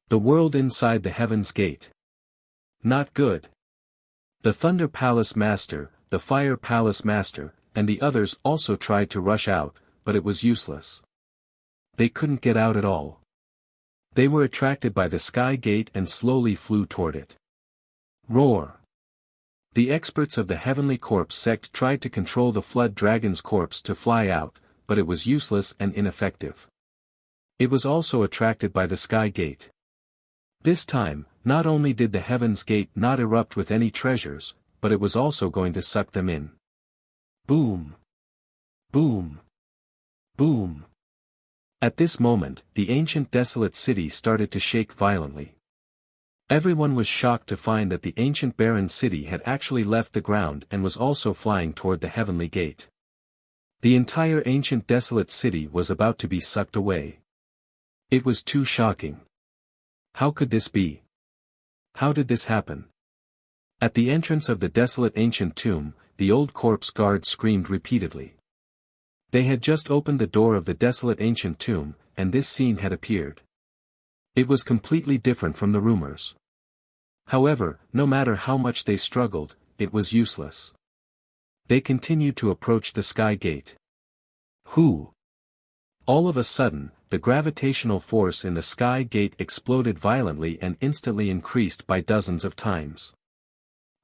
The world inside the Heaven's Gate. Not good. The Thunder Palace Master, the Fire Palace Master, and the others also tried to rush out, but it was useless. They couldn't get out at all. They were attracted by the Sky Gate and slowly flew toward it. Roar! The experts of the Heavenly Corpse sect tried to control the Flood Dragon's corpse to fly out, but it was useless and ineffective. It was also attracted by the Sky Gate. This time, not only did the Heaven's Gate not erupt with any treasures, but it was also going to suck them in. Boom! Boom! Boom! At this moment, the ancient desolate city started to shake violently. Everyone was shocked to find that the ancient barren city had actually left the ground and was also flying toward the Heavenly Gate. The entire ancient desolate city was about to be sucked away. It was too shocking. How could this be? How did this happen? At the entrance of the desolate ancient tomb, the old corpse guard screamed repeatedly. They had just opened the door of the desolate ancient tomb, and this scene had appeared. It was completely different from the rumors. However, no matter how much they struggled, it was useless. They continued to approach the Sky Gate. Who? All of a sudden, the gravitational force in the Sky Gate exploded violently and instantly increased by dozens of times.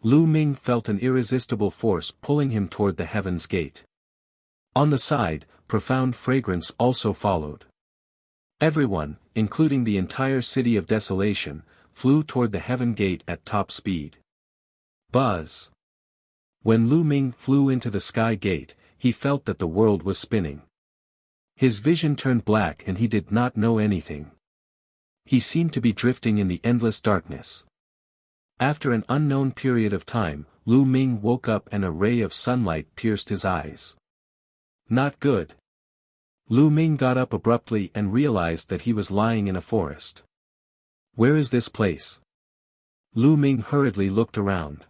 Lu Ming felt an irresistible force pulling him toward the Heaven's Gate. On the side, profound fragrance also followed. Everyone, including the entire city of desolation, flew toward the Heaven Gate at top speed. Buzz! When Lu Ming flew into the Sky Gate, he felt that the world was spinning. His vision turned black and he did not know anything. He seemed to be drifting in the endless darkness. After an unknown period of time, Lu Ming woke up and a ray of sunlight pierced his eyes. Not good. Lu Ming got up abruptly and realized that he was lying in a forest. Where is this place? Lu Ming hurriedly looked around.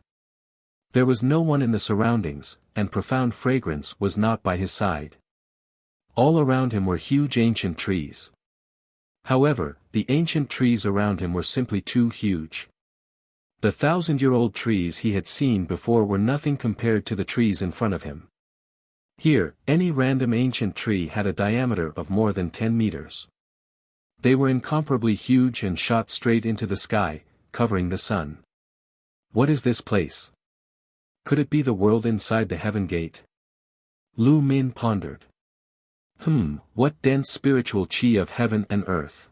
There was no one in the surroundings, and profound fragrance was not by his side. All around him were huge ancient trees. However, the ancient trees around him were simply too huge. The 1,000-year-old trees he had seen before were nothing compared to the trees in front of him. Here, any random ancient tree had a diameter of more than 10 meters. They were incomparably huge and shot straight into the sky, covering the sun. What is this place? Could it be the world inside the Heaven Gate? Lu Ming pondered. What dense spiritual chi of heaven and earth.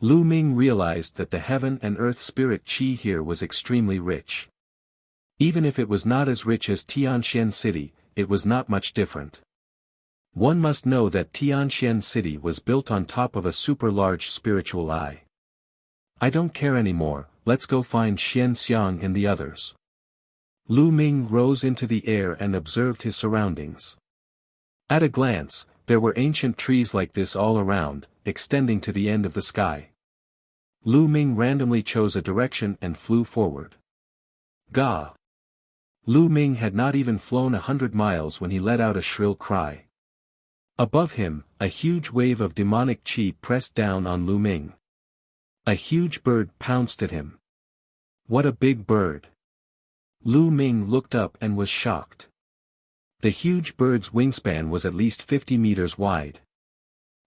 Lu Ming realized that the heaven and earth spirit chi here was extremely rich. Even if it was not as rich as Tianxian City, it was not much different. One must know that Tianxian City was built on top of a super large spiritual eye. I don't care anymore, let's go find Xian Xiang and the others. Lu Ming rose into the air and observed his surroundings. At a glance, there were ancient trees like this all around, extending to the end of the sky. Lu Ming randomly chose a direction and flew forward. Gah! Lu Ming had not even flown 100 miles when he let out a shrill cry. Above him, a huge wave of demonic chi pressed down on Lu Ming. A huge bird pounced at him. What a big bird! Lu Ming looked up and was shocked. The huge bird's wingspan was at least 50 meters wide.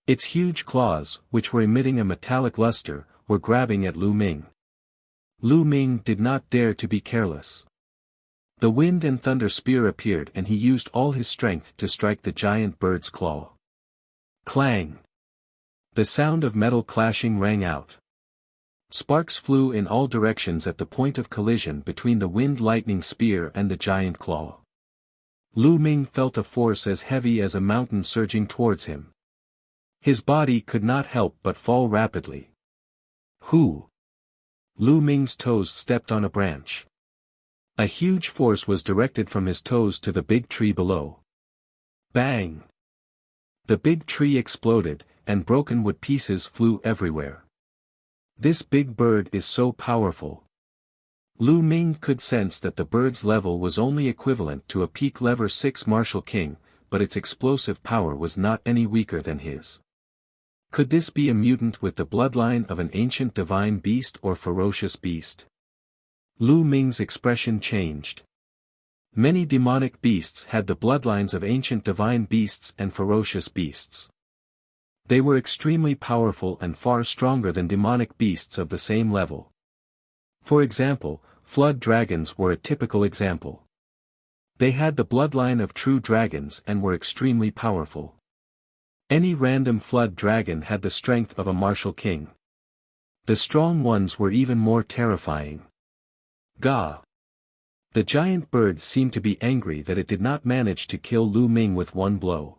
Its huge claws, which were emitting a metallic luster, were grabbing at Lu Ming. Lu Ming did not dare to be careless. The wind and thunder spear appeared and he used all his strength to strike the giant bird's claw. Clang! The sound of metal clashing rang out. Sparks flew in all directions at the point of collision between the wind-lightning spear and the giant claw. Lu Ming felt a force as heavy as a mountain surging towards him. His body could not help but fall rapidly. Who? Lu Ming's toes stepped on a branch. A huge force was directed from his toes to the big tree below. Bang! The big tree exploded, and broken wood pieces flew everywhere. This big bird is so powerful. Lu Ming could sense that the bird's level was only equivalent to a peak level 6 Martial King, but its explosive power was not any weaker than his. Could this be a mutant with the bloodline of an ancient divine beast or ferocious beast? Lu Ming's expression changed. Many demonic beasts had the bloodlines of ancient divine beasts and ferocious beasts. They were extremely powerful and far stronger than demonic beasts of the same level. For example, flood dragons were a typical example. They had the bloodline of true dragons and were extremely powerful. Any random flood dragon had the strength of a martial king. The strong ones were even more terrifying. Gah! The giant bird seemed to be angry that it did not manage to kill Lu Ming with one blow.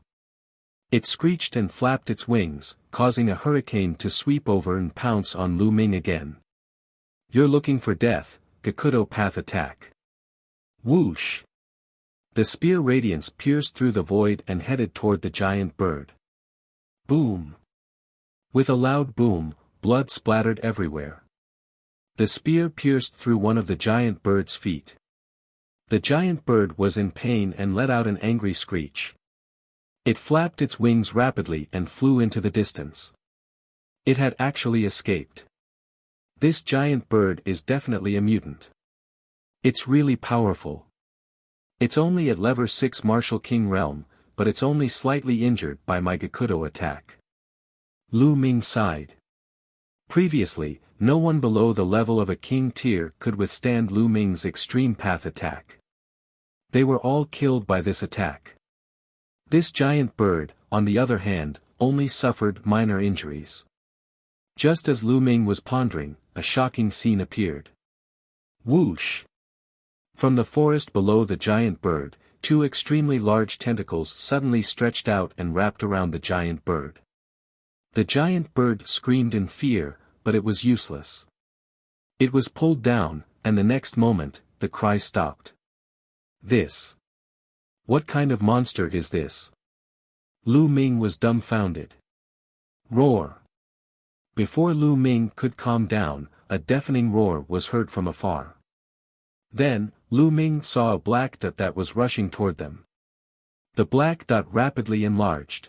It screeched and flapped its wings, causing a hurricane to sweep over and pounce on Lu Ming again. You're looking for death, Gakudo Path attack. Whoosh! The spear radiance pierced through the void and headed toward the giant bird. Boom! With a loud boom, blood splattered everywhere. The spear pierced through one of the giant bird's feet. The giant bird was in pain and let out an angry screech. It flapped its wings rapidly and flew into the distance. It had actually escaped. This giant bird is definitely a mutant. It's really powerful. It's only at level 6 Martial King realm, but it's only slightly injured by my Gakudo attack. Lu Ming sighed. Previously, no one below the level of a king tier could withstand Lu Ming's extreme path attack. They were all killed by this attack. This giant bird, on the other hand, only suffered minor injuries. Just as Lu Ming was pondering, a shocking scene appeared. Whoosh! From the forest below the giant bird, 2 extremely large tentacles suddenly stretched out and wrapped around the giant bird. The giant bird screamed in fear, but it was useless. It was pulled down, and the next moment, the cry stopped. This. What kind of monster is this? Lu Ming was dumbfounded. Roar! Before Lu Ming could calm down, a deafening roar was heard from afar. Then, Lu Ming saw a black dot that was rushing toward them. The black dot rapidly enlarged.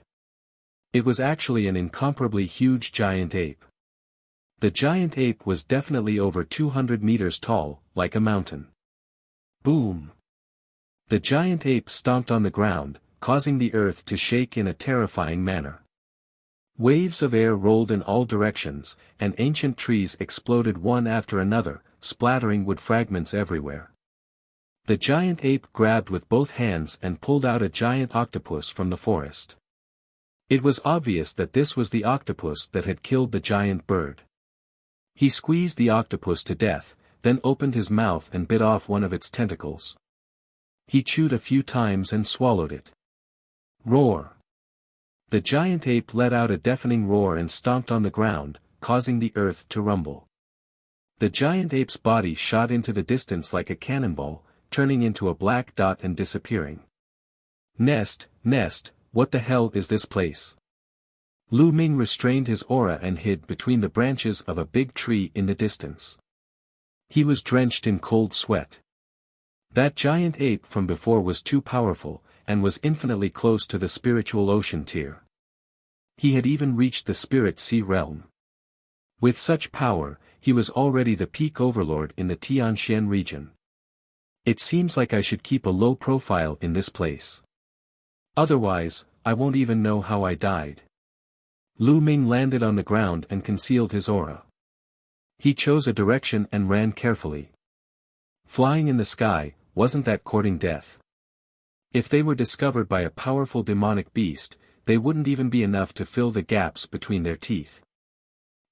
It was actually an incomparably huge giant ape. The giant ape was definitely over 200 meters tall, like a mountain. Boom! The giant ape stomped on the ground, causing the earth to shake in a terrifying manner. Waves of air rolled in all directions, and ancient trees exploded one after another, splattering wood fragments everywhere. The giant ape grabbed with both hands and pulled out a giant octopus from the forest. It was obvious that this was the octopus that had killed the giant bird. He squeezed the octopus to death, then opened his mouth and bit off one of its tentacles. He chewed a few times and swallowed it. Roar! The giant ape let out a deafening roar and stomped on the ground, causing the earth to rumble. The giant ape's body shot into the distance like a cannonball, turning into a black dot and disappearing. Nest, what the hell is this place? Lu Ming restrained his aura and hid between the branches of a big tree in the distance. He was drenched in cold sweat. That giant ape from before was too powerful, and was infinitely close to the spiritual ocean tier. He had even reached the spirit sea realm. With such power, he was already the peak overlord in the Tianxian region. It seems like I should keep a low profile in this place. Otherwise, I won't even know how I died. Lu Ming landed on the ground and concealed his aura. He chose a direction and ran carefully. Flying in the sky, wasn't that courting death? If they were discovered by a powerful demonic beast, they wouldn't even be enough to fill the gaps between their teeth.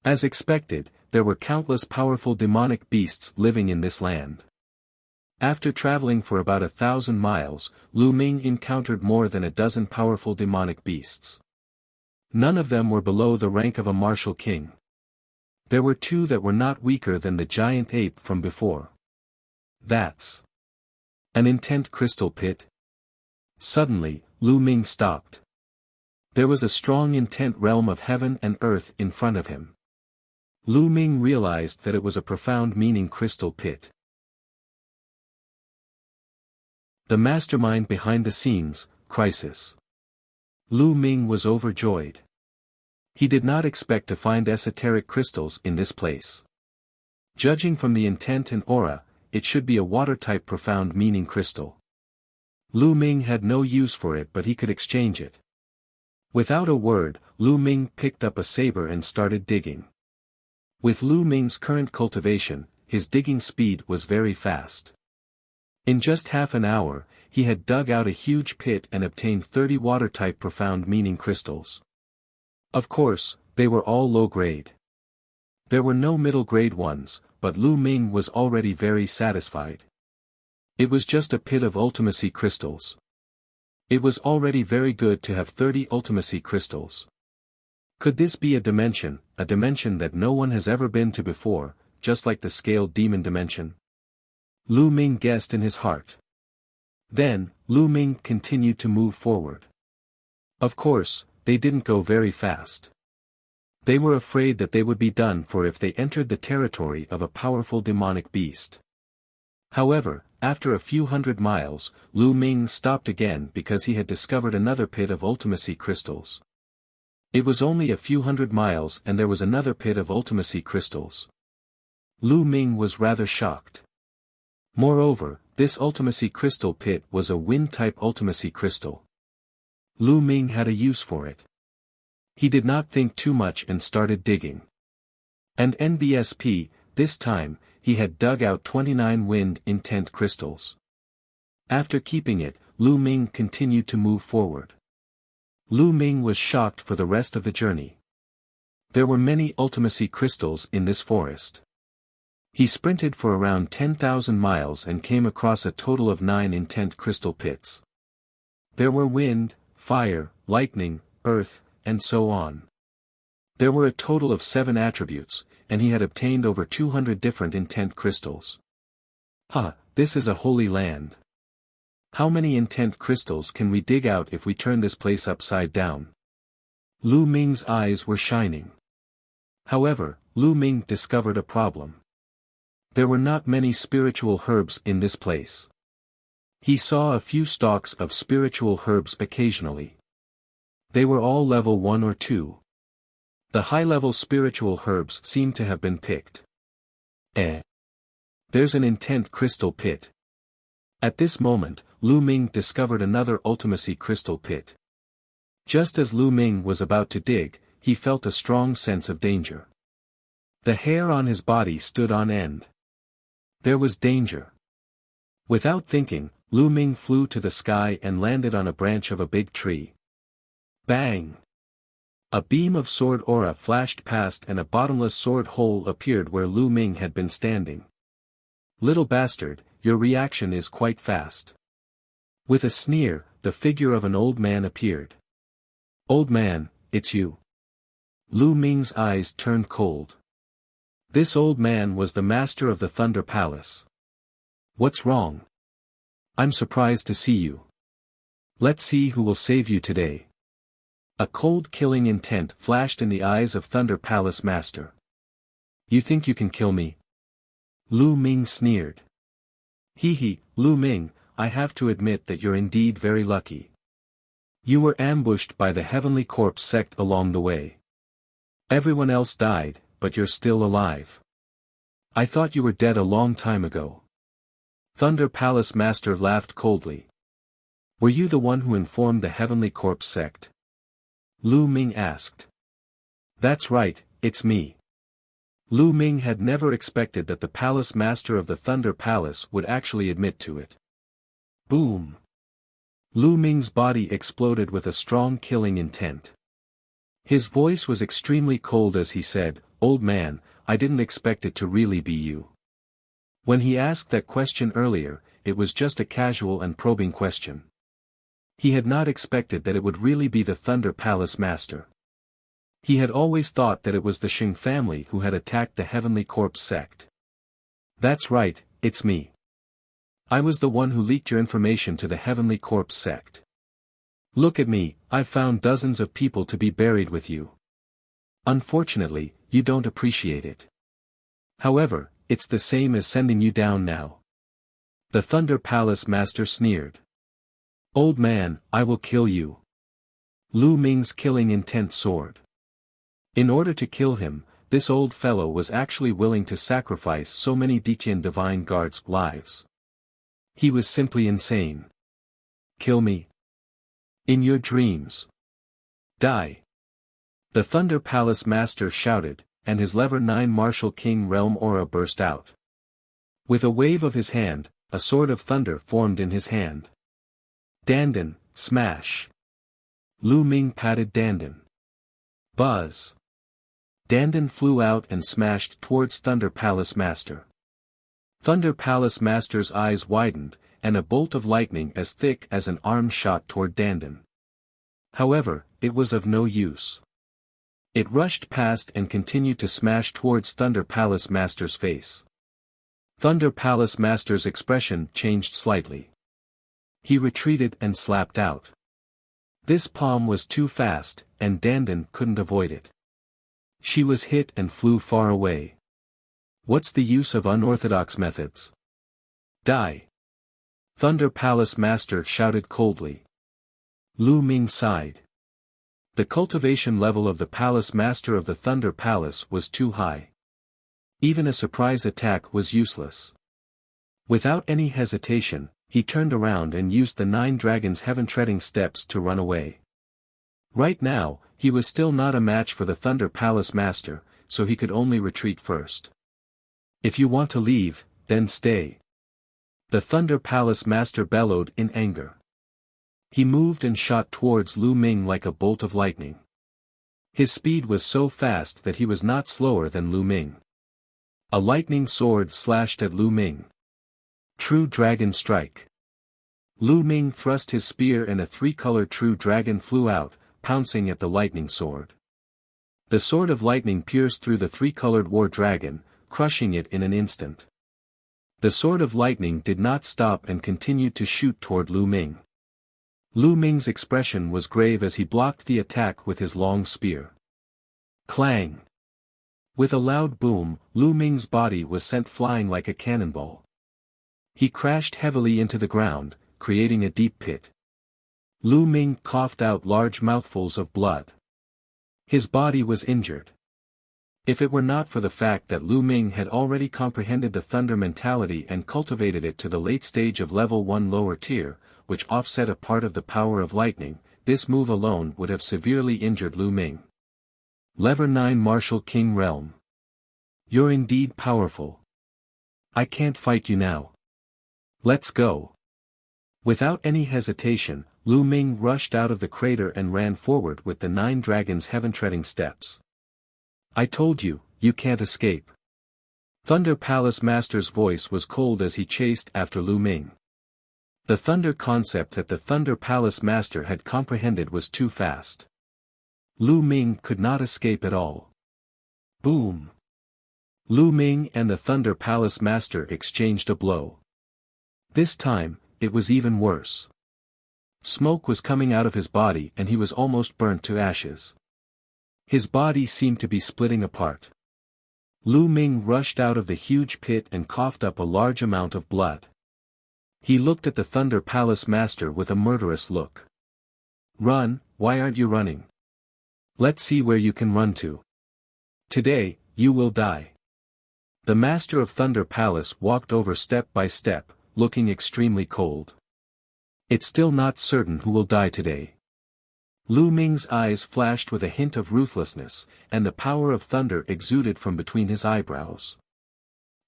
As expected, there were countless powerful demonic beasts living in this land. After traveling for about 1,000 miles, Lu Ming encountered more than a dozen powerful demonic beasts. None of them were below the rank of a martial king. There were 2 that were not weaker than the giant ape from before. That's an intent crystal pit. Suddenly, Lu Ming stopped. There was a strong intent realm of heaven and earth in front of him. Lu Ming realized that it was a profound meaning crystal pit. The mastermind behind the scenes, Crisis. Lu Ming was overjoyed. He did not expect to find esoteric crystals in this place. Judging from the intent and aura, it should be a water-type profound meaning crystal. Lu Ming had no use for it, but he could exchange it. Without a word, Lu Ming picked up a saber and started digging. With Lu Ming's current cultivation, his digging speed was very fast. In just half an hour, he had dug out a huge pit and obtained 30 water-type profound meaning crystals. Of course, they were all low-grade. There were no middle-grade ones, but Lu Ming was already very satisfied. It was just a pit of ultimacy crystals. It was already very good to have 30 ultimacy crystals. Could this be a dimension that no one has ever been to before, just like the scaled demon dimension? Lu Ming guessed in his heart. Then, Lu Ming continued to move forward. Of course, they didn't go very fast. They were afraid that they would be done for if they entered the territory of a powerful demonic beast. However, after a few hundred miles, Lu Ming stopped again because he had discovered another pit of ultimacy crystals. It was only a few hundred miles and there was another pit of ultimacy crystals. Lu Ming was rather shocked. Moreover, this ultimacy crystal pit was a wind-type ultimacy crystal. Lu Ming had a use for it. He did not think too much and started digging. And NBSP, this time, he had dug out 29 wind intent crystals. After keeping it, Lu Ming continued to move forward. Lu Ming was shocked for the rest of the journey. There were many ultimacy crystals in this forest. He sprinted for around 10,000 miles and came across a total of 9 intent crystal pits. There were wind, fire, lightning, earth, and so on. There were a total of 7 attributes, and he had obtained over 200 different intent crystals. This is a holy land. How many intent crystals can we dig out if we turn this place upside down? Lu Ming's eyes were shining. However, Lu Ming discovered a problem. There were not many spiritual herbs in this place. He saw a few stalks of spiritual herbs occasionally. They were all level 1 or 2. The high-level spiritual herbs seemed to have been picked. There's an intent crystal pit. At this moment, Lu Ming discovered another ultimacy crystal pit. Just as Lu Ming was about to dig, he felt a strong sense of danger. The hair on his body stood on end. There was danger. Without thinking, Lu Ming flew to the sky and landed on a branch of a big tree. Bang! A beam of sword aura flashed past and a bottomless sword hole appeared where Lu Ming had been standing. Little bastard, your reaction is quite fast. With a sneer, the figure of an old man appeared. Old man, it's you. Lu Ming's eyes turned cold. This old man was the master of the Thunder Palace. What's wrong? I'm surprised to see you. Let's see who will save you today. A cold killing intent flashed in the eyes of Thunder Palace Master. You think you can kill me? Lu Ming sneered. Lu Ming, I have to admit that you're indeed very lucky. You were ambushed by the Heavenly Corpse sect along the way. Everyone else died, but you're still alive. I thought you were dead a long time ago. Thunder Palace Master laughed coldly. Were you the one who informed the Heavenly Corpse sect? Lu Ming asked. That's right, it's me. Lu Ming had never expected that the Palace Master of the Thunder Palace would actually admit to it. Boom! Lu Ming's body exploded with a strong killing intent. His voice was extremely cold as he said, Old man, I didn't expect it to really be you. When he asked that question earlier, it was just a casual and probing question. He had not expected that it would really be the Thunder Palace Master. He had always thought that it was the Shing family who had attacked the Heavenly Corpse sect. That's right, it's me. I was the one who leaked your information to the Heavenly Corpse sect. Look at me, I've found dozens of people to be buried with you. Unfortunately, you don't appreciate it. However, it's the same as sending you down now. The Thunder Palace Master sneered. Old man, I will kill you. Lu Ming's killing intent soared. In order to kill him, this old fellow was actually willing to sacrifice so many Diqian divine guards' lives. He was simply insane. Kill me. In your dreams. Die. The Thunder Palace Master shouted, and his Lever 9 Martial King Realm aura burst out. With a wave of his hand, a sword of thunder formed in his hand. Dandan, smash. Lu Ming patted Dandan. Buzz. Dandan flew out and smashed towards Thunder Palace Master. Thunder Palace Master's eyes widened, and a bolt of lightning as thick as an arm shot toward Dandan. However, it was of no use. It rushed past and continued to smash towards Thunder Palace Master's face. Thunder Palace Master's expression changed slightly. He retreated and slapped out. This palm was too fast, and Dandan couldn't avoid it. She was hit and flew far away. What's the use of unorthodox methods? Die. Thunder Palace Master shouted coldly. Lu Ming sighed. The cultivation level of the Palace Master of the Thunder Palace was too high. Even a surprise attack was useless. Without any hesitation, he turned around and used the 9 dragons' heaven-treading steps to run away. Right now, he was still not a match for the Thunder Palace Master, so he could only retreat first. If you want to leave, then stay. The Thunder Palace Master bellowed in anger. He moved and shot towards Lu Ming like a bolt of lightning. His speed was so fast that he was not slower than Lu Ming. A lightning sword slashed at Lu Ming. True Dragon Strike. Lu Ming thrust his spear and a 3-colored True Dragon flew out, pouncing at the lightning sword. The sword of lightning pierced through the 3-colored war dragon, crushing it in an instant. The sword of lightning did not stop and continued to shoot toward Lu Ming. Lu Ming's expression was grave as he blocked the attack with his long spear. Clang! With a loud boom, Lu Ming's body was sent flying like a cannonball. He crashed heavily into the ground, creating a deep pit. Lu Ming coughed out large mouthfuls of blood. His body was injured. If it were not for the fact that Lu Ming had already comprehended the thunder mentality and cultivated it to the late stage of level 1 lower tier, which offset a part of the power of lightning, this move alone would have severely injured Lu Ming. Lever 9 Martial King Realm. You're indeed powerful. I can't fight you now. Let's go. Without any hesitation, Lu Ming rushed out of the crater and ran forward with the 9 dragons' heaven-treading steps. I told you, you can't escape. Thunder Palace Master's voice was cold as he chased after Lu Ming. The thunder concept that the Thunder Palace Master had comprehended was too fast. Lu Ming could not escape at all. Boom! Lu Ming and the Thunder Palace Master exchanged a blow. This time, it was even worse. Smoke was coming out of his body and he was almost burnt to ashes. His body seemed to be splitting apart. Lu Ming rushed out of the huge pit and coughed up a large amount of blood. He looked at the Thunder Palace Master with a murderous look. Run, why aren't you running? Let's see where you can run to. Today, you will die. The Master of Thunder Palace walked over step by step, looking extremely cold. It's still not certain who will die today. Lu Ming's eyes flashed with a hint of ruthlessness, and the power of thunder exuded from between his eyebrows.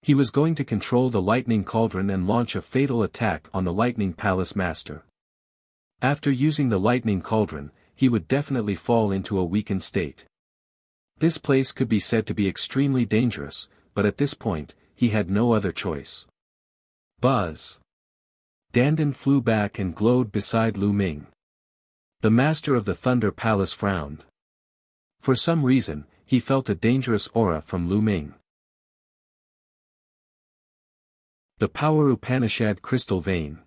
He was going to control the lightning cauldron and launch a fatal attack on the Lightning Palace Master. After using the lightning cauldron, he would definitely fall into a weakened state. This place could be said to be extremely dangerous, but at this point, he had no other choice. Buzz! Dandan flew back and glowed beside Lu Ming. The Master of the Thunder Palace frowned. For some reason, he felt a dangerous aura from Lu Ming. The Power Upanishad Crystal Vein.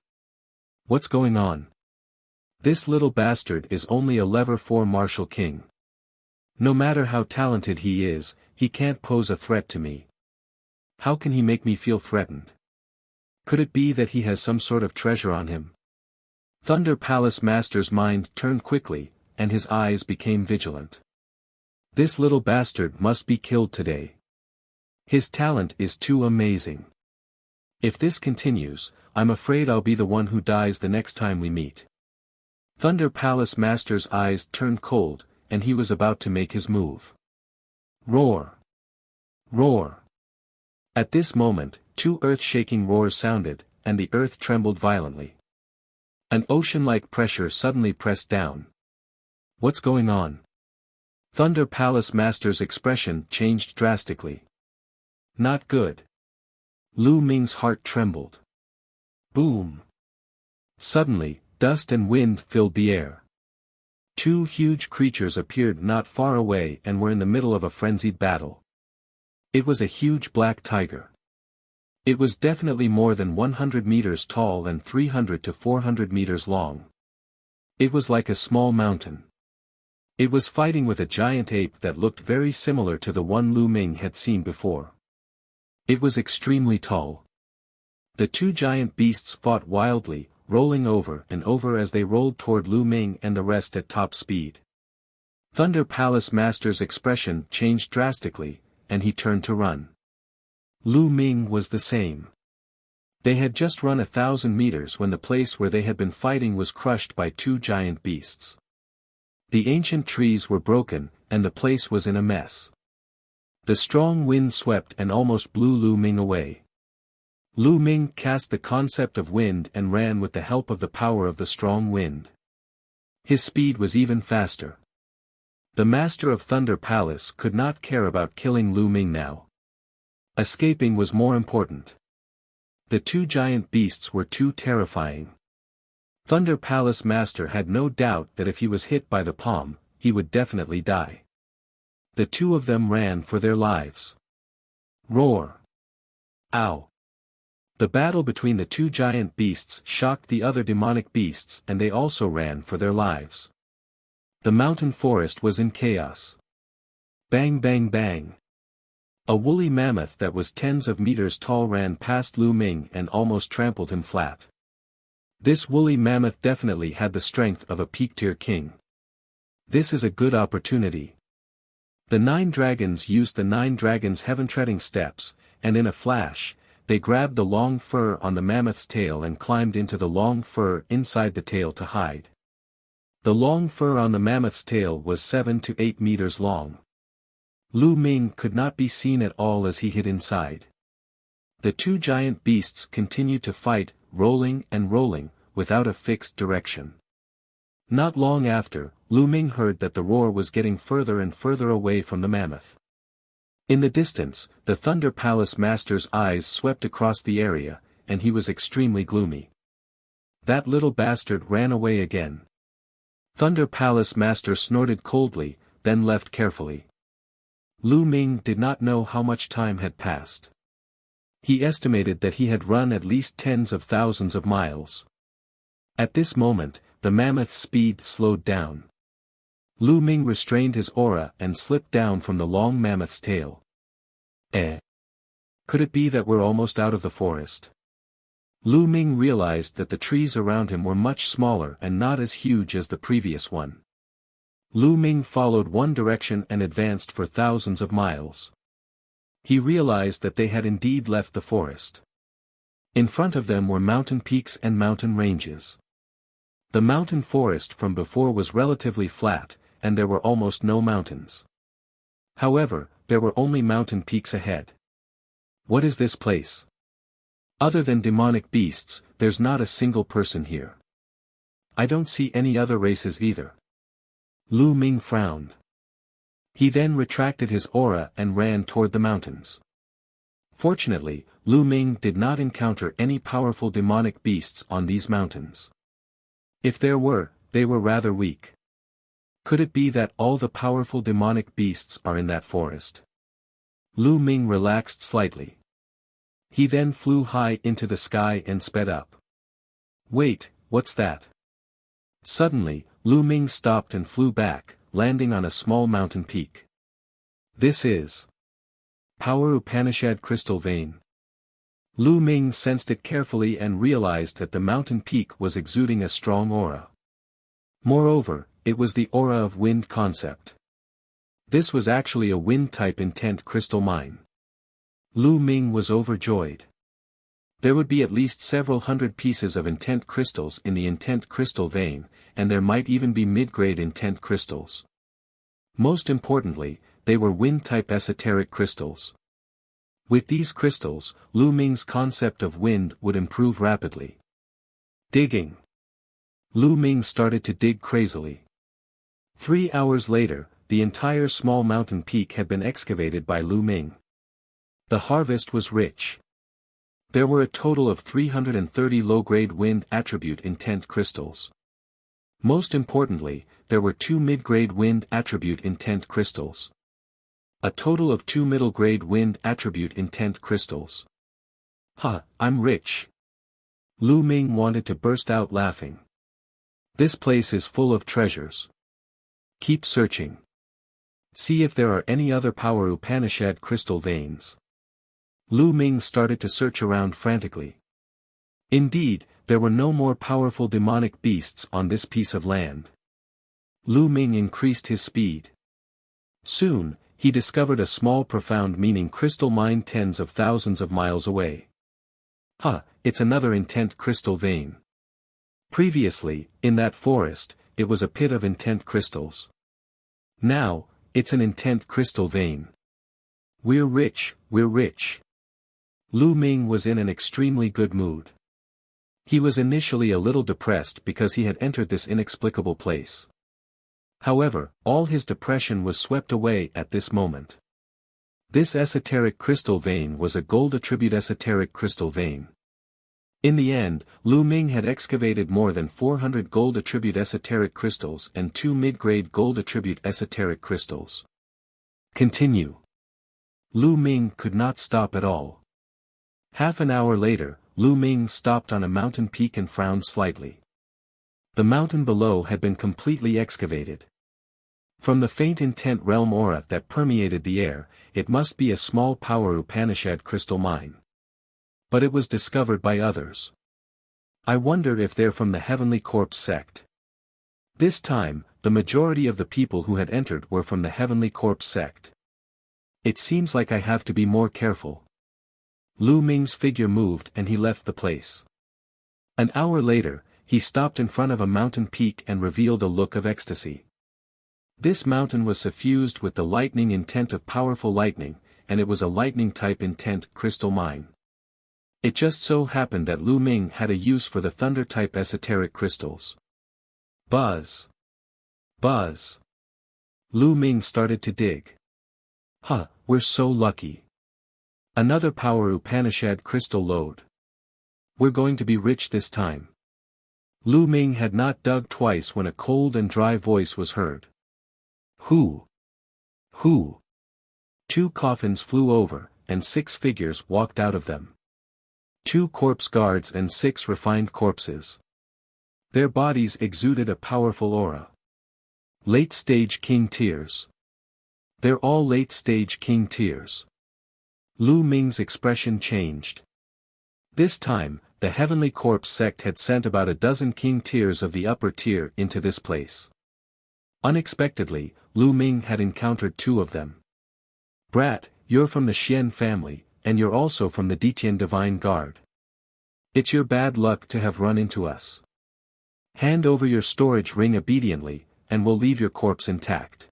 What's going on? This little bastard is only a level 4 martial king. No matter how talented he is, he can't pose a threat to me. How can he make me feel threatened? Could it be that he has some sort of treasure on him? Thunder Palace Master's mind turned quickly, and his eyes became vigilant. This little bastard must be killed today. His talent is too amazing. If this continues, I'm afraid I'll be the one who dies the next time we meet. Thunder Palace Master's eyes turned cold, and he was about to make his move. Roar! Roar! At this moment, two earth-shaking roars sounded, and the earth trembled violently. An ocean-like pressure suddenly pressed down. What's going on? Thunder Palace Master's expression changed drastically. Not good. Lu Ming's heart trembled. Boom! Suddenly, dust and wind filled the air. Two huge creatures appeared not far away and were in the middle of a frenzied battle. It was a huge black tiger. It was definitely more than 100 meters tall and 300 to 400 meters long. It was like a small mountain. It was fighting with a giant ape that looked very similar to the one Lu Ming had seen before. It was extremely tall. The two giant beasts fought wildly, rolling over and over as they rolled toward Lu Ming and the rest at top speed. Thunder Palace Master's expression changed drastically, and he turned to run. Lu Ming was the same. They had just run 1,000 meters when the place where they had been fighting was crushed by two giant beasts. The ancient trees were broken, and the place was in a mess. The strong wind swept and almost blew Lu Ming away. Lu Ming cast the concept of wind and ran with the help of the power of the strong wind. His speed was even faster. The Master of Thunder Palace could not care about killing Lu Ming now. Escaping was more important. The two giant beasts were too terrifying. Thunder Palace Master had no doubt that if he was hit by the palm, he would definitely die. The two of them ran for their lives. Roar! Ow! The battle between the two giant beasts shocked the other demonic beasts and they also ran for their lives. The mountain forest was in chaos. Bang bang bang! A woolly mammoth that was tens of meters tall ran past Lu Ming and almost trampled him flat. This woolly mammoth definitely had the strength of a peak-tier king. This is a good opportunity. The 9 dragons used the 9 dragons' heaven-treading steps, and in a flash, they grabbed the long fur on the mammoth's tail and climbed into the long fur inside the tail to hide. The long fur on the mammoth's tail was 7 to 8 meters long. Lu Ming could not be seen at all as he hid inside. The two giant beasts continued to fight, rolling and rolling, without a fixed direction. Not long after, Lu Ming heard that the roar was getting further and further away from the mammoth. In the distance, the Thunder Palace Master's eyes swept across the area, and he was extremely gloomy. That little bastard ran away again. Thunder Palace Master snorted coldly, then left carefully. Lu Ming did not know how much time had passed. He estimated that he had run at least tens of thousands of miles. At this moment, the mammoth's speed slowed down. Lu Ming restrained his aura and slipped down from the long mammoth's tail. Could it be that we're almost out of the forest? Lu Ming realized that the trees around him were much smaller and not as huge as the previous one. Lu Ming followed one direction and advanced for thousands of miles. He realized that they had indeed left the forest. In front of them were mountain peaks and mountain ranges. The mountain forest from before was relatively flat, and there were almost no mountains. However, there were only mountain peaks ahead. What is this place? Other than demonic beasts, there's not a single person here. I don't see any other races either. Lu Ming frowned. He then retracted his aura and ran toward the mountains. Fortunately, Lu Ming did not encounter any powerful demonic beasts on these mountains. If there were, they were rather weak. Could it be that all the powerful demonic beasts are in that forest? Lu Ming relaxed slightly. He then flew high into the sky and sped up. Wait, what's that? Suddenly, Lu Ming stopped and flew back, landing on a small mountain peak. This is Power Upanishad Crystal Vein. Lu Ming sensed it carefully and realized that the mountain peak was exuding a strong aura. Moreover, it was the aura of wind concept. This was actually a wind-type intent crystal mine. Lu Ming was overjoyed. There would be at least several hundred pieces of intent crystals in the intent crystal vein, and there might even be mid-grade intent crystals. Most importantly, they were wind-type esoteric crystals. With these crystals, Lu Ming's concept of wind would improve rapidly. Digging. Lu Ming started to dig crazily. 3 hours later, the entire small mountain peak had been excavated by Lu Ming. The harvest was rich. There were a total of 330 low-grade wind attribute intent crystals. Most importantly, there were 2 mid-grade wind attribute intent crystals. A total of 2 middle-grade wind attribute intent crystals. I'm rich. Lu Ming wanted to burst out laughing. This place is full of treasures. Keep searching. See if there are any other power Upanishad crystal veins. Lu Ming started to search around frantically. Indeed, there were no more powerful demonic beasts on this piece of land. Lu Ming increased his speed. Soon, he discovered a small profound meaning crystal mine tens of thousands of miles away. It's another intent crystal vein. Previously, in that forest, it was a pit of intent crystals. Now, it's an intent crystal vein. We're rich, we're rich. Lu Ming was in an extremely good mood. He was initially a little depressed because he had entered this inexplicable place. However, all his depression was swept away at this moment. This esoteric crystal vein was a gold attribute esoteric crystal vein. In the end, Lu Ming had excavated more than 400 gold attribute esoteric crystals and 2 mid-grade gold attribute esoteric crystals. Continue. Lu Ming could not stop at all. Half an hour later, Lu Ming stopped on a mountain peak and frowned slightly. The mountain below had been completely excavated. From the faint intent realm aura that permeated the air, it must be a small power Upanishad crystal mine. But it was discovered by others. I wonder if they're from the Heavenly Corpse sect. This time, the majority of the people who had entered were from the Heavenly Corpse sect. It seems like I have to be more careful. Lu Ming's figure moved and he left the place. An hour later, he stopped in front of a mountain peak and revealed a look of ecstasy. This mountain was suffused with the lightning intent of powerful lightning, and it was a lightning-type intent crystal mine. It just so happened that Lu Ming had a use for the thunder-type esoteric crystals. Buzz. Buzz. Lu Ming started to dig. We're so lucky. Another power Upanishad crystal lode. We're going to be rich this time. Lu Ming had not dug twice when a cold and dry voice was heard. Who? Who? 2 coffins flew over, and 6 figures walked out of them. 2 corpse guards and 6 refined corpses. Their bodies exuded a powerful aura. Late-stage king tears. They're all late-stage king tears. Lu Ming's expression changed. This time, the Heavenly Corpse sect had sent about a dozen king tears of the upper tier into this place. Unexpectedly, Lu Ming had encountered 2 of them. Brat, you're from the Xian family, and you're also from the Detian Divine Guard. It's your bad luck to have run into us. Hand over your storage ring obediently, and we'll leave your corpse intact.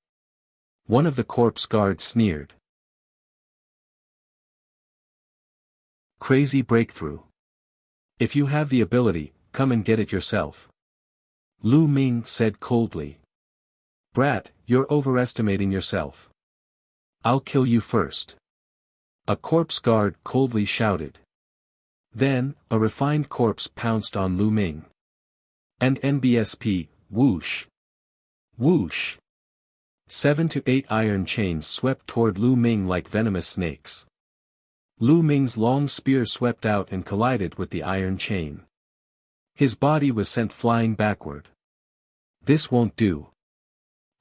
One of the corpse guards sneered. Crazy breakthrough. If you have the ability, come and get it yourself. Lu Ming said coldly. Brat, you're overestimating yourself. I'll kill you first. A corpse guard coldly shouted. Then, a refined corpse pounced on Lu Ming. And NBSP, whoosh. Whoosh. 7 to 8 iron chains swept toward Lu Ming like venomous snakes. Lu Ming's long spear swept out and collided with the iron chain. His body was sent flying backward. This won't do.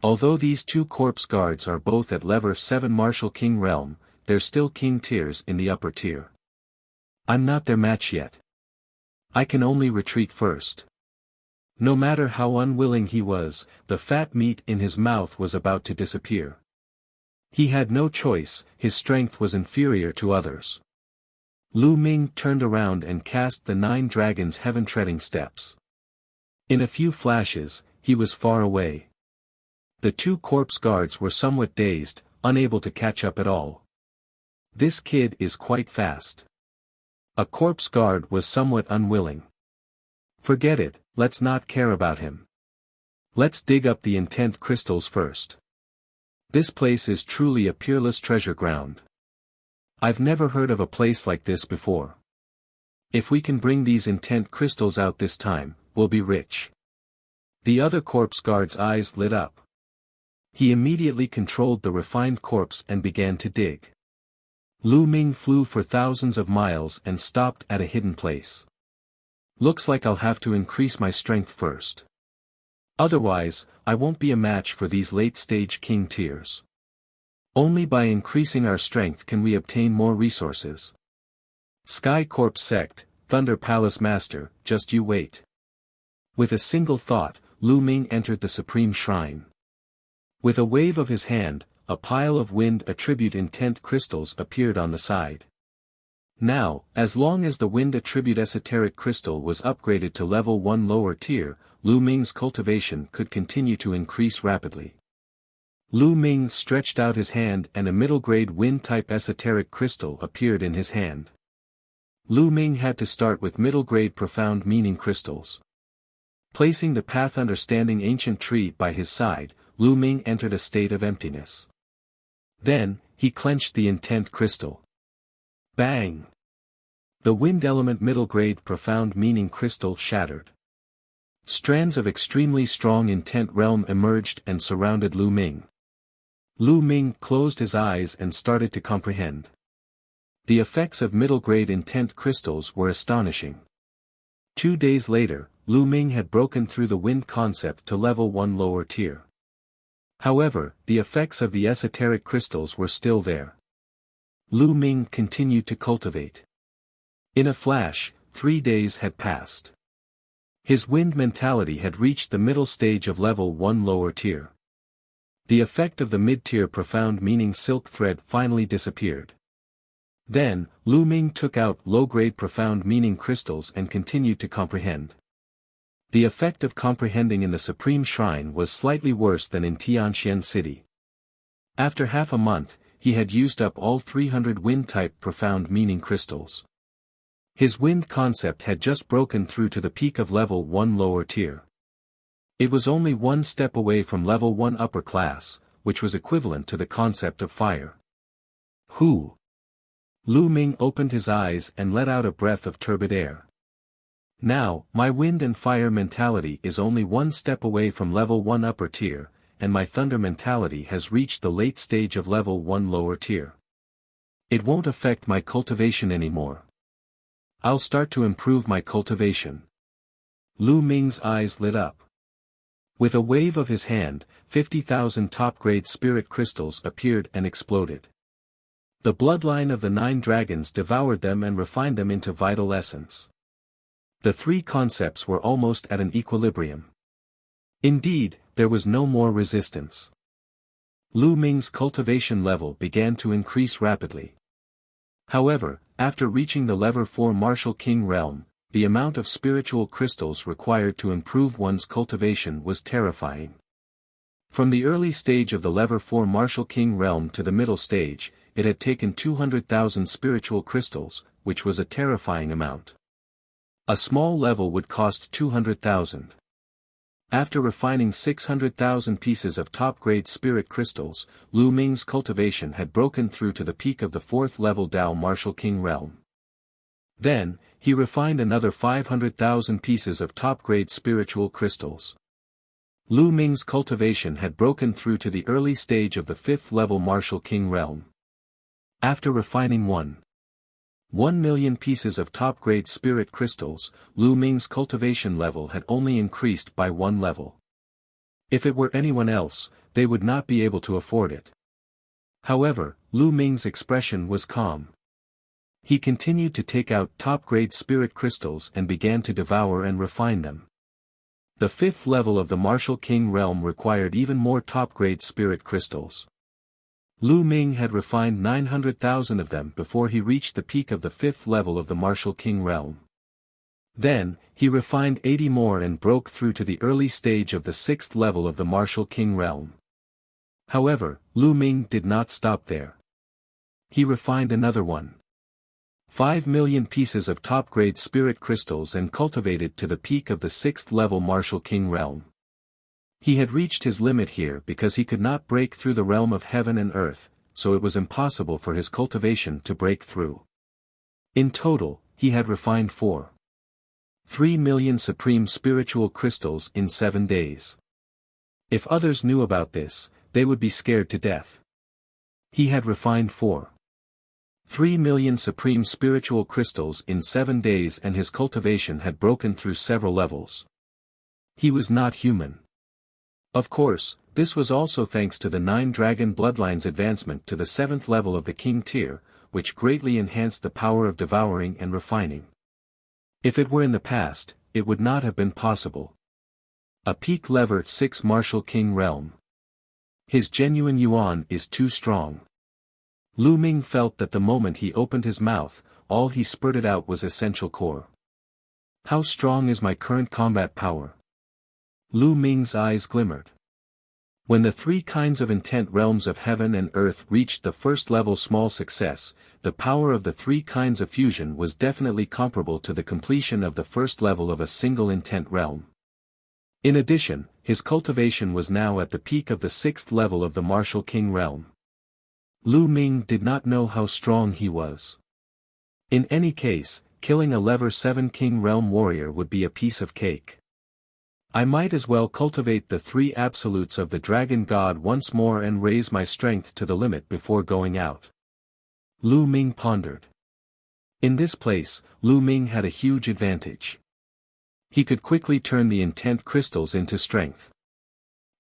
Although these 2 corpse guards are both at level 7 Martial King realm, they're still king tiers in the upper tier. I'm not their match yet. I can only retreat first. No matter how unwilling he was, the fat meat in his mouth was about to disappear. He had no choice, his strength was inferior to others. Lu Ming turned around and cast the 9 dragons' heaven-treading steps. In a few flashes, he was far away. The 2 corpse guards were somewhat dazed, unable to catch up at all. This kid is quite fast. A corpse guard was somewhat unwilling. Forget it, let's not care about him. Let's dig up the intent crystals first. This place is truly a peerless treasure ground. I've never heard of a place like this before. If we can bring these intent crystals out this time, we'll be rich. The other corpse guard's eyes lit up. He immediately controlled the refined corpse and began to dig. Lu Ming flew for thousands of miles and stopped at a hidden place. Looks like I'll have to increase my strength first. Otherwise, I won't be a match for these late-stage king tiers. Only by increasing our strength can we obtain more resources. Sky Corpse Sect, Thunder Palace Master, just you wait. With a single thought, Lu Ming entered the Supreme Shrine. With a wave of his hand, a pile of wind attribute intent crystals appeared on the side. Now, as long as the wind attribute esoteric crystal was upgraded to level 1 lower tier, Lu Ming's cultivation could continue to increase rapidly. Lu Ming stretched out his hand and a middle-grade wind-type esoteric crystal appeared in his hand. Lu Ming had to start with middle-grade profound meaning crystals. Placing the path understanding ancient tree by his side, Lu Ming entered a state of emptiness. Then, he clenched the intent crystal. Bang! The wind element middle-grade profound meaning crystal shattered. Strands of extremely strong intent realm emerged and surrounded Lu Ming. Lu Ming closed his eyes and started to comprehend. The effects of middle-grade intent crystals were astonishing. 2 days later, Lu Ming had broken through the wind concept to level 1 lower tier. However, the effects of the esoteric crystals were still there. Lu Ming continued to cultivate. In a flash, 3 days had passed. His wind mentality had reached the middle stage of level 1 lower tier. The effect of the mid-tier profound meaning silk thread finally disappeared. Then, Lu Ming took out low-grade profound meaning crystals and continued to comprehend. The effect of comprehending in the Supreme Shrine was slightly worse than in Tianxian City. After half a month, he had used up all 300 wind-type profound meaning crystals. His wind concept had just broken through to the peak of level 1 lower tier. It was only 1 step away from level 1 upper class, which was equivalent to the concept of fire. Who? Lu Ming opened his eyes and let out a breath of turbid air. Now, my wind and fire mentality is only 1 step away from level 1 upper tier, and my thunder mentality has reached the late stage of level 1 lower tier. It won't affect my cultivation anymore. I'll start to improve my cultivation. Lu Ming's eyes lit up. With a wave of his hand, 50,000 top-grade spirit crystals appeared and exploded. The bloodline of the 9 dragons devoured them and refined them into vital essence. The 3 concepts were almost at an equilibrium. Indeed, there was no more resistance. Lu Ming's cultivation level began to increase rapidly. However, after reaching the level 4 Martial King realm, the amount of spiritual crystals required to improve one's cultivation was terrifying. From the early stage of the level 4 Martial King realm to the middle stage, it had taken 200,000 spiritual crystals, which was a terrifying amount. A small level would cost 200,000. After refining 600,000 pieces of top-grade spirit crystals, Lu Ming's cultivation had broken through to the peak of the 4th level Dao Martial King realm. Then, he refined another 500,000 pieces of top-grade spiritual crystals. Lu Ming's cultivation had broken through to the early stage of the 5th level Martial King realm. After refining 1,000,000 pieces of top-grade spirit crystals, Lu Ming's cultivation level had only increased by 1 level. If it were anyone else, they would not be able to afford it. However, Lu Ming's expression was calm. He continued to take out top-grade spirit crystals and began to devour and refine them. The 5th level of the Martial King realm required even more top-grade spirit crystals. Lu Ming had refined 900,000 of them before he reached the peak of the 5th level of the Martial King realm. Then, he refined 80 more and broke through to the early stage of the 6th level of the Martial King realm. However, Lu Ming did not stop there. He refined another 5 million pieces of top-grade spirit crystals and cultivated to the peak of the 6th level Martial King realm. He had reached his limit here because he could not break through the realm of heaven and earth, so it was impossible for his cultivation to break through. In total, he had refined 3 million supreme spiritual crystals in 7 days. If others knew about this, they would be scared to death. He had refined 3 million supreme spiritual crystals in 7 days and his cultivation had broken through several levels. He was not human. Of course, this was also thanks to the 9 dragon bloodlines advancement to the 7th level of the king tier, which greatly enhanced the power of devouring and refining. If it were in the past, it would not have been possible. A peak level 6 Martial King realm. His genuine yuan is too strong. Lu Ming felt that the moment he opened his mouth, all he spurted out was essential core. How strong is my current combat power? Lu Ming's eyes glimmered. When the 3 kinds of intent realms of heaven and earth reached the first level small success, the power of the 3 kinds of fusion was definitely comparable to the completion of the first level of a single intent realm. In addition, his cultivation was now at the peak of the 6th level of the Martial King realm. Lu Ming did not know how strong he was. In any case, killing a level 7 King realm warrior would be a piece of cake. I might as well cultivate the 3 absolutes of the dragon god once more and raise my strength to the limit before going out. Lu Ming pondered. In this place, Lu Ming had a huge advantage. He could quickly turn the intent crystals into strength.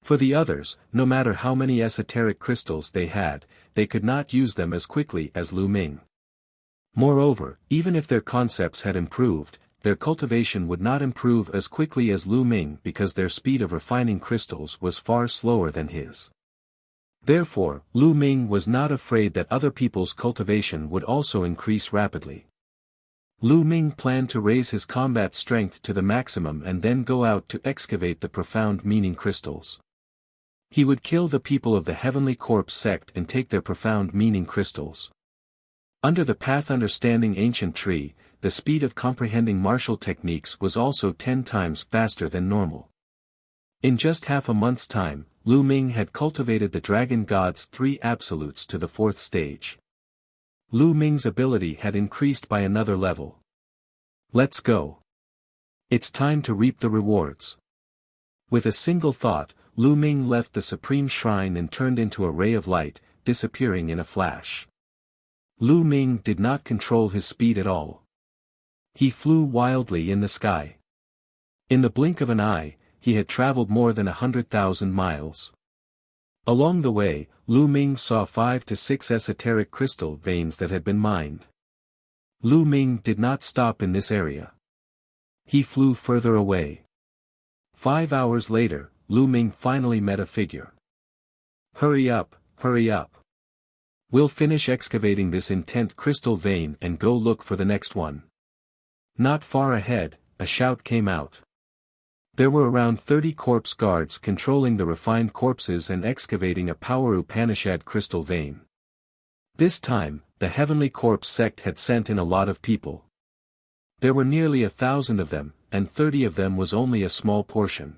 For the others, no matter how many esoteric crystals they had, they could not use them as quickly as Lu Ming. Moreover, even if their concepts had improved, their cultivation would not improve as quickly as Lu Ming because their speed of refining crystals was far slower than his. Therefore, Lu Ming was not afraid that other people's cultivation would also increase rapidly. Lu Ming planned to raise his combat strength to the maximum and then go out to excavate the profound meaning crystals. He would kill the people of the Heavenly Corpse sect and take their profound meaning crystals. Under the path understanding ancient tree, the speed of comprehending martial techniques was also 10 times faster than normal. In just half a month's time, Lu Ming had cultivated the dragon god's 3 absolutes to the 4th stage. Lu Ming's ability had increased by another level. Let's go. It's time to reap the rewards. With a single thought, Lu Ming left the supreme shrine and turned into a ray of light, disappearing in a flash. Lu Ming did not control his speed at all. He flew wildly in the sky. In the blink of an eye, he had traveled more than 100,000 miles. Along the way, Lu Ming saw 5 to 6 esoteric crystal veins that had been mined. Lu Ming did not stop in this area. He flew further away. 5 hours later, Lu Ming finally met a figure. Hurry up, hurry up. We'll finish excavating this intent crystal vein and go look for the next one. Not far ahead, a shout came out. There were around 30 corpse guards controlling the refined corpses and excavating a power Upanishad crystal vein. This time, the Heavenly Corpse sect had sent in a lot of people. There were nearly 1,000 of them, and 30 of them was only a small portion.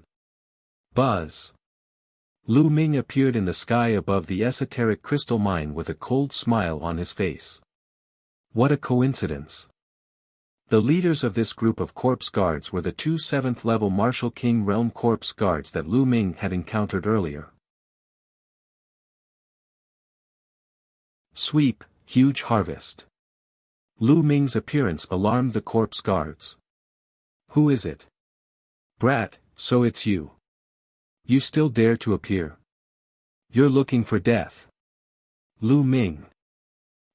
Buzz! Lu Ming appeared in the sky above the esoteric crystal mine with a cold smile on his face. What a coincidence! The leaders of this group of corpse guards were the 2 7th-level Martial King Realm corpse guards that Lu Ming had encountered earlier. Sweep, huge harvest. Lu Ming's appearance alarmed the corpse guards. Who is it? Brat, so it's you. You still dare to appear? You're looking for death. Lu Ming.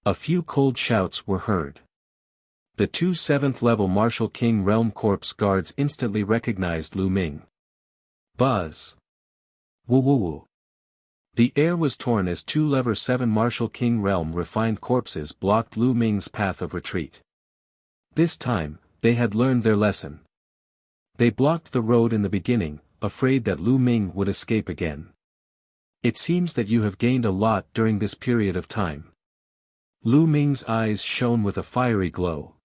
A few cold shouts were heard. The 2 7th-level Martial King Realm corpse guards instantly recognized Lu Ming. Buzz. Woo woo woo. The air was torn as two lever 7 Martial King Realm refined corpses blocked Lu Ming's path of retreat. This time, they had learned their lesson. They blocked the road in the beginning, afraid that Lu Ming would escape again. It seems that you have gained a lot during this period of time. Lu Ming's eyes shone with a fiery glow.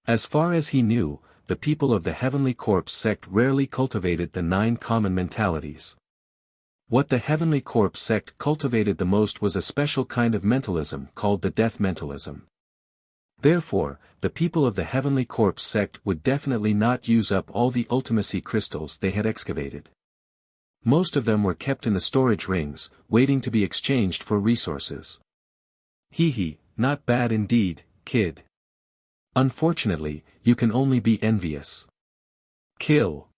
As far as he knew, the people of the Heavenly Corpse sect rarely cultivated the 9 common mentalities. What the Heavenly Corpse sect cultivated the most was a special kind of mentalism called the death mentalism. Therefore, the people of the Heavenly Corpse sect would definitely not use up all the ultimacy crystals they had excavated. Most of them were kept in the storage rings, waiting to be exchanged for resources. Hee, not bad indeed, kid. Unfortunately, you can only be envious. Kill.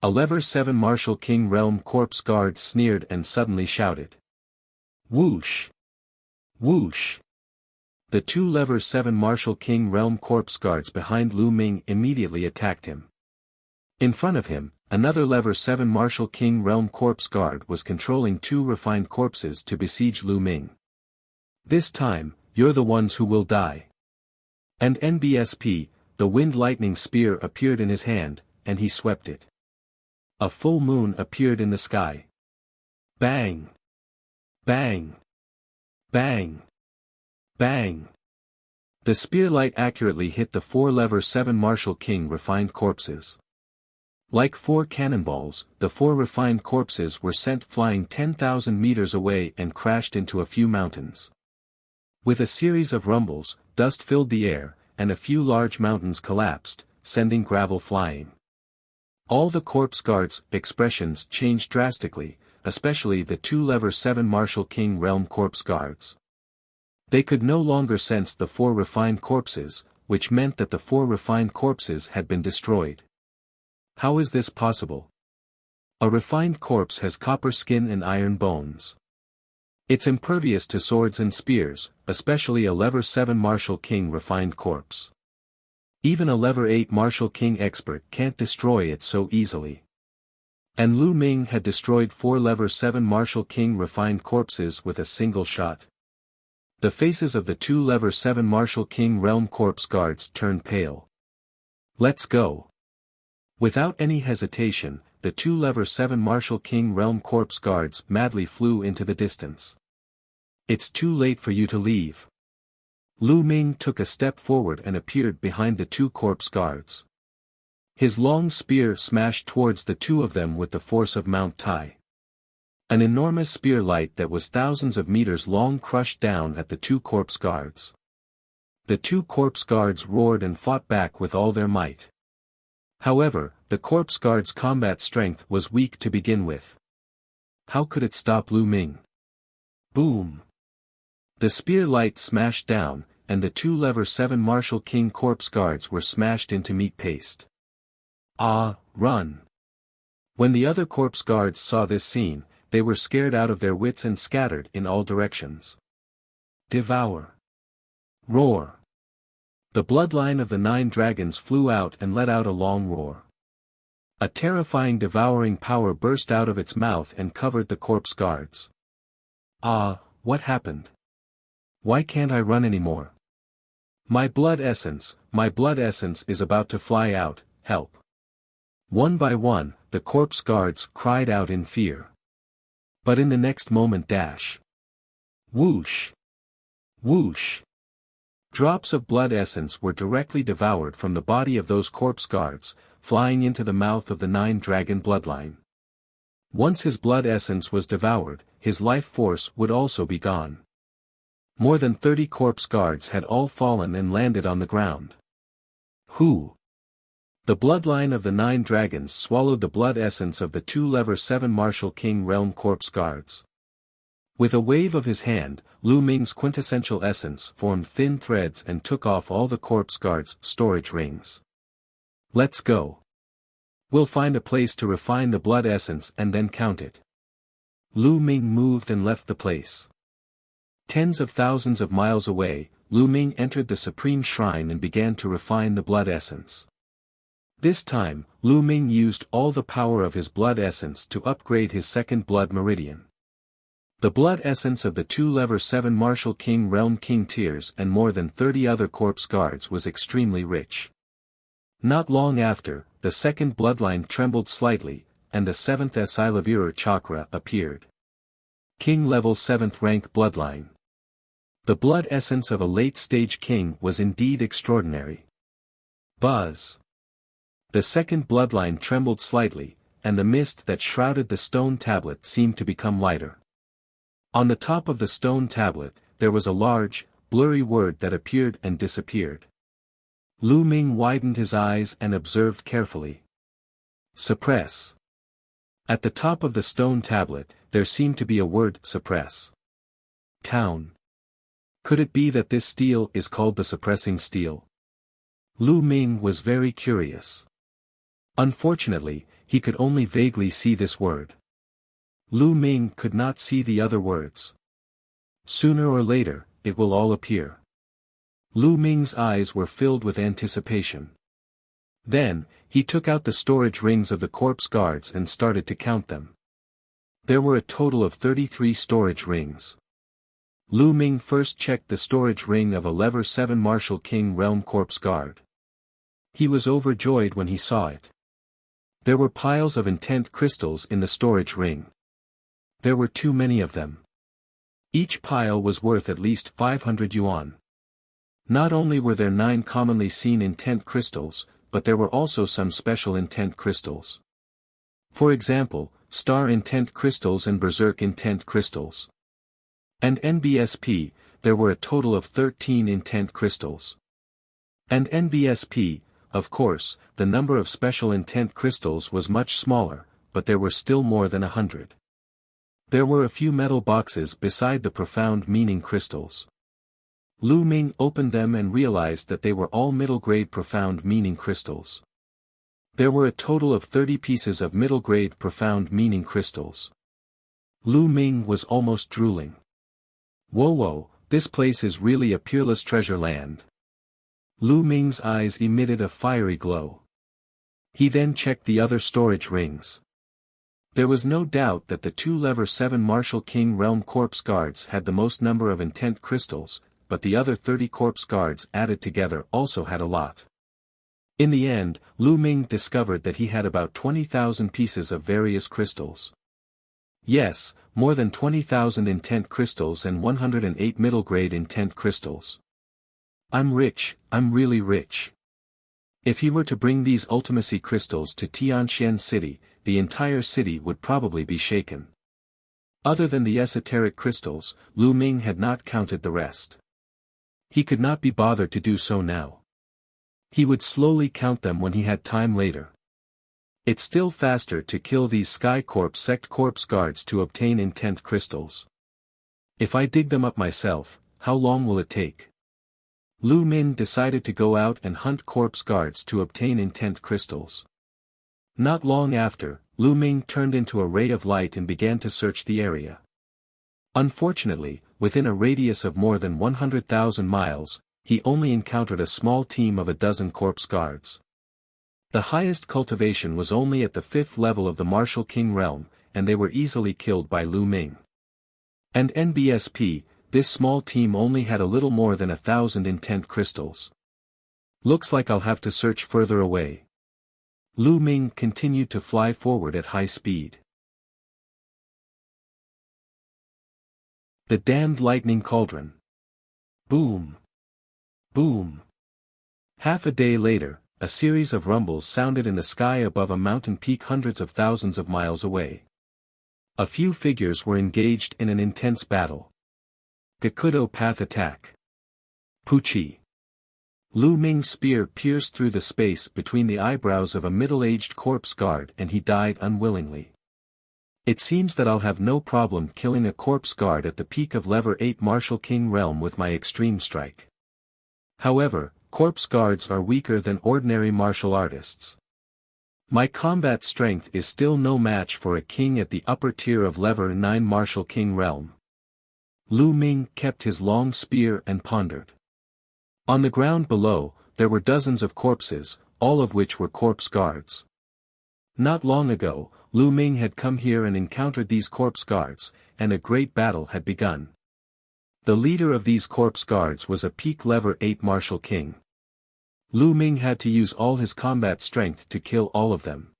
A lever 7 Martial King Realm Corpse Guard sneered and suddenly shouted. Whoosh! Whoosh! The 2 lever 7 Martial King Realm Corpse Guards behind Lu Ming immediately attacked him. In front of him, another lever 7 Martial King Realm Corpse Guard was controlling 2 refined corpses to besiege Lu Ming. This time, you're the ones who will die. And NBSP, the Wind Lightning Spear appeared in his hand, and he swept it. A full moon appeared in the sky. Bang! Bang! Bang! Bang! The spear light accurately hit the 4 lever 7 Martial King refined corpses. Like 4 cannonballs, the 4 refined corpses were sent flying 10,000 meters away and crashed into a few mountains. With a series of rumbles, dust filled the air, and a few large mountains collapsed, sending gravel flying. All the corpse guards' expressions changed drastically, especially the 2 lever 7 Martial King Realm Corpse Guards. They could no longer sense the 4 refined corpses, which meant that the 4 refined corpses had been destroyed. How is this possible? A refined corpse has copper skin and iron bones. It's impervious to swords and spears, especially a lever 7 Martial King refined corpse. Even a lever 8 Martial King expert can't destroy it so easily. And Lu Ming had destroyed 4 lever 7 Martial King refined corpses with a single shot. The faces of the 2 lever 7 Martial King Realm Corpse Guards turned pale. Let's go. Without any hesitation, the 2 lever 7 Martial King Realm Corpse Guards madly flew into the distance. It's too late for you to leave. Lu Ming took a step forward and appeared behind the 2 corpse guards. His long spear smashed towards the 2 of them with the force of Mount Tai. An enormous spear light that was thousands of meters long crushed down at the 2 corpse guards. The 2 corpse guards roared and fought back with all their might. However, the corpse guard's combat strength was weak to begin with. How could it stop Lu Ming? Boom! The spear light smashed down, and the 2 lever 7 Martial King corpse guards were smashed into meat paste. Ah, run! When the other corpse guards saw this scene, they were scared out of their wits and scattered in all directions. Devour! Roar! The bloodline of the 9 dragons flew out and let out a long roar. A terrifying devouring power burst out of its mouth and covered the corpse guards. Ah, what happened? Why can't I run anymore? My blood essence is about to fly out, help. One by one, the corpse guards cried out in fear. But in the next moment dash. Whoosh! Whoosh! Drops of blood essence were directly devoured from the body of those corpse guards, flying into the mouth of the 9 dragon bloodline. Once his blood essence was devoured, his life force would also be gone. More than 30 corpse guards had all fallen and landed on the ground. Who? The bloodline of the 9 dragons swallowed the blood essence of the 2 lever 7 Martial King Realm Corpse Guards. With a wave of his hand, Lu Ming's quintessential essence formed thin threads and took off all the corpse guards' storage rings. Let's go. We'll find a place to refine the blood essence and then count it. Lu Ming moved and left the place. Tens of thousands of miles away, Lu Ming entered the Supreme Shrine and began to refine the blood essence. This time, Lu Ming used all the power of his blood essence to upgrade his second blood meridian. The blood essence of the two lever 7 Martial King Realm King Tears and more than 30 other corpse guards was extremely rich. Not long after, the second bloodline trembled slightly, and the 7th Asilavira chakra appeared. King level 7th rank bloodline. The blood essence of a late-stage king was indeed extraordinary. Buzz. The second bloodline trembled slightly, and the mist that shrouded the stone tablet seemed to become lighter. On the top of the stone tablet, there was a large, blurry word that appeared and disappeared. Lu Ming widened his eyes and observed carefully. Suppress. At the top of the stone tablet, there seemed to be a word, suppress. Town. Could it be that this steel is called the suppressing steel? Lu Ming was very curious. Unfortunately, he could only vaguely see this word. Lu Ming could not see the other words. Sooner or later, it will all appear. Lu Ming's eyes were filled with anticipation. Then, he took out the storage rings of the corpse guards and started to count them. There were a total of 33 storage rings. Lu Ming first checked the storage ring of a lever 7 Martial King Realm Corpse Guard. He was overjoyed when he saw it. There were piles of intent crystals in the storage ring. There were too many of them. Each pile was worth at least 500 yuan. Not only were there 9 commonly seen intent crystals, but there were also some special intent crystals. For example, Star Intent Crystals and Berserk Intent Crystals. And NBSP, there were a total of 13 intent crystals. And NBSP, of course, the number of special intent crystals was much smaller, but there were still more than 100. There were a few metal boxes beside the profound meaning crystals. Lu Ming opened them and realized that they were all middle-grade profound meaning crystals. There were a total of 30 pieces of middle-grade profound meaning crystals. Lu Ming was almost drooling. Whoa, this place is really a peerless treasure land. Lu Ming's eyes emitted a fiery glow. He then checked the other storage rings. There was no doubt that the two lever 7 Martial King Realm Corpse Guards had the most number of intent crystals, but the other 30 corpse guards added together also had a lot. In the end, Lu Ming discovered that he had about 20,000 pieces of various crystals. Yes, more than 20,000 intent crystals and 108 middle-grade intent crystals. I'm rich, I'm really rich. If he were to bring these ultimacy crystals to Tianxian City, the entire city would probably be shaken. Other than the esoteric crystals, Lu Ming had not counted the rest. He could not be bothered to do so now. He would slowly count them when he had time later. It's still faster to kill these Sky Corp sect corpse guards to obtain intent crystals. If I dig them up myself, how long will it take? Lu Ming decided to go out and hunt corpse guards to obtain intent crystals. Not long after, Lu Ming turned into a ray of light and began to search the area. Unfortunately, within a radius of more than 100,000 miles, he only encountered a small team of a dozen corpse guards. The highest cultivation was only at the 5th level of the Martial King realm, and they were easily killed by Lu Ming. And NBSP, this small team only had a little more than 1,000 intent crystals. Looks like I'll have to search further away. Lu Ming continued to fly forward at high speed. The damned lightning cauldron. Boom. Boom. Half a day later, a series of rumbles sounded in the sky above a mountain peak hundreds of thousands of miles away. A few figures were engaged in an intense battle. Gakudo path attack. Puchi. Lu Ming's spear pierced through the space between the eyebrows of a middle-aged corpse guard and he died unwillingly. It seems that I'll have no problem killing a corpse guard at the peak of lever 8 Martial King realm with my extreme strike. However, corpse guards are weaker than ordinary martial artists. My combat strength is still no match for a king at the upper tier of lever 9 Martial King realm. Lu Ming kept his long spear and pondered. On the ground below, there were dozens of corpses, all of which were corpse guards. Not long ago, Lu Ming had come here and encountered these corpse guards, and a great battle had begun. The leader of these corpse guards was a peak level 8 martial king. Lu Ming had to use all his combat strength to kill all of them.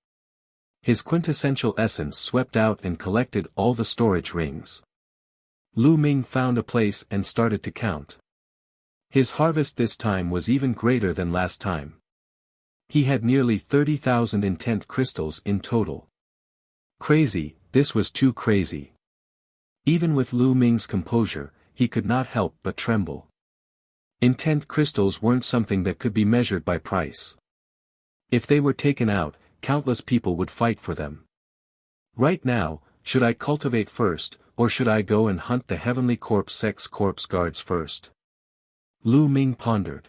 His quintessential essence swept out and collected all the storage rings. Lu Ming found a place and started to count. His harvest this time was even greater than last time. He had nearly 30,000 intent crystals in total. Crazy, this was too crazy. Even with Lu Ming's composure, he could not help but tremble. Intent crystals weren't something that could be measured by price. If they were taken out, countless people would fight for them. Right now, should I cultivate first, or should I go and hunt the heavenly corpse guards first? Lu Ming pondered.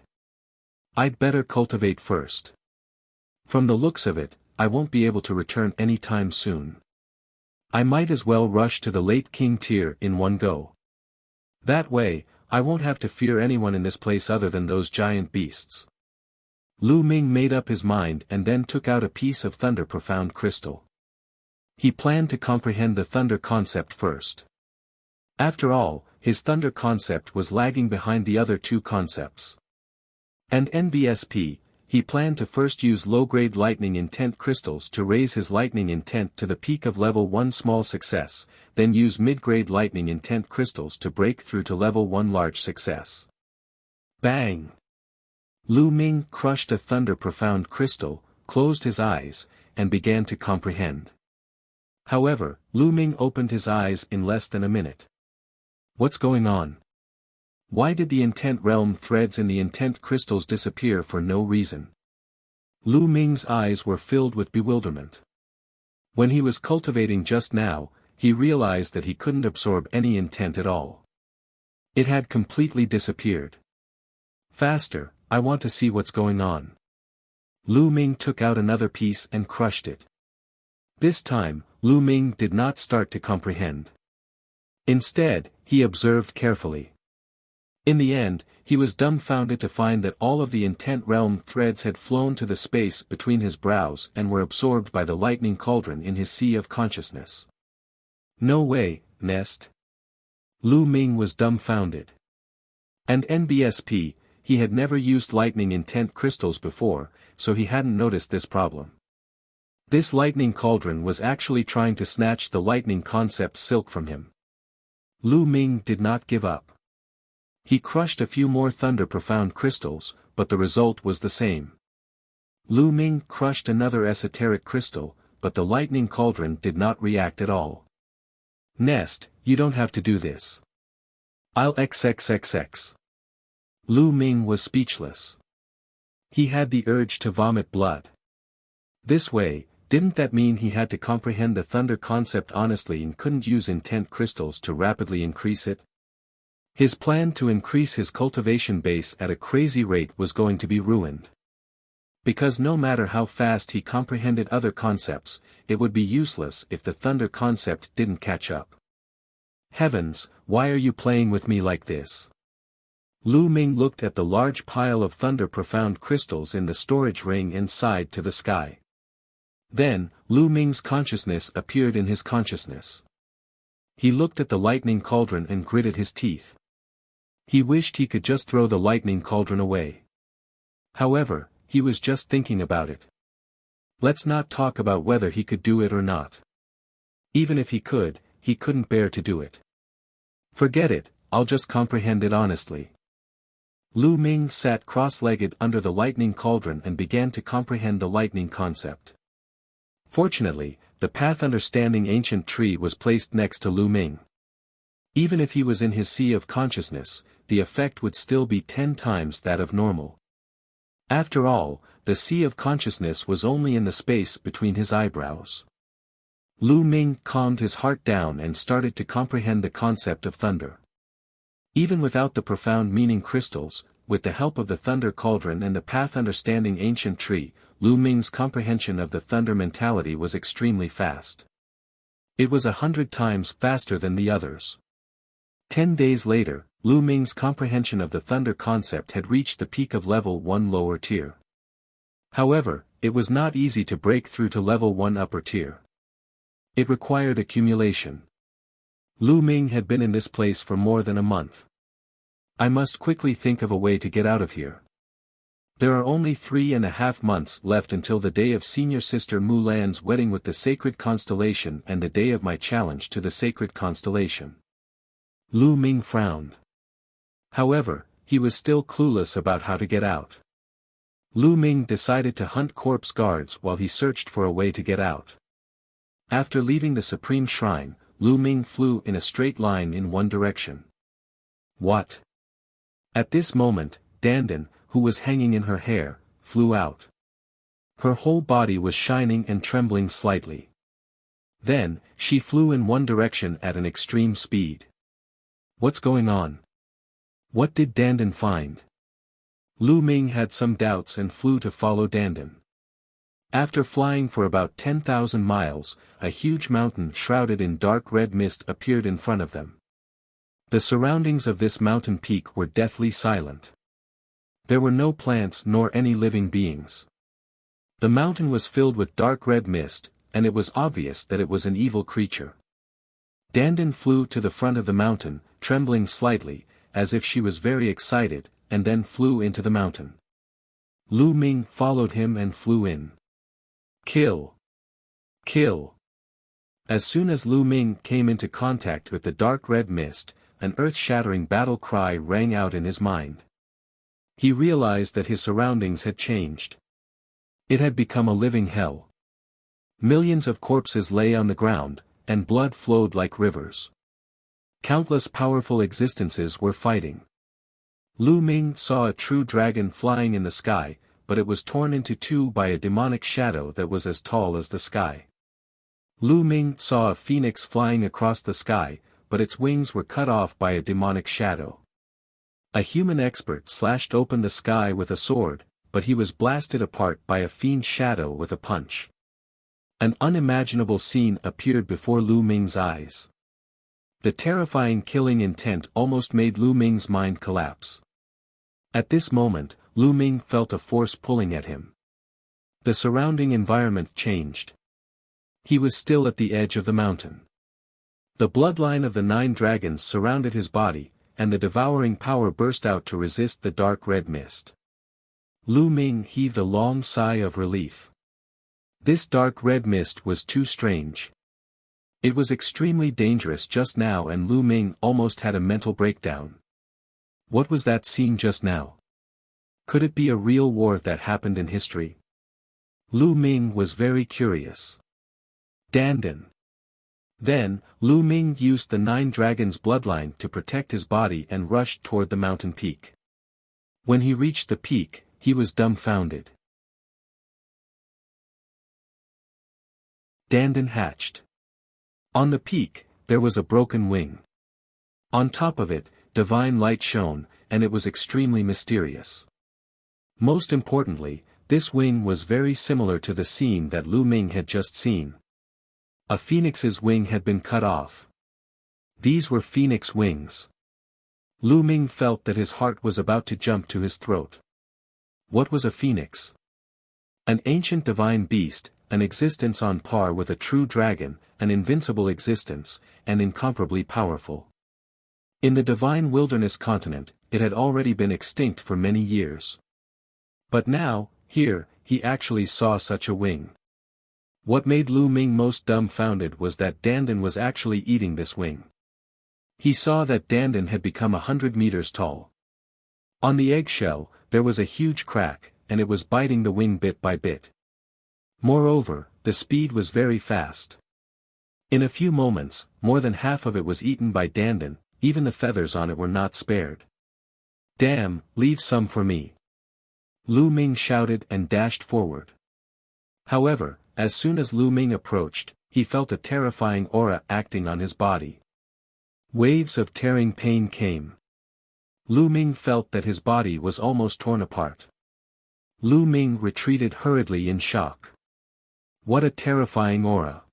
I'd better cultivate first. From the looks of it, I won't be able to return any time soon. I might as well rush to the late king tier in one go. That way, I won't have to fear anyone in this place other than those giant beasts. Lu Ming made up his mind and then took out a piece of thunder profound crystal. He planned to comprehend the thunder concept first. After all, his thunder concept was lagging behind the other two concepts. And NBSP, he planned to first use low-grade lightning intent crystals to raise his lightning intent to the peak of level 1 small success, then use mid-grade lightning intent crystals to break through to level 1 large success. Bang! Lu Ming crushed a thunder profound crystal, closed his eyes, and began to comprehend. However, Lu Ming opened his eyes in less than a minute. What's going on? Why did the intent realm threads in the intent crystals disappear for no reason? Lu Ming's eyes were filled with bewilderment. When he was cultivating just now, he realized that he couldn't absorb any intent at all. It had completely disappeared. Faster, I want to see what's going on. Lu Ming took out another piece and crushed it. This time, Lu Ming did not start to comprehend. Instead, he observed carefully. In the end, he was dumbfounded to find that all of the intent realm threads had flown to the space between his brows and were absorbed by the lightning cauldron in his sea of consciousness. No way, Nest. Lu Ming was dumbfounded. And NBSP, he had never used lightning intent crystals before, so he hadn't noticed this problem. This lightning cauldron was actually trying to snatch the lightning concept silk from him. Lu Ming did not give up. He crushed a few more thunder profound crystals, but the result was the same. Lu Ming crushed another esoteric crystal, but the lightning cauldron did not react at all. Nest, you don't have to do this. I'll XXXX. Lu Ming was speechless. He had the urge to vomit blood. This way, didn't that mean he had to comprehend the thunder concept honestly and couldn't use intent crystals to rapidly increase it? His plan to increase his cultivation base at a crazy rate was going to be ruined. Because no matter how fast he comprehended other concepts, it would be useless if the thunder concept didn't catch up. Heavens, why are you playing with me like this? Lu Ming looked at the large pile of thunder profound crystals in the storage ring and sighed to the sky. Then, Lu Ming's consciousness appeared in his consciousness. He looked at the lightning cauldron and gritted his teeth. He wished he could just throw the lightning cauldron away. However, he was just thinking about it. Let's not talk about whether he could do it or not. Even if he couldn't bear to do it. Forget it, I'll just comprehend it honestly. Lu Ming sat cross-legged under the lightning cauldron and began to comprehend the lightning concept. Fortunately, the path understanding ancient tree was placed next to Lu Ming. Even if he was in his sea of consciousness, the effect would still be 10 times that of normal. After all, the sea of consciousness was only in the space between his eyebrows. Lu Ming calmed his heart down and started to comprehend the concept of thunder. Even without the profound meaning crystals, with the help of the thunder cauldron and the path understanding ancient tree, Lu Ming's comprehension of the thunder mentality was extremely fast. It was 100 times faster than the others. 10 days later, Lu Ming's comprehension of the thunder concept had reached the peak of level 1 lower tier. However, it was not easy to break through to level 1 upper tier. It required accumulation. Lu Ming had been in this place for more than a month. I must quickly think of a way to get out of here. There are only 3.5 months left until the day of senior sister Mulan's wedding with the sacred constellation and the day of my challenge to the sacred constellation. Lu Ming frowned. However, he was still clueless about how to get out. Lu Ming decided to hunt corpse guards while he searched for a way to get out. After leaving the Supreme Shrine, Lu Ming flew in a straight line in one direction. What? At this moment, Dandan, who was hanging in her hair, flew out. Her whole body was shining and trembling slightly. Then, she flew in one direction at an extreme speed. What's going on? What did Dandan find? Lu Ming had some doubts and flew to follow Dandan. After flying for about 10,000 miles, a huge mountain shrouded in dark red mist appeared in front of them. The surroundings of this mountain peak were deathly silent. There were no plants nor any living beings. The mountain was filled with dark red mist, and it was obvious that it was an evil creature. Dandan flew to the front of the mountain, trembling slightly, as if she was very excited, and then flew into the mountain. Lu Ming followed him and flew in. Kill! Kill! As soon as Lu Ming came into contact with the dark red mist, an earth-shattering battle cry rang out in his mind. He realized that his surroundings had changed. It had become a living hell. Millions of corpses lay on the ground, and blood flowed like rivers. Countless powerful existences were fighting. Lu Ming saw a true dragon flying in the sky, but it was torn into two by a demonic shadow that was as tall as the sky. Lu Ming saw a phoenix flying across the sky, but its wings were cut off by a demonic shadow. A human expert slashed open the sky with a sword, but he was blasted apart by a fiend shadow with a punch. An unimaginable scene appeared before Lu Ming's eyes. The terrifying killing intent almost made Lu Ming's mind collapse. At this moment, Lu Ming felt a force pulling at him. The surrounding environment changed. He was still at the edge of the mountain. The bloodline of the 9 dragons surrounded his body, and the devouring power burst out to resist the dark red mist. Lu Ming heaved a long sigh of relief. This dark red mist was too strange. It was extremely dangerous just now, and Lu Ming almost had a mental breakdown. What was that scene just now? Could it be a real war that happened in history? Lu Ming was very curious. Dandan. Then, Lu Ming used the 9 dragons' bloodline to protect his body and rushed toward the mountain peak. When he reached the peak, he was dumbfounded. Dandan hatched. On the peak, there was a broken wing. On top of it, divine light shone, and it was extremely mysterious. Most importantly, this wing was very similar to the scene that Lu Ming had just seen. A phoenix's wing had been cut off. These were phoenix wings. Lu Ming felt that his heart was about to jump to his throat. What was a phoenix? An ancient divine beast, an existence on par with a true dragon, an invincible existence, and incomparably powerful. In the divine wilderness continent, it had already been extinct for many years. But now, here, he actually saw such a wing. What made Lu Ming most dumbfounded was that Dandan was actually eating this wing. He saw that Dandan had become 100 meters tall. On the eggshell, there was a huge crack, and it was biting the wing bit by bit. Moreover, the speed was very fast. In a few moments, more than half of it was eaten by Dandan, even the feathers on it were not spared. Damn, leave some for me. Lu Ming shouted and dashed forward. However, as soon as Lu Ming approached, he felt a terrifying aura acting on his body. Waves of tearing pain came. Lu Ming felt that his body was almost torn apart. Lu Ming retreated hurriedly in shock. What a terrifying aura.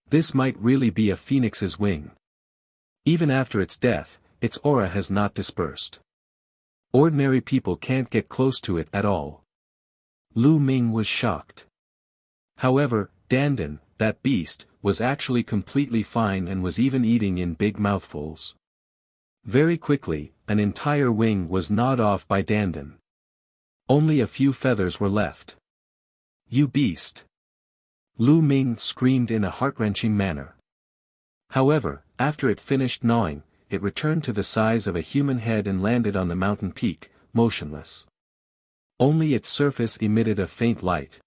This might really be a phoenix's wing. Even after its death, its aura has not dispersed. Ordinary people can't get close to it at all. Lu Ming was shocked. However, Dandan, that beast, was actually completely fine and was even eating in big mouthfuls. Very quickly, an entire wing was gnawed off by Dandan. Only a few feathers were left. "You beast!" Lu Ming screamed in a heart-wrenching manner. However, after it finished gnawing, it returned to the size of a human head and landed on the mountain peak, motionless. Only its surface emitted a faint light.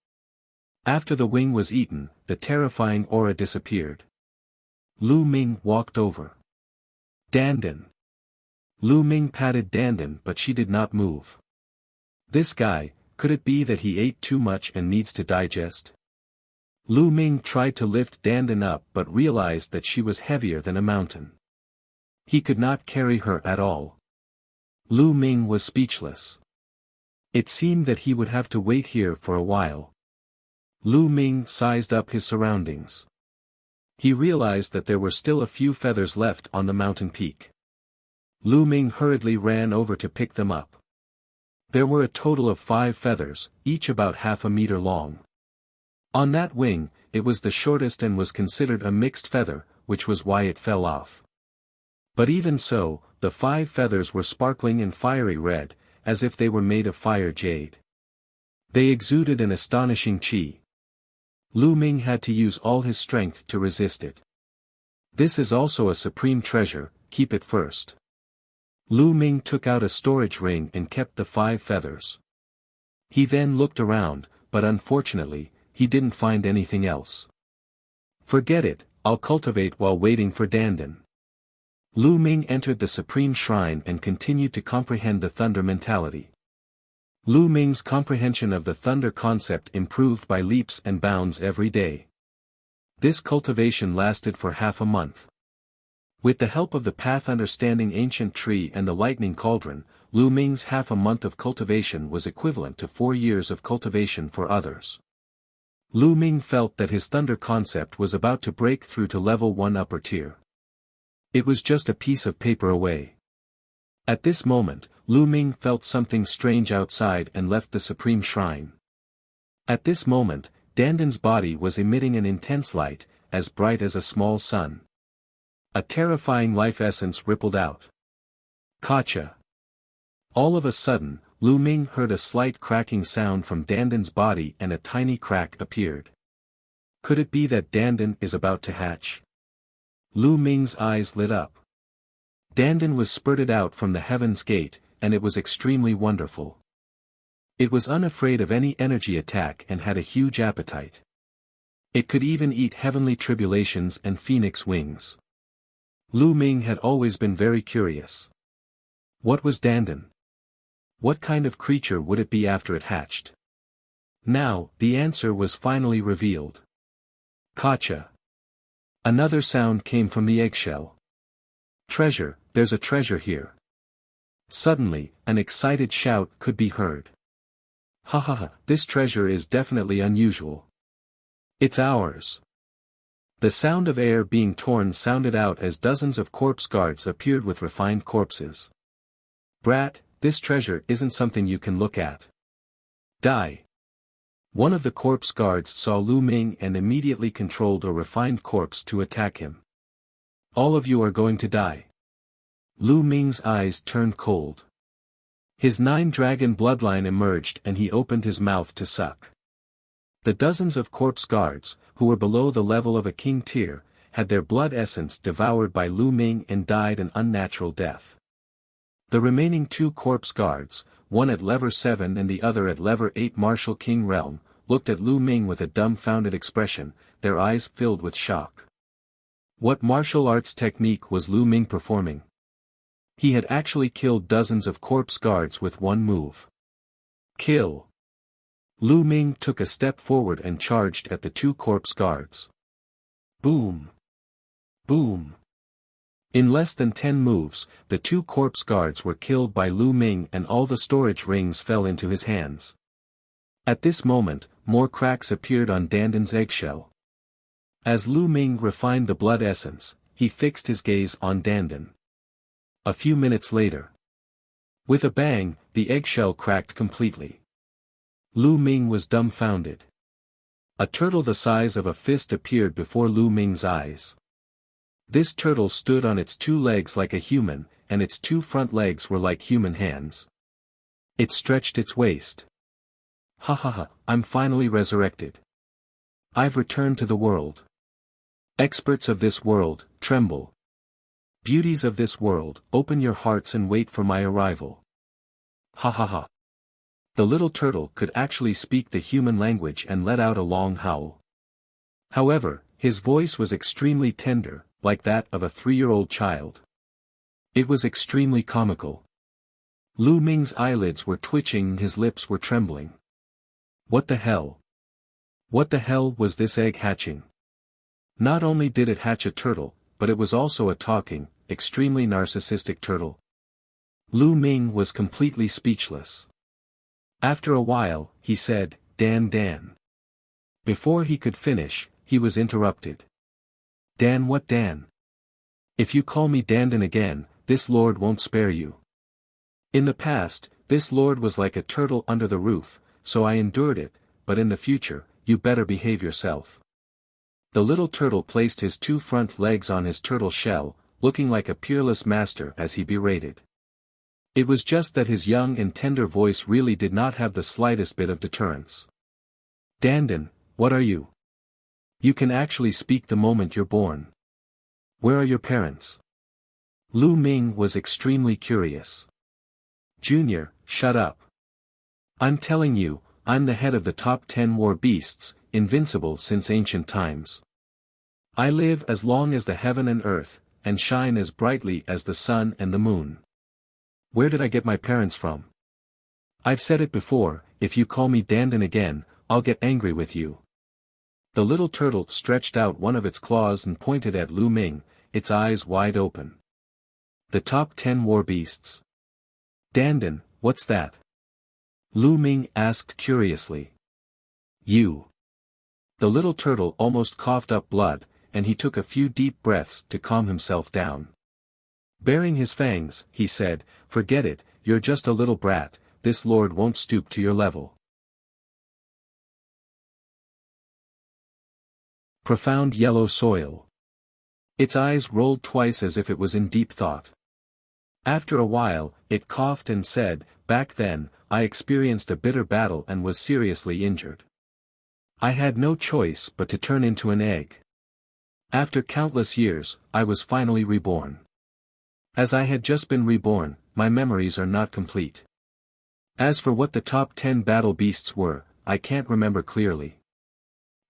After the wing was eaten, the terrifying aura disappeared. Lu Ming walked over. "Dandan." Lu Ming patted Dandan, but she did not move. This guy, could it be that he ate too much and needs to digest? Lu Ming tried to lift Dandan up but realized that she was heavier than a mountain. He could not carry her at all. Lu Ming was speechless. It seemed that he would have to wait here for a while. Lu Ming sized up his surroundings. He realized that there were still a few feathers left on the mountain peak. Lu Ming hurriedly ran over to pick them up. There were a total of 5 feathers, each about half a meter long. On that wing, it was the shortest and was considered a mixed feather, which was why it fell off. But even so, the 5 feathers were sparkling and fiery red, as if they were made of fire jade. They exuded an astonishing chi. Lu Ming had to use all his strength to resist it. "This is also a supreme treasure, keep it first." Lu Ming took out a storage ring and kept the 5 feathers. He then looked around, but unfortunately, he didn't find anything else. "Forget it, I'll cultivate while waiting for Dandan." Lu Ming entered the supreme shrine and continued to comprehend the thunder mentality. Lu Ming's comprehension of the thunder concept improved by leaps and bounds every day. This cultivation lasted for half a month. With the help of the path understanding ancient tree and the lightning cauldron, Lu Ming's half a month of cultivation was equivalent to 4 years of cultivation for others. Lu Ming felt that his thunder concept was about to break through to level 1 upper tier. It was just a piece of paper away. At this moment, Lu Ming felt something strange outside and left the supreme shrine. At this moment, Dandan's body was emitting an intense light, as bright as a small sun. A terrifying life essence rippled out. "Kacha!" All of a sudden, Lu Ming heard a slight cracking sound from Dandan's body and a tiny crack appeared. Could it be that Dandan is about to hatch? Lu Ming's eyes lit up. Dandan was spurted out from the Heaven's Gate, and it was extremely wonderful. It was unafraid of any energy attack and had a huge appetite. It could even eat heavenly tribulations and phoenix wings. Lu Ming had always been very curious. What was Dandan? What kind of creature would it be after it hatched? Now, the answer was finally revealed. "Kacha." Another sound came from the eggshell. "Treasure, there's a treasure here." Suddenly, an excited shout could be heard. "Ha ha ha, this treasure is definitely unusual. It's ours." The sound of air being torn sounded out as dozens of corpse guards appeared with refined corpses. "Brat, this treasure isn't something you can look at. Die." One of the corpse guards saw Lu Ming and immediately controlled a refined corpse to attack him. "All of you are going to die." Lu Ming's eyes turned cold. His 9-dragon bloodline emerged and he opened his mouth to suck. The dozens of corpse guards, who were below the level of a king tier, had their blood essence devoured by Lu Ming and died an unnatural death. The remaining 2 corpse guards, one at level 7 and the other at level 8 Martial King Realm, looked at Lu Ming with a dumbfounded expression, their eyes filled with shock. What martial arts technique was Lu Ming performing? He had actually killed dozens of corpse guards with one move. Kill! Lu Ming took a step forward and charged at the 2 corpse guards. Boom! Boom! In less than 10 moves, the 2 corpse guards were killed by Lu Ming and all the storage rings fell into his hands. At this moment, more cracks appeared on Dandan's eggshell. As Lu Ming refined the blood essence, he fixed his gaze on Dandan. A few minutes later. With a bang, the eggshell cracked completely. Lu Ming was dumbfounded. A turtle the size of a fist appeared before Lu Ming's eyes. This turtle stood on its two legs like a human, and its two front legs were like human hands. It stretched its waist. Ha ha ha, I'm finally resurrected. I've returned to the world. Experts of this world, tremble. Beauties of this world, open your hearts and wait for my arrival. Ha ha ha. The little turtle could actually speak the human language and let out a long howl. However, his voice was extremely tender, like that of a 3-year-old child. It was extremely comical. Lu Ming's eyelids were twitching and his lips were trembling. What the hell? What the hell was this egg hatching? Not only did it hatch a turtle, but it was also a talking, extremely narcissistic turtle. Lu Ming was completely speechless. After a while, he said, Dan Dan. Before he could finish, he was interrupted. Dan, what Dan? If you call me Dandan again, this lord won't spare you. In the past, this lord was like a turtle under the roof, so I endured it, but in the future, you better behave yourself. The little turtle placed his two front legs on his turtle shell, looking like a peerless master as he berated. It was just that his young and tender voice really did not have the slightest bit of deterrence. Dandan, what are you? You can actually speak the moment you're born. Where are your parents? Lu Ming was extremely curious. Junior, shut up. I'm telling you, I'm the head of the top 10 war beasts, invincible since ancient times. I live as long as the heaven and earth, and shine as brightly as the sun and the moon. Where did I get my parents from? I've said it before, if you call me Dandan again, I'll get angry with you. The little turtle stretched out one of its claws and pointed at Lu Ming, its eyes wide open. The top 10 war beasts. Dandan, what's that? Lu Ming asked curiously. You. The little turtle almost coughed up blood, and he took a few deep breaths to calm himself down. Baring his fangs, he said, forget it, you're just a little brat, this lord won't stoop to your level. Profound yellow soil. Its eyes rolled twice as if it was in deep thought. After a while, it coughed and said, back then, I experienced a bitter battle and was seriously injured. I had no choice but to turn into an egg. After countless years, I was finally reborn. As I had just been reborn, my memories are not complete. As for what the top 10 battle beasts were, I can't remember clearly.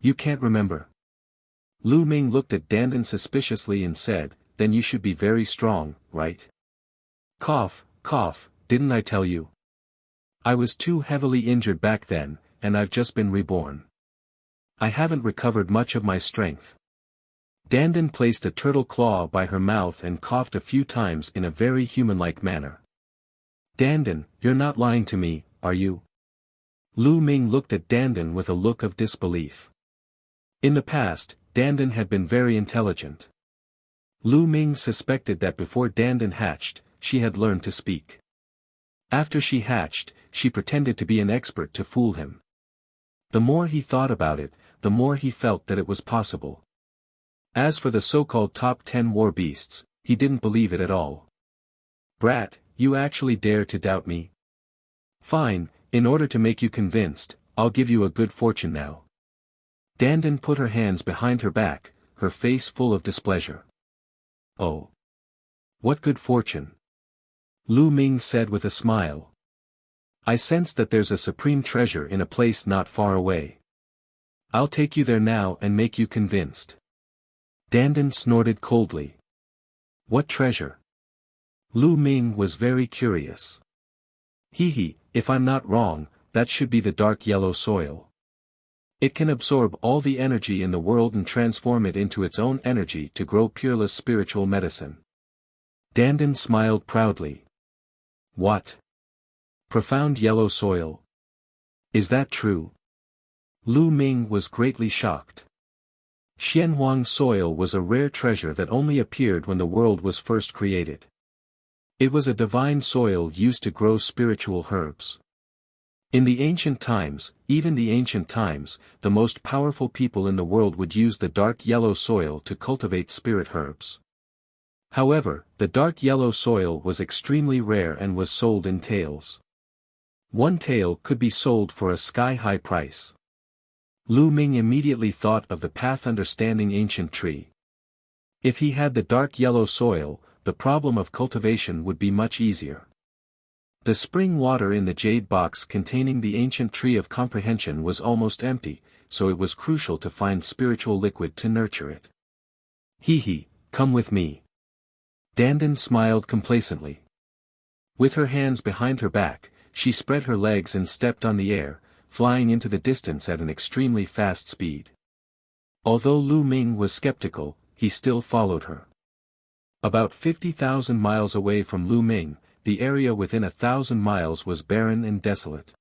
You can't remember? Lu Ming looked at Dandan suspiciously and said, then you should be very strong, right? Cough, cough, didn't I tell you? I was too heavily injured back then, and I've just been reborn. I haven't recovered much of my strength. Dandan placed a turtle claw by her mouth and coughed a few times in a very human-like manner. Dandan, you're not lying to me, are you? Lu Ming looked at Dandan with a look of disbelief. In the past, Dandan had been very intelligent. Lu Ming suspected that before Dandan hatched, she had learned to speak. After she hatched, she pretended to be an expert to fool him. The more he thought about it, the more he felt that it was possible. As for the so-called top 10 war beasts, he didn't believe it at all. Brat, you actually dare to doubt me? Fine, in order to make you convinced, I'll give you a good fortune now. Dandan put her hands behind her back, her face full of displeasure. Oh. What good fortune? Lu Ming said with a smile. I sense that there's a supreme treasure in a place not far away. I'll take you there now and make you convinced. Dandan snorted coldly. What treasure? Lu Ming was very curious. Hee, if I'm not wrong, that should be the dark yellow soil. It can absorb all the energy in the world and transform it into its own energy to grow peerless spiritual medicine. Dandan smiled proudly. What? Profound yellow soil? Is that true? Lu Ming was greatly shocked. Xianhuang soil was a rare treasure that only appeared when the world was first created. It was a divine soil used to grow spiritual herbs. In the ancient times, even the ancient times, the most powerful people in the world would use the dark yellow soil to cultivate spirit herbs. However, the dark yellow soil was extremely rare and was sold in taels. One tael could be sold for a sky-high price. Lu Ming immediately thought of the path understanding ancient tree. If he had the dark yellow soil, the problem of cultivation would be much easier. The spring water in the jade box containing the ancient tree of comprehension was almost empty, so it was crucial to find spiritual liquid to nurture it. Hee, come with me. Dandan smiled complacently. With her hands behind her back, she spread her legs and stepped on the air, flying into the distance at an extremely fast speed. Although Lu Ming was skeptical, he still followed her. About 50,000 miles away from Lu Ming, the area within 1,000 miles was barren and desolate.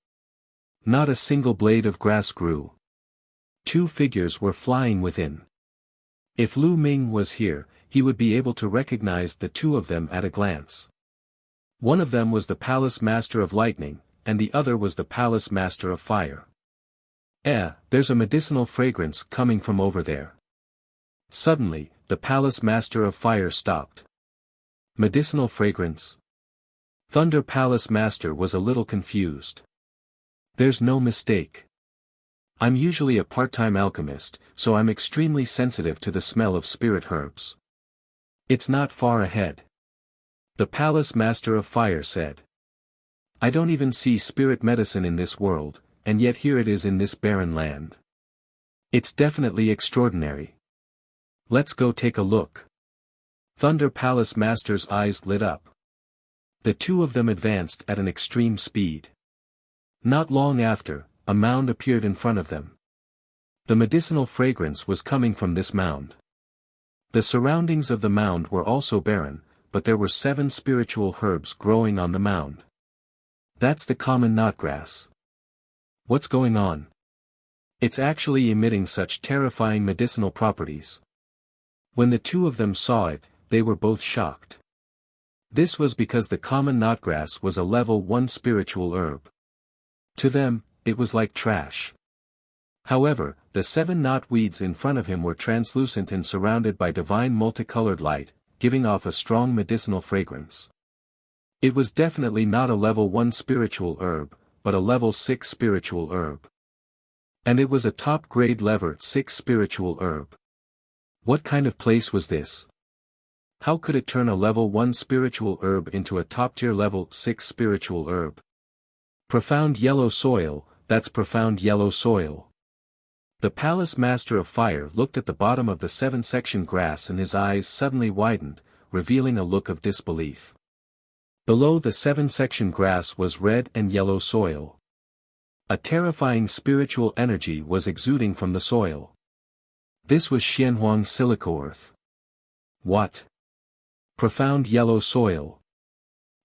Not a single blade of grass grew. Two figures were flying within. If Lu Ming was here, he would be able to recognize the two of them at a glance. One of them was the Palace Master of Lightning, and the other was the Palace Master of Fire. There's a medicinal fragrance coming from over there. Suddenly, the Palace Master of Fire stopped. Medicinal fragrance? Thunder Palace Master was a little confused. There's no mistake. I'm usually a part-time alchemist, so I'm extremely sensitive to the smell of spirit herbs. It's not far ahead. The Palace Master of Fire said. I don't even see spirit medicine in this world, and yet here it is in this barren land. It's definitely extraordinary. Let's go take a look. Thunder Palace Master's eyes lit up. The two of them advanced at an extreme speed. Not long after, a mound appeared in front of them. The medicinal fragrance was coming from this mound. The surroundings of the mound were also barren, but there were 7 spiritual herbs growing on the mound. That's the common knotgrass. What's going on? It's actually emitting such terrifying medicinal properties. When the two of them saw it, they were both shocked. This was because the common knotgrass was a level 1 spiritual herb. To them, it was like trash. However, the 7 knotweeds in front of him were translucent and surrounded by divine multicolored light, giving off a strong medicinal fragrance. It was definitely not a level 1 spiritual herb, but a level 6 spiritual herb. And it was a top-grade level 6 spiritual herb. What kind of place was this? How could it turn a level 1 spiritual herb into a top-tier level 6 spiritual herb? Profound yellow soil, that's profound yellow soil. The Palace Master of Fire looked at the bottom of the 7-section grass and his eyes suddenly widened, revealing a look of disbelief. Below the 7-section grass was red and yellow soil. A terrifying spiritual energy was exuding from the soil. This was Xianhuang silico earth. What? Profound yellow soil.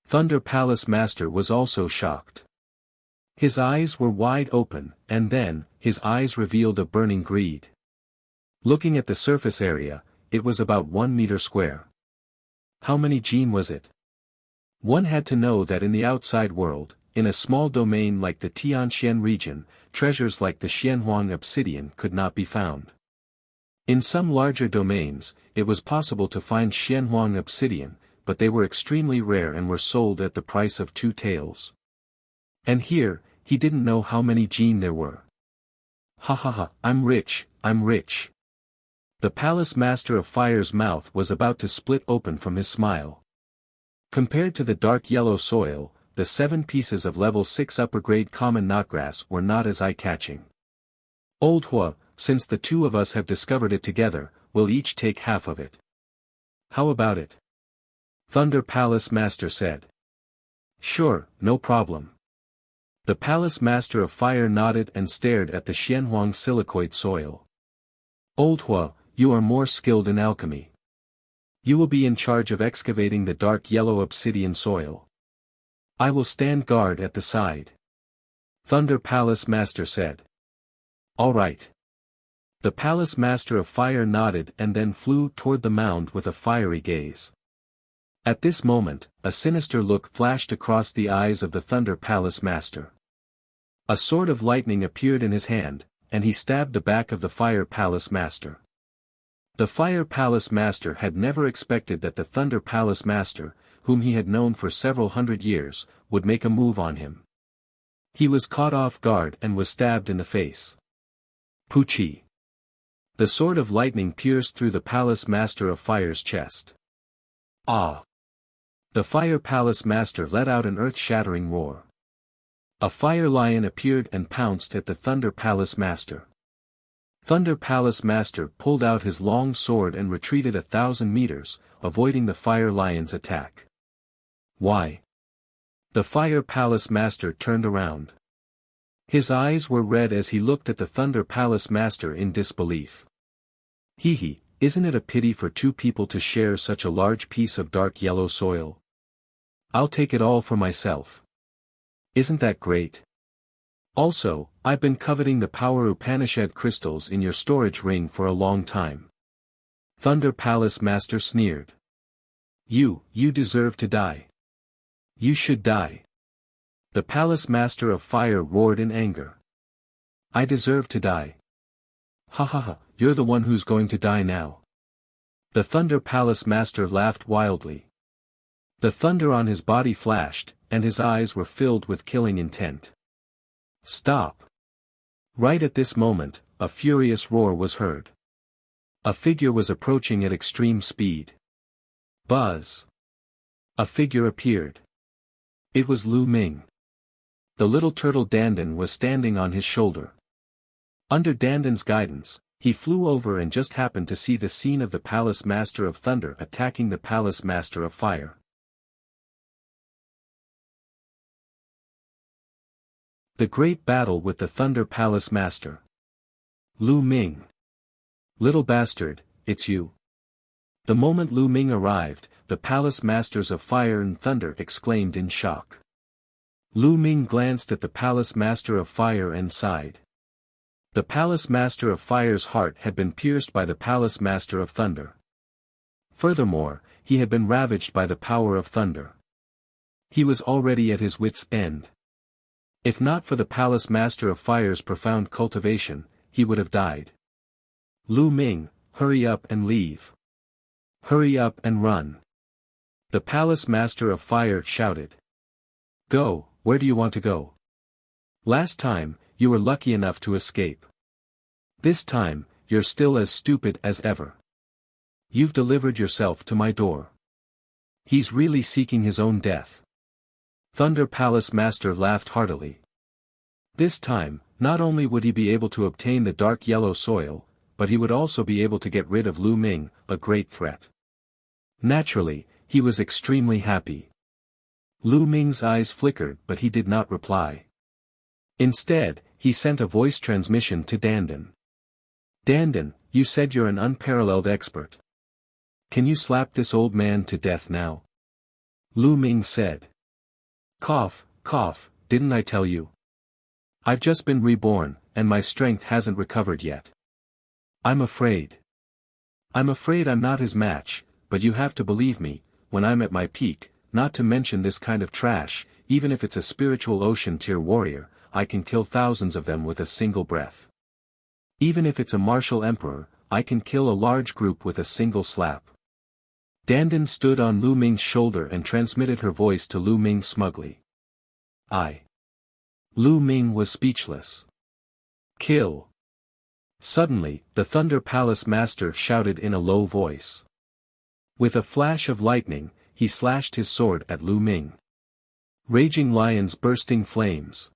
Thunder Palace Master was also shocked. His eyes were wide open, and then, his eyes revealed a burning greed. Looking at the surface area, it was about 1 meter square. How many gene was it? One had to know that in the outside world, in a small domain like the Tianxian region, treasures like the Xianhuang obsidian could not be found. In some larger domains, it was possible to find Xianhuang obsidian, but they were extremely rare and were sold at the price of 2 taels. And here, he didn't know how many gene there were. I'm rich, I'm rich. The Palace Master of Fire's mouth was about to split open from his smile. Compared to the dark yellow soil, the 7 pieces of level 6 upper-grade common knotgrass were not as eye-catching. Old Hua, since the two of us have discovered it together, we'll each take half of it. How about it? Thunder Palace Master said. Sure, no problem. The Palace Master of Fire nodded and stared at the Xianhuang silicoid soil. Old Hua, you are more skilled in alchemy. You will be in charge of excavating the dark yellow obsidian soil. I will stand guard at the side. Thunder Palace Master said. All right. The Palace Master of Fire nodded and then flew toward the mound with a fiery gaze. At this moment, a sinister look flashed across the eyes of the Thunder Palace Master. A sword of lightning appeared in his hand, and he stabbed the back of the Fire Palace Master. The Fire Palace Master had never expected that the Thunder Palace Master, whom he had known for several hundred years, would make a move on him. He was caught off guard and was stabbed in the face. Poochie! The sword of lightning pierced through the Palace Master of Fire's chest. Ah! The Fire Palace Master let out an earth-shattering roar. A fire lion appeared and pounced at the Thunder Palace Master. Thunder Palace Master pulled out his long sword and retreated 1,000 meters, avoiding the fire lion's attack. Why? The Fire Palace Master turned around. His eyes were red as he looked at the Thunder Palace Master in disbelief. Hee, isn't it a pity for two people to share such a large piece of dark yellow soil? I'll take it all for myself. Isn't that great? Also, I've been coveting the Power Upanishad crystals in your storage ring for a long time. Thunder Palace Master sneered. You deserve to die. You should die. The Palace Master of Fire roared in anger. I deserve to die. Ha ha ha, you're the one who's going to die now. The Thunder Palace Master laughed wildly. The thunder on his body flashed, and his eyes were filled with killing intent. Stop! Right at this moment, a furious roar was heard. A figure was approaching at extreme speed. Buzz! A figure appeared. It was Lu Ming. The little turtle Dandan was standing on his shoulder. Under Dandan's guidance, he flew over and just happened to see the scene of the Palace Master of Thunder attacking the Palace Master of Fire. The Great Battle with the Thunder Palace Master. Lu Ming. Little bastard, it's you. The moment Lu Ming arrived, the Palace Masters of Fire and Thunder exclaimed in shock. Lu Ming glanced at the Palace Master of Fire and sighed. The Palace Master of Fire's heart had been pierced by the Palace Master of Thunder. Furthermore, he had been ravaged by the power of thunder. He was already at his wits' end. If not for the Palace Master of Fire's profound cultivation, he would have died. Lu Ming, hurry up and leave. Hurry up and run. The Palace Master of Fire shouted. Go, where do you want to go? Last time, you were lucky enough to escape. This time, you're still as stupid as ever. You've delivered yourself to my door. He's really seeking his own death. Thunder Palace Master laughed heartily. This time, not only would he be able to obtain the dark yellow soil, but he would also be able to get rid of Lu Ming, a great threat. Naturally, he was extremely happy. Lu Ming's eyes flickered but he did not reply. Instead, he sent a voice transmission to Dandan. Dandan, you said you're an unparalleled expert. Can you slap this old man to death now? Lu Ming said. Cough, cough, didn't I tell you? I've just been reborn, and my strength hasn't recovered yet. I'm afraid. I'm afraid I'm not his match, but you have to believe me, when I'm at my peak, not to mention this kind of trash, even if it's a spiritual ocean tier warrior, I can kill thousands of them with a single breath. Even if it's a martial emperor, I can kill a large group with a single slap. Dandan stood on Lu Ming's shoulder and transmitted her voice to Lu Ming smugly. Lu Ming was speechless. Kill. Suddenly, the Thunder Palace Master shouted in a low voice. With a flash of lightning, he slashed his sword at Lu Ming. Raging lions bursting flames.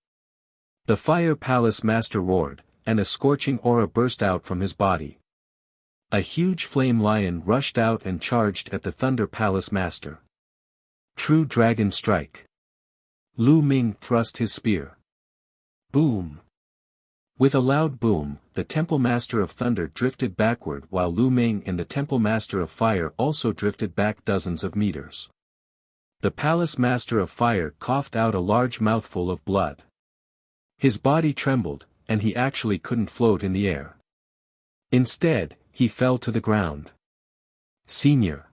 The Fire Palace Master roared, and a scorching aura burst out from his body. A huge flame lion rushed out and charged at the Thunder Palace Master. True Dragon Strike. Lu Ming thrust his spear. Boom. With a loud boom, the Temple Master of Thunder drifted backward while Lu Ming and the Temple Master of Fire also drifted back dozens of meters. The Palace Master of Fire coughed out a large mouthful of blood. His body trembled, and he actually couldn't float in the air. Instead, he fell to the ground. Senior.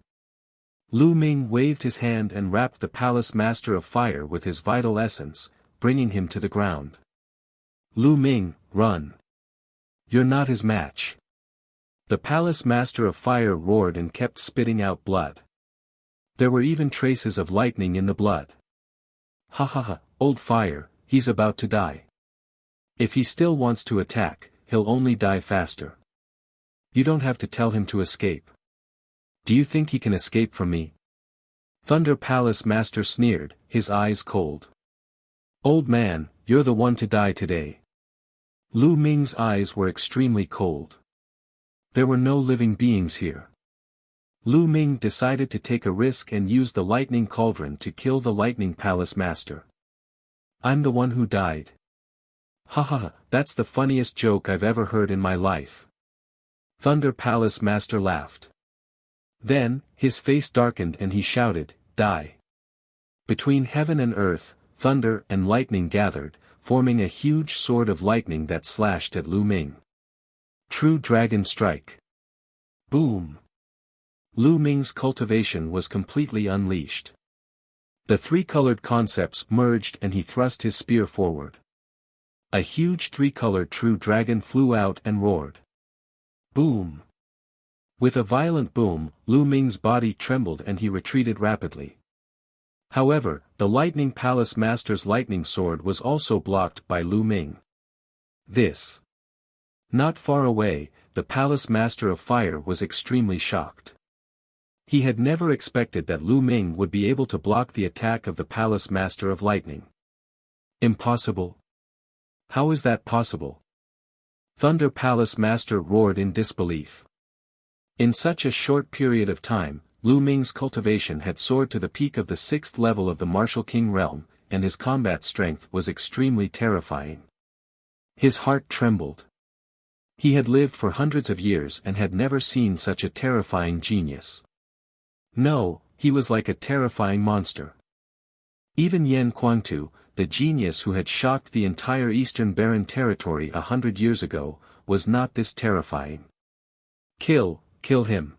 Lu Ming waved his hand and wrapped the Palace Master of Fire with his vital essence, bringing him to the ground. Lu Ming, run. You're not his match. The palace master of fire roared and kept spitting out blood. There were even traces of lightning in the blood. Ha ha ha, old fire, he's about to die. If he still wants to attack, he'll only die faster. You don't have to tell him to escape. Do you think he can escape from me? Thunder Palace Master sneered, his eyes cold. Old man, you're the one to die today. Lu Ming's eyes were extremely cold. There were no living beings here. Lu Ming decided to take a risk and use the lightning cauldron to kill the lightning palace master. I'm the one who died. Ha ha ha, that's the funniest joke I've ever heard in my life. Thunder Palace Master laughed. Then, his face darkened and he shouted, die. Between heaven and earth, thunder and lightning gathered, forming a huge sword of lightning that slashed at Lu Ming. True Dragon Strike. Boom. Lu Ming's cultivation was completely unleashed. The three-colored concepts merged and he thrust his spear forward. A huge three-colored true dragon flew out and roared. Boom. With a violent boom, Lu Ming's body trembled and he retreated rapidly. However, the Lightning Palace Master's lightning sword was also blocked by Lu Ming. This. Not far away, the Palace Master of Fire was extremely shocked. He had never expected that Lu Ming would be able to block the attack of the Palace Master of Lightning. Impossible? How is that possible? Thunder Palace Master roared in disbelief. In such a short period of time, Lu Ming's cultivation had soared to the peak of the 6th level of the Martial King realm, and his combat strength was extremely terrifying. His heart trembled. He had lived for hundreds of years and had never seen such a terrifying genius. No, he was like a terrifying monster. Even Yan Kuangtu, the genius who had shocked the entire Eastern Barren territory 100 years ago, was not this terrifying. Kill him.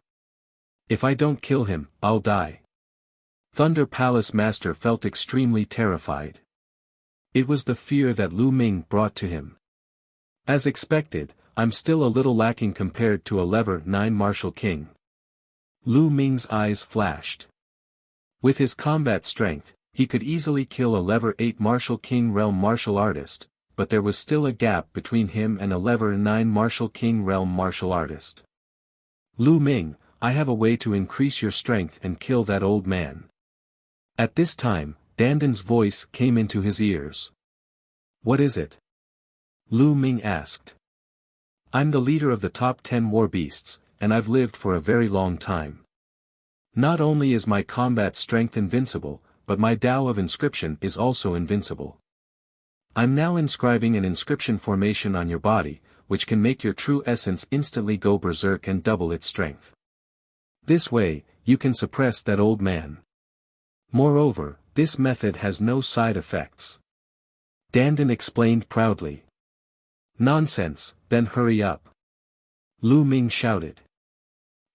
If I don't kill him, I'll die. Thunder Palace Master felt extremely terrified. It was the fear that Lu Ming brought to him. As expected, I'm still a little lacking compared to a level 9 Martial King. Lu Ming's eyes flashed. With his combat strength, he could easily kill a level 8 Martial King realm martial artist, but there was still a gap between him and a level 9 Martial King realm martial artist. Lu Ming, I have a way to increase your strength and kill that old man. At this time, Danden's voice came into his ears. What is it? Lu Ming asked. I'm the leader of the top 10 war beasts, and I've lived for a very long time. Not only is my combat strength invincible, but my Tao of inscription is also invincible. I'm now inscribing an inscription formation on your body, which can make your true essence instantly go berserk and double its strength. This way, you can suppress that old man. Moreover, this method has no side effects. Danden explained proudly. Nonsense, then hurry up. Lu Ming shouted.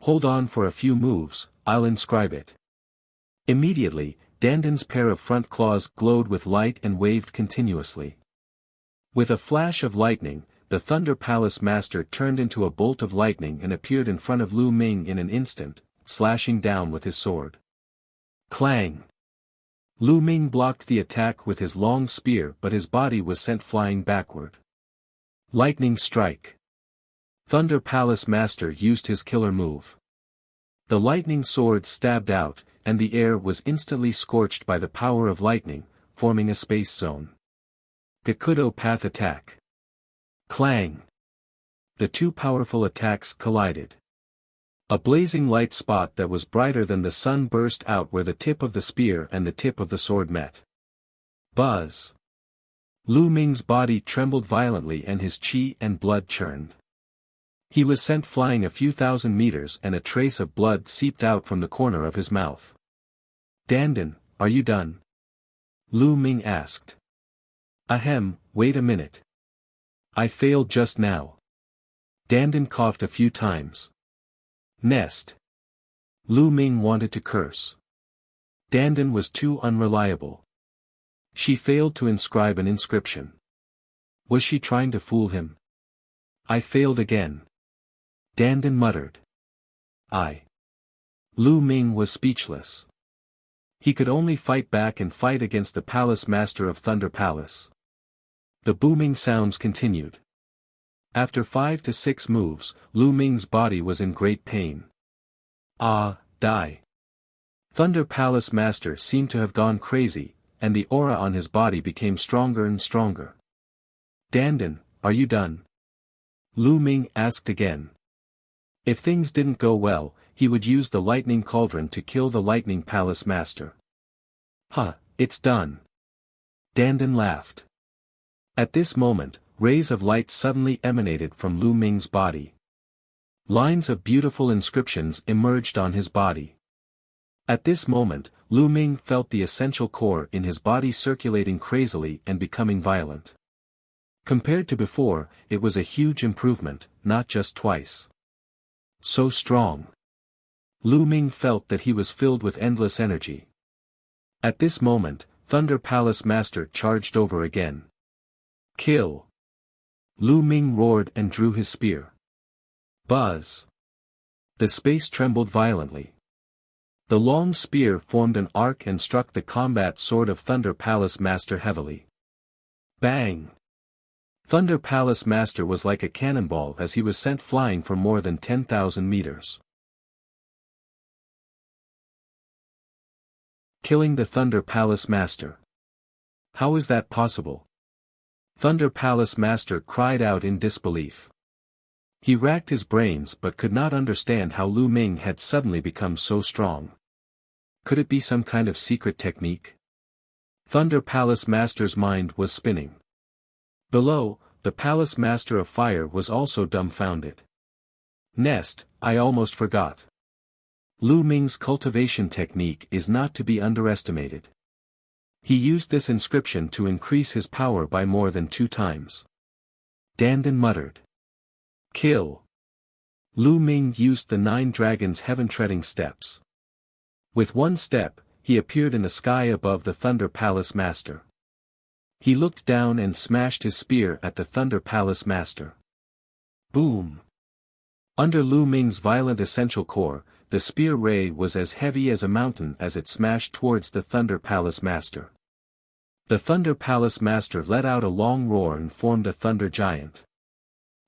Hold on for a few moves, I'll inscribe it. Immediately, Danden's pair of front claws glowed with light and waved continuously. With a flash of lightning, the Thunder Palace Master turned into a bolt of lightning and appeared in front of Lu Ming in an instant, slashing down with his sword. Clang! Lu Ming blocked the attack with his long spear, but his body was sent flying backward. Lightning Strike! Thunder Palace Master used his killer move. The lightning sword stabbed out, and the air was instantly scorched by the power of lightning, forming a space zone. Gakudo Path Attack. Clang! The two powerful attacks collided. A blazing light spot that was brighter than the sun burst out where the tip of the spear and the tip of the sword met. Buzz! Lu Ming's body trembled violently and his chi and blood churned. He was sent flying a few thousand meters and a trace of blood seeped out from the corner of his mouth. Danden, are you done? Lu Ming asked. Ahem, wait a minute. I failed just now. Danden coughed a few times. Nest. Lu Ming wanted to curse. Danden was too unreliable. She failed to inscribe an inscription. Was she trying to fool him? I failed again. Dandan muttered. Lu Ming was speechless. He could only fight back and fight against the palace master of Thunder Palace. The booming sounds continued. After 5 to 6 moves, Lu Ming's body was in great pain. Die. Thunder Palace Master seemed to have gone crazy, and the aura on his body became stronger and stronger. Dandan, are you done? Lu Ming asked again. If things didn't go well, he would use the lightning cauldron to kill the lightning palace master. It's done. Dandan laughed. At this moment, rays of light suddenly emanated from Lu Ming's body. Lines of beautiful inscriptions emerged on his body. At this moment, Lu Ming felt the essential core in his body circulating crazily and becoming violent. Compared to before, it was a huge improvement, not just twice. So strong. Lu Ming felt that he was filled with endless energy. At this moment, Thunder Palace Master charged over again. Kill! Lu Ming roared and drew his spear. Buzz! The space trembled violently. The long spear formed an arc and struck the combat sword of Thunder Palace Master heavily. Bang! Thunder Palace Master was like a cannonball as he was sent flying for more than 10,000 meters. Killing the Thunder Palace Master. How is that possible? Thunder Palace Master cried out in disbelief. He racked his brains but could not understand how Lu Ming had suddenly become so strong. Could it be some kind of secret technique? Thunder Palace Master's mind was spinning. Below, the Palace Master of Fire was also dumbfounded. I almost forgot. Lu Ming's cultivation technique is not to be underestimated. He used this inscription to increase his power by more than 2 times. Dandan muttered. Kill! Lu Ming used the 9 dragons' heaven-treading steps. With one step, he appeared in the sky above the Thunder Palace Master. He looked down and smashed his spear at the Thunder Palace Master. Boom! Under Lu Ming's violent essential core, the spear ray was as heavy as a mountain as it smashed towards the Thunder Palace Master. The Thunder Palace Master let out a long roar and formed a thunder giant.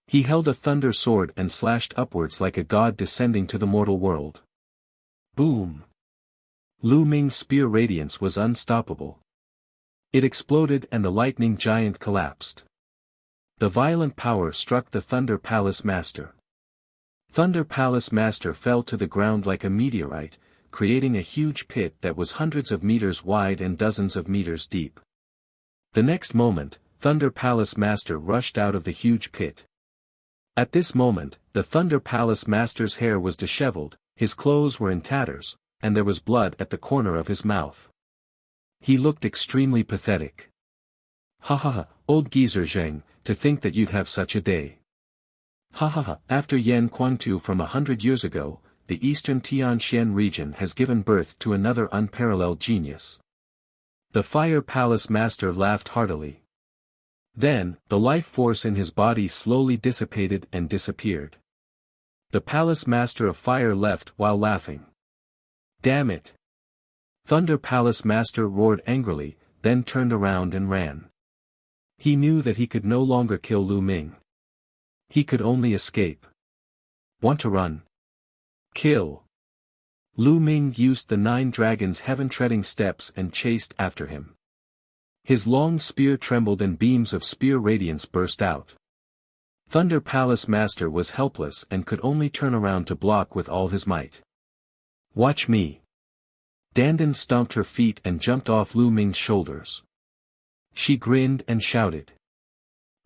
He held a thunder sword and slashed upwards like a god descending to the mortal world. Boom! Lu Ming's spear radiance was unstoppable. It exploded and the lightning giant collapsed. The violent power struck the Thunder Palace Master. Thunder Palace Master fell to the ground like a meteorite, creating a huge pit that was hundreds of meters wide and dozens of meters deep. The next moment, Thunder Palace Master rushed out of the huge pit. At this moment, the Thunder Palace Master's hair was disheveled, his clothes were in tatters, and there was blood at the corner of his mouth. He looked extremely pathetic. Old geezer Zheng, to think that you'd have such a day. After Yan Quantu from 100 years ago, the eastern Tianxian region has given birth to another unparalleled genius. The Fire Palace Master laughed heartily. Then, the life force in his body slowly dissipated and disappeared. The Palace Master of Fire left while laughing. Damn it! Thunder Palace Master roared angrily, then turned around and ran. He knew that he could no longer kill Lu Ming. He could only escape. Want to run? Kill! Lu Ming used the 9 dragons' heaven-treading steps and chased after him. His long spear trembled and beams of spear radiance burst out. Thunder Palace Master was helpless and could only turn around to block with all his might. Watch me! Dandan stomped her feet and jumped off Lu Ming's shoulders. She grinned and shouted.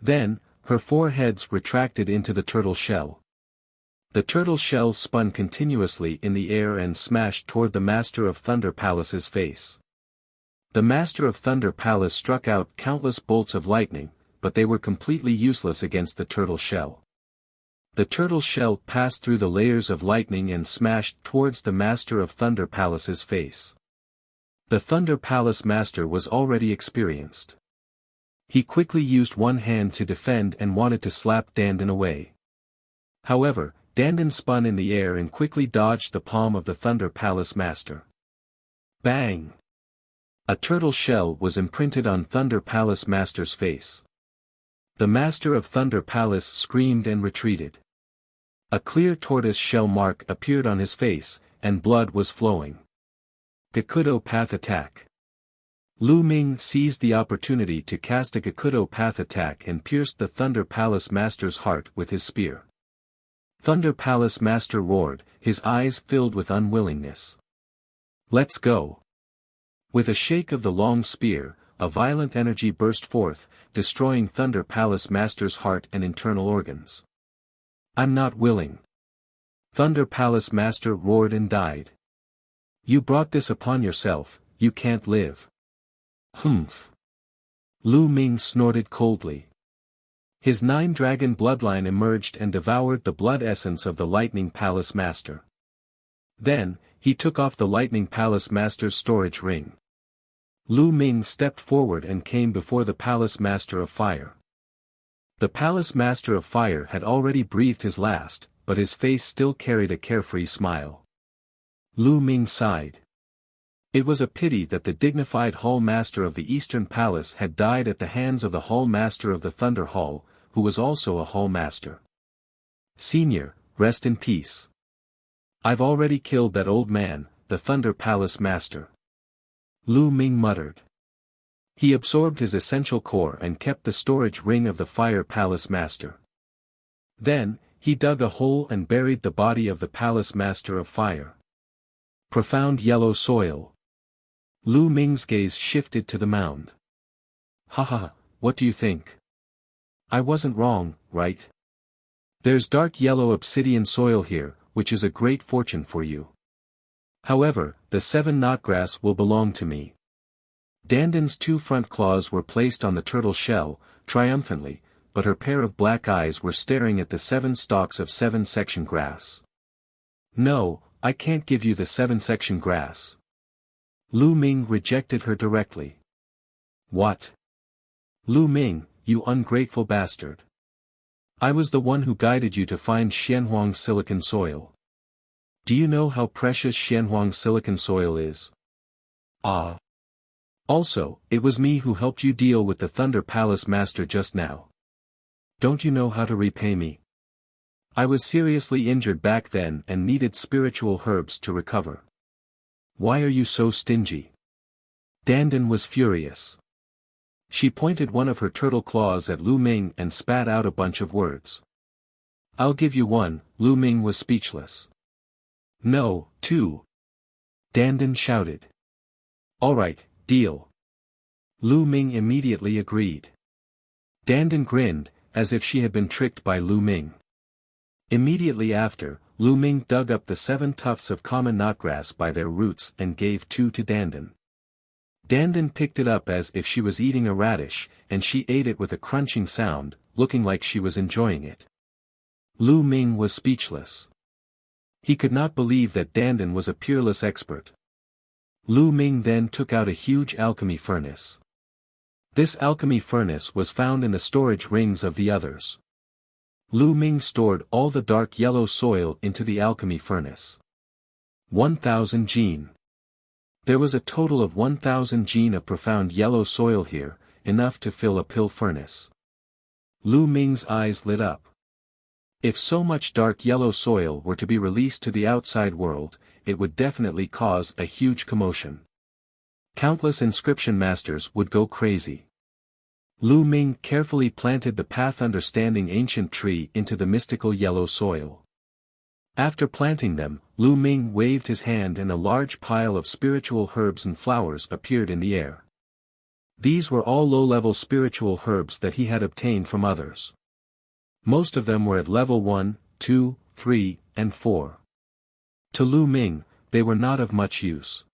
Then, her 4 heads retracted into the turtle shell. The turtle shell spun continuously in the air and smashed toward the Master of Thunder Palace's face. The Master of Thunder Palace struck out countless bolts of lightning, but they were completely useless against the turtle shell. The turtle shell passed through the layers of lightning and smashed towards the Master of Thunder Palace's face. The Thunder Palace Master was already experienced. He quickly used one hand to defend and wanted to slap Dandan away. However, Dandan spun in the air and quickly dodged the palm of the Thunder Palace Master. Bang! A turtle shell was imprinted on Thunder Palace Master's face. The Master of Thunder Palace screamed and retreated. A clear tortoise shell mark appeared on his face, and blood was flowing. Gakudo Path Attack. Lu Ming seized the opportunity to cast a Gakudo Path Attack and pierced the Thunder Palace Master's heart with his spear. Thunder Palace Master roared, his eyes filled with unwillingness. Let's go. With a shake of the long spear, a violent energy burst forth, destroying Thunder Palace Master's heart and internal organs. I'm not willing. Thunder Palace Master roared and died. You brought this upon yourself, you can't live. Humph. Lu Ming snorted coldly. His 9-dragon bloodline emerged and devoured the blood essence of the Lightning Palace Master. Then, he took off the Lightning Palace Master's storage ring. Lu Ming stepped forward and came before the Palace Master of Fire. The Palace Master of Fire had already breathed his last, but his face still carried a carefree smile. Lu Ming sighed. It was a pity that the dignified Hall Master of the Eastern Palace had died at the hands of the Hall Master of the Thunder Hall, who was also a Hall Master. Senior, rest in peace. I've already killed that old man, the Thunder Palace Master. Lu Ming muttered. He absorbed his essential core and kept the storage ring of the Fire Palace Master. Then, he dug a hole and buried the body of the Palace Master of Fire. Profound yellow soil. Lu Ming's gaze shifted to the mound. Haha, what do you think? I wasn't wrong, right? There's dark yellow obsidian soil here, which is a great fortune for you. However, the 7 knotgrass will belong to me. Dandan's 2 front claws were placed on the turtle shell, triumphantly, but her pair of black eyes were staring at the 7 stalks of 7-section grass. No, I can't give you the 7-section grass. Lu Ming rejected her directly. What? Lu Ming, you ungrateful bastard. I was the one who guided you to find Xianhuang silicon soil. Do you know how precious Xianhuang silicon soil is? Ah. Also, it was me who helped you deal with the Thunder Palace Master just now. Don't you know how to repay me? I was seriously injured back then and needed spiritual herbs to recover. Why are you so stingy? Dandan was furious. She pointed one of her turtle claws at Lu Ming and spat out a bunch of words. I'll give you 1, Lu Ming was speechless. No, 2. Dandan shouted. Alright, deal. Lu Ming immediately agreed. Dandan grinned, as if she had been tricked by Lu Ming. Immediately after, Lu Ming dug up the 7 tufts of common knotgrass by their roots and gave 2 to Dandan. Dandan picked it up as if she was eating a radish, and she ate it with a crunching sound, looking like she was enjoying it. Lu Ming was speechless. He could not believe that Dandan was a peerless expert. Lu Ming then took out a huge alchemy furnace. This alchemy furnace was found in the storage rings of the others. Lu Ming stored all the dark yellow soil into the alchemy furnace. 1,000 gene. There was a total of 1,000 gene of profound yellow soil here, enough to fill a pill furnace. Lu Ming's eyes lit up. If so much dark yellow soil were to be released to the outside world, it would definitely cause a huge commotion. Countless inscription masters would go crazy. Lu Ming carefully planted the path understanding ancient tree into the mystical yellow soil. After planting them, Lu Ming waved his hand and a large pile of spiritual herbs and flowers appeared in the air. These were all low-level spiritual herbs that he had obtained from others. Most of them were at level 1, 2, 3, and 4. To Lu Ming, they were not of much use.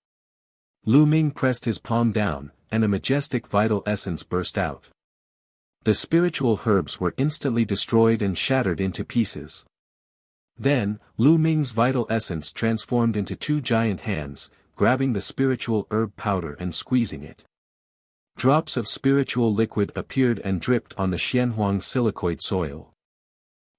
Lu Ming pressed his palm down, and a majestic vital essence burst out. The spiritual herbs were instantly destroyed and shattered into pieces. Then, Lu Ming's vital essence transformed into 2 giant hands, grabbing the spiritual herb powder and squeezing it. Drops of spiritual liquid appeared and dripped on the Xianhuang silicoid soil.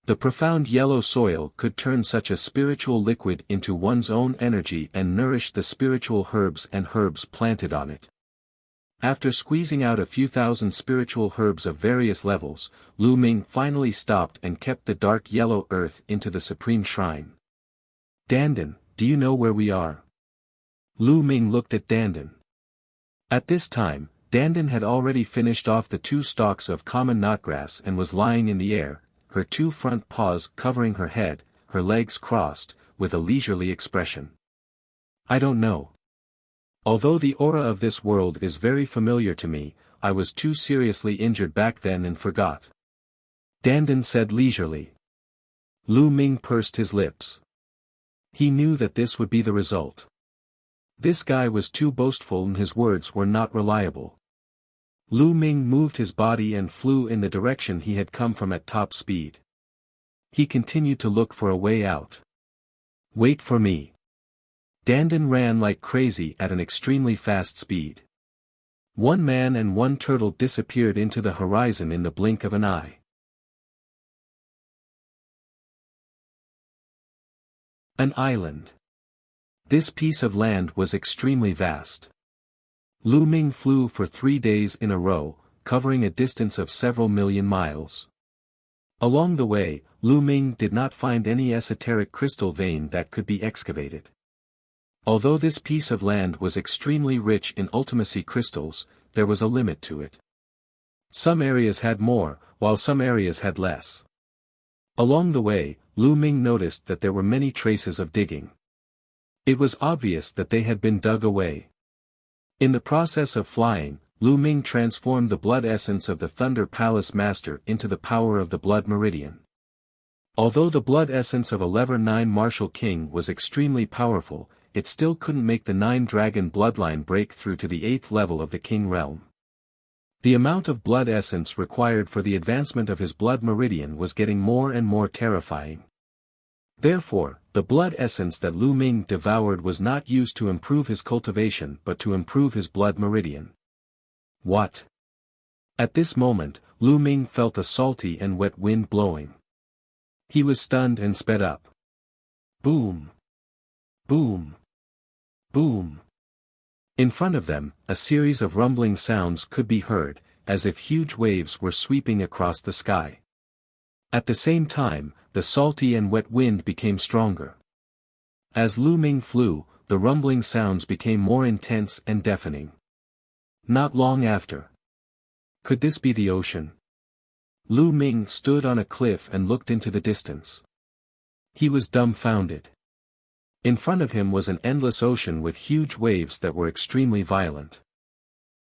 The profound yellow soil could turn such a spiritual liquid into one's own energy and nourish the spiritual herbs and herbs planted on it. After squeezing out a few thousand spiritual herbs of various levels, Lu Ming finally stopped and kept the dark yellow earth into the supreme shrine. Dandan, do you know where we are? Lu Ming looked at Dandan. At this time, Dandan had already finished off the 2 stalks of common knotgrass and was lying in the air, her 2 front paws covering her head, her legs crossed, with a leisurely expression. I don't know. Although the aura of this world is very familiar to me, I was too seriously injured back then and forgot. Dandan said leisurely. Lu Ming pursed his lips. He knew that this would be the result. This guy was too boastful and his words were not reliable. Lu Ming moved his body and flew in the direction he had come from at top speed. He continued to look for a way out. Wait for me. Dandan ran like crazy at an extremely fast speed. 1 man and 1 turtle disappeared into the horizon in the blink of an eye. An island. This piece of land was extremely vast. Lu Ming flew for 3 days in a row, covering a distance of several million miles. Along the way, Lu Ming did not find any esoteric crystal vein that could be excavated. Although this piece of land was extremely rich in ultimacy crystals, there was a limit to it. Some areas had more, while some areas had less. Along the way, Lu Ming noticed that there were many traces of digging. It was obvious that they had been dug away. In the process of flying, Lu Ming transformed the blood essence of the Thunder Palace Master into the power of the Blood Meridian. Although the blood essence of a Lever 9 Martial King was extremely powerful, it still couldn't make the 9-dragon bloodline break through to the 8th level of the King realm. The amount of blood essence required for the advancement of his blood meridian was getting more and more terrifying. Therefore, the blood essence that Lu Ming devoured was not used to improve his cultivation but to improve his blood meridian. What? At this moment, Lu Ming felt a salty and wet wind blowing. He was stunned and sped up. Boom! Boom! Boom! In front of them, a series of rumbling sounds could be heard, as if huge waves were sweeping across the sky. At the same time, the salty and wet wind became stronger. As Lu Ming flew, the rumbling sounds became more intense and deafening. Not long after. Could this be the ocean? Lu Ming stood on a cliff and looked into the distance. He was dumbfounded. In front of him was an endless ocean with huge waves that were extremely violent.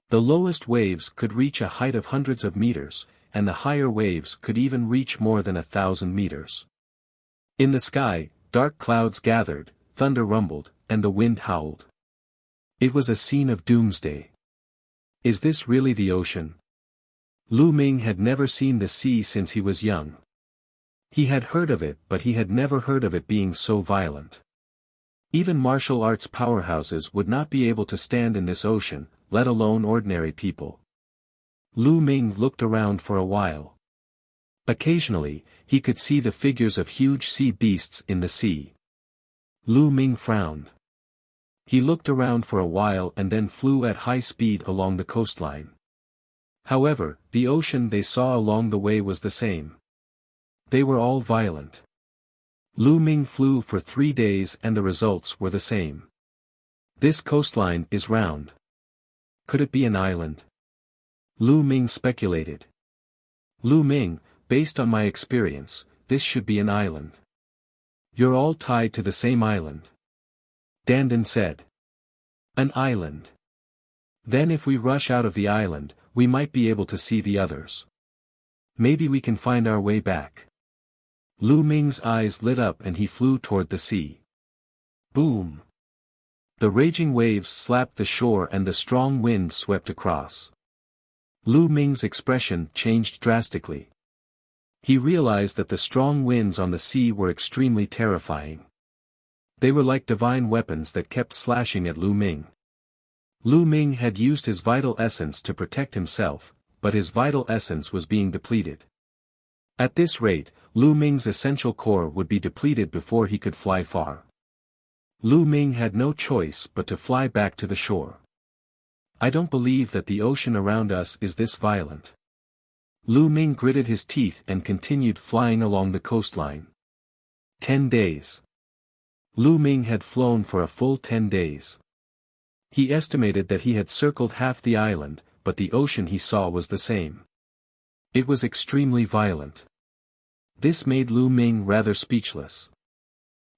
The lowest waves could reach a height of hundreds of meters, and the higher waves could even reach more than 1,000 meters. In the sky, dark clouds gathered, thunder rumbled, and the wind howled. It was a scene of doomsday. Is this really the ocean? Lu Ming had never seen the sea since he was young. He had heard of it but he had never heard of it being so violent. Even martial arts powerhouses would not be able to stand in this ocean, let alone ordinary people. Lu Ming looked around for a while. Occasionally, he could see the figures of huge sea beasts in the sea. Lu Ming frowned. He looked around for a while and then flew at high speed along the coastline. However, the ocean they saw along the way was the same. They were all violent. Lu Ming flew for 3 days and the results were the same. This coastline is round. Could it be an island? Lu Ming speculated. Lu Ming, based on my experience, this should be an island. You're all tied to the same island. Dandan said. An island. Then if we rush out of the island, we might be able to see the others. Maybe we can find our way back. Lu Ming's eyes lit up and he flew toward the sea. Boom! The raging waves slapped the shore and the strong wind swept across. Lu Ming's expression changed drastically. He realized that the strong winds on the sea were extremely terrifying. They were like divine weapons that kept slashing at Lu Ming. Lu Ming had used his vital essence to protect himself, but his vital essence was being depleted. At this rate, Lu Ming's essential core would be depleted before he could fly far. Lu Ming had no choice but to fly back to the shore. I don't believe that the ocean around us is this violent. Lu Ming gritted his teeth and continued flying along the coastline. 10 days. Lu Ming had flown for a full 10 days. He estimated that he had circled half the island, but the ocean he saw was the same. It was extremely violent. This made Lu Ming rather speechless.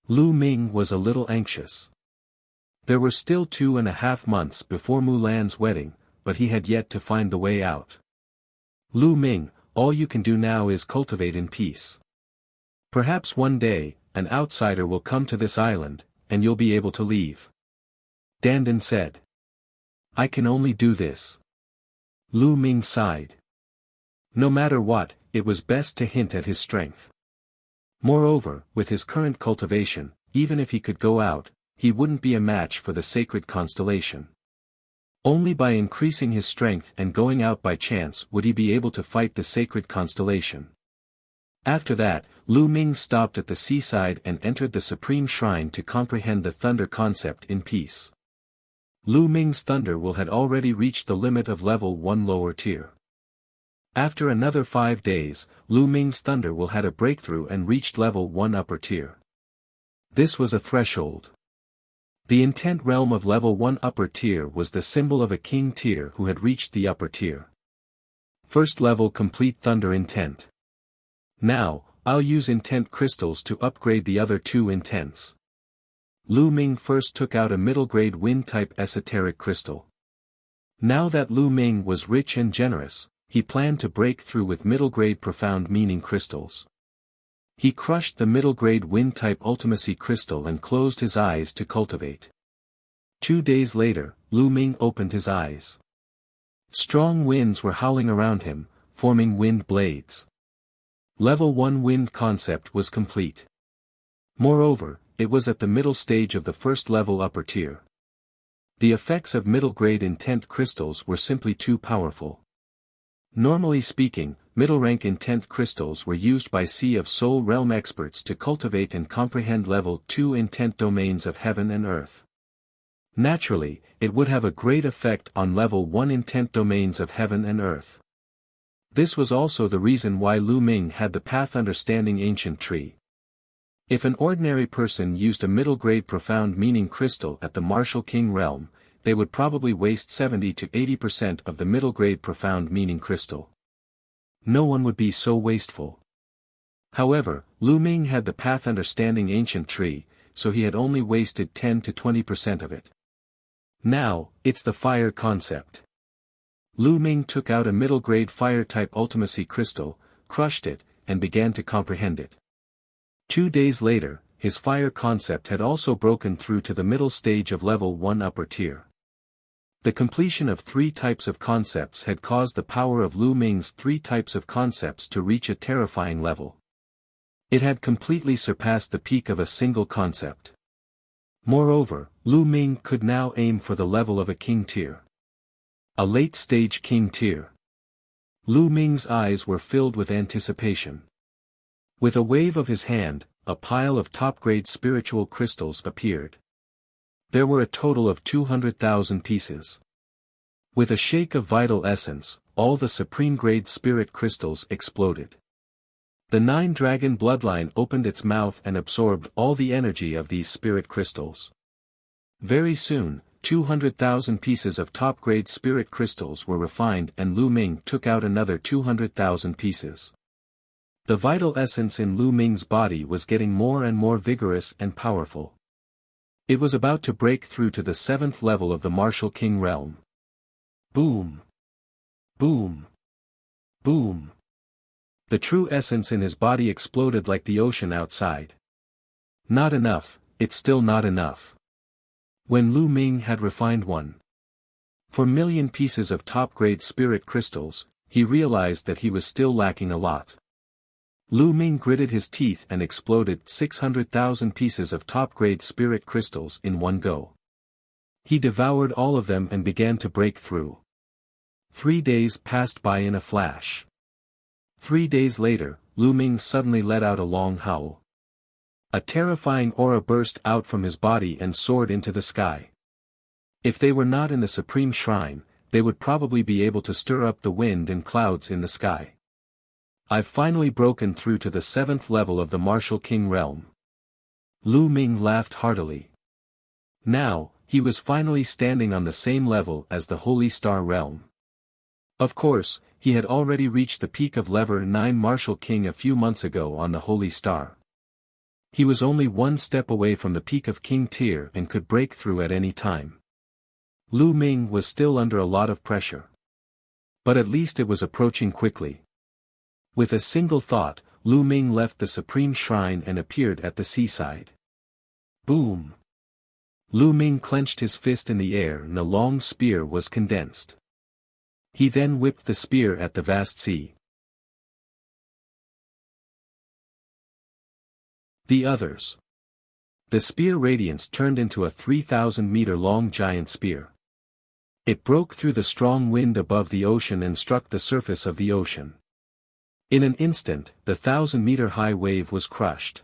Lu Ming was a little anxious. There were still 2.5 months before Mulan's wedding, but he had yet to find the way out. Lu Ming, all you can do now is cultivate in peace. Perhaps one day, an outsider will come to this island, and you'll be able to leave. Dandan said. I can only do this. Lu Ming sighed. No matter what, it was best to hint at his strength. Moreover, with his current cultivation, even if he could go out, he wouldn't be a match for the sacred constellation. Only by increasing his strength and going out by chance would he be able to fight the sacred constellation. After that, Lu Ming stopped at the seaside and entered the supreme shrine to comprehend the thunder concept in peace. Lu Ming's thunder will had already reached the limit of level 1 lower tier. After another 5 days, Lu Ming's thunder will had a breakthrough and reached level 1 upper tier. This was a threshold. The intent realm of level 1 upper tier was the symbol of a king tier who had reached the upper tier. First level complete thunder intent. Now, I'll use intent crystals to upgrade the other 2 intents. Lu Ming first took out a middle-grade wind-type esoteric crystal. Now that Lu Ming was rich and generous, he planned to break through with middle-grade profound meaning crystals. He crushed the middle-grade wind-type ultimacy crystal and closed his eyes to cultivate. 2 days later, Lu Ming opened his eyes. Strong winds were howling around him, forming wind blades. Level 1 wind concept was complete. Moreover, it was at the middle stage of the first level upper tier. The effects of middle-grade intent crystals were simply too powerful. Normally speaking, middle-rank intent crystals were used by Sea of Soul realm experts to cultivate and comprehend level 2 intent domains of heaven and earth. Naturally, it would have a great effect on level 1 intent domains of heaven and earth. This was also the reason why Lu Ming had the path understanding ancient tree. If an ordinary person used a middle-grade profound meaning crystal at the martial king realm, they would probably waste 70 to 80% of the middle-grade profound meaning crystal. No one would be so wasteful. However, Lu Ming had the path understanding ancient tree, so he had only wasted 10 to 20% of it. Now, it's the fire concept. Lu Ming took out a middle-grade fire-type ultimacy crystal, crushed it, and began to comprehend it. 2 days later, his fire concept had also broken through to the middle stage of level 1 upper tier. The completion of 3 types of concepts had caused the power of Lu Ming's 3 types of concepts to reach a terrifying level. It had completely surpassed the peak of a single concept. Moreover, Lu Ming could now aim for the level of a king tier. A late-stage king tier. Lu Ming's eyes were filled with anticipation. With a wave of his hand, a pile of top-grade spiritual crystals appeared. There were a total of 200,000 pieces. With a shake of vital essence, all the supreme-grade spirit crystals exploded. The 9-dragon bloodline opened its mouth and absorbed all the energy of these spirit crystals. Very soon, 200,000 pieces of top-grade spirit crystals were refined and Lu Ming took out another 200,000 pieces. The vital essence in Lu Ming's body was getting more and more vigorous and powerful. It was about to break through to the 7th level of the martial king realm. Boom! Boom! Boom! The true essence in his body exploded like the ocean outside. Not enough, it's still not enough. When Lu Ming had refined 1.4 million pieces of top-grade spirit crystals, he realized that he was still lacking a lot. Lu Ming gritted his teeth and exploded 600,000 pieces of top-grade spirit crystals in one go. He devoured all of them and began to break through. 3 days passed by in a flash. 3 days later, Lu Ming suddenly let out a long howl. A terrifying aura burst out from his body and soared into the sky. If they were not in the supreme shrine, they would probably be able to stir up the wind and clouds in the sky. I've finally broken through to the 7th level of the Martial King realm. Lu Ming laughed heartily. Now, he was finally standing on the same level as the Holy Star realm. Of course, he had already reached the peak of Level 9 Martial King a few months ago on the Holy Star. He was only one step away from the peak of King Tier and could break through at any time. Lu Ming was still under a lot of pressure. But at least it was approaching quickly. With a single thought, Lu Ming left the Supreme Shrine and appeared at the seaside. Boom! Lu Ming clenched his fist in the air and a long spear was condensed. He then whipped the spear at the vast sea. The others. The spear radiance turned into a 3,000-meter-long giant spear. It broke through the strong wind above the ocean and struck the surface of the ocean. In an instant, the 1,000-meter-high wave was crushed.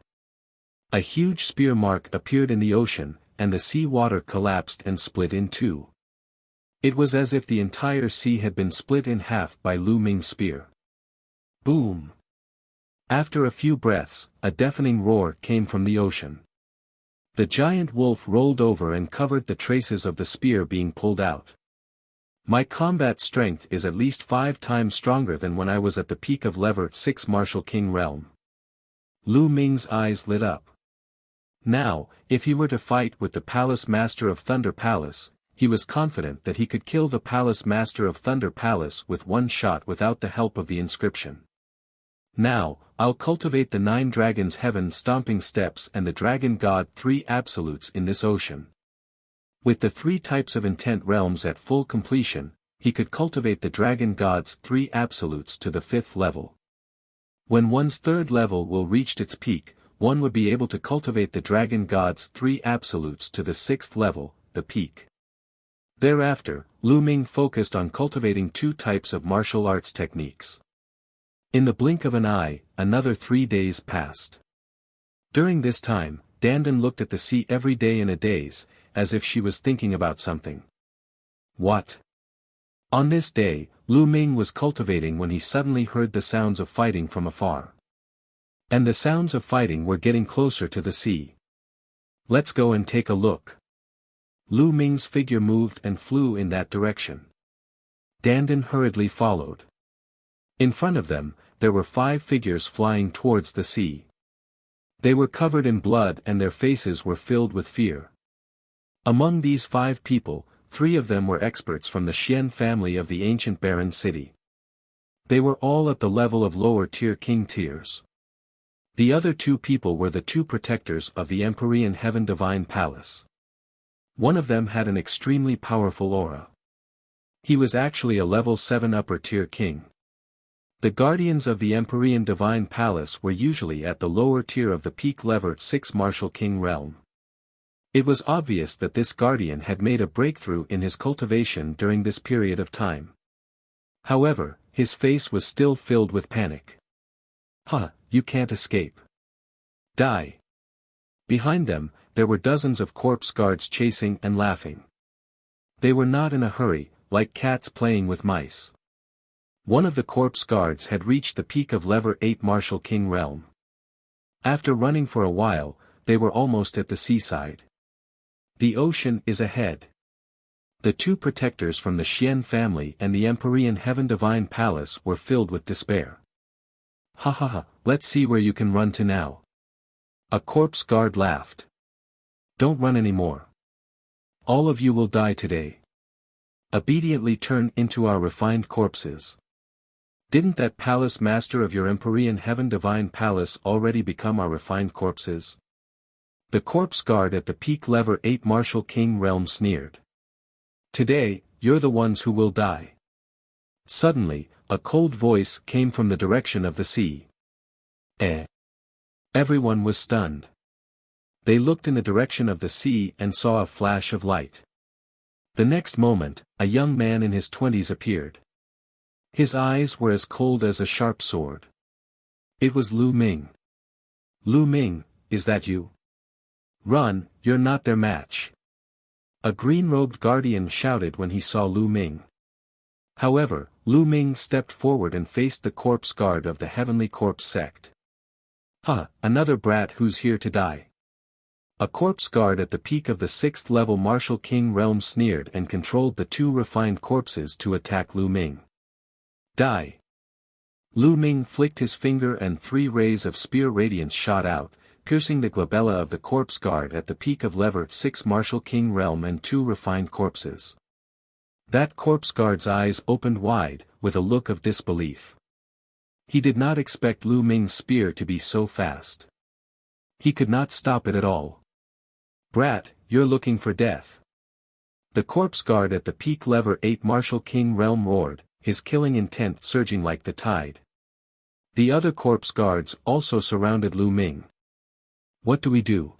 A huge spear mark appeared in the ocean, and the sea water collapsed and split in two. It was as if the entire sea had been split in half by Lu Ming's spear. Boom! After a few breaths, a deafening roar came from the ocean. The giant wolf rolled over and covered the traces of the spear being pulled out. My combat strength is at least 5 times stronger than when I was at the peak of Level 6 Martial King realm. Lu Ming's eyes lit up. Now, if he were to fight with the Palace Master of Thunder Palace, he was confident that he could kill the Palace Master of Thunder Palace with one shot without the help of the inscription. Now, I'll cultivate the 9 dragons' heaven stomping steps and the dragon god 3 absolutes in this ocean. With the 3 types of intent realms at full completion, he could cultivate the dragon god's 3 absolutes to the 5th level. When one's 3rd level will reach its peak, one would be able to cultivate the dragon god's 3 absolutes to the 6th level, the peak. Thereafter, Lu Ming focused on cultivating 2 types of martial arts techniques. In the blink of an eye, another 3 days passed. During this time, Dandan looked at the sea every day in a daze, as if she was thinking about something. What? On this day, Lu Ming was cultivating when he suddenly heard the sounds of fighting from afar. And the sounds of fighting were getting closer to the sea. Let's go and take a look. Lu Ming's figure moved and flew in that direction. Dandan hurriedly followed. In front of them, there were 5 figures flying towards the sea. They were covered in blood and their faces were filled with fear. Among these 5 people, 3 of them were experts from the Xian family of the ancient barren city. They were all at the level of lower-tier king tiers. The other 2 people were the 2 protectors of the Empyrean Heaven Divine Palace. One of them had an extremely powerful aura. He was actually a level 7 upper-tier king. The guardians of the Empyrean Divine Palace were usually at the lower tier of the peak Level 6 Martial King realm. It was obvious that this guardian had made a breakthrough in his cultivation during this period of time. However, his face was still filled with panic. You can't escape. Die. Behind them, there were dozens of corpse guards chasing and laughing. They were not in a hurry, like cats playing with mice. One of the corpse guards had reached the peak of Level 8 Martial King realm. After running for a while, they were almost at the seaside. The ocean is ahead. The 2 protectors from the Xian family and the Empyrean Heaven Divine Palace were filled with despair. Let's see where you can run to now. A corpse guard laughed. Don't run anymore. All of you will die today. Obediently turn into our refined corpses. Didn't that palace master of your Empyrean Heaven Divine Palace already become our refined corpses? The corpse guard at the peak Level 8 Martial King realm sneered. Today, you're the ones who will die. Suddenly, a cold voice came from the direction of the sea. Everyone was stunned. They looked in the direction of the sea and saw a flash of light. The next moment, a young man in his 20s appeared. His eyes were as cold as a sharp sword. It was Lu Ming. Lu Ming, is that you? Run, you're not their match. A green-robed guardian shouted when he saw Lu Ming. However, Lu Ming stepped forward and faced the corpse guard of the Heavenly Corpse sect. "Huh, another brat who's here to die." A corpse guard at the peak of the 6th level Martial King realm sneered and controlled the two refined corpses to attack Lu Ming. Die. Lu Ming flicked his finger and 3 rays of spear radiance shot out, piercing the glabella of the corpse guard at the peak of lever 6 Martial King realm and 2 refined corpses. That corpse guard's eyes opened wide, with a look of disbelief. He did not expect Lu Ming's spear to be so fast. He could not stop it at all. "Brat, you're looking for death." The corpse guard at the peak lever 8 Martial King realm roared, his killing intent surging like the tide. The other corpse guards also surrounded Lu Ming. "What do we do?"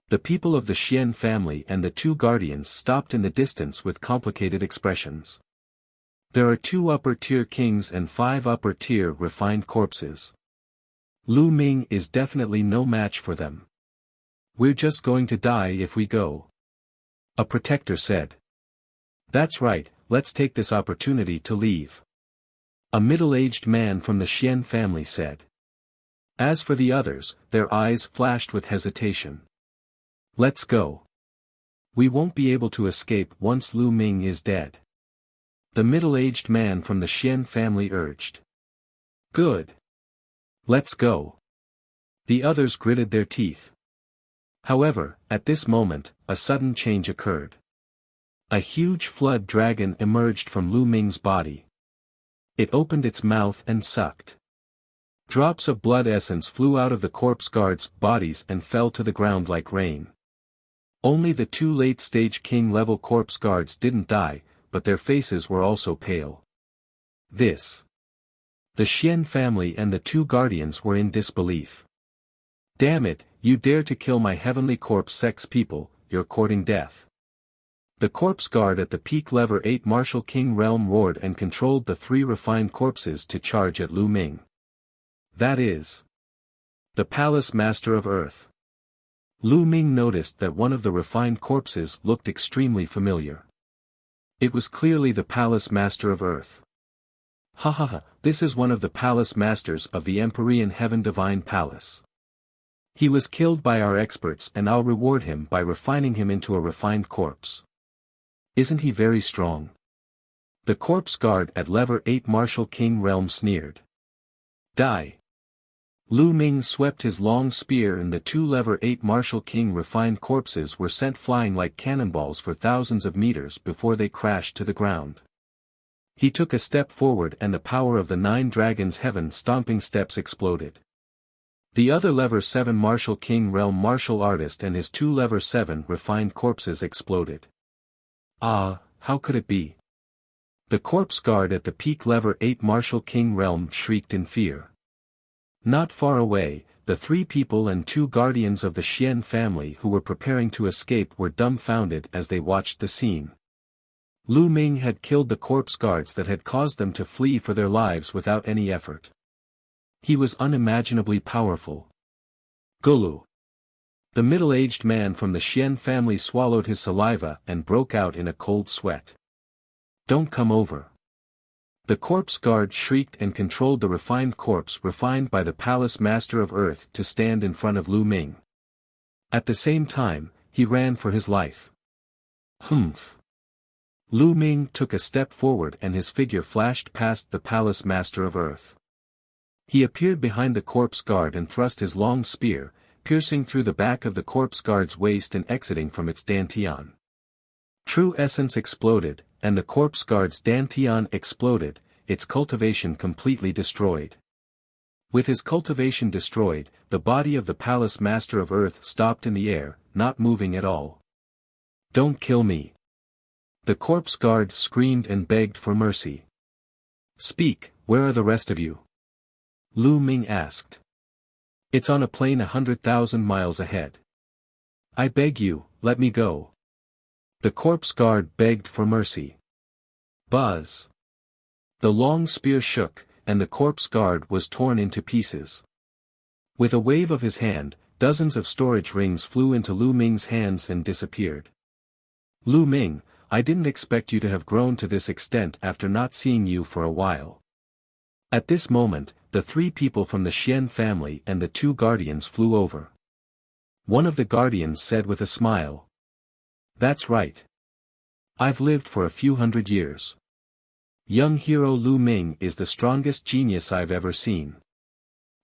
The people of the Xian family and the 2 guardians stopped in the distance with complicated expressions. There are 2 upper-tier kings and 5 upper-tier refined corpses. Lu Ming is definitely no match for them. "We're just going to die if we go," a protector said. "That's right, let's take this opportunity to leave," a middle-aged man from the Xian family said. As for the others, their eyes flashed with hesitation. "Let's go. We won't be able to escape once Lu Ming is dead," the middle-aged man from the Xian family urged. "Good. Let's go." The others gritted their teeth. However, at this moment, a sudden change occurred. A huge flood dragon emerged from Lu Ming's body. It opened its mouth and sucked. Drops of blood essence flew out of the corpse guards' bodies and fell to the ground like rain. Only the 2 late-stage king-level corpse guards didn't die, but their faces were also pale. This. The Xian family and the 2 guardians were in disbelief. "Damn it, you dare to kill my Heavenly Corpse sex people, you're courting death." The corpse guard at the peak lever 8 Martial King realm roared and controlled the 3 refined corpses to charge at Lu Ming. That is the Palace Master of Earth. Lu Ming noticed that one of the refined corpses looked extremely familiar. It was clearly the Palace Master of Earth. "Ha ha ha, this is one of the Palace Masters of the Empyrean Heaven Divine Palace. He was killed by our experts and I'll reward him by refining him into a refined corpse. Isn't he very strong?" The corpse guard at lever 8 Martial King realm sneered. "Die." Lu Ming swept his long spear and the 2 lever 8 Martial King refined corpses were sent flying like cannonballs for thousands of meters before they crashed to the ground. He took a step forward and the power of the 9 dragons' heaven stomping steps exploded. The other lever 7 Martial King realm martial artist and his 2 lever 7 refined corpses exploded. Ah, how could it be? The corpse guard at the peak lever 8 Martial King realm shrieked in fear. Not far away, the 3 people and 2 guardians of the Xian family who were preparing to escape were dumbfounded as they watched the scene. Lu Ming had killed the corpse guards that had caused them to flee for their lives without any effort. He was unimaginably powerful. "Gulu." The middle-aged man from the Xian family swallowed his saliva and broke out in a cold sweat. "Don't come over." The corpse guard shrieked and controlled the refined corpse refined by the Palace Master of Earth to stand in front of Lu Ming. At the same time, he ran for his life. Humph. Lu Ming took a step forward and his figure flashed past the Palace Master of Earth. He appeared behind the corpse guard and thrust his long spear, piercing through the back of the corpse guard's waist and exiting from its dantian. True essence exploded, and the corpse guard's dantian exploded, its cultivation completely destroyed. With his cultivation destroyed, the body of the Palace Master of Earth stopped in the air, not moving at all. "Don't kill me." The corpse guard screamed and begged for mercy. "Speak, where are the rest of you?" Lu Ming asked. "It's on a plane 100,000 miles ahead. I beg you, let me go." The corpse guard begged for mercy. Buzz. The long spear shook, and the corpse guard was torn into pieces. With a wave of his hand, dozens of storage rings flew into Lu Ming's hands and disappeared. Lu Ming, I didn't expect you to have grown to this extent after not seeing you for a while. At this moment, the 3 people from the Xian family and the 2 guardians flew over. One of the guardians said with a smile. That's right. I've lived for a few hundred years. Young hero Lu Ming is the strongest genius I've ever seen.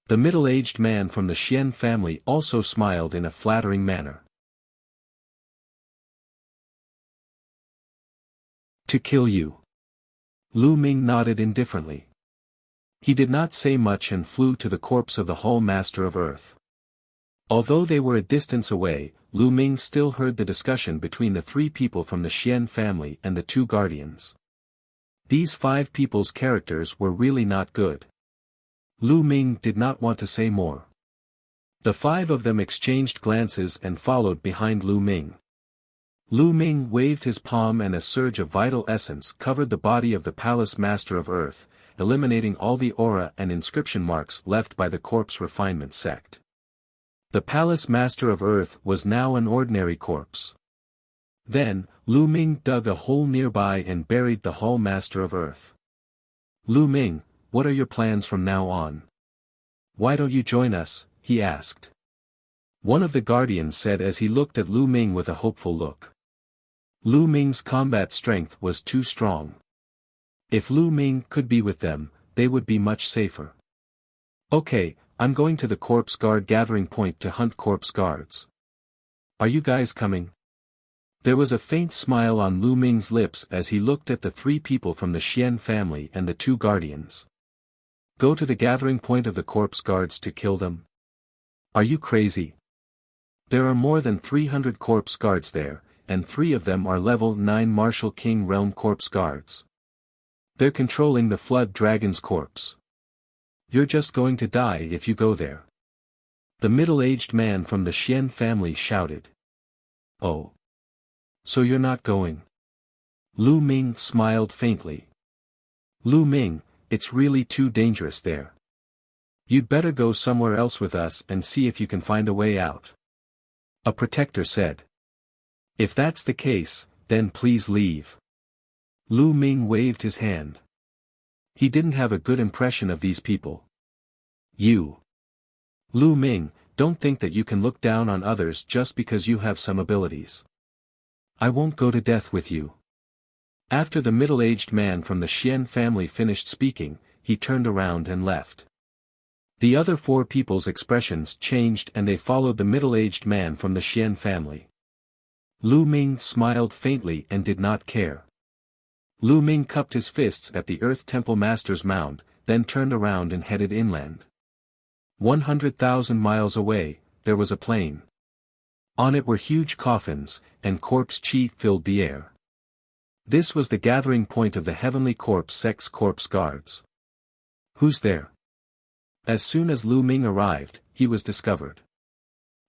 The middle-aged man from the Xian family also smiled in a flattering manner. To kill you. Lu Ming nodded indifferently. He did not say much and flew to the corpse of the Hall Master of Earth. Although they were a distance away, Lu Ming still heard the discussion between the 3 people from the Xian family and the 2 guardians. These 5 people's characters were really not good. Lu Ming did not want to say more. The 5 of them exchanged glances and followed behind Lu Ming. Lu Ming waved his palm and a surge of vital essence covered the body of the Palace Master of Earth, eliminating all the aura and inscription marks left by the corpse refinement sect. The Palace Master of Earth was now an ordinary corpse. Then, Lu Ming dug a hole nearby and buried the Hall Master of Earth. Lu Ming, what are your plans from now on? Why don't you join us? He asked. One of the guardians said as he looked at Lu Ming with a hopeful look. Lu Ming's combat strength was too strong. If Lu Ming could be with them, they would be much safer. Okay, I'm going to the corpse guard gathering point to hunt corpse guards. Are you guys coming? There was a faint smile on Lu Ming's lips as he looked at the 3 people from the Xian family and the 2 guardians. Go to the gathering point of the corpse guards to kill them? Are you crazy? There are more than 300 corpse guards there, and 3 of them are level 9 Martial King Realm corpse guards. They're controlling the Flood Dragon's corpse. You're just going to die if you go there. The middle-aged man from the Xian family shouted. Oh. So you're not going? Lu Ming smiled faintly. Lu Ming, it's really too dangerous there. You'd better go somewhere else with us and see if you can find a way out. A protector said. If that's the case, then please leave. Lu Ming waved his hand. He didn't have a good impression of these people. You. Lu Ming, don't think that you can look down on others just because you have some abilities. I won't go to death with you. After the middle-aged man from the Xian family finished speaking, he turned around and left. The other 4 people's expressions changed and they followed the middle-aged man from the Xian family. Lu Ming smiled faintly and did not care. Lu Ming cupped his fists at the Earth Temple Master's mound, then turned around and headed inland. 100,000 miles away, there was a plain. On it were huge coffins, and corpse chi filled the air. This was the gathering point of the Heavenly Corpse Sect's corpse guards. Who's there? As soon as Lu Ming arrived, he was discovered.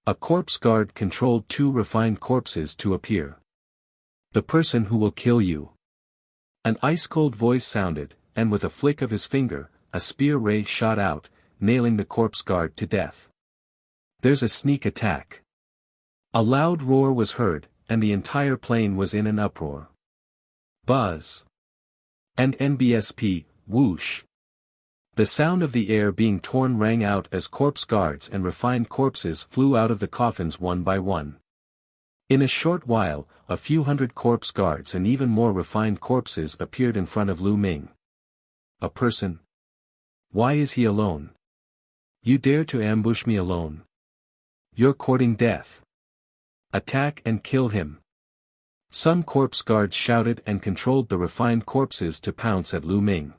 A corpse guard controlled 2 refined corpses to appear. The person who will kill you. An ice-cold voice sounded, and with a flick of his finger, a spear ray shot out, nailing the corpse guard to death. There's a sneak attack. A loud roar was heard, and the entire plain was in an uproar. Buzz. And NBSP, whoosh. The sound of the air being torn rang out as corpse guards and refined corpses flew out of the coffins one by one. In a short while, a few hundred corpse guards and even more refined corpses appeared in front of Lu Ming. A person? Why is he alone? You dare to ambush me alone? You're courting death. Attack and kill him. Some corpse guards shouted and controlled the refined corpses to pounce at Lu Ming.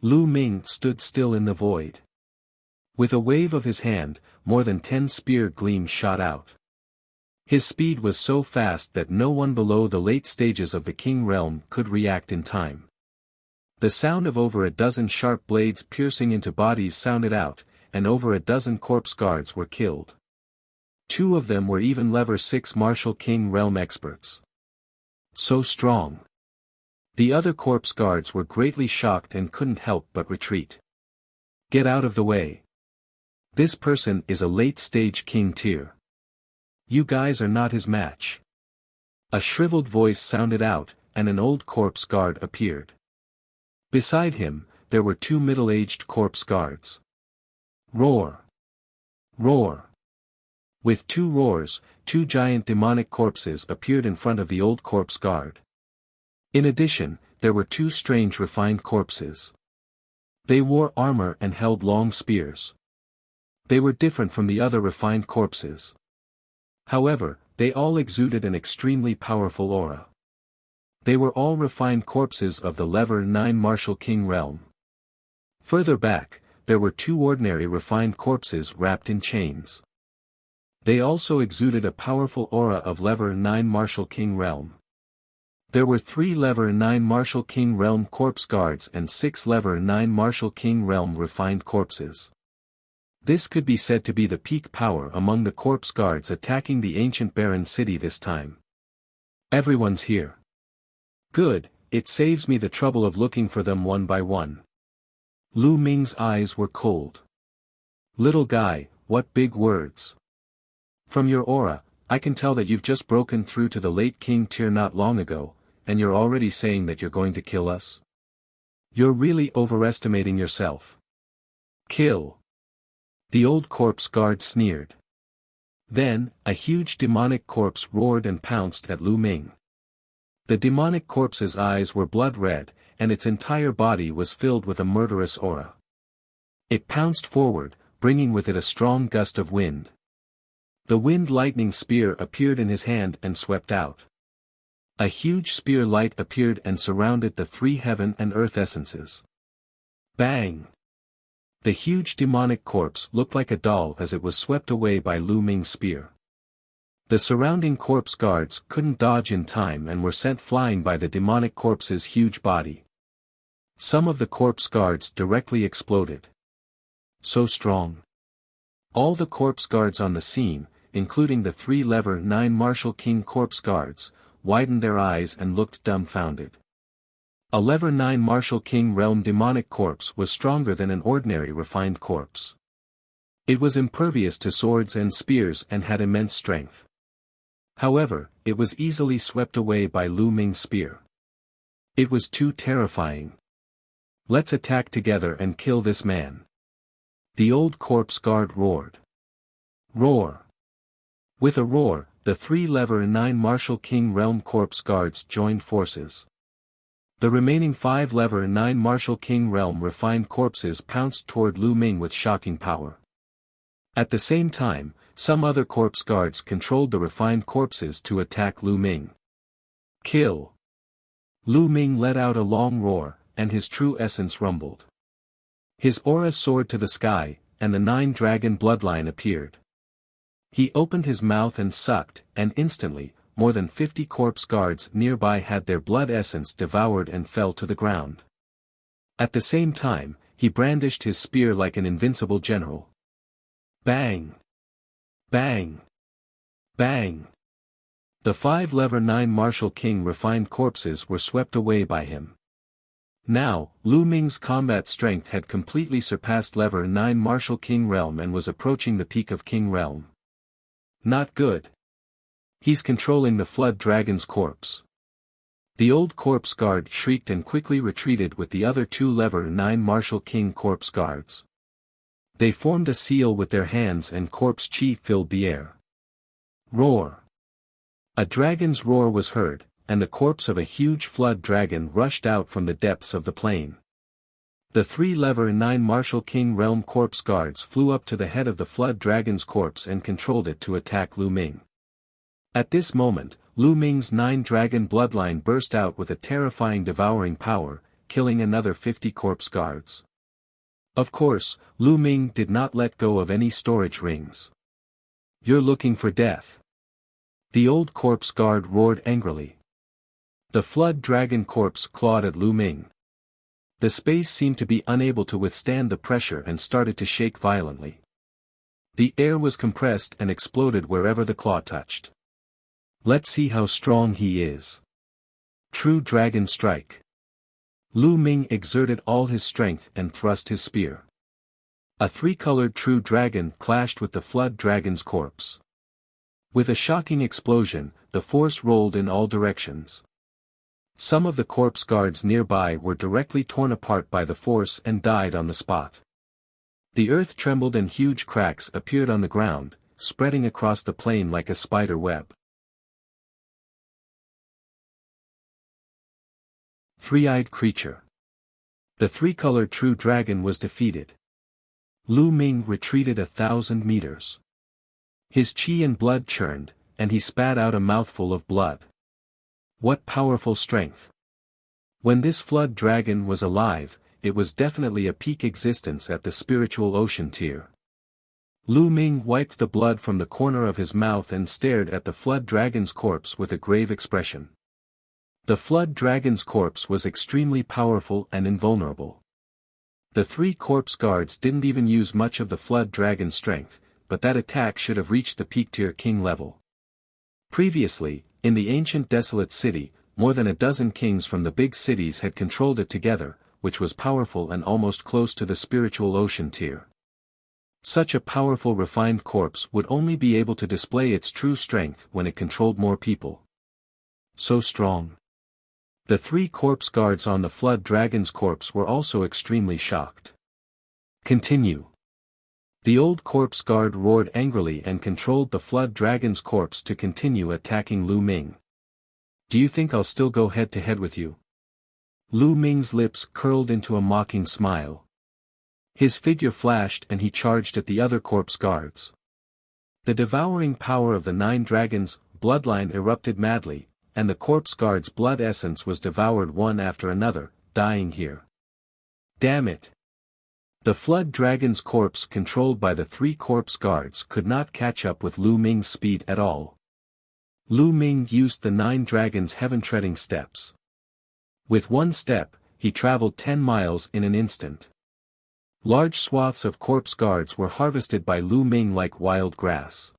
Lu Ming stood still in the void. With a wave of his hand, more than 10 spear gleams shot out. His speed was so fast that no one below the late stages of the King Realm could react in time. The sound of over a dozen sharp blades piercing into bodies sounded out, and over a dozen corpse guards were killed. 2 of them were even level 6 Martial King Realm experts. So strong. The other corpse guards were greatly shocked and couldn't help but retreat. Get out of the way. This person is a late-stage king tier. You guys are not his match. A shriveled voice sounded out, and an old corpse guard appeared. Beside him, there were two middle-aged corpse guards. Roar! Roar! With two roars, two giant demonic corpses appeared in front of the old corpse guard. In addition, there were two strange refined corpses. They wore armor and held long spears. They were different from the other refined corpses. However, they all exuded an extremely powerful aura. They were all refined corpses of the Level 9 Martial King realm. Further back, there were two ordinary refined corpses wrapped in chains. They also exuded a powerful aura of Level 9 Martial King realm. There were 3 Level 9 Martial King realm corpse guards and 6 Level 9 Martial King realm refined corpses. This could be said to be the peak power among the corpse guards attacking the ancient barren city this time. Everyone's here. Good, it saves me the trouble of looking for them one by one. Lu Ming's eyes were cold. Little guy, what big words. From your aura, I can tell that you've just broken through to the late king tier not long ago, and you're already saying that you're going to kill us? You're really overestimating yourself. Kill. The old corpse guard sneered. Then, a huge demonic corpse roared and pounced at Lu Ming. The demonic corpse's eyes were blood red, and its entire body was filled with a murderous aura. It pounced forward, bringing with it a strong gust of wind. The wind lightning spear appeared in his hand and swept out. A huge spear light appeared and surrounded the 3 heaven and earth essences. Bang! The huge demonic corpse looked like a doll as it was swept away by Lu Ming's spear. The surrounding corpse guards couldn't dodge in time and were sent flying by the demonic corpse's huge body. Some of the corpse guards directly exploded. So strong. All the corpse guards on the scene, including the 3 Level 9 Martial King corpse guards, widened their eyes and looked dumbfounded. A Level 9 Martial King realm demonic corpse was stronger than an ordinary refined corpse. It was impervious to swords and spears and had immense strength. However, it was easily swept away by Lu Ming's spear. It was too terrifying. Let's attack together and kill this man. The old corpse guard roared. Roar. With a roar, the 3 Level 9 Martial King realm corpse guards joined forces. The remaining 5 Level 9 Martial King realm refined corpses pounced toward Lu Ming with shocking power. At the same time, some other corpse guards controlled the refined corpses to attack Lu Ming. Kill! Lu Ming let out a long roar, and his true essence rumbled. His aura soared to the sky, and the 9 dragon bloodline appeared. He opened his mouth and sucked, and instantly, more than 50 corpse guards nearby had their blood essence devoured and fell to the ground. At the same time, he brandished his spear like an invincible general. Bang! Bang! Bang! The 5 Level 9 Martial King refined corpses were swept away by him. Now, Lu Ming's combat strength had completely surpassed Level 9 Martial King realm and was approaching the peak of King realm. Not good. He's controlling the Flood Dragon's corpse. The old corpse guard shrieked and quickly retreated with the other 2 Level 9 Martial King corpse guards. They formed a seal with their hands and corpse chi filled the air. Roar! A dragon's roar was heard, and the corpse of a huge flood dragon rushed out from the depths of the plain. The 3 Level 9 Martial King realm corpse guards flew up to the head of the flood dragon's corpse and controlled it to attack Lu Ming. At this moment, Lu Ming's 9 dragon bloodline burst out with a terrifying devouring power, killing another 50 corpse guards. Of course, Lu Ming did not let go of any storage rings. You're looking for death. The old corpse guard roared angrily. The flood dragon corpse clawed at Lu Ming. The space seemed to be unable to withstand the pressure and started to shake violently. The air was compressed and exploded wherever the claw touched. Let's see how strong he is. True Dragon Strike. Lu Ming exerted all his strength and thrust his spear. A three-colored true dragon clashed with the flood dragon's corpse. With a shocking explosion, the force rolled in all directions. Some of the corpse guards nearby were directly torn apart by the force and died on the spot. The earth trembled and huge cracks appeared on the ground, spreading across the plain like a spider web. Three-eyed creature. The three-colored true dragon was defeated. Lu Ming retreated 1,000 meters. His qi and blood churned, and he spat out a mouthful of blood. What powerful strength! When this flood dragon was alive, it was definitely a peak existence at the spiritual ocean tier. Lu Ming wiped the blood from the corner of his mouth and stared at the flood dragon's corpse with a grave expression. The flood dragon's corpse was extremely powerful and invulnerable. The three corpse guards didn't even use much of the flood dragon's strength, but that attack should have reached the peak tier king level. Previously, in the ancient desolate city, more than a dozen kings from the big cities had controlled it together, which was powerful and almost close to the spiritual ocean tier. Such a powerful refined corpse would only be able to display its true strength when it controlled more people. So strong. The three corpse guards on the flood dragon's corpse were also extremely shocked. Continue. The old corpse guard roared angrily and controlled the flood dragon's corpse to continue attacking Lu Ming. Do you think I'll still go head to head with you? Lu Ming's lips curled into a mocking smile. His figure flashed and he charged at the other corpse guards. The devouring power of the 9 dragons' bloodline erupted madly, and the corpse guard's blood essence was devoured one after another, dying here. Damn it! The flood dragon's corpse controlled by the 3 corpse guards could not catch up with Lu Ming's speed at all. Lu Ming used the 9 dragons' heaven-treading steps. With one step, he traveled 10 miles in an instant. Large swaths of corpse guards were harvested by Lu Ming like wild grass.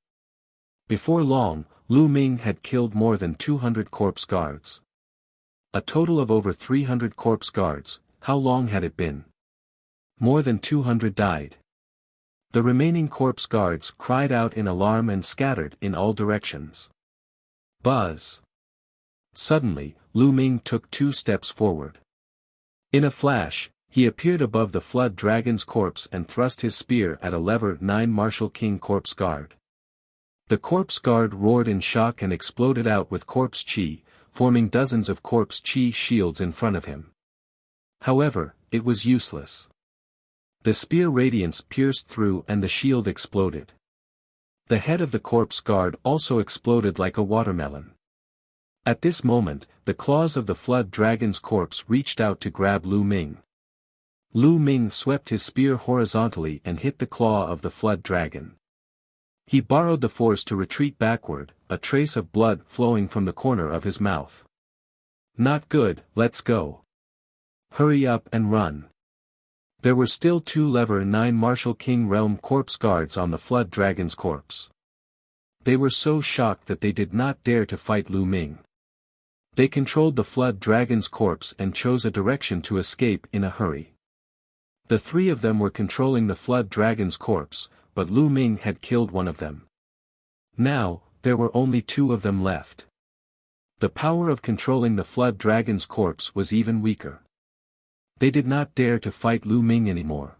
Before long, Lu Ming had killed more than 200 corpse guards. A total of over 300 corpse guards. How long had it been? More than 200 died. The remaining corpse guards cried out in alarm and scattered in all directions. Buzz! Suddenly, Lu Ming took 2 steps forward. In a flash, he appeared above the flood dragon's corpse and thrust his spear at a lever 9 Martial King corpse guard. The corpse guard roared in shock and exploded out with corpse chi, forming dozens of corpse chi shields in front of him. However, it was useless. The spear radiance pierced through and the shield exploded. The head of the corpse guard also exploded like a watermelon. At this moment, the claws of the flood dragon's corpse reached out to grab Lu Ming. Lu Ming swept his spear horizontally and hit the claw of the flood dragon. He borrowed the force to retreat backward, a trace of blood flowing from the corner of his mouth. Not good, let's go. Hurry up and run. There were still 2 lever 9 Martial King realm corpse guards on the flood dragon's corpse. They were so shocked that they did not dare to fight Lu Ming. They controlled the flood dragon's corpse and chose a direction to escape in a hurry. The 3 of them were controlling the flood dragon's corpse, but Lu Ming had killed one of them. Now, there were only 2 of them left. The power of controlling the flood dragon's corpse was even weaker. They did not dare to fight Lu Ming anymore.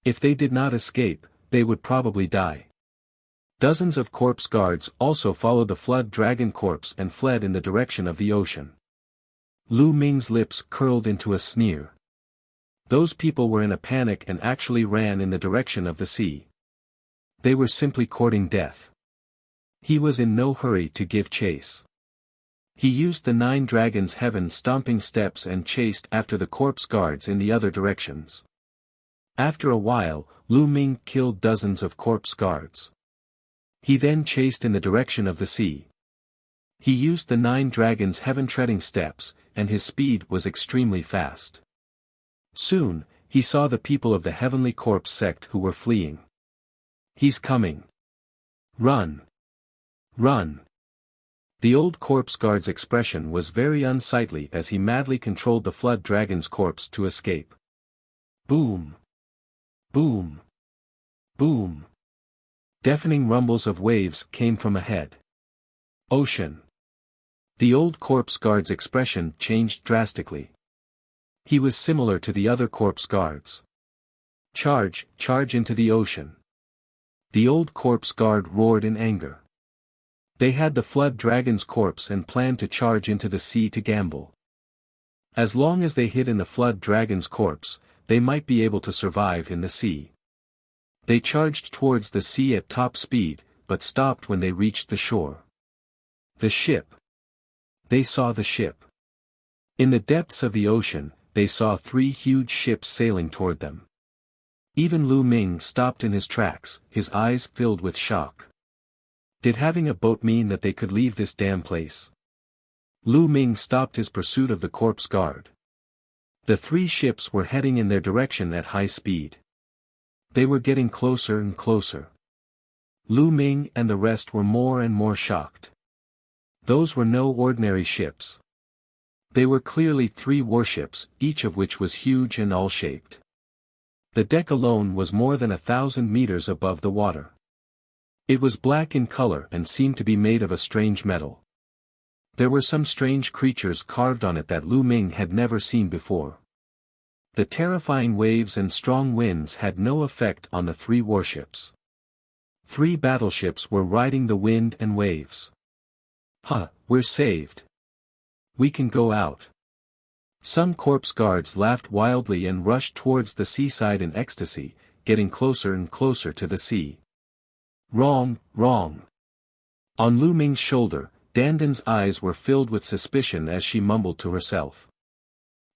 If they did not escape, they would probably die. Dozens of corpse guards also followed the flood dragon corpse and fled in the direction of the ocean. Lu Ming's lips curled into a sneer. Those people were in a panic and actually ran in the direction of the sea. They were simply courting death. He was in no hurry to give chase. He used the 9 dragons' heaven-stomping steps and chased after the corpse guards in the other directions. After a while, Lu Ming killed dozens of corpse guards. He then chased in the direction of the sea. He used the 9 dragons' heaven-treading steps, and his speed was extremely fast. Soon, he saw the people of the heavenly corpse sect who were fleeing. He's coming. Run! Run! The old corpse guard's expression was very unsightly as he madly controlled the flood dragon's corpse to escape. Boom! Boom! Boom! Deafening rumbles of waves came from ahead. Ocean. The old corpse guard's expression changed drastically. He was similar to the other corpse guards. Charge, charge into the ocean. The old corpse guard roared in anger. They had the flood dragon's corpse and planned to charge into the sea to gamble. As long as they hid in the flood dragon's corpse, they might be able to survive in the sea. They charged towards the sea at top speed, but stopped when they reached the shore. The ship. They saw the ship. In the depths of the ocean, they saw 3 huge ships sailing toward them. Even Lu Ming stopped in his tracks, his eyes filled with shock. Did having a boat mean that they could leave this damn place? Lu Ming stopped his pursuit of the corpse guard. The 3 ships were heading in their direction at high speed. They were getting closer and closer. Lu Ming and the rest were more and more shocked. Those were no ordinary ships. They were clearly 3 warships, each of which was huge and all-shaped. The deck alone was more than 1,000 meters above the water. It was black in color and seemed to be made of a strange metal. There were some strange creatures carved on it that Lu Ming had never seen before. The terrifying waves and strong winds had no effect on the 3 warships. 3 battleships were riding the wind and waves. We're saved. We can go out. Some corpse guards laughed wildly and rushed towards the seaside in ecstasy, getting closer and closer to the sea. Wrong, wrong. On Lu Ming's shoulder, Dandan's eyes were filled with suspicion as she mumbled to herself.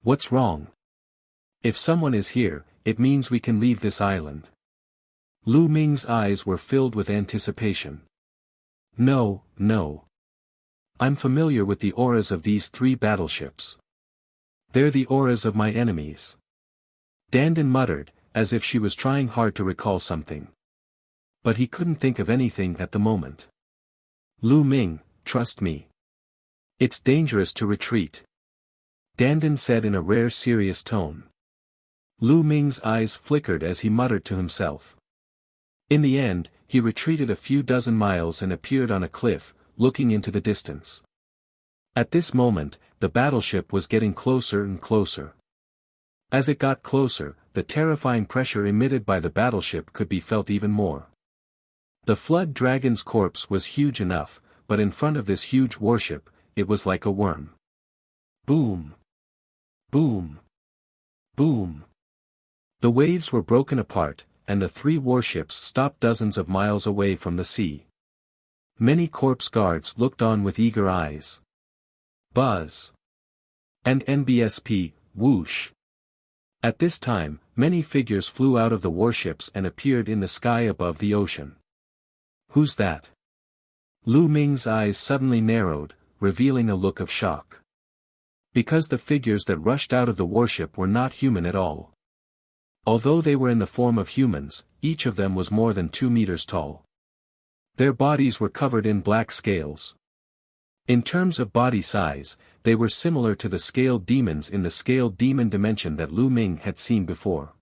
What's wrong? If someone is here, it means we can leave this island. Lu Ming's eyes were filled with anticipation. No, no. I'm familiar with the auras of these 3 battleships. They're the auras of my enemies. Dandan muttered, as if she was trying hard to recall something. But he couldn't think of anything at the moment. Lu Ming, trust me. It's dangerous to retreat. Dandan said in a rare serious tone. Lu Ming's eyes flickered as he muttered to himself. In the end, he retreated a few dozen miles and appeared on a cliff, looking into the distance. At this moment, the battleship was getting closer and closer. As it got closer, the terrifying pressure emitted by the battleship could be felt even more. The flood dragon's corpse was huge enough, but in front of this huge warship, it was like a worm. Boom! Boom! Boom! The waves were broken apart, and the 3 warships stopped dozens of miles away from the sea. Many corpse guards looked on with eager eyes. Buzz! And NBSP, whoosh! At this time, many figures flew out of the warships and appeared in the sky above the ocean. Who's that? Lu Ming's eyes suddenly narrowed, revealing a look of shock. Because the figures that rushed out of the warship were not human at all. Although they were in the form of humans, each of them was more than 2 meters tall. Their bodies were covered in black scales. In terms of body size, they were similar to the scaled demons in the scaled demon dimension that Lu Ming had seen before.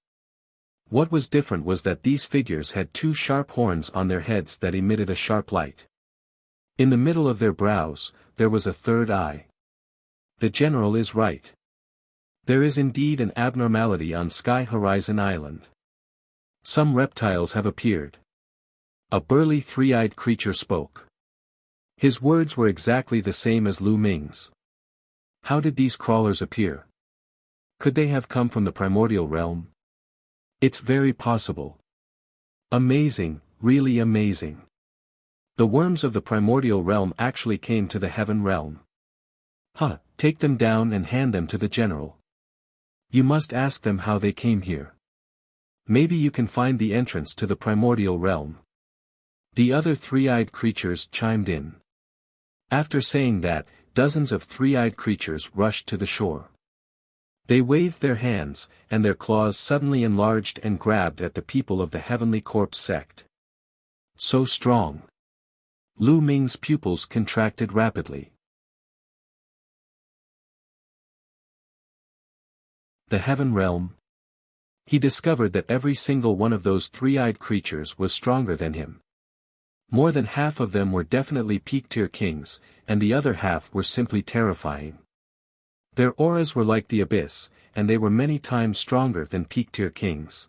What was different was that these figures had 2 sharp horns on their heads that emitted a sharp light. In the middle of their brows, there was a 3rd eye. The general is right. There is indeed an abnormality on Sky Horizon Island. Some reptiles have appeared. A burly 3-eyed creature spoke. His words were exactly the same as Lu Ming's. How did these crawlers appear? Could they have come from the primordial realm? It's very possible. Amazing, really amazing. The worms of the primordial realm actually came to the heaven realm. Take them down and hand them to the general. You must ask them how they came here. Maybe you can find the entrance to the primordial realm. The other 3-eyed creatures chimed in. After saying that, dozens of 3-eyed creatures rushed to the shore. They waved their hands, and their claws suddenly enlarged and grabbed at the people of the Heavenly Corpse sect. So strong. Lu Ming's pupils contracted rapidly. The Heaven Realm. He discovered that every single one of those three-eyed creatures was stronger than him. More than half of them were definitely peak-tier kings, and the other half were simply terrifying. Their auras were like the abyss, and they were many times stronger than peak-tier kings.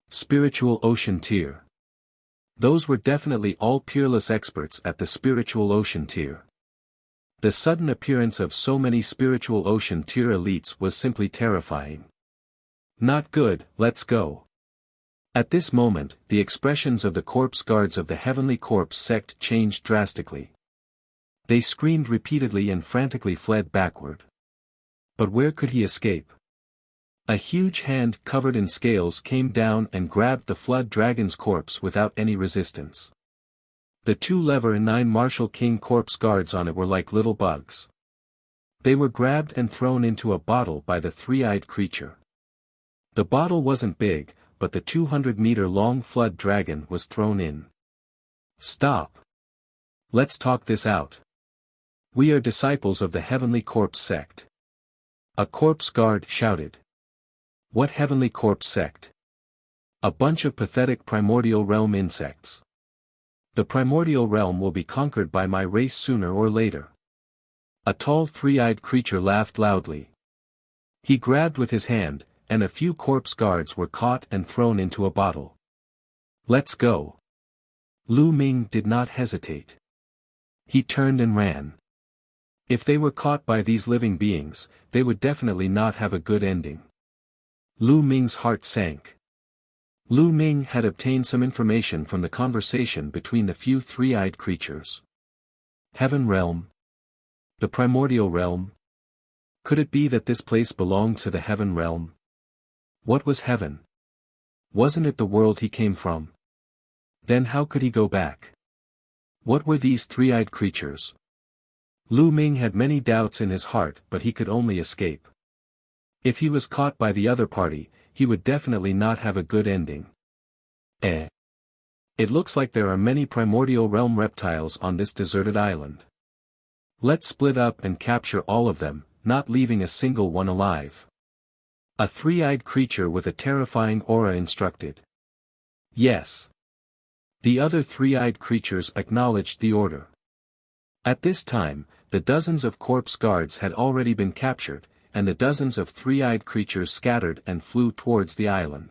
Spiritual Ocean Tier. Those were definitely all peerless experts at the Spiritual Ocean Tier. The sudden appearance of so many Spiritual Ocean Tier elites was simply terrifying. Not good, let's go. At this moment, the expressions of the corpse guards of the Heavenly Corpse sect changed drastically. They screamed repeatedly and frantically fled backward. But where could he escape? A huge hand covered in scales came down and grabbed the Flood Dragon's corpse without any resistance. The two Lever and 9 Martial King corpse guards on it were like little bugs. They were grabbed and thrown into a bottle by the three-eyed creature. The bottle wasn't big, but the 200-meter-long Flood Dragon was thrown in. Stop. Let's talk this out. We are disciples of the Heavenly Corpse sect. A corpse guard shouted. What Heavenly Corpse sect? A bunch of pathetic Primordial Realm insects. The Primordial Realm will be conquered by my race sooner or later. A tall three-eyed creature laughed loudly. He grabbed with his hand, and a few corpse guards were caught and thrown into a bottle. Let's go. Lu Ming did not hesitate. He turned and ran. If they were caught by these living beings, they would definitely not have a good ending. Lu Ming's heart sank. Lu Ming had obtained some information from the conversation between the few three-eyed creatures. Heaven Realm? The Primordial Realm? Could it be that this place belonged to the Heaven Realm? What was heaven? Wasn't it the world he came from? Then how could he go back? What were these three-eyed creatures? Lu Ming had many doubts in his heart, but he could only escape. If he was caught by the other party, he would definitely not have a good ending. It looks like there are many Primordial Realm reptiles on this deserted island. Let's split up and capture all of them, not leaving a single one alive. A three-eyed creature with a terrifying aura instructed. Yes. The other three-eyed creatures acknowledged the order. At this time, the dozens of corpse guards had already been captured, and the dozens of three-eyed creatures scattered and flew towards the island.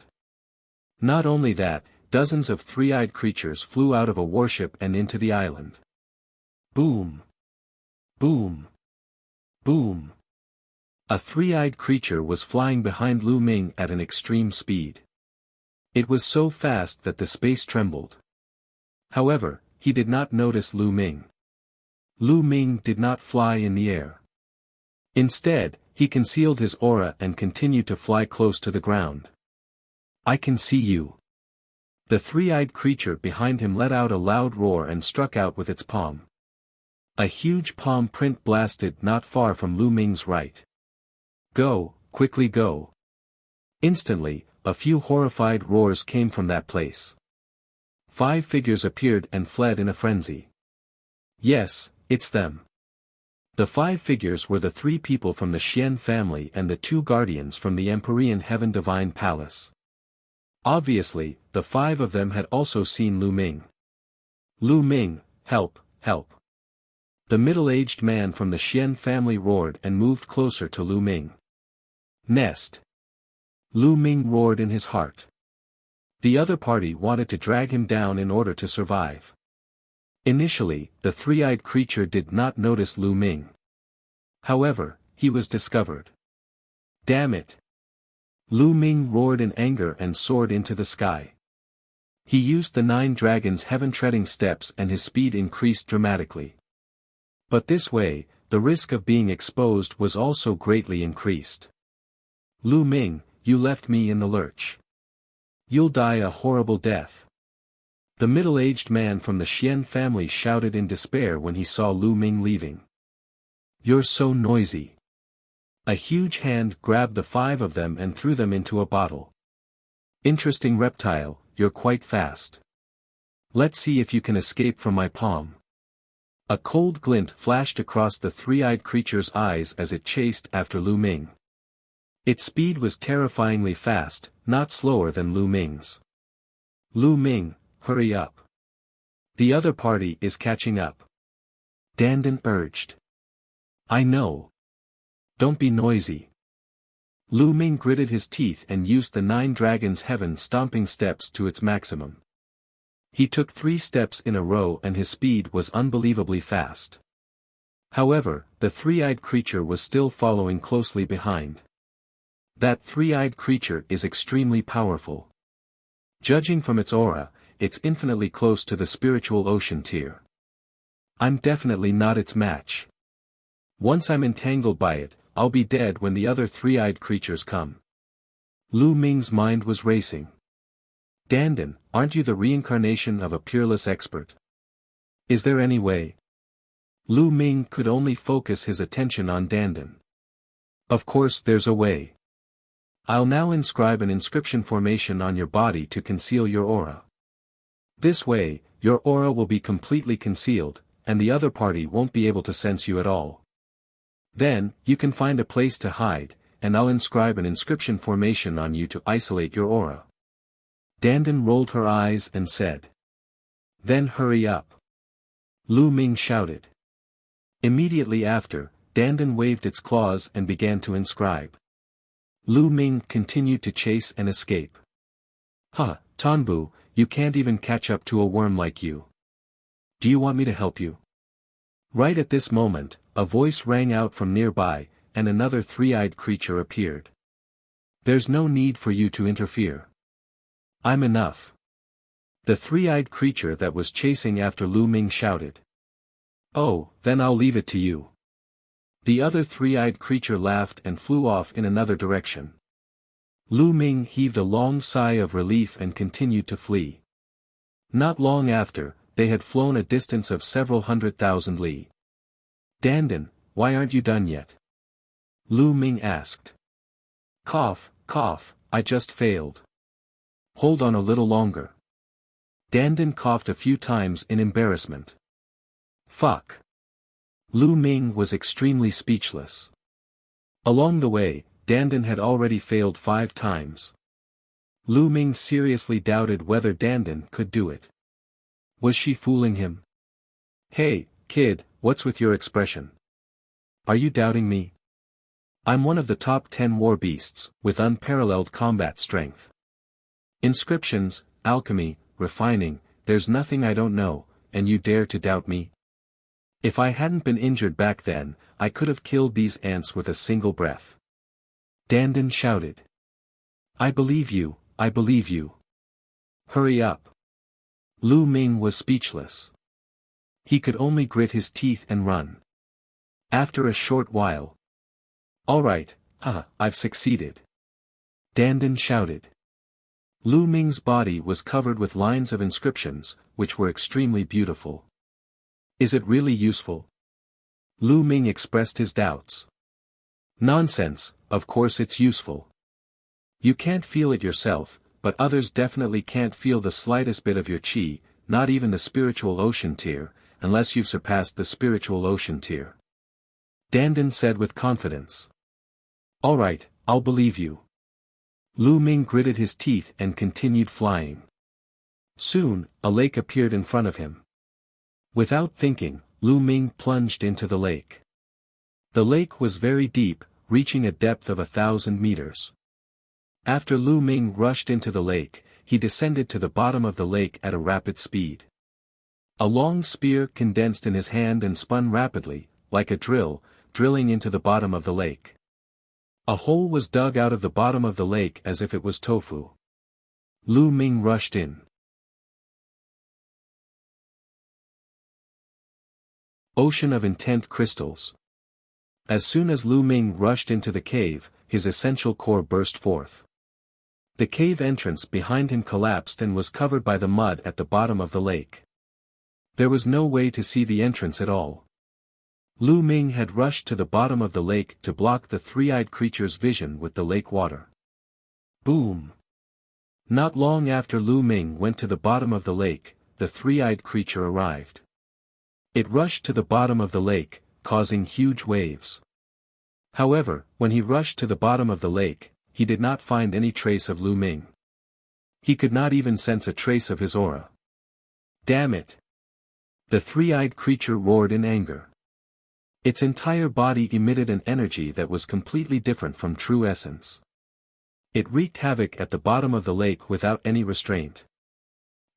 Not only that, dozens of three-eyed creatures flew out of a warship and into the island. Boom! Boom! Boom! A three-eyed creature was flying behind Lu Ming at an extreme speed. It was so fast that the space trembled. However, he did not notice Lu Ming. Lu Ming did not fly in the air. Instead, he concealed his aura and continued to fly close to the ground. I can see you. The three-eyed creature behind him let out a loud roar and struck out with its palm. A huge palm print blasted not far from Lu Ming's right. Go, quickly go. Instantly, a few horrified roars came from that place. 5 figures appeared and fled in a frenzy. Yes, it's them. The 5 figures were the 3 people from the Xian family and the 2 guardians from the Empyrean Heaven Divine Palace. Obviously, the 5 of them had also seen Lu Ming. Lu Ming, help, help. The middle-aged man from the Xian family roared and moved closer to Lu Ming. Nest. Lu Ming roared in his heart. The other party wanted to drag him down in order to survive. Initially, the three-eyed creature did not notice Lu Ming. However, he was discovered. Damn it! Lu Ming roared in anger and soared into the sky. He used the 9 dragons' heaven-treading steps and his speed increased dramatically. But this way, the risk of being exposed was also greatly increased. Lu Ming, you left me in the lurch. You'll die a horrible death. The middle-aged man from the Xian family shouted in despair when he saw Lu Ming leaving. You're so noisy. A huge hand grabbed the 5 of them and threw them into a bottle. Interesting reptile, you're quite fast. Let's see if you can escape from my palm. A cold glint flashed across the three-eyed creature's eyes as it chased after Lu Ming. Its speed was terrifyingly fast, not slower than Lu Ming's. Lu Ming, hurry up. The other party is catching up. Dandan urged. I know. Don't be noisy. Lu Ming gritted his teeth and used the 9 Dragons' Heaven stomping steps to its maximum. He took 3 steps in a row and his speed was unbelievably fast. However, the three-eyed creature was still following closely behind. That three-eyed creature is extremely powerful. Judging from its aura, it's infinitely close to the spiritual ocean tier. I'm definitely not its match. Once I'm entangled by it, I'll be dead when the other three-eyed creatures come. Lu Ming's mind was racing. Dandan, aren't you the reincarnation of a peerless expert? Is there any way? Lu Ming could only focus his attention on Dandan. Of course there's a way. I'll now inscribe an inscription formation on your body to conceal your aura. This way, your aura will be completely concealed, and the other party won't be able to sense you at all. Then, you can find a place to hide, and I'll inscribe an inscription formation on you to isolate your aura. Dandan rolled her eyes and said. Then hurry up. Lu Ming shouted. Immediately after, Dandan waved its claws and began to inscribe. Lu Ming continued to chase and escape. Huh, Tanbu, you can't even catch up to a worm like you. Do you want me to help you? Right at this moment, a voice rang out from nearby, and another three-eyed creature appeared. There's no need for you to interfere. I'm enough. The three-eyed creature that was chasing after Lu Ming shouted. Oh, then I'll leave it to you. The other three-eyed creature laughed and flew off in another direction. Lu Ming heaved a long sigh of relief and continued to flee. Not long after, they had flown a distance of several 100,000 li. Dandan, why aren't you done yet? Lu Ming asked. Cough, cough, I just failed. Hold on a little longer. Dandan coughed a few times in embarrassment. Fuck. Lu Ming was extremely speechless. Along the way, Dandan had already failed 5 times. Lu Ming seriously doubted whether Dandan could do it. Was she fooling him? Hey, kid, what's with your expression? Are you doubting me? I'm one of the top 10 war beasts, with unparalleled combat strength. Inscriptions, alchemy, refining, there's nothing I don't know, and you dare to doubt me? If I hadn't been injured back then, I could have killed these ants with a single breath. Dandan shouted. I believe you, I believe you. Hurry up. Lu Ming was speechless. He could only grit his teeth and run. After a short while. Alright, I've succeeded. Dandan shouted. Lu Ming's body was covered with lines of inscriptions, which were extremely beautiful. Is it really useful? Lu Ming expressed his doubts. Nonsense, of course it's useful. You can't feel it yourself, but others definitely can't feel the slightest bit of your chi, not even the spiritual ocean tier, unless you've surpassed the spiritual ocean tier. Dandan said with confidence. Alright, I'll believe you. Lu Ming gritted his teeth and continued flying. Soon, a lake appeared in front of him. Without thinking, Lu Ming plunged into the lake. The lake was very deep, reaching a depth of 1,000 meters. After Lu Ming rushed into the lake, he descended to the bottom of the lake at a rapid speed. A long spear condensed in his hand and spun rapidly, like a drill, drilling into the bottom of the lake. A hole was dug out of the bottom of the lake as if it was tofu. Lu Ming rushed in. Ocean of Intent Crystals. As soon as Lu Ming rushed into the cave, his essential core burst forth. The cave entrance behind him collapsed and was covered by the mud at the bottom of the lake. There was no way to see the entrance at all. Lu Ming had rushed to the bottom of the lake to block the three-eyed creature's vision with the lake water. Boom! Not long after Lu Ming went to the bottom of the lake, the three-eyed creature arrived. It rushed to the bottom of the lake, causing huge waves. However, when he rushed to the bottom of the lake, he did not find any trace of Lu Ming. He could not even sense a trace of his aura. Damn it! The three-eyed creature roared in anger. Its entire body emitted an energy that was completely different from true essence. It wreaked havoc at the bottom of the lake without any restraint.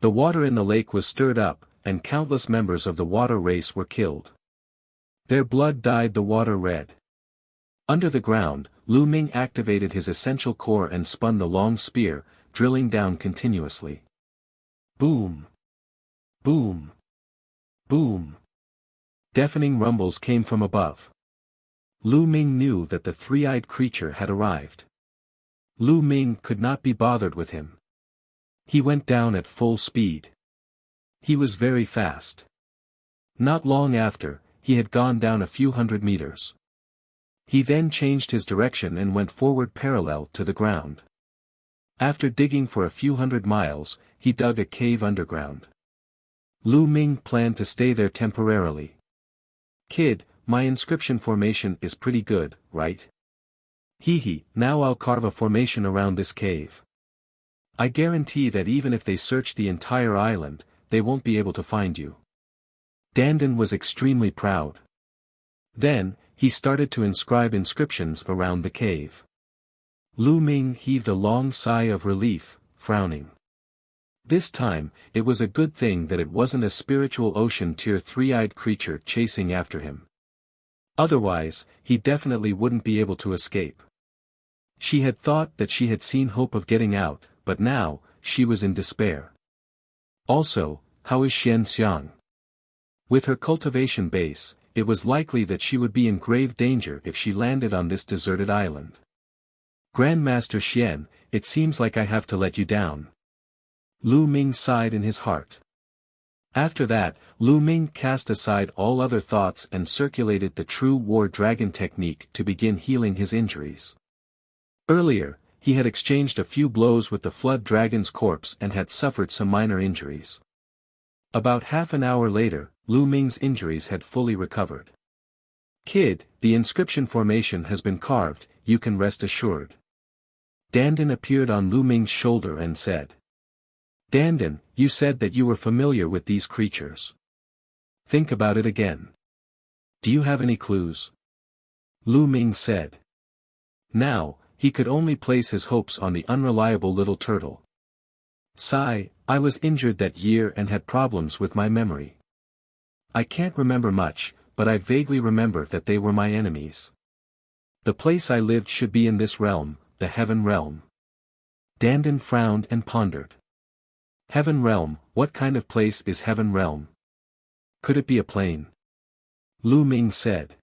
The water in the lake was stirred up, and countless members of the water race were killed. Their blood dyed the water red. Under the ground, Lu Ming activated his essential core and spun the long spear, drilling down continuously. Boom! Boom! Boom! Deafening rumbles came from above. Lu Ming knew that the three-eyed creature had arrived. Lu Ming could not be bothered with him. He went down at full speed. He was very fast. Not long after, he had gone down a few hundred meters. He then changed his direction and went forward parallel to the ground. After digging for a few hundred miles, he dug a cave underground. Lu Ming planned to stay there temporarily. Kid, my inscription formation is pretty good, right? Hee, now I'll carve a formation around this cave. I guarantee that even if they search the entire island, they won't be able to find you. Dandan was extremely proud. Then, he started to inscribe inscriptions around the cave. Lu Ming heaved a long sigh of relief, frowning. This time, it was a good thing that it wasn't a spiritual ocean tier three-eyed creature chasing after him. Otherwise, he definitely wouldn't be able to escape. She had thought that she had seen hope of getting out, but now, she was in despair. Also, how is Xian Xiang? With her cultivation base, it was likely that she would be in grave danger if she landed on this deserted island. Grandmaster Xian, it seems like I have to let you down. Lu Ming sighed in his heart. After that, Lu Ming cast aside all other thoughts and circulated the true war dragon technique to begin healing his injuries. Earlier, he had exchanged a few blows with the flood dragon's corpse and had suffered some minor injuries. About half an hour later, Lu Ming's injuries had fully recovered. Kid, the inscription formation has been carved, you can rest assured. Dandan appeared on Lu Ming's shoulder and said. Dandan, you said that you were familiar with these creatures. Think about it again. Do you have any clues? Lu Ming said. Now, he could only place his hopes on the unreliable little turtle. Sigh, I was injured that year and had problems with my memory. I can't remember much, but I vaguely remember that they were my enemies. The place I lived should be in this realm, the Heaven Realm. Dandan frowned and pondered. Heaven Realm, what kind of place is Heaven Realm? Could it be a plane? Lu Ming said.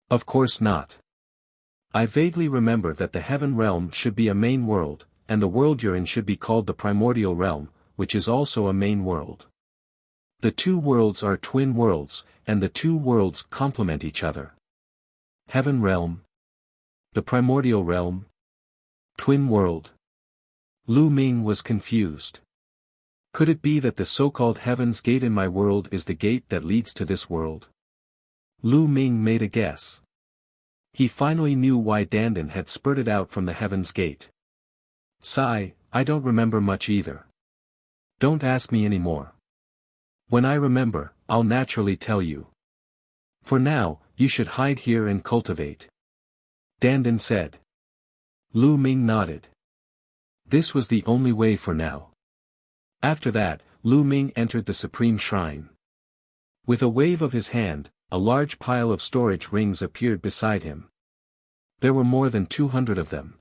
Of course not. I vaguely remember that the Heaven Realm should be a main world, and the world you're in should be called the Primordial Realm, which is also a main world. The two worlds are twin worlds, and the two worlds complement each other. Heaven Realm. The Primordial Realm. Twin world. Lu Ming was confused. Could it be that the so-called Heaven's Gate in my world is the gate that leads to this world? Lu Ming made a guess. He finally knew why Dandan had spurted out from the Heaven's Gate. Sigh, I don't remember much either. Don't ask me any more. When I remember, I'll naturally tell you. For now, you should hide here and cultivate. Dandan said. Lu Ming nodded. This was the only way for now. After that, Lu Ming entered the Supreme Shrine. With a wave of his hand, a large pile of storage rings appeared beside him. There were more than 200 of them.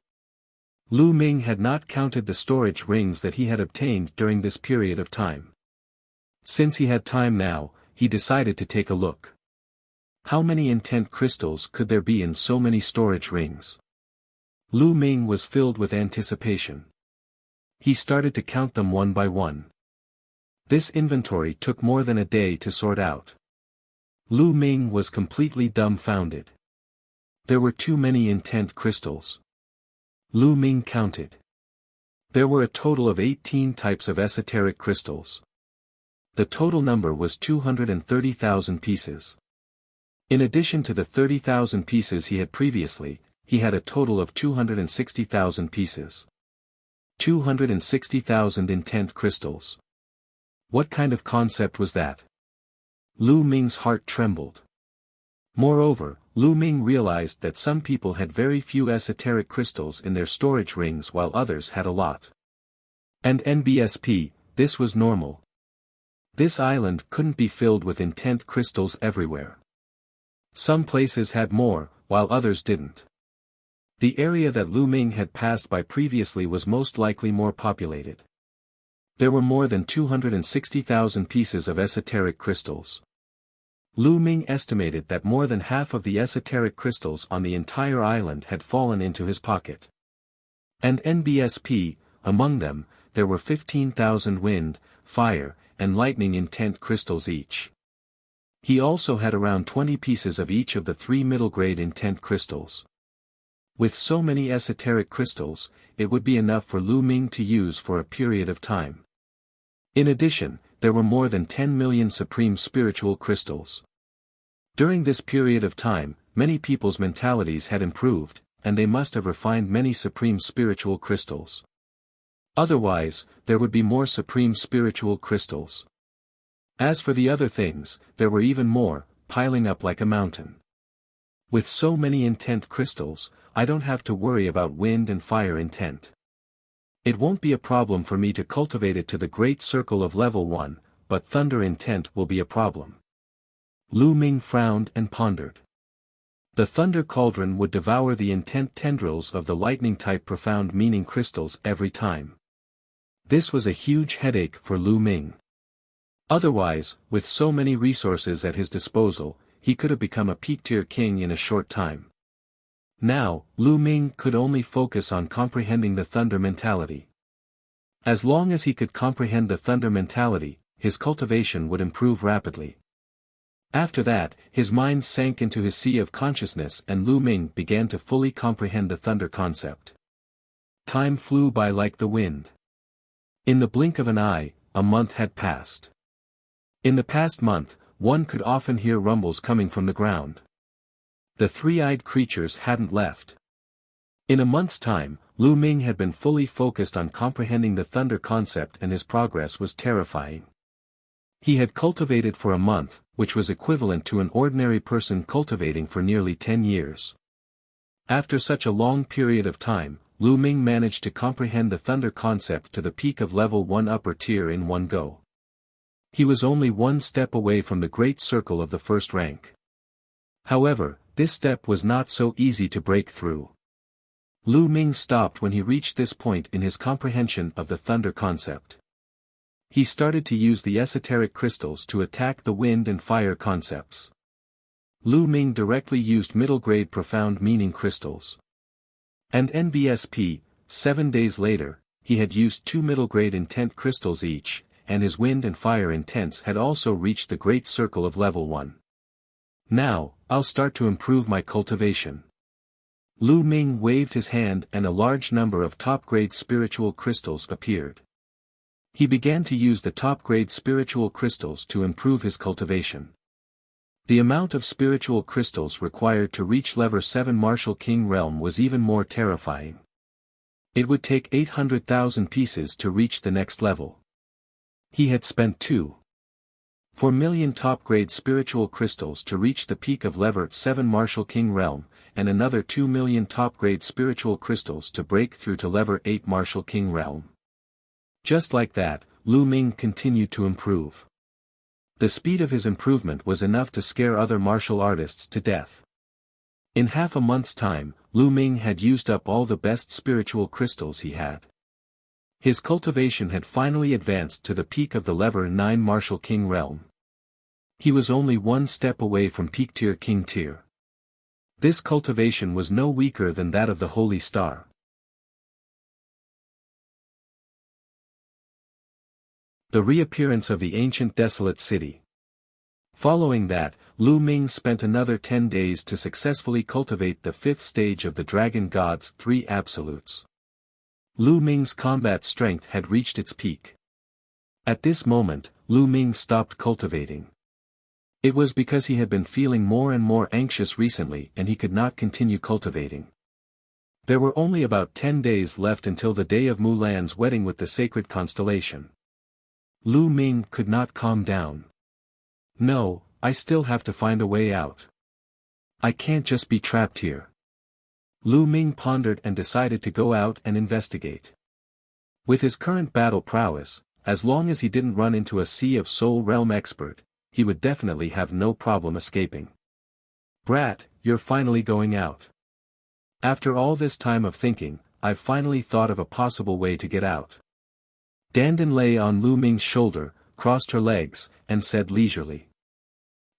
Lu Ming had not counted the storage rings that he had obtained during this period of time. Since he had time now, he decided to take a look. How many intent crystals could there be in so many storage rings? Lu Ming was filled with anticipation. He started to count them one by one. This inventory took more than a day to sort out. Lu Ming was completely dumbfounded. There were too many intent crystals. Lu Ming counted. There were a total of 18 types of esoteric crystals. The total number was 230,000 pieces. In addition to the 30,000 pieces he had previously, he had a total of 260,000 pieces. 260,000 intent crystals. What kind of concept was that? Lu Ming's heart trembled. Moreover, Lu Ming realized that some people had very few esoteric crystals in their storage rings while others had a lot. And NBSP, this was normal. This island couldn't be filled with intent crystals everywhere. Some places had more, while others didn't. The area that Lu Ming had passed by previously was most likely more populated. There were more than 260,000 pieces of esoteric crystals. Lu Ming estimated that more than half of the esoteric crystals on the entire island had fallen into his pocket. And NBSP, among them, there were 15,000 wind, fire, and lightning intent crystals each. He also had around 20 pieces of each of the 3 middle-grade intent crystals. With so many esoteric crystals, it would be enough for Lu Ming to use for a period of time. In addition, there were more than 10 million supreme spiritual crystals. During this period of time, many people's mentalities had improved, and they must have refined many supreme spiritual crystals. Otherwise, there would be more supreme spiritual crystals. As for the other things, there were even more, piling up like a mountain. With so many intent crystals, I don't have to worry about wind and fire intent. It won't be a problem for me to cultivate it to the great circle of level 1, but thunder intent will be a problem. Lu Ming frowned and pondered. The thunder cauldron would devour the intent tendrils of the lightning-type profound meaning crystals every time. This was a huge headache for Lu Ming. Otherwise, with so many resources at his disposal, he could have become a peak-tier king in a short time. Now, Lu Ming could only focus on comprehending the thunder mentality. As long as he could comprehend the thunder mentality, his cultivation would improve rapidly. After that, his mind sank into his sea of consciousness and Lu Ming began to fully comprehend the thunder concept. Time flew by like the wind. In the blink of an eye, a month had passed. In the past month, one could often hear rumbles coming from the ground. The three-eyed creatures hadn't left. In a month's time, Lu Ming had been fully focused on comprehending the thunder concept and his progress was terrifying. He had cultivated for a month, which was equivalent to an ordinary person cultivating for nearly 10 years. After such a long period of time, Lu Ming managed to comprehend the thunder concept to the peak of level 1 upper tier in one go. He was only one step away from the great circle of the first rank. However, this step was not so easy to break through. Lu Ming stopped when he reached this point in his comprehension of the thunder concept. He started to use the esoteric crystals to attack the wind and fire concepts. Lu Ming directly used middle-grade profound meaning crystals. And NBSP, 7 days later, he had used 2 middle-grade intent crystals each, and his wind and fire intents had also reached the great circle of level 1. Now, I'll start to improve my cultivation. Lu Ming waved his hand and a large number of top-grade spiritual crystals appeared. He began to use the top-grade spiritual crystals to improve his cultivation. The amount of spiritual crystals required to reach level 7 Martial King realm was even more terrifying. It would take 800,000 pieces to reach the next level. He had spent 2.4 million top-grade spiritual crystals to reach the peak of level 7 Martial King realm, and another 2 million top-grade spiritual crystals to break through to level 8 Martial King realm. Just like that, Lu Ming continued to improve. The speed of his improvement was enough to scare other martial artists to death. In half a month's time, Lu Ming had used up all the best spiritual crystals he had. His cultivation had finally advanced to the peak of the level 9 Martial King realm. He was only one step away from peak tier king tier. This cultivation was no weaker than that of the Holy Star. The reappearance of the ancient desolate city. Following that, Lu Ming spent another 10 days to successfully cultivate the 5th stage of the Dragon God's 3 absolutes. Lu Ming's combat strength had reached its peak. At this moment, Lu Ming stopped cultivating. It was because he had been feeling more and more anxious recently and he could not continue cultivating. There were only about 10 days left until the day of Mulan's wedding with the sacred constellation. Lu Ming could not calm down. No, I still have to find a way out. I can't just be trapped here. Lu Ming pondered and decided to go out and investigate. With his current battle prowess, as long as he didn't run into a Sea of Soul Realm expert, he would definitely have no problem escaping. Brat, you're finally going out. After all this time of thinking, I've finally thought of a possible way to get out. Dandan lay on Lu Ming's shoulder, crossed her legs, and said leisurely.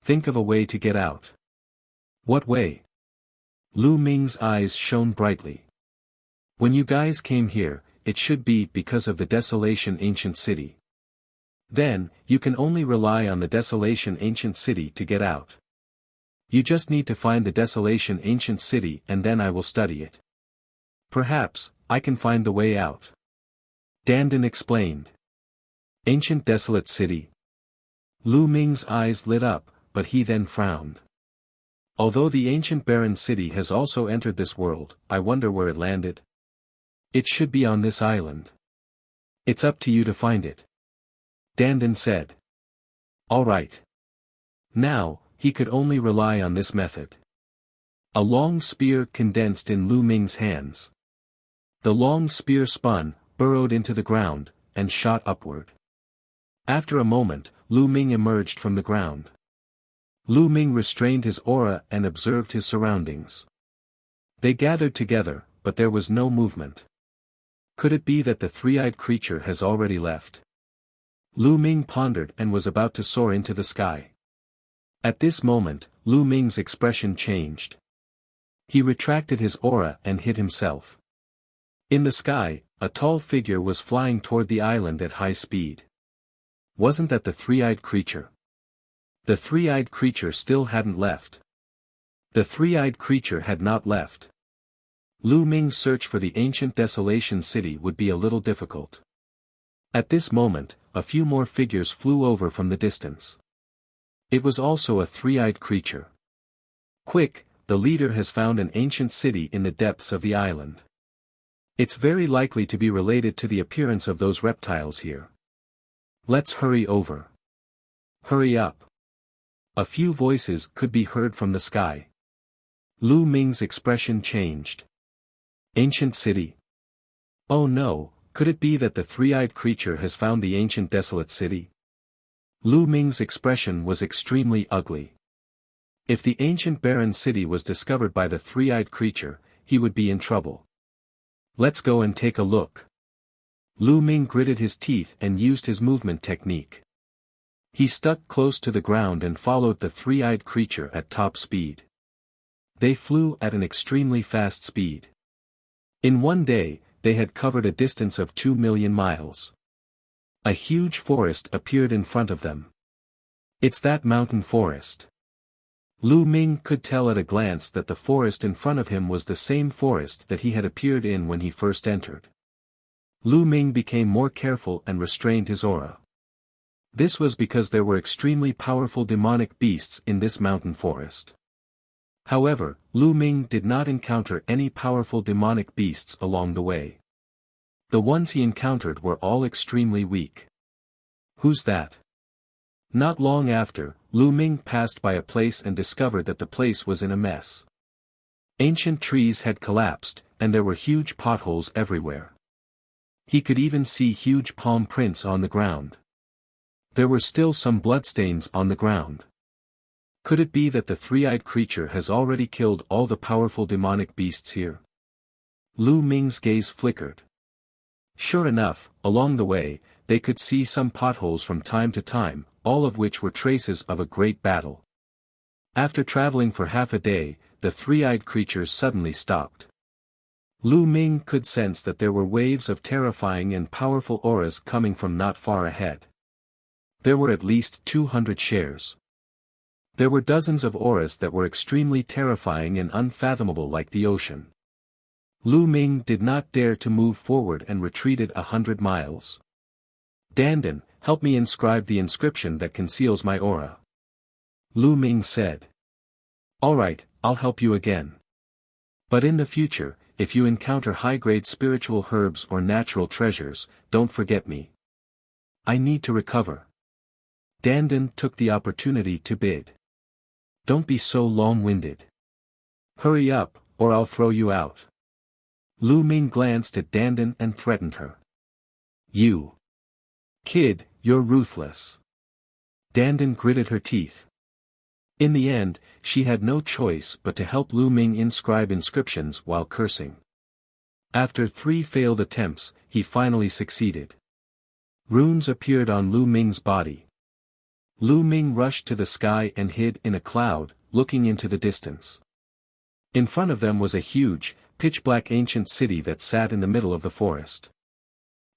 Think of a way to get out. What way? Lu Ming's eyes shone brightly. When you guys came here, it should be because of the Desolation Ancient City. Then, you can only rely on the Desolation Ancient City to get out. You just need to find the Desolation Ancient City and then I will study it. Perhaps, I can find the way out. Dandan explained. Ancient Desolate City. Lu Ming's eyes lit up, but he then frowned. Although the ancient barren city has also entered this world, I wonder where it landed. It should be on this island. It's up to you to find it. Dandan said. All right. Now, he could only rely on this method. A long spear condensed in Lu Ming's hands. The long spear spun, burrowed into the ground, and shot upward. After a moment, Lu Ming emerged from the ground. Lu Ming restrained his aura and observed his surroundings. They gathered together, but there was no movement. Could it be that the three-eyed creature has already left? Lu Ming pondered and was about to soar into the sky. At this moment, Lu Ming's expression changed. He retracted his aura and hid himself. In the sky, a tall figure was flying toward the island at high speed. Wasn't that the three-eyed creature? The three-eyed creature still hadn't left. The three-eyed creature had not left. Lu Ming's search for the ancient Desolation City would be a little difficult. At this moment, a few more figures flew over from the distance. It was also a three-eyed creature. Quick, the leader has found an ancient city in the depths of the island. It's very likely to be related to the appearance of those reptiles here. Let's hurry over. Hurry up. A few voices could be heard from the sky. Lu Ming's expression changed. Ancient city. Oh no, could it be that the three-eyed creature has found the ancient desolate city? Lu Ming's expression was extremely ugly. If the ancient barren city was discovered by the three-eyed creature, he would be in trouble. Let's go and take a look. Lu Ming gritted his teeth and used his movement technique. He stuck close to the ground and followed the three-eyed creature at top speed. They flew at an extremely fast speed. In one day, they had covered a distance of 2 million miles. A huge forest appeared in front of them. It's that mountain forest. Lu Ming could tell at a glance that the forest in front of him was the same forest that he had appeared in when he first entered. Lu Ming became more careful and restrained his aura. This was because there were extremely powerful demonic beasts in this mountain forest. However, Lu Ming did not encounter any powerful demonic beasts along the way. The ones he encountered were all extremely weak. Who's that? Not long after, Lu Ming passed by a place and discovered that the place was in a mess. Ancient trees had collapsed, and there were huge potholes everywhere. He could even see huge palm prints on the ground. There were still some bloodstains on the ground. Could it be that the three-eyed creature has already killed all the powerful demonic beasts here? Lu Ming's gaze flickered. Sure enough, along the way, they could see some potholes from time to time, all of which were traces of a great battle. After traveling for half a day, the three-eyed creature suddenly stopped. Lu Ming could sense that there were waves of terrifying and powerful auras coming from not far ahead. There were at least 200 shares. There were dozens of auras that were extremely terrifying and unfathomable like the ocean. Lu Ming did not dare to move forward and retreated 100 miles. Dandan, help me inscribe the inscription that conceals my aura. Lu Ming said. Alright, I'll help you again. But in the future, if you encounter high-grade spiritual herbs or natural treasures, don't forget me. I need to recover. Dandan took the opportunity to bid. Don't be so long-winded. Hurry up, or I'll throw you out. Lu Ming glanced at Dandan and threatened her. You. Kid, you're ruthless. Dandan gritted her teeth. In the end, she had no choice but to help Lu Ming inscribe inscriptions while cursing. After 3 failed attempts, he finally succeeded. Runes appeared on Lu Ming's body. Lu Ming rushed to the sky and hid in a cloud, looking into the distance. In front of them was a huge, pitch-black ancient city that sat in the middle of the forest.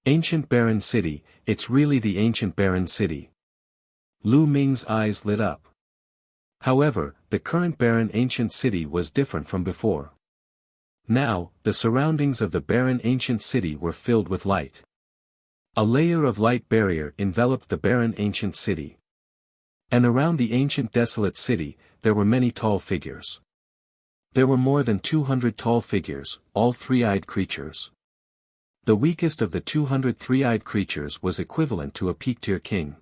Ancient Barren City, it's really the Ancient Barren City. Lu Ming's eyes lit up. However, the current barren ancient city was different from before. Now, the surroundings of the barren ancient city were filled with light. A layer of light barrier enveloped the barren ancient city. And around the ancient desolate city, there were many tall figures. There were more than 200 tall figures, all three-eyed creatures. The weakest of the 200 three-eyed creatures was equivalent to a peak-tier king.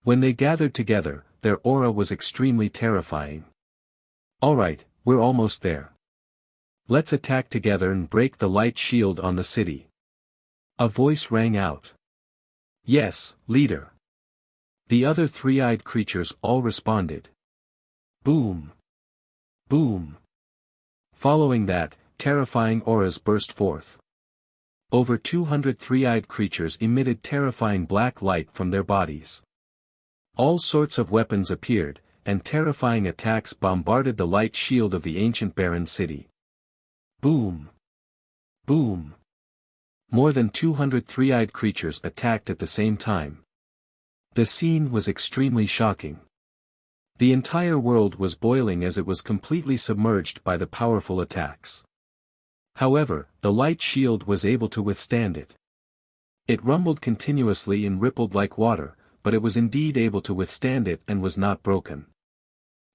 When they gathered together, their aura was extremely terrifying. Alright, we're almost there. Let's attack together and break the light shield on the city. A voice rang out. Yes, leader. The other three-eyed creatures all responded. Boom. Boom. Following that, terrifying auras burst forth. Over 200 three-eyed creatures emitted terrifying black light from their bodies. All sorts of weapons appeared, and terrifying attacks bombarded the light shield of the ancient barren city. Boom! Boom! More than 200 three-eyed creatures attacked at the same time. The scene was extremely shocking. The entire world was boiling as it was completely submerged by the powerful attacks. However, the light shield was able to withstand it. It rumbled continuously and rippled like water, but it was indeed able to withstand it and was not broken.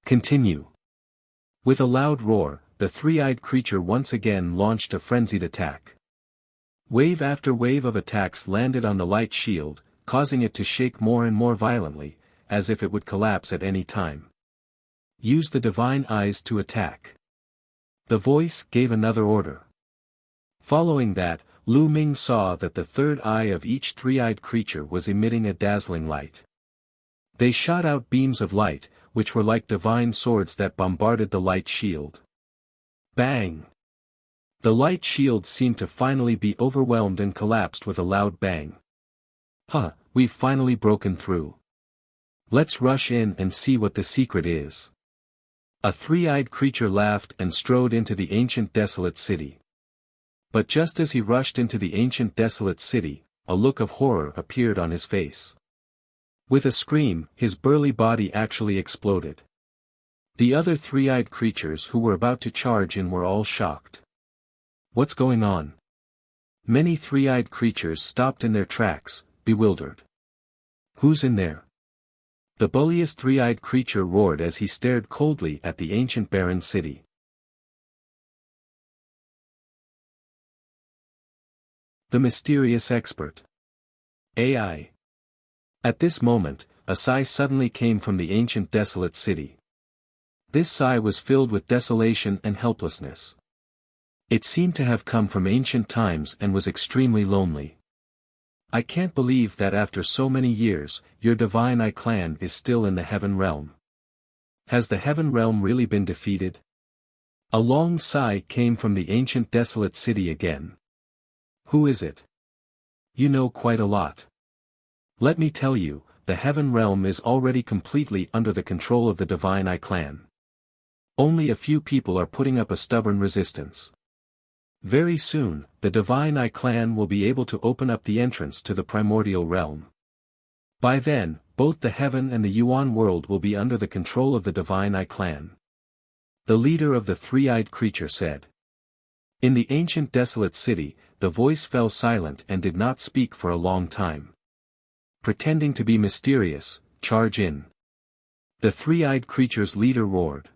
Continue. With a loud roar, the three-eyed creature once again launched a frenzied attack. Wave after wave of attacks landed on the light shield, causing it to shake more and more violently, as if it would collapse at any time. Use the divine eyes to attack. The voice gave another order. Following that, Lu Ming saw that the third eye of each three-eyed creature was emitting a dazzling light. They shot out beams of light, which were like divine swords that bombarded the light shield. Bang! The light shield seemed to finally be overwhelmed and collapsed with a loud bang. Huh, we've finally broken through. Let's rush in and see what the secret is. A three-eyed creature laughed and strode into the ancient desolate city. But just as he rushed into the ancient desolate city, a look of horror appeared on his face. With a scream, his burly body actually exploded. The other three-eyed creatures who were about to charge in were all shocked. What's going on? Many three-eyed creatures stopped in their tracks, bewildered. Who's in there? The bulliest three-eyed creature roared as he stared coldly at the ancient barren city. The mysterious expert. AI. At this moment, a sigh suddenly came from the ancient desolate city. This sigh was filled with desolation and helplessness. It seemed to have come from ancient times and was extremely lonely. I can't believe that after so many years, your divine I clan is still in the heaven realm. Has the heaven realm really been defeated? A long sigh came from the ancient desolate city again. Who is it? You know quite a lot. Let me tell you, the heaven realm is already completely under the control of the divine I clan. Only a few people are putting up a stubborn resistance. Very soon, the divine I clan will be able to open up the entrance to the primordial realm. By then, both the heaven and the Yuan world will be under the control of the divine I clan. The leader of the three-eyed creature said. In the ancient desolate city, the voice fell silent and did not speak for a long time. pretending to be mysterious, charge in. The three-eyed creature's leader roared.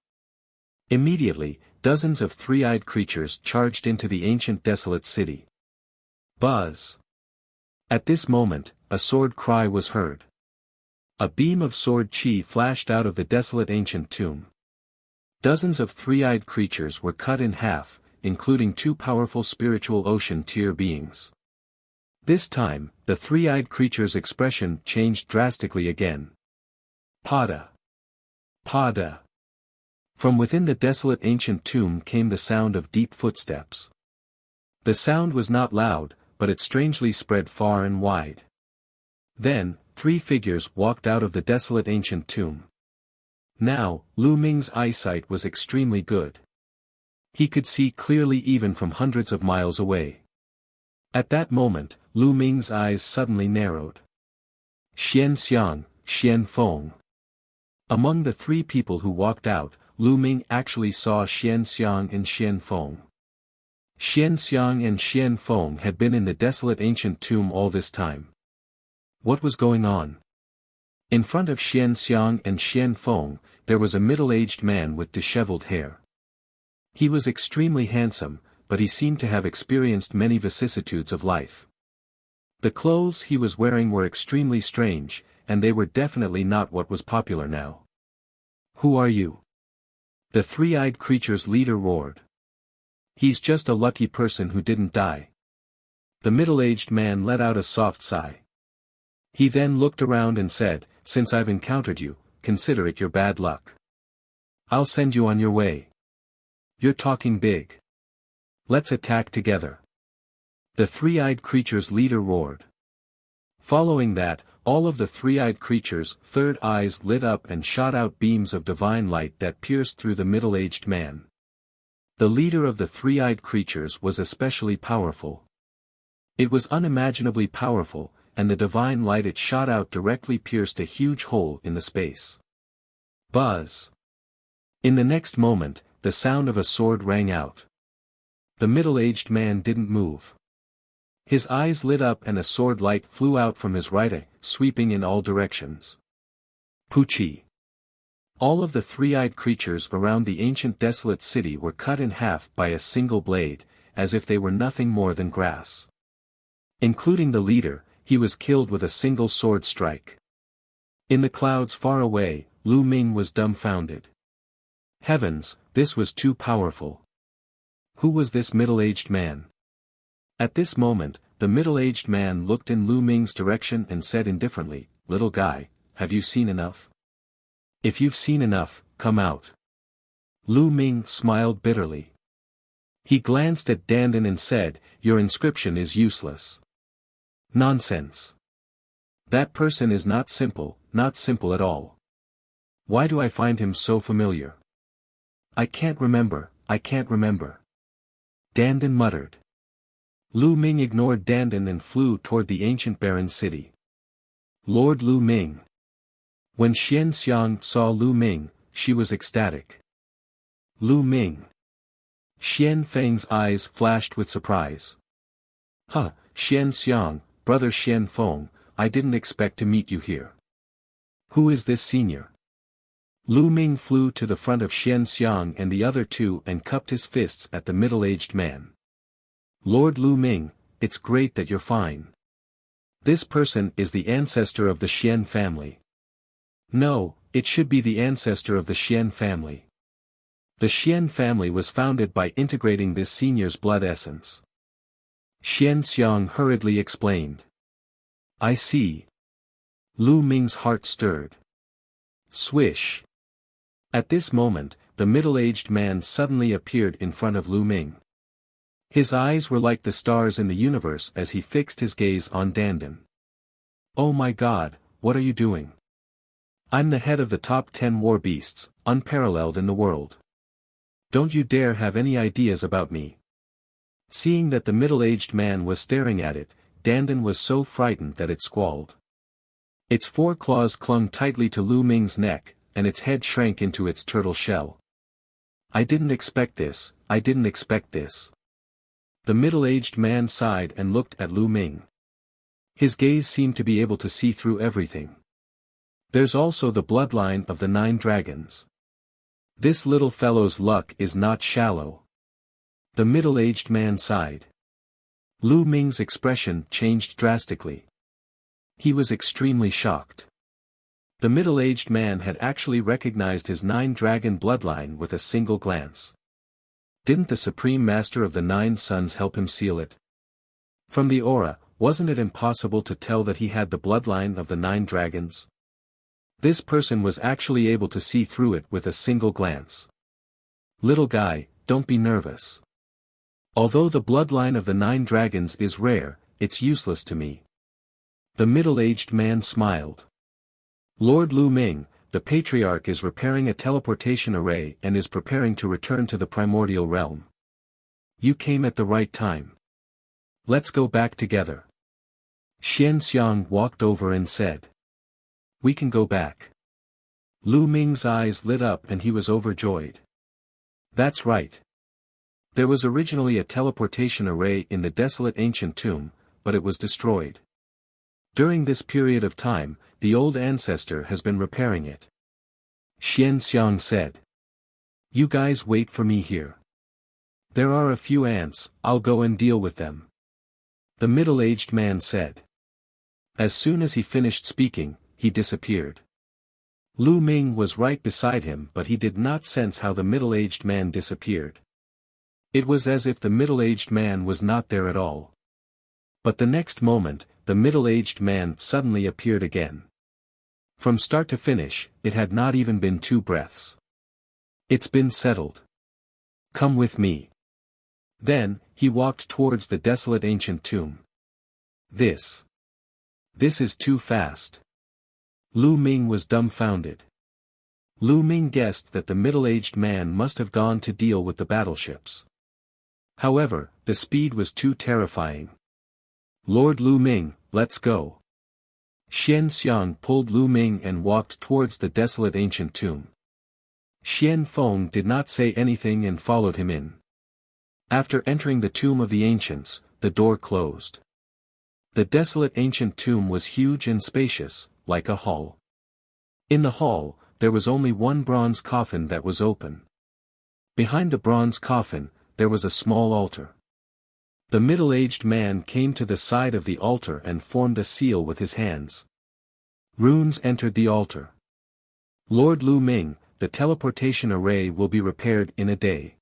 Immediately, dozens of three-eyed creatures charged into the ancient desolate city. Buzz! At this moment, a sword cry was heard. A beam of sword chi flashed out of the desolate ancient tomb. Dozens of three-eyed creatures were cut in half, including two powerful spiritual ocean tier beings. This time, the three-eyed creature's expression changed drastically again. Pada! Pada! From within the desolate ancient tomb came the sound of deep footsteps. The sound was not loud, but it strangely spread far and wide. Then, three figures walked out of the desolate ancient tomb. Now, Lu Ming's eyesight was extremely good. He could see clearly even from hundreds of miles away. At that moment, Lu Ming's eyes suddenly narrowed. Xian Xiang, Xian Feng. Among the three people who walked out, Lu Ming actually saw Xian Xiang and Xian Feng. Xian Xiang and Xian Feng had been in the desolate ancient tomb all this time. What was going on? In front of Xian Xiang and Xian Feng, there was a middle-aged man with disheveled hair. He was extremely handsome, but he seemed to have experienced many vicissitudes of life. The clothes he was wearing were extremely strange, and they were definitely not what was popular now. Who are you? The three-eyed creature's leader roared. He's just a lucky person who didn't die. The middle-aged man let out a soft sigh. He then looked around and said, since I've encountered you, consider it your bad luck. I'll send you on your way. You're talking big. Let's attack together. The three-eyed creature's leader roared. Following that, all of the three-eyed creature's third eyes lit up and shot out beams of divine light that pierced through the middle-aged man. The leader of the three-eyed creatures was especially powerful. It was unimaginably powerful, and the divine light it shot out directly pierced a huge hole in the space. Buzz! In the next moment, the sound of a sword rang out. The middle-aged man didn't move. His eyes lit up and a sword light flew out from his right eye, sweeping in all directions. Puchi! All of the three-eyed creatures around the ancient desolate city were cut in half by a single blade, as if they were nothing more than grass. Including the leader, he was killed with a single sword strike. In the clouds far away, Lu Ming was dumbfounded. Heavens, this was too powerful. Who was this middle-aged man? At this moment, the middle-aged man looked in Lu Ming's direction and said indifferently, "Little guy, have you seen enough? If you've seen enough, come out." Lu Ming smiled bitterly. He glanced at Dandan and said, "Your inscription is useless." Nonsense. That person is not simple at all. Why do I find him so familiar? I can't remember. Dandan muttered. Lu Ming ignored Dandan and flew toward the ancient barren city. Lord Lu Ming. When Xian Xiang saw Lu Ming, she was ecstatic. Lu Ming. Xian Feng's eyes flashed with surprise. Huh, Xian Xiang, brother Xian Feng, I didn't expect to meet you here. Who is this senior? Lu Ming flew to the front of Xian Xiang and the other two and cupped his fists at the middle-aged man. Lord Lu Ming, it's great that you're fine. This person is the ancestor of the Xian family. No, it should be the ancestor of the Xian family. The Xian family was founded by integrating this senior's blood essence. Xian Xiang hurriedly explained. I see. Lu Ming's heart stirred. Swish. At this moment, the middle-aged man suddenly appeared in front of Lu Ming. His eyes were like the stars in the universe as he fixed his gaze on Dandan. Oh my God, what are you doing? I'm the head of the top 10 war beasts, unparalleled in the world. Don't you dare have any ideas about me. Seeing that the middle-aged man was staring at it, Dandan was so frightened that it squalled. Its four claws clung tightly to Lu Ming's neck, and its head shrank into its turtle shell. I didn't expect this. The middle-aged man sighed and looked at Lu Ming. His gaze seemed to be able to see through everything. There's also the bloodline of the 9 dragons. This little fellow's luck is not shallow. The middle-aged man sighed. Lu Ming's expression changed drastically. He was extremely shocked. The middle-aged man had actually recognized his 9-dragon bloodline with a single glance. Didn't the Supreme Master of the 9 Suns help him seal it? From the aura, wasn't it impossible to tell that he had the bloodline of the 9 dragons? This person was actually able to see through it with a single glance. Little guy, don't be nervous. Although the bloodline of the 9 dragons is rare, it's useless to me. The middle-aged man smiled. Lord Lu Ming, the Patriarch is repairing a teleportation array and is preparing to return to the primordial realm. You came at the right time. Let's go back together. Xian Xiang walked over and said. We can go back. Lu Ming's eyes lit up and he was overjoyed. That's right. There was originally a teleportation array in the desolate ancient tomb, but it was destroyed. During this period of time, the old ancestor has been repairing it. Xian Xiang said. You guys wait for me here. There are a few ants, I'll go and deal with them. The middle-aged man said. As soon as he finished speaking, he disappeared. Lu Ming was right beside him but he did not sense how the middle-aged man disappeared. It was as if the middle-aged man was not there at all. But the next moment, the middle-aged man suddenly appeared again. From start to finish, it had not even been 2 breaths. It's been settled. Come with me. Then, he walked towards the desolate ancient tomb. This is too fast. Lu Ming was dumbfounded. Lu Ming guessed that the middle-aged man must have gone to deal with the battleships. However, the speed was too terrifying. Lord Lu Ming, let's go. Xian Xiang pulled Lu Ming and walked towards the desolate ancient tomb. Xian Feng did not say anything and followed him in. After entering the tomb of the ancients, the door closed. The desolate ancient tomb was huge and spacious, like a hall. In the hall, there was only one bronze coffin that was open. Behind the bronze coffin, there was a small altar. The middle-aged man came to the side of the altar and formed a seal with his hands. Runes entered the altar. Lord Lu Ming, the teleportation array will be repaired in a day.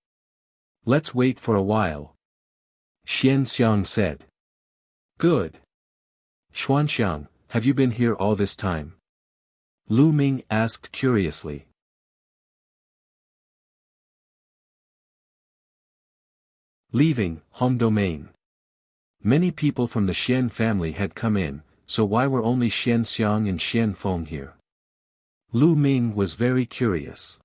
Let's wait for a while. Xian Xiang said. Good. Xuanxiang, have you been here all this time? Lu Ming asked curiously. Leaving home domain. Many people from the Xian family had come in, so why were only Xian Xiang and Xian Feng here? Lu Ming was very curious.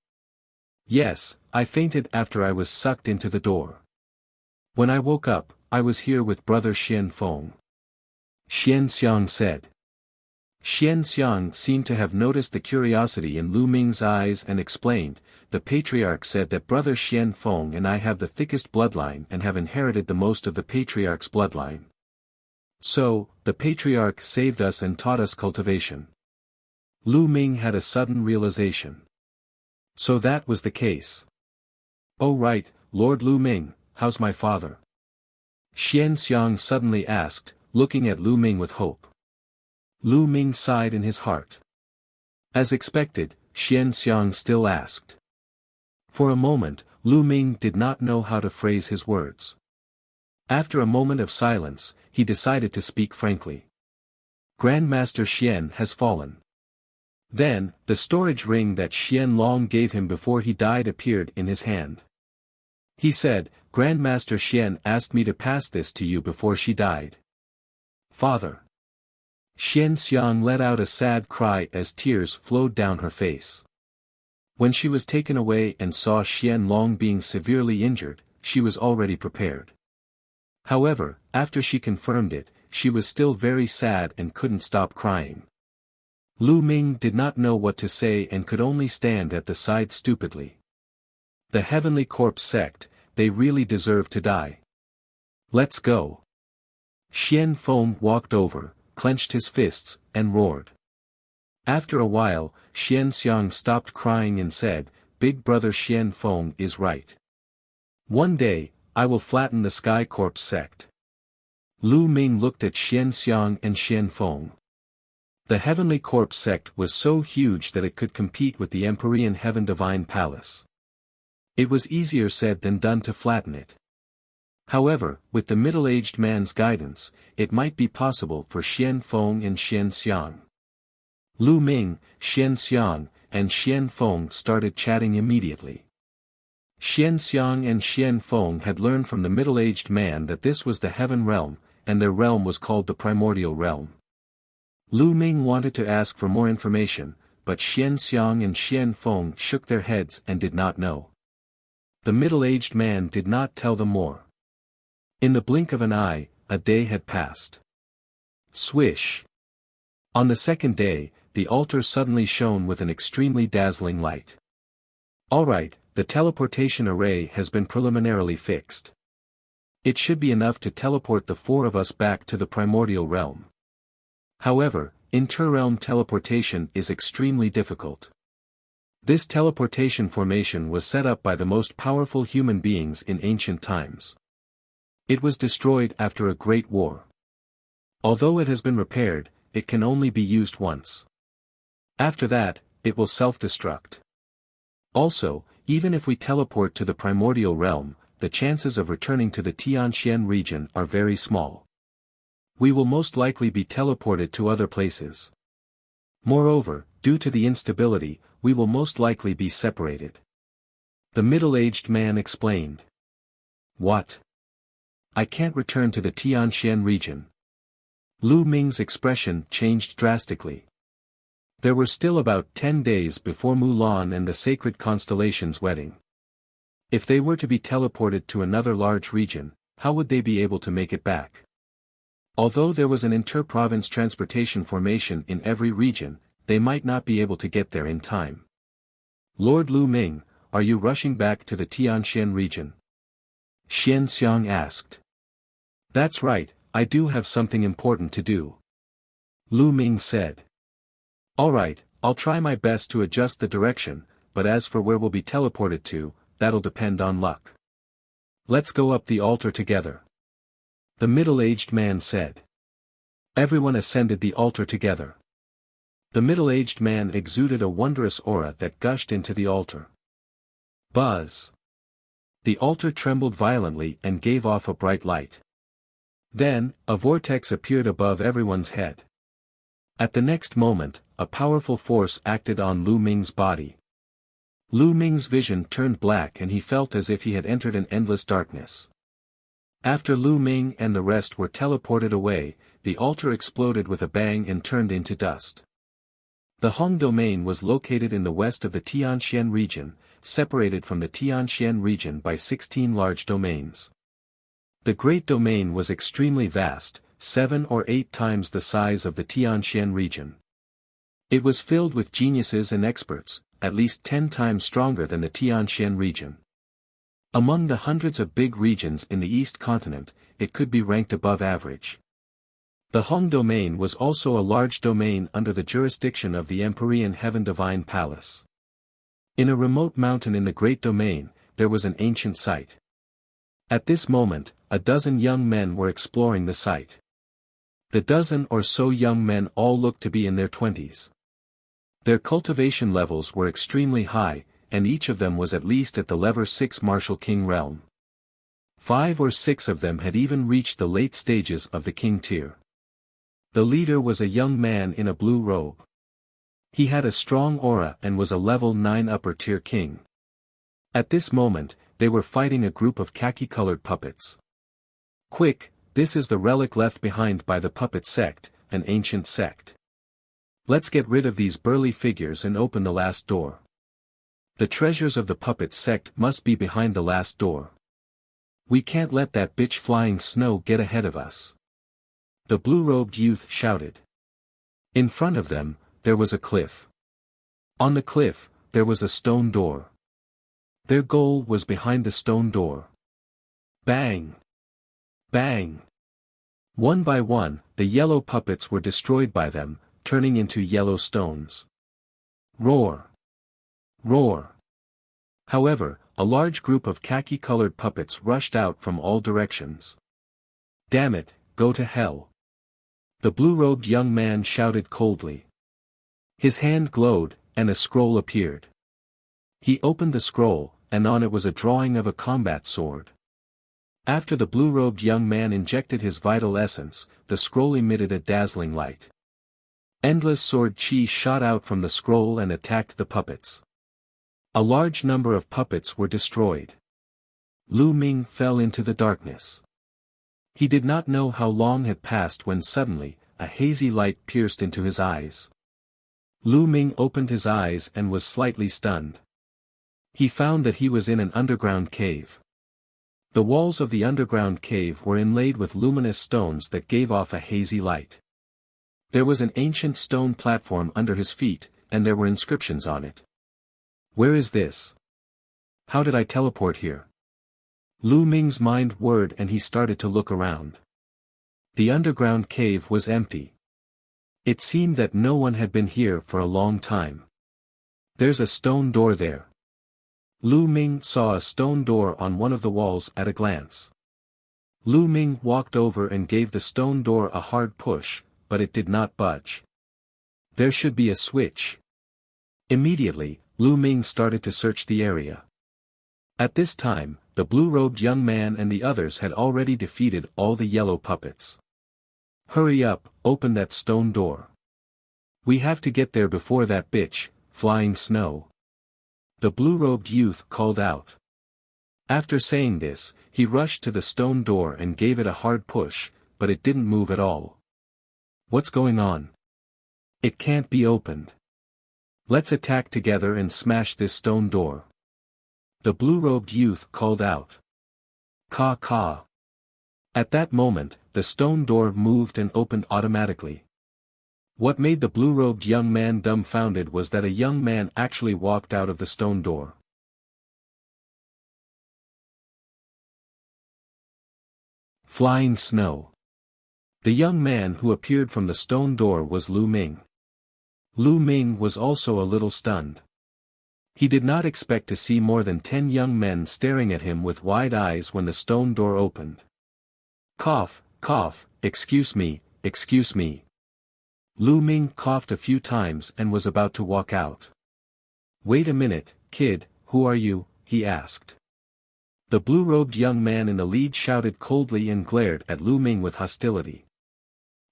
Yes, I fainted after I was sucked into the door. When I woke up, I was here with brother Xian Feng. Xian Xiang said. Xian Xiang seemed to have noticed the curiosity in Lu Ming's eyes and explained, the Patriarch said that brother Xian Feng and I have the thickest bloodline and have inherited the most of the Patriarch's bloodline. So, the Patriarch saved us and taught us cultivation. Lu Ming had a sudden realization. So that was the case. Oh right, Lord Lu Ming, how's my father? Xian Xiang suddenly asked, looking at Lu Ming with hope. Lu Ming sighed in his heart. As expected, Xian Xiang still asked. For a moment, Lu Ming did not know how to phrase his words. After a moment of silence, he decided to speak frankly. Grandmaster Xian has fallen. Then, the storage ring that Xian Long gave him before he died appeared in his hand. He said, Grandmaster Xian asked me to pass this to you before she died. Father. Xian Xiang let out a sad cry as tears flowed down her face. When she was taken away and saw Xian Long being severely injured, she was already prepared. However, after she confirmed it, she was still very sad and couldn't stop crying. Lu Ming did not know what to say and could only stand at the side stupidly. The Heavenly Corpse sect, they really deserve to die. Let's go. Xian Feng walked over, clenched his fists, and roared. After a while, Xian Xiang stopped crying and said, "Big brother Xian Feng is right. One day, I will flatten the Sky Corpse sect." Lu Ming looked at Xian Xiang and Xian Feng. The Heavenly Corpse sect was so huge that it could compete with the Empyrean Heaven Divine Palace. It was easier said than done to flatten it. However, with the middle-aged man's guidance, it might be possible for Xian Feng and Xian Xiang. Lu Ming, Xian Xiang, and Xian Feng started chatting immediately. Xian Xiang and Xian Feng had learned from the middle-aged man that this was the Heaven Realm, and their realm was called the Primordial Realm. Lu Ming wanted to ask for more information, but Xian Xiang and Xian Feng shook their heads and did not know. The middle-aged man did not tell them more. In the blink of an eye, a day had passed. Swish! On the second day, the altar suddenly shone with an extremely dazzling light. "Alright, the teleportation array has been preliminarily fixed. It should be enough to teleport the four of us back to the primordial realm. However, inter-realm teleportation is extremely difficult. This teleportation formation was set up by the most powerful human beings in ancient times. It was destroyed after a great war. Although it has been repaired, it can only be used once. After that, it will self-destruct. Also, even if we teleport to the primordial realm, the chances of returning to the Tianxian region are very small. We will most likely be teleported to other places. Moreover, due to the instability, we will most likely be separated." The middle-aged man explained. "What? I can't return to the Tianxian region." Lu Ming's expression changed drastically. There were still about 10 days before Mulan and the Sacred Constellation's wedding. If they were to be teleported to another large region, how would they be able to make it back? Although there was an inter-province transportation formation in every region, they might not be able to get there in time. "Lord Lu Ming, are you rushing back to the Tianxian region?" Xian Xiang asked. "That's right, I do have something important to do," Lu Ming said. "Alright, I'll try my best to adjust the direction, but as for where we'll be teleported to, that'll depend on luck. Let's go up the altar together," the middle-aged man said. Everyone ascended the altar together. The middle-aged man exuded a wondrous aura that gushed into the altar. Buzz! The altar trembled violently and gave off a bright light. Then, a vortex appeared above everyone's head. At the next moment, a powerful force acted on Lu Ming's body. Lu Ming's vision turned black and he felt as if he had entered an endless darkness. After Lu Ming and the rest were teleported away, the altar exploded with a bang and turned into dust. The Hong domain was located in the west of the Tianxian region, separated from the Tianxian region by 16 large domains. The Great Domain was extremely vast, 7 or 8 times the size of the Tianxian region. It was filled with geniuses and experts, at least 10 times stronger than the Tianxian region. Among the hundreds of big regions in the East continent, it could be ranked above average. The Hong domain was also a large domain under the jurisdiction of the Empyrean Heaven Divine Palace. In a remote mountain in the Great Domain, there was an ancient site. At this moment, a dozen young men were exploring the site. The dozen or so young men all looked to be in their 20s. Their cultivation levels were extremely high, and each of them was at least at the level 6 Martial King realm. 5 or 6 of them had even reached the late stages of the King tier. The leader was a young man in a blue robe. He had a strong aura and was a level 9 upper tier king. At this moment, they were fighting a group of khaki-colored puppets. "Quick, this is the relic left behind by the puppet sect, an ancient sect. Let's get rid of these burly figures and open the last door. The treasures of the puppet sect must be behind the last door. We can't let that bitch flying snow get ahead of us," the blue-robed youth shouted. In front of them, there was a cliff. On the cliff, there was a stone door. Their goal was behind the stone door. Bang! Bang! One by one, the yellow puppets were destroyed by them, turning into yellow stones. Roar! Roar! However, a large group of khaki-colored puppets rushed out from all directions. Damn it, go to hell! The blue-robed young man shouted coldly. His hand glowed, and a scroll appeared. He opened the scroll, and on it was a drawing of a combat sword. After the blue-robed young man injected his vital essence, the scroll emitted a dazzling light. Endless sword chi shot out from the scroll and attacked the puppets. A large number of puppets were destroyed. Lu Ming fell into the darkness. He did not know how long had passed when suddenly, a hazy light pierced into his eyes. Lu Ming opened his eyes and was slightly stunned. He found that he was in an underground cave. The walls of the underground cave were inlaid with luminous stones that gave off a hazy light. There was an ancient stone platform under his feet, and there were inscriptions on it. Where is this? How did I teleport here? Lu Ming's mind whirred and he started to look around. The underground cave was empty. It seemed that no one had been here for a long time. There's a stone door there. Lu Ming saw a stone door on one of the walls at a glance. Lu Ming walked over and gave the stone door a hard push, but it did not budge. There should be a switch. Immediately, Lu Ming started to search the area. At this time, the blue-robed young man and the others had already defeated all the yellow puppets. Hurry up, open that stone door. We have to get there before that bitch, flying snow. The blue-robed youth called out. After saying this, he rushed to the stone door and gave it a hard push, but it didn't move at all. What's going on? It can't be opened. Let's attack together and smash this stone door. The blue-robed youth called out. Caw caw. At that moment, the stone door moved and opened automatically. What made the blue-robed young man dumbfounded was that a young man actually walked out of the stone door. Flying snow. The young man who appeared from the stone door was Lu Ming. Lu Ming was also a little stunned. He did not expect to see more than 10 young men staring at him with wide eyes when the stone door opened. Cough, cough, excuse me, excuse me. Lu Ming coughed a few times and was about to walk out. Wait a minute, kid, who are you? He asked. The blue-robed young man in the lead shouted coldly and glared at Lu Ming with hostility.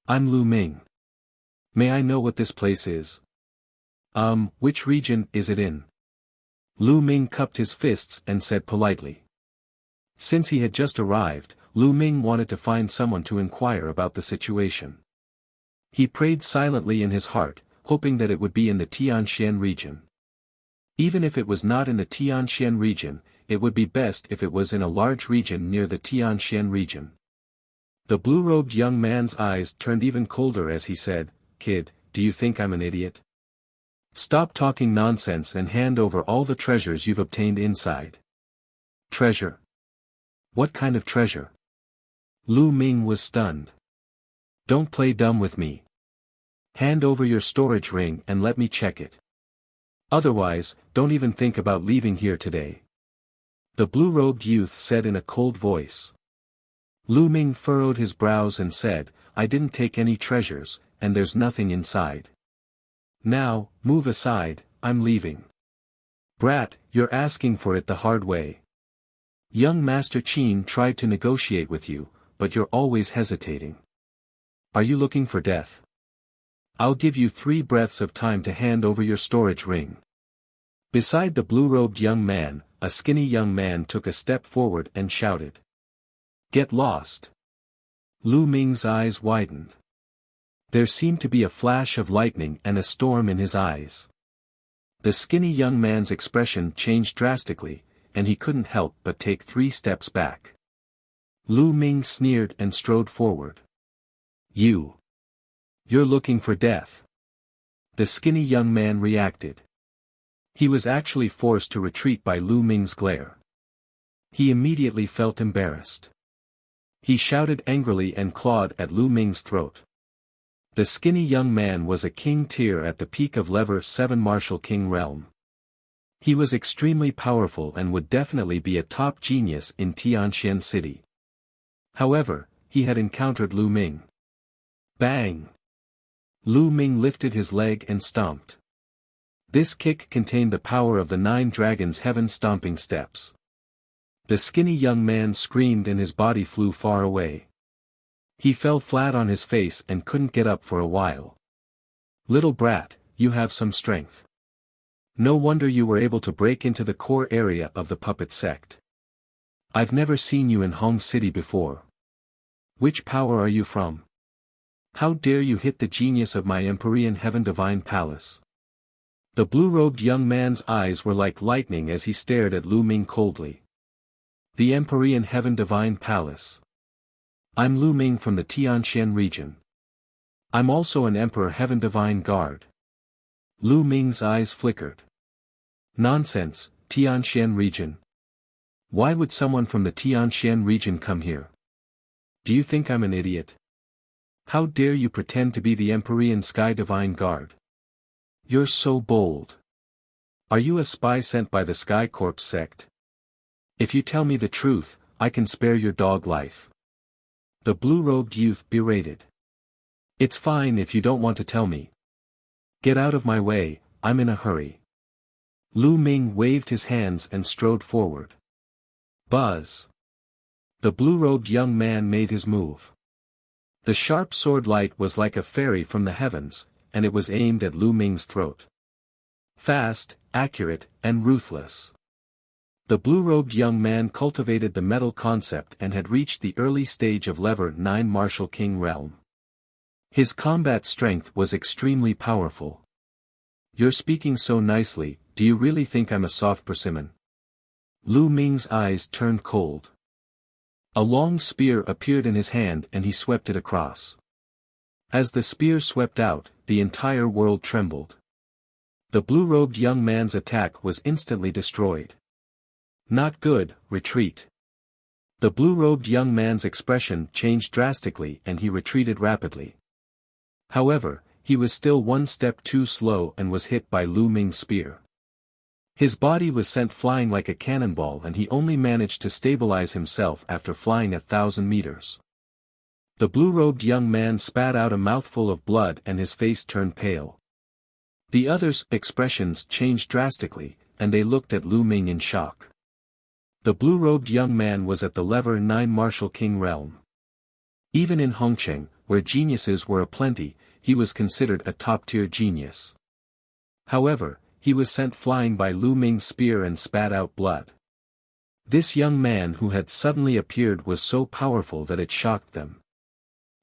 I'm Lu Ming. May I know what this place is? Which region is it in? Lu Ming cupped his fists and said politely. Since he had just arrived, Lu Ming wanted to find someone to inquire about the situation. He prayed silently in his heart, hoping that it would be in the Tianxian region. Even if it was not in the Tianxian region, it would be best if it was in a large region near the Tianxian region. The blue-robed young man's eyes turned even colder as he said, Kid, do you think I'm an idiot? Stop talking nonsense and hand over all the treasures you've obtained inside. Treasure? What kind of treasure? Lu Ming was stunned. Don't play dumb with me. Hand over your storage ring and let me check it. Otherwise, don't even think about leaving here today. The blue-robed youth said in a cold voice. Lu Ming furrowed his brows and said, I didn't take any treasures, and there's nothing inside. Now, move aside, I'm leaving. Brat, you're asking for it the hard way. Young Master Qin tried to negotiate with you, but you're always hesitating. Are you looking for death? I'll give you 3 breaths of time to hand over your storage ring. Beside the blue-robed young man, a skinny young man took a step forward and shouted. Get lost. Lu Ming's eyes widened. There seemed to be a flash of lightning and a storm in his eyes. The skinny young man's expression changed drastically, and he couldn't help but take 3 steps back. Lu Ming sneered and strode forward. You're looking for death. The skinny young man reacted. He was actually forced to retreat by Lu Ming's glare. He immediately felt embarrassed. He shouted angrily and clawed at Lu Ming's throat. The skinny young man was a king tier at the peak of Level 7 Martial King realm. He was extremely powerful and would definitely be a top genius in Tianxian City. However, he had encountered Lu Ming. Bang! Lu Ming lifted his leg and stomped. This kick contained the power of the 9 dragons' heaven-stomping steps. The skinny young man screamed and his body flew far away. He fell flat on his face and couldn't get up for a while. Little brat, you have some strength. No wonder you were able to break into the core area of the puppet sect. I've never seen you in Hong City before. Which power are you from? How dare you hit the genius of my Empyrean Heaven Divine Palace? The blue-robed young man's eyes were like lightning as he stared at Lu Ming coldly. The Empyrean Heaven Divine Palace. I'm Lu Ming from the Tianxian region. I'm also an Emperor Heaven Divine Guard. Lu Ming's eyes flickered. Nonsense, Tianxian region. Why would someone from the Tianxian region come here? Do you think I'm an idiot? How dare you pretend to be the Empyrean Sky Divine Guard? You're so bold. Are you a spy sent by the Sky Corps sect? If you tell me the truth, I can spare your dog life. The blue-robed youth berated. It's fine if you don't want to tell me. Get out of my way, I'm in a hurry. Lu Ming waved his hands and strode forward. Buzz. The blue-robed young man made his move. The sharp sword light was like a fairy from the heavens, and it was aimed at Lu Ming's throat. Fast, accurate, and ruthless. The blue-robed young man cultivated the metal concept and had reached the early stage of Level 9 Martial King realm. His combat strength was extremely powerful. You're speaking so nicely, do you really think I'm a soft persimmon? Lu Ming's eyes turned cold. A long spear appeared in his hand and he swept it across. As the spear swept out, the entire world trembled. The blue-robed young man's attack was instantly destroyed. Not good, retreat. The blue-robed young man's expression changed drastically and he retreated rapidly. However, he was still one step too slow and was hit by Lu Ming's spear. His body was sent flying like a cannonball and he only managed to stabilize himself after flying 1,000 meters. The blue-robed young man spat out a mouthful of blood and his face turned pale. The others' expressions changed drastically, and they looked at Lu Ming in shock. The blue-robed young man was at the Level 9 Martial King realm. Even in Hongcheng, where geniuses were aplenty, he was considered a top-tier genius. However, he was sent flying by Lu Ming's spear and spat out blood. This young man who had suddenly appeared was so powerful that it shocked them.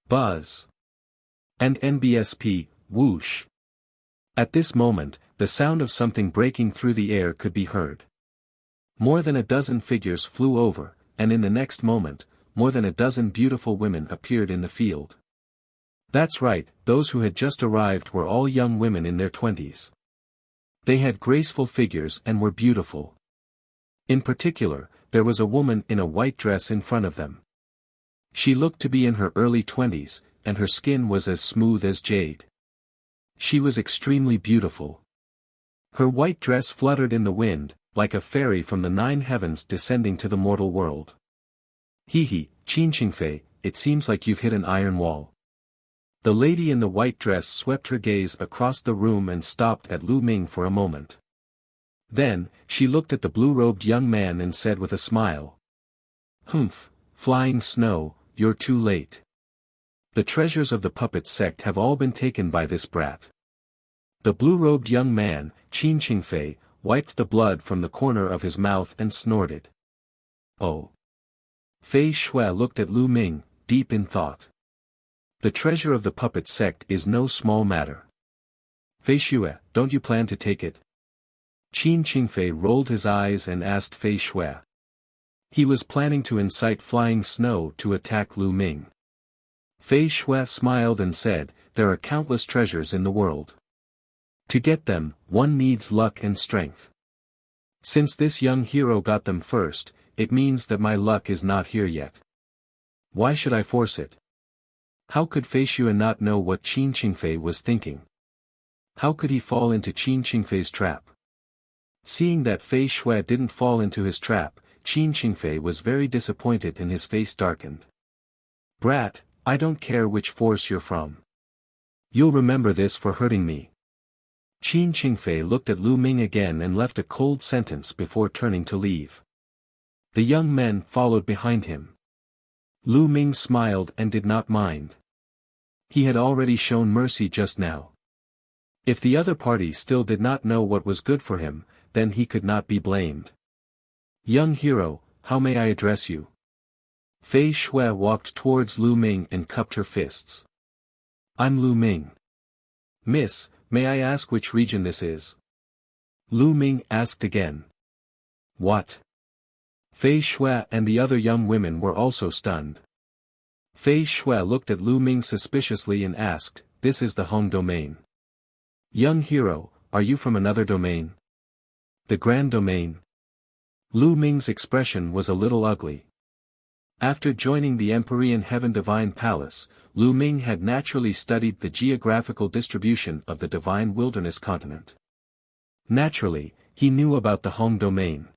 Buzz. And NBSP, whoosh. At this moment, the sound of something breaking through the air could be heard. More than a dozen figures flew over, and in the next moment, more than a dozen beautiful women appeared in the field. That's right, those who had just arrived were all young women in their 20s. They had graceful figures and were beautiful. In particular, there was a woman in a white dress in front of them. She looked to be in her early 20s, and her skin was as smooth as jade. She was extremely beautiful. Her white dress fluttered in the wind, like a fairy from the 9 heavens descending to the mortal world. Qin Qingfei, it seems like you've hit an iron wall. The lady in the white dress swept her gaze across the room and stopped at Lu Ming for a moment. Then, she looked at the blue-robed young man and said with a smile. Humph, flying snow, you're too late. The treasures of the puppet sect have all been taken by this brat. The blue-robed young man, Qin Qingfei, wiped the blood from the corner of his mouth and snorted. Oh. Fei Shui looked at Lu Ming, deep in thought. The treasure of the puppet sect is no small matter. Fei Shui, don't you plan to take it? Qin Qingfei rolled his eyes and asked Fei Shui. He was planning to incite flying snow to attack Lu Ming. Fei Shui smiled and said, there are countless treasures in the world. To get them, one needs luck and strength. Since this young hero got them first, it means that my luck is not here yet. Why should I force it? How could Fei Xue not know what Qin Qingfei was thinking? How could he fall into Qin Qingfei's trap? Seeing that Fei Xue didn't fall into his trap, Qin Qingfei was very disappointed and his face darkened. Brat, I don't care which force you're from. You'll remember this for hurting me. Qin Qingfei looked at Lu Ming again and left a cold sentence before turning to leave. The young men followed behind him. Lu Ming smiled and did not mind. He had already shown mercy just now. If the other party still did not know what was good for him, then he could not be blamed. Young hero, how may I address you? Fei Xue walked towards Lu Ming and cupped her fists. I'm Lu Ming. Miss, may I ask which region this is? Lu Ming asked again. What? Fei Xue and the other young women were also stunned. Fei Xue looked at Lu Ming suspiciously and asked, This is the Hong domain. Young hero, are you from another domain? The Grand Domain? Lu Ming's expression was a little ugly. After joining the Empyrean Heaven Divine Palace, Lu Ming had naturally studied the geographical distribution of the Divine Wilderness continent. Naturally, he knew about the Hong domain.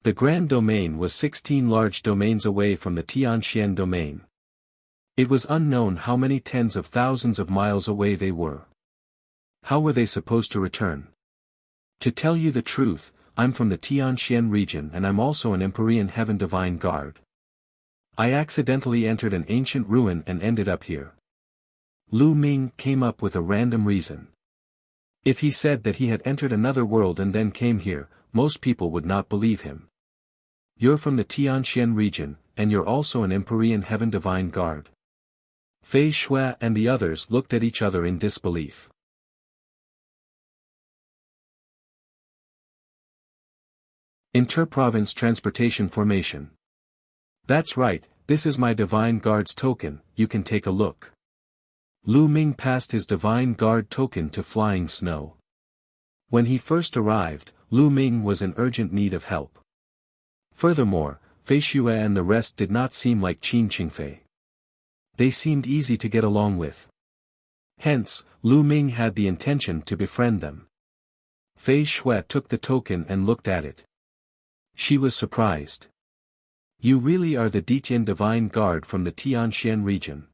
The Grand Domain was 16 large domains away from the Tianxian domain. It was unknown how many tens of thousands of miles away they were. How were they supposed to return? To tell you the truth, I'm from the Tianxian region and I'm also an Empyrean Heaven Divine Guard. I accidentally entered an ancient ruin and ended up here. Lu Ming came up with a random reason. If he said that he had entered another world and then came here, most people would not believe him. You're from the Tianxian region, and you're also an Empyrean Heaven Divine Guard. Fei Xue and the others looked at each other in disbelief. Interprovince Transportation Formation. That's right, this is my Divine Guard's token, you can take a look. Lu Ming passed his Divine Guard token to Flying Snow. When he first arrived, Lu Ming was in urgent need of help. Furthermore, Fei Xue and the rest did not seem like Qin Qingfei. They seemed easy to get along with. Hence, Lu Ming had the intention to befriend them. Fei Xue took the token and looked at it. She was surprised. You really are the Diqian Divine Guard from the Tianxian region.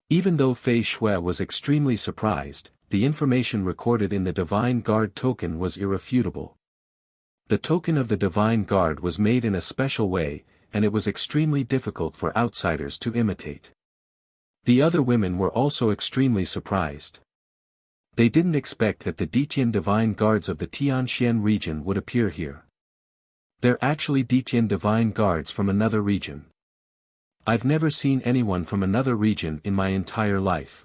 Even though Fei Xue was extremely surprised, the information recorded in the Divine Guard token was irrefutable. The token of the Divine Guard was made in a special way, and it was extremely difficult for outsiders to imitate. The other women were also extremely surprised. They didn't expect that the Diqian Divine Guards of the Tianxian region would appear here. They're actually Diqian Divine Guards from another region. I've never seen anyone from another region in my entire life.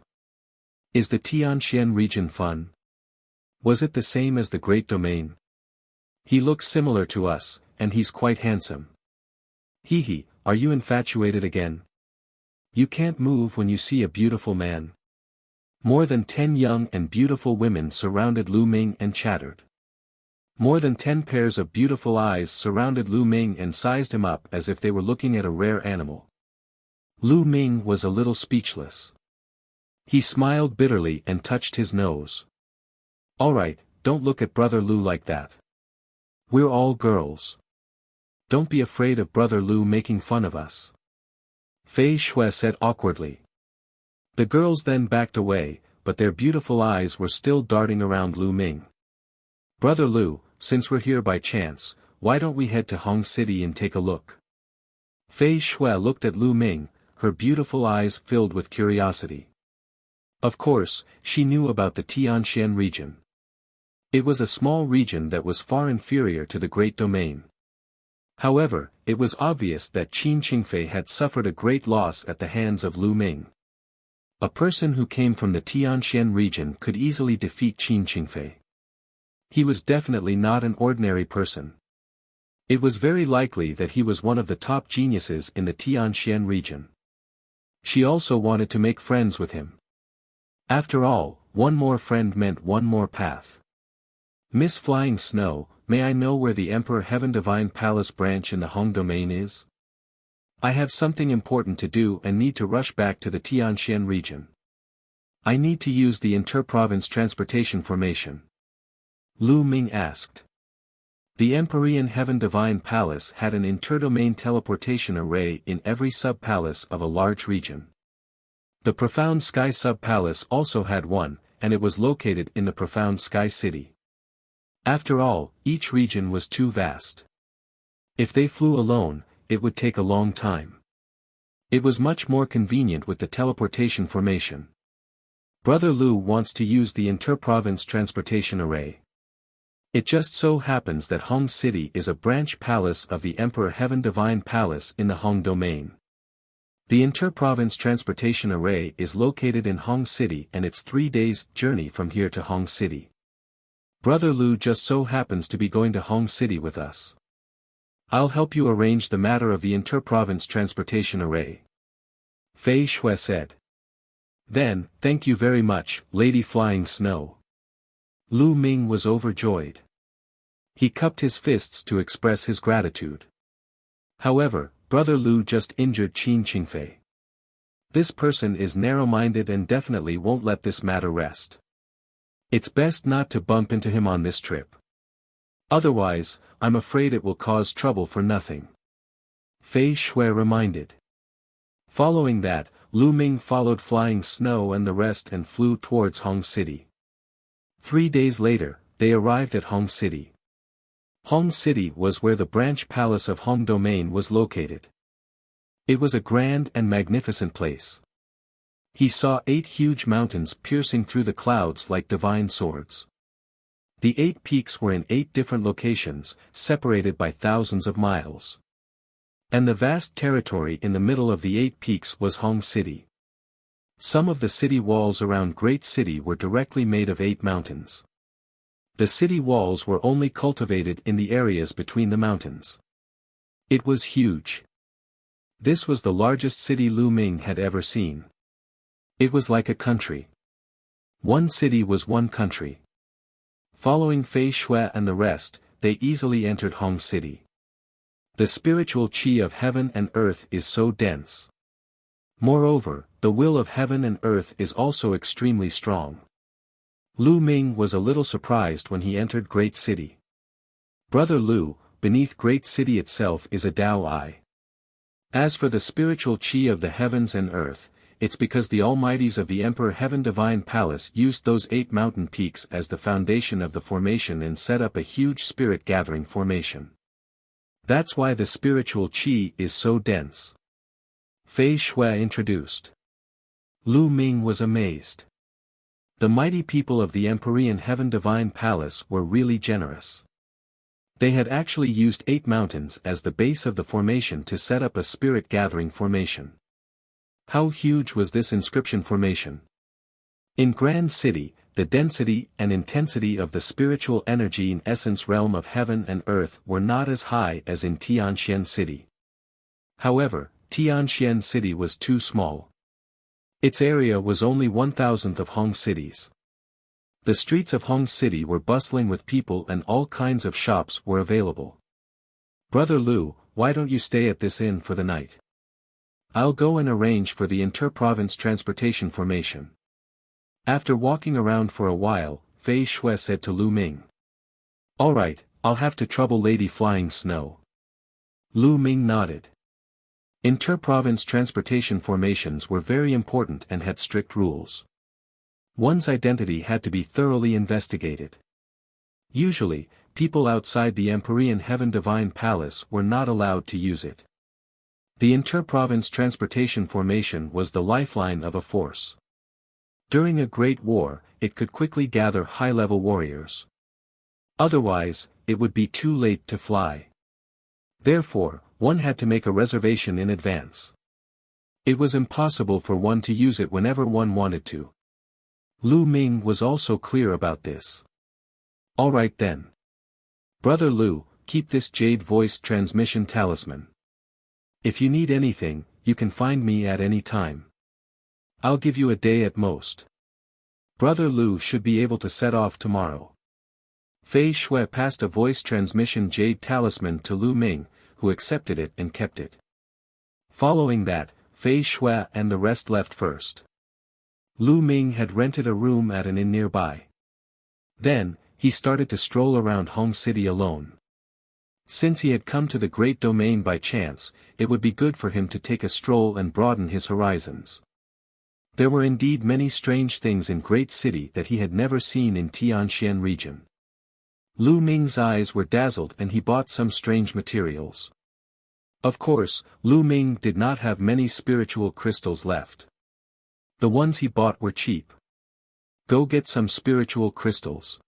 Is the Tianxian region fun? Was it the same as the Great Domain? He looks similar to us, and he's quite handsome. Hee, are you infatuated again? You can't move when you see a beautiful man. More than 10 young and beautiful women surrounded Lu Ming and chattered. More than 10 pairs of beautiful eyes surrounded Lu Ming and sized him up as if they were looking at a rare animal. Lu Ming was a little speechless. He smiled bitterly and touched his nose. Alright, don't look at Brother Lu like that. We're all girls. Don't be afraid of Brother Lu making fun of us. Fei Xue said awkwardly. The girls then backed away, but their beautiful eyes were still darting around Lu Ming. Brother Lu, since we're here by chance, why don't we head to Hong City and take a look? Fei Xue looked at Lu Ming, her beautiful eyes filled with curiosity. Of course, she knew about the Tianxian region. It was a small region that was far inferior to the Great Domain. However, it was obvious that Qin Qingfei had suffered a great loss at the hands of Lu Ming. A person who came from the Tianxian region could easily defeat Qin Qingfei. He was definitely not an ordinary person. It was very likely that he was one of the top geniuses in the Tianxian region. She also wanted to make friends with him. After all, one more friend meant one more path. Miss Flying Snow, may I know where the Emperor Heaven Divine Palace branch in the Hong domain is? I have something important to do and need to rush back to the Tianxian region. I need to use the inter-province transportation formation. Lu Ming asked. The Empyrean Heaven Divine Palace had an interdomain teleportation array in every sub-palace of a large region. The Profound Sky sub-palace also had one, and it was located in the Profound Sky City. After all, each region was too vast. If they flew alone, it would take a long time. It was much more convenient with the teleportation formation. Brother Lu wants to use the inter-province transportation array. It just so happens that Hong City is a branch palace of the Emperor Heaven Divine Palace in the Hong domain. The inter-province transportation array is located in Hong City and it's 3 days' journey from here to Hong City. Brother Lu just so happens to be going to Hong City with us. I'll help you arrange the matter of the inter-province transportation array. Fei Shui said. Then, thank you very much, Lady Flying Snow. Lu Ming was overjoyed. He cupped his fists to express his gratitude. However, Brother Lu just injured Qin Qingfei. This person is narrow-minded and definitely won't let this matter rest. It's best not to bump into him on this trip. Otherwise, I'm afraid it will cause trouble for nothing. Fei Shui reminded. Following that, Lu Ming followed Flying Snow and the rest and flew towards Hong City. 3 days later, they arrived at Hong City. Hong City was where the branch palace of Hong Domain was located. It was a grand and magnificent place. He saw 8 huge mountains piercing through the clouds like divine swords. The 8 peaks were in 8 different locations, separated by thousands of miles. And the vast territory in the middle of the 8 peaks was Hong City. Some of the city walls around Great City were directly made of 8 mountains. The city walls were only cultivated in the areas between the mountains. It was huge. This was the largest city Lu Ming had ever seen. It was like a country. One city was one country. Following Fei Shui and the rest, they easily entered Hong City. The spiritual qi of heaven and earth is so dense. Moreover, the will of heaven and earth is also extremely strong. Lu Ming was a little surprised when he entered Great City. Brother Lu, beneath Great City itself is a Dao Eye. As for the spiritual qi of the heavens and earth, it's because the almighties of the Emperor Heaven Divine Palace used those 8 mountain peaks as the foundation of the formation and set up a huge spirit gathering formation. That's why the spiritual qi is so dense. Fei Shui introduced. Lu Ming was amazed. The mighty people of the Empyrean Heaven Divine Palace were really generous. They had actually used 8 mountains as the base of the formation to set up a spirit gathering formation. How huge was this inscription formation? In Grand City, the density and intensity of the spiritual energy in essence realm of heaven and earth were not as high as in Tianxian City. However, Tianxian City was too small. Its area was only 1,000th of Hong City's. The streets of Hong City were bustling with people and all kinds of shops were available. Brother Lu, why don't you stay at this inn for the night? I'll go and arrange for the inter-province transportation formation. After walking around for a while, Fei Shui said to Lu Ming. Alright, I'll have to trouble Lady Flying Snow. Lu Ming nodded. Inter-province transportation formations were very important and had strict rules. One's identity had to be thoroughly investigated. Usually, people outside the Empyrean Heaven Divine Palace were not allowed to use it. The inter-province transportation formation was the lifeline of a force. During a great war, it could quickly gather high-level warriors. Otherwise, it would be too late to fly. Therefore, one had to make a reservation in advance. It was impossible for one to use it whenever one wanted to. Lu Ming was also clear about this. Alright then. Brother Lu, keep this jade voice transmission talisman. If you need anything, you can find me at any time. I'll give you a day at most. Brother Lu should be able to set off tomorrow. Fei Shui passed a voice transmission jade talisman to Lu Ming, who accepted it and kept it. Following that, Fei Shui and the rest left first. Lu Ming had rented a room at an inn nearby. Then, he started to stroll around Hong City alone. Since he had come to the Great Domain by chance, it would be good for him to take a stroll and broaden his horizons. There were indeed many strange things in Great City that he had never seen in Tianxian region. Lu Ming's eyes were dazzled and he bought some strange materials. Of course, Lu Ming did not have many spiritual crystals left. The ones he bought were cheap. Go get some spiritual crystals.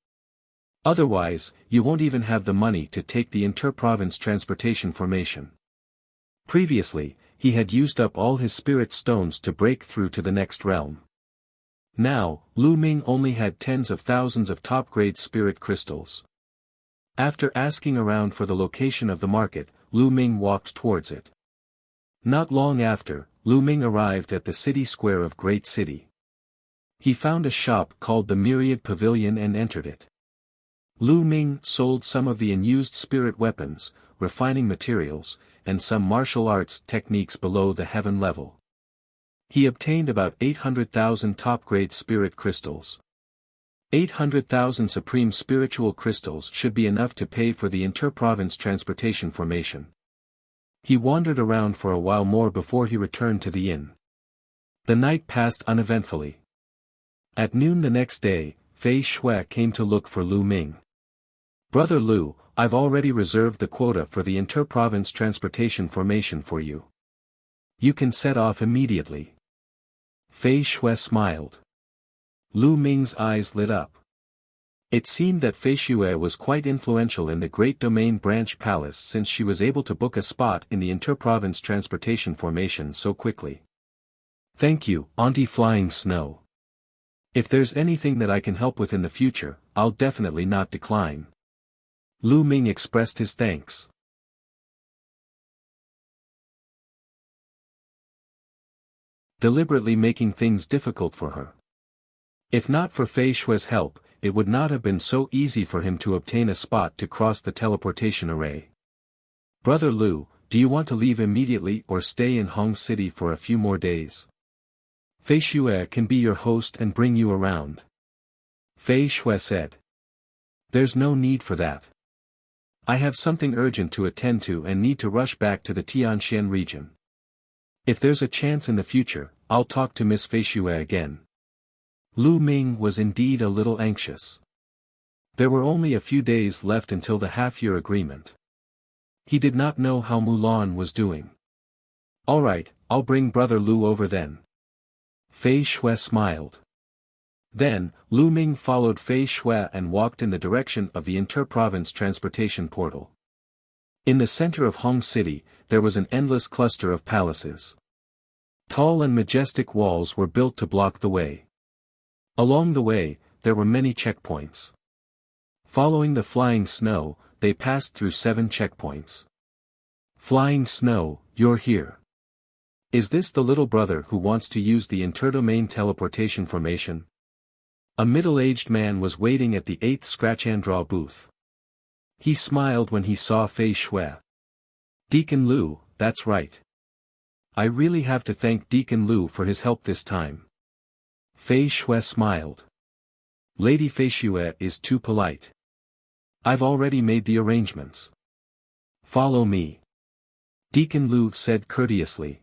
Otherwise, you won't even have the money to take the inter-province transportation formation. Previously, he had used up all his spirit stones to break through to the next realm. Now, Lu Ming only had tens of thousands of top-grade spirit crystals. After asking around for the location of the market, Lu Ming walked towards it. Not long after, Lu Ming arrived at the city square of Great City. He found a shop called the Myriad Pavilion and entered it. Lu Ming sold some of the unused spirit weapons, refining materials, and some martial arts techniques below the heaven level. He obtained about 800,000 top-grade spirit crystals. 800,000 supreme spiritual crystals should be enough to pay for the inter-province transportation formation. He wandered around for a while more before he returned to the inn. The night passed uneventfully. At noon the next day, Fei Shui came to look for Lu Ming. "Brother Lu, I've already reserved the quota for the inter-province transportation formation for you. You can set off immediately." Fei Shui smiled. Lu Ming's eyes lit up. It seemed that Fei Shui was quite influential in the Great Domain Branch Palace since she was able to book a spot in the inter-province transportation formation so quickly. "Thank you, Auntie Flying Snow. If there's anything that I can help with in the future, I'll definitely not decline." Lu Ming expressed his thanks. Deliberately making things difficult for her. If not for Fei Shui's help, it would not have been so easy for him to obtain a spot to cross the teleportation array. "Brother Lu, do you want to leave immediately or stay in Hong City for a few more days? Fei Shui can be your host and bring you around." Fei Shui said. "There's no need for that. I have something urgent to attend to and need to rush back to the Tianxian region. If there's a chance in the future, I'll talk to Miss Fei Shui again." Lu Ming was indeed a little anxious. There were only a few days left until the half-year agreement. He did not know how Mulan was doing. "All right, I'll bring Brother Lu over then." Fei Shui smiled. Then, Lu Ming followed Fei Shui and walked in the direction of the inter-province transportation portal. In the center of Hong City, there was an endless cluster of palaces. Tall and majestic walls were built to block the way. Along the way, there were many checkpoints. Following the flying snow, they passed through 7 checkpoints. "Flying Snow, you're here. Is this the little brother who wants to use the interdomain teleportation formation?" A middle-aged man was waiting at the 8th scratch-and-draw booth. He smiled when he saw Fei Shui. "Deacon Lu, that's right. I really have to thank Deacon Lu for his help this time." Fei Shui smiled. "Lady Fei Shui is too polite. I've already made the arrangements. Follow me," Deacon Lu said courteously.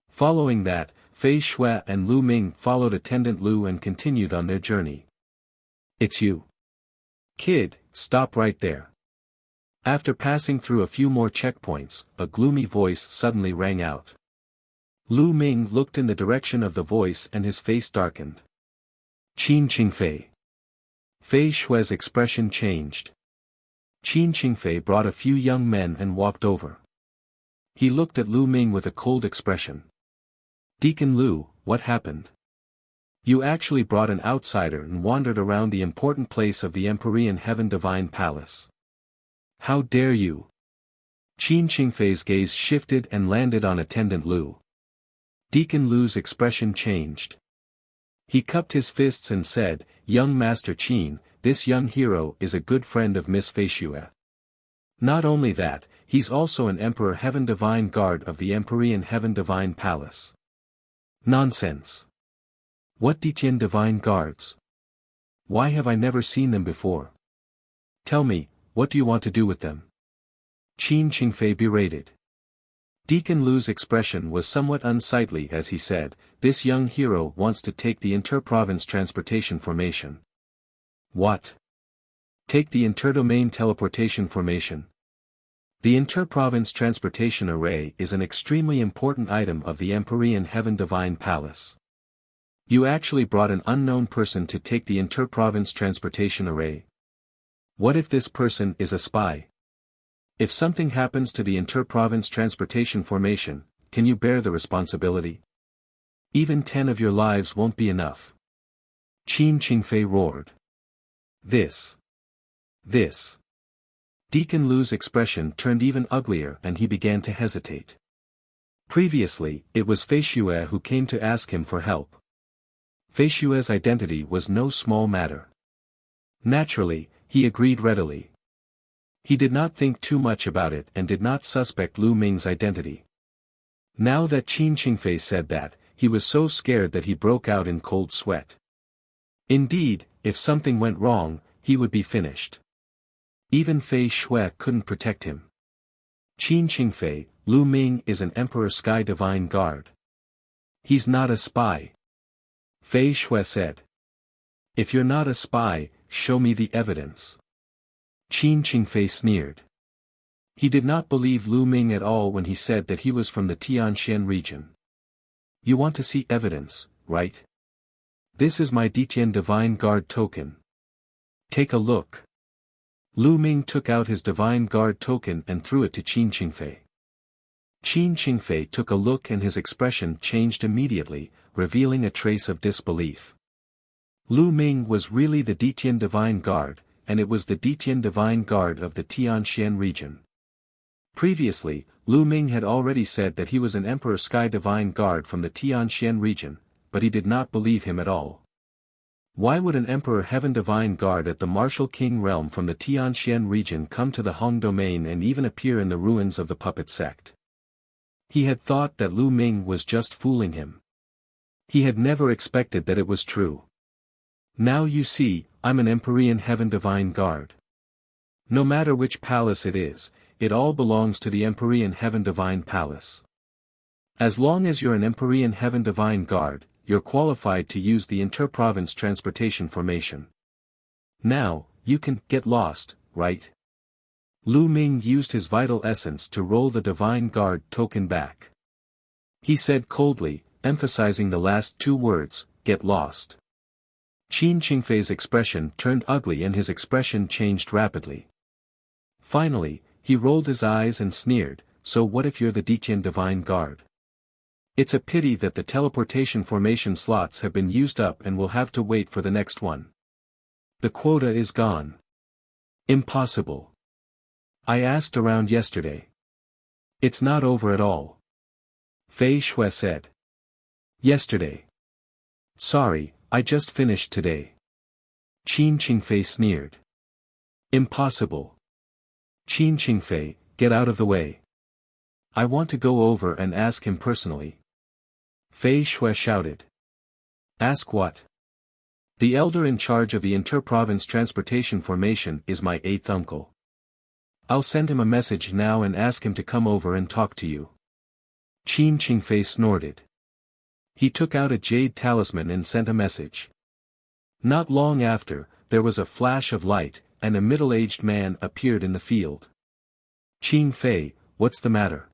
Following that, Fei Shui and Lu Ming followed Attendant Lu and continued on their journey. "It's you. Kid, stop right there." After passing through a few more checkpoints, a gloomy voice suddenly rang out. Lu Ming looked in the direction of the voice and his face darkened. "Qin Qingfei." Fei Shui's expression changed. Qin Qingfei brought a few young men and walked over. He looked at Lu Ming with a cold expression. "Deacon Lu, what happened? You actually brought an outsider and wandered around the important place of the Empyrean Heaven Divine Palace. How dare you?" Qin Qingfei's gaze shifted and landed on Attendant Lu. Deacon Lu's expression changed. He cupped his fists and said, "Young Master Qin, this young hero is a good friend of Miss Fei Shui. Not only that, he's also an Emperor Heaven Divine Guard of the Empyrean Heaven Divine Palace. Nonsense. What Ditian Divine Guards? Why have I never seen them before? Tell me, what do you want to do with them? Qin Qingfei berated. Deacon Lu's expression was somewhat unsightly as he said, "This young hero wants to take the inter-province transportation formation." What? Take the interdomain teleportation formation? The inter-province transportation array is an extremely important item of the Empyrean Heaven Divine Palace. You actually brought an unknown person to take the inter-province transportation array. What if this person is a spy? If something happens to the inter-province transportation formation, can you bear the responsibility? Even 10 of your lives won't be enough. Qin Qingfei roared. This. Deacon Lu's expression turned even uglier and he began to hesitate. Previously, it was Fei Xue who came to ask him for help. Fei Xue's identity was no small matter. Naturally, he agreed readily. He did not think too much about it and did not suspect Lu Ming's identity. Now that Qin Qingfei said that, he was so scared that he broke out in cold sweat. Indeed, if something went wrong, he would be finished. Even Fei Xue couldn't protect him. Qin Qingfei, Lu Ming is an Emperor Sky Divine Guard. He's not a spy. Fei Xue said. If you're not a spy, show me the evidence. Qin Qingfei sneered. He did not believe Lu Ming at all when he said that he was from the Tianxian region. You want to see evidence, right? This is my Ditian Divine Guard token. Take a look. Lu Ming took out his Divine Guard token and threw it to Qin Qingfei. Qin Qingfei took a look and his expression changed immediately, revealing a trace of disbelief. Lu Ming was really the Ditian Divine Guard, and it was the Ditian Divine Guard of the Tianxian region. Previously, Lu Ming had already said that he was an Emperor Sky Divine Guard from the Tianxian region, but he did not believe him at all. Why would an Emperor Heaven Divine Guard at the Martial King realm from the Tianxian region come to the Hong domain and even appear in the ruins of the puppet sect? He had thought that Lu Ming was just fooling him. He had never expected that it was true. Now you see, I'm an Empyrean Heaven Divine Guard. No matter which palace it is, it all belongs to the Empyrean Heaven Divine Palace. As long as you're an Empyrean Heaven Divine Guard, you're qualified to use the inter-province transportation formation. Now, you can get lost, right? Lu Ming used his vital essence to roll the Divine Guard token back. He said coldly, emphasizing the last two words, get lost. Qin Qingfei's expression turned ugly and his expression changed rapidly. Finally, he rolled his eyes and sneered, so what if you're the Ditian Divine Guard? It's a pity that the teleportation formation slots have been used up and we'll have to wait for the next one. The quota is gone. Impossible. I asked around yesterday. It's not over at all. Fei Xue said. Yesterday. Sorry, I just finished today. Qin Qingfei sneered. Impossible. Qin Qingfei, get out of the way. I want to go over and ask him personally. Fei Xue shouted. Ask what? The elder in charge of the inter-province transportation formation is my 8th uncle. I'll send him a message now and ask him to come over and talk to you. Qin Qingfei snorted. He took out a jade talisman and sent a message. Not long after, there was a flash of light, and a middle-aged man appeared in the field. Qin Fei, what's the matter?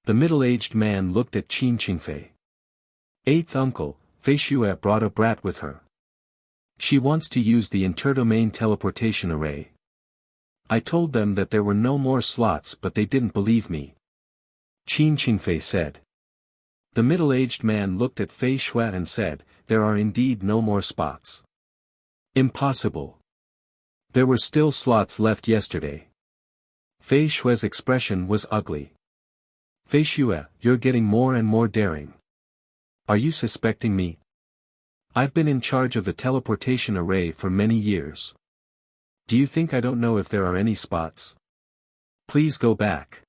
The middle-aged man looked at Qin Qingfei. 8th uncle, Fei Xue brought a brat with her. She wants to use the interdomain teleportation array. I told them that there were no more slots but they didn't believe me. Qin Qingfei said. The middle-aged man looked at Fei Xue and said, there are indeed no more spots. Impossible. There were still slots left yesterday. Fei Xue's expression was ugly. Fei Xue, you're getting more and more daring. Are you suspecting me? I've been in charge of the teleportation array for many years. Do you think I don't know if there are any spots? Please go back.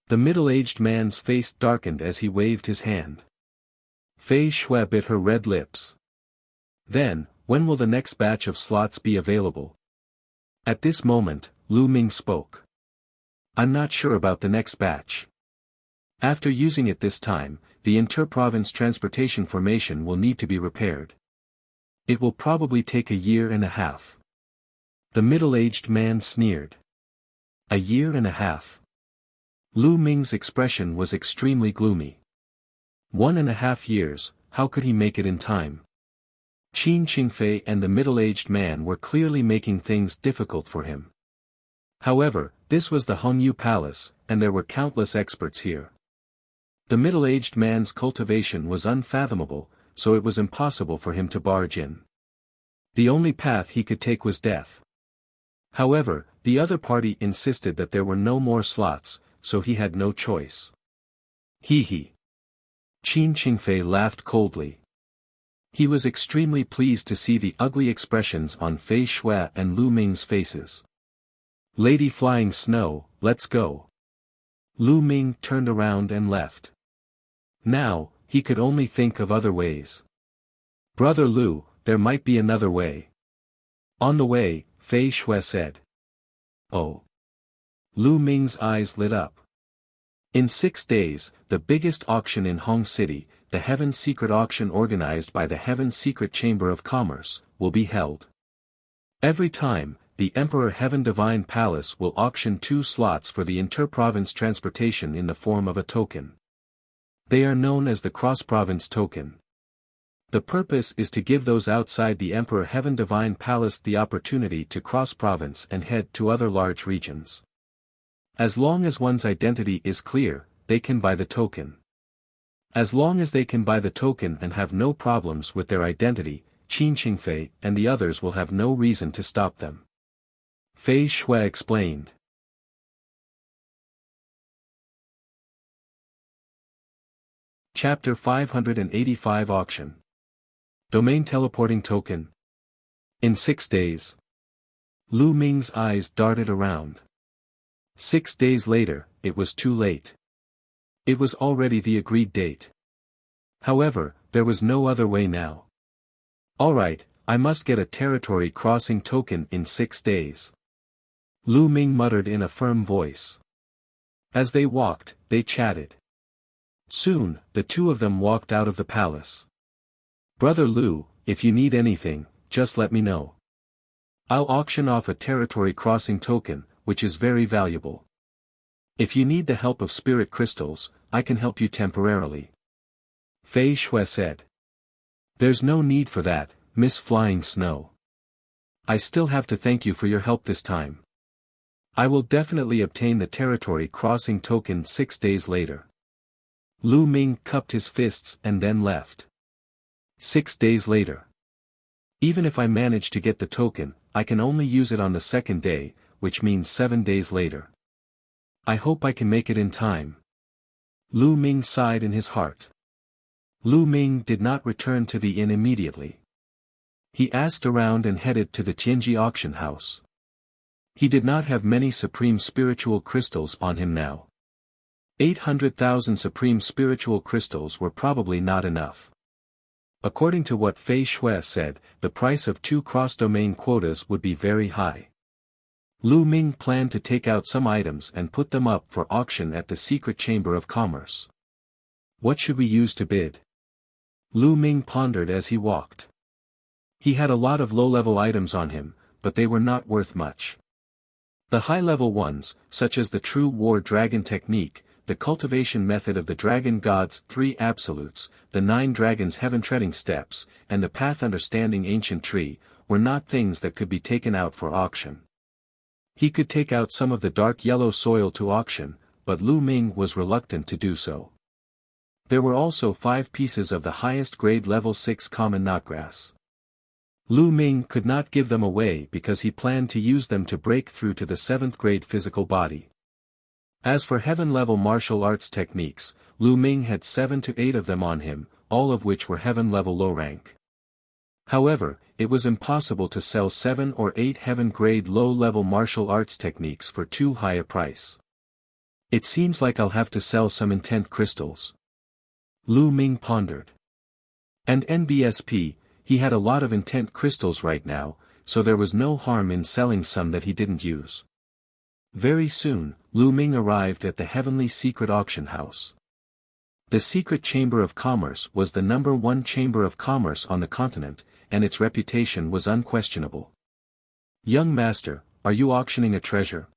The middle-aged man's face darkened as he waved his hand. Fei Shui bit her red lips. Then, when will the next batch of slots be available? At this moment, Lu Ming spoke. I'm not sure about the next batch. After using it this time, the inter-province transportation formation will need to be repaired. It will probably take a year and a half. The middle-aged man sneered. A year and a half. Lu Ming's expression was extremely gloomy. 1.5 years, how could he make it in time? Qin Qingfei and the middle-aged man were clearly making things difficult for him. However, this was the Hongyu Palace, and there were countless experts here. The middle-aged man's cultivation was unfathomable, so it was impossible for him to barge in. The only path he could take was death. However, the other party insisted that there were no more slots, so he had no choice. He. Qin Qingfei laughed coldly. He was extremely pleased to see the ugly expressions on Fei Shui and Lu Ming's faces. Lady Flying Snow, let's go. Lu Ming turned around and left. Now, he could only think of other ways. Brother Lu, there might be another way. On the way, Fei Shui said. Oh. Lu Ming's eyes lit up. In 6 days, the biggest auction in Hong City, the Heaven Secret Auction organized by the Heaven Secret Chamber of Commerce, will be held. Every time, the Emperor Heaven Divine Palace will auction 2 slots for the inter-province transportation in the form of a token. They are known as the cross-province token. The purpose is to give those outside the Emperor Heaven Divine Palace the opportunity to cross-province and head to other large regions. As long as one's identity is clear, they can buy the token. As long as they can buy the token and have no problems with their identity, Qin Qingfei and the others will have no reason to stop them. Fei Shui explained. Chapter 585 Auction. Domain Teleporting Token. In 6 days. Lu Ming's eyes darted around. 6 days later, it was too late. It was already the agreed date. However, there was no other way now. Alright, I must get a territory crossing token in 6 days. Lu Ming muttered in a firm voice. As they walked, they chatted. Soon, the two of them walked out of the palace. Brother Lu, if you need anything, just let me know. I'll auction off a territory crossing token, which is very valuable. If you need the help of spirit crystals, I can help you temporarily. Fei Shui said. There's no need for that, Miss Flying Snow. I still have to thank you for your help this time. I will definitely obtain the territory crossing token 6 days later. Lu Ming cupped his fists and then left. 6 days later. Even if I manage to get the token, I can only use it on the 2nd day, which means 7 days later. I hope I can make it in time. Lu Ming sighed in his heart. Lu Ming did not return to the inn immediately. He asked around and headed to the Tianji auction house. He did not have many supreme spiritual crystals on him now. 800,000 supreme spiritual crystals were probably not enough. According to what Fei Shui said, the price of 2 cross-domain quotas would be very high. Lu Ming planned to take out some items and put them up for auction at the Secret Chamber of Commerce. What should we use to bid? Lu Ming pondered as he walked. He had a lot of low-level items on him, but they were not worth much. The high-level ones, such as the True War Dragon Technique, the cultivation method of the Dragon God's 3 Absolutes, the 9 Dragons Heaven-treading Steps, and the Path Understanding Ancient Tree, were not things that could be taken out for auction. He could take out some of the dark yellow soil to auction, but Lu Ming was reluctant to do so. There were also 5 pieces of the highest grade level 6 common knotgrass. Lu Ming could not give them away because he planned to use them to break through to the 7th grade physical body. As for heaven-level martial arts techniques, Lu Ming had 7 to 8 of them on him, all of which were heaven-level low rank. However, it was impossible to sell 7 or 8 heaven-grade low-level martial arts techniques for too high a price. It seems like I'll have to sell some intent crystals. Lu Ming pondered. And NBSP, he had a lot of intent crystals right now, so there was no harm in selling some that he didn't use. Very soon, Lu Ming arrived at the Heavenly Secret Auction House. The Secret Chamber of Commerce was the #1 chamber of commerce on the continent, and its reputation was unquestionable. "Young master, are you auctioning a treasure?"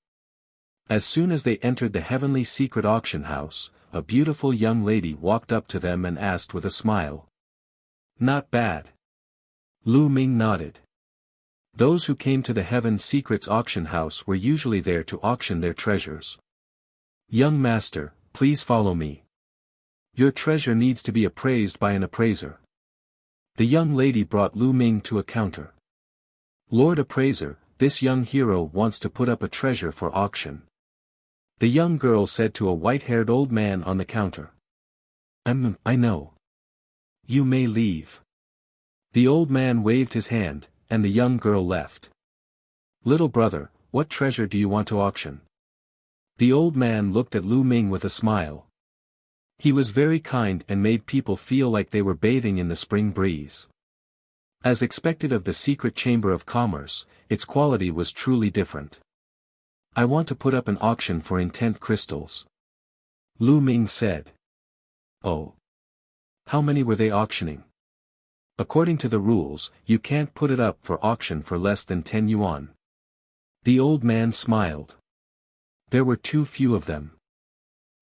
As soon as they entered the Heavenly Secret Auction House, a beautiful young lady walked up to them and asked with a smile. "Not bad." Lu Ming nodded. Those who came to the Heaven Secrets Auction House were usually there to auction their treasures. "Young master, please follow me. Your treasure needs to be appraised by an appraiser." The young lady brought Lu Ming to a counter. "Lord Appraiser, this young hero wants to put up a treasure for auction." The young girl said to a white-haired old man on the counter. I know. You may leave." The old man waved his hand, and the young girl left. "Little brother, what treasure do you want to auction?" The old man looked at Lu Ming with a smile. He was very kind and made people feel like they were bathing in the spring breeze. As expected of the Secret Chamber of Commerce, its quality was truly different. "I want to put up an auction for intent crystals," Lu Ming said. "Oh. How many were they auctioning?" "According to the rules, you can't put it up for auction for less than 10 yuan. The old man smiled. There were too few of them.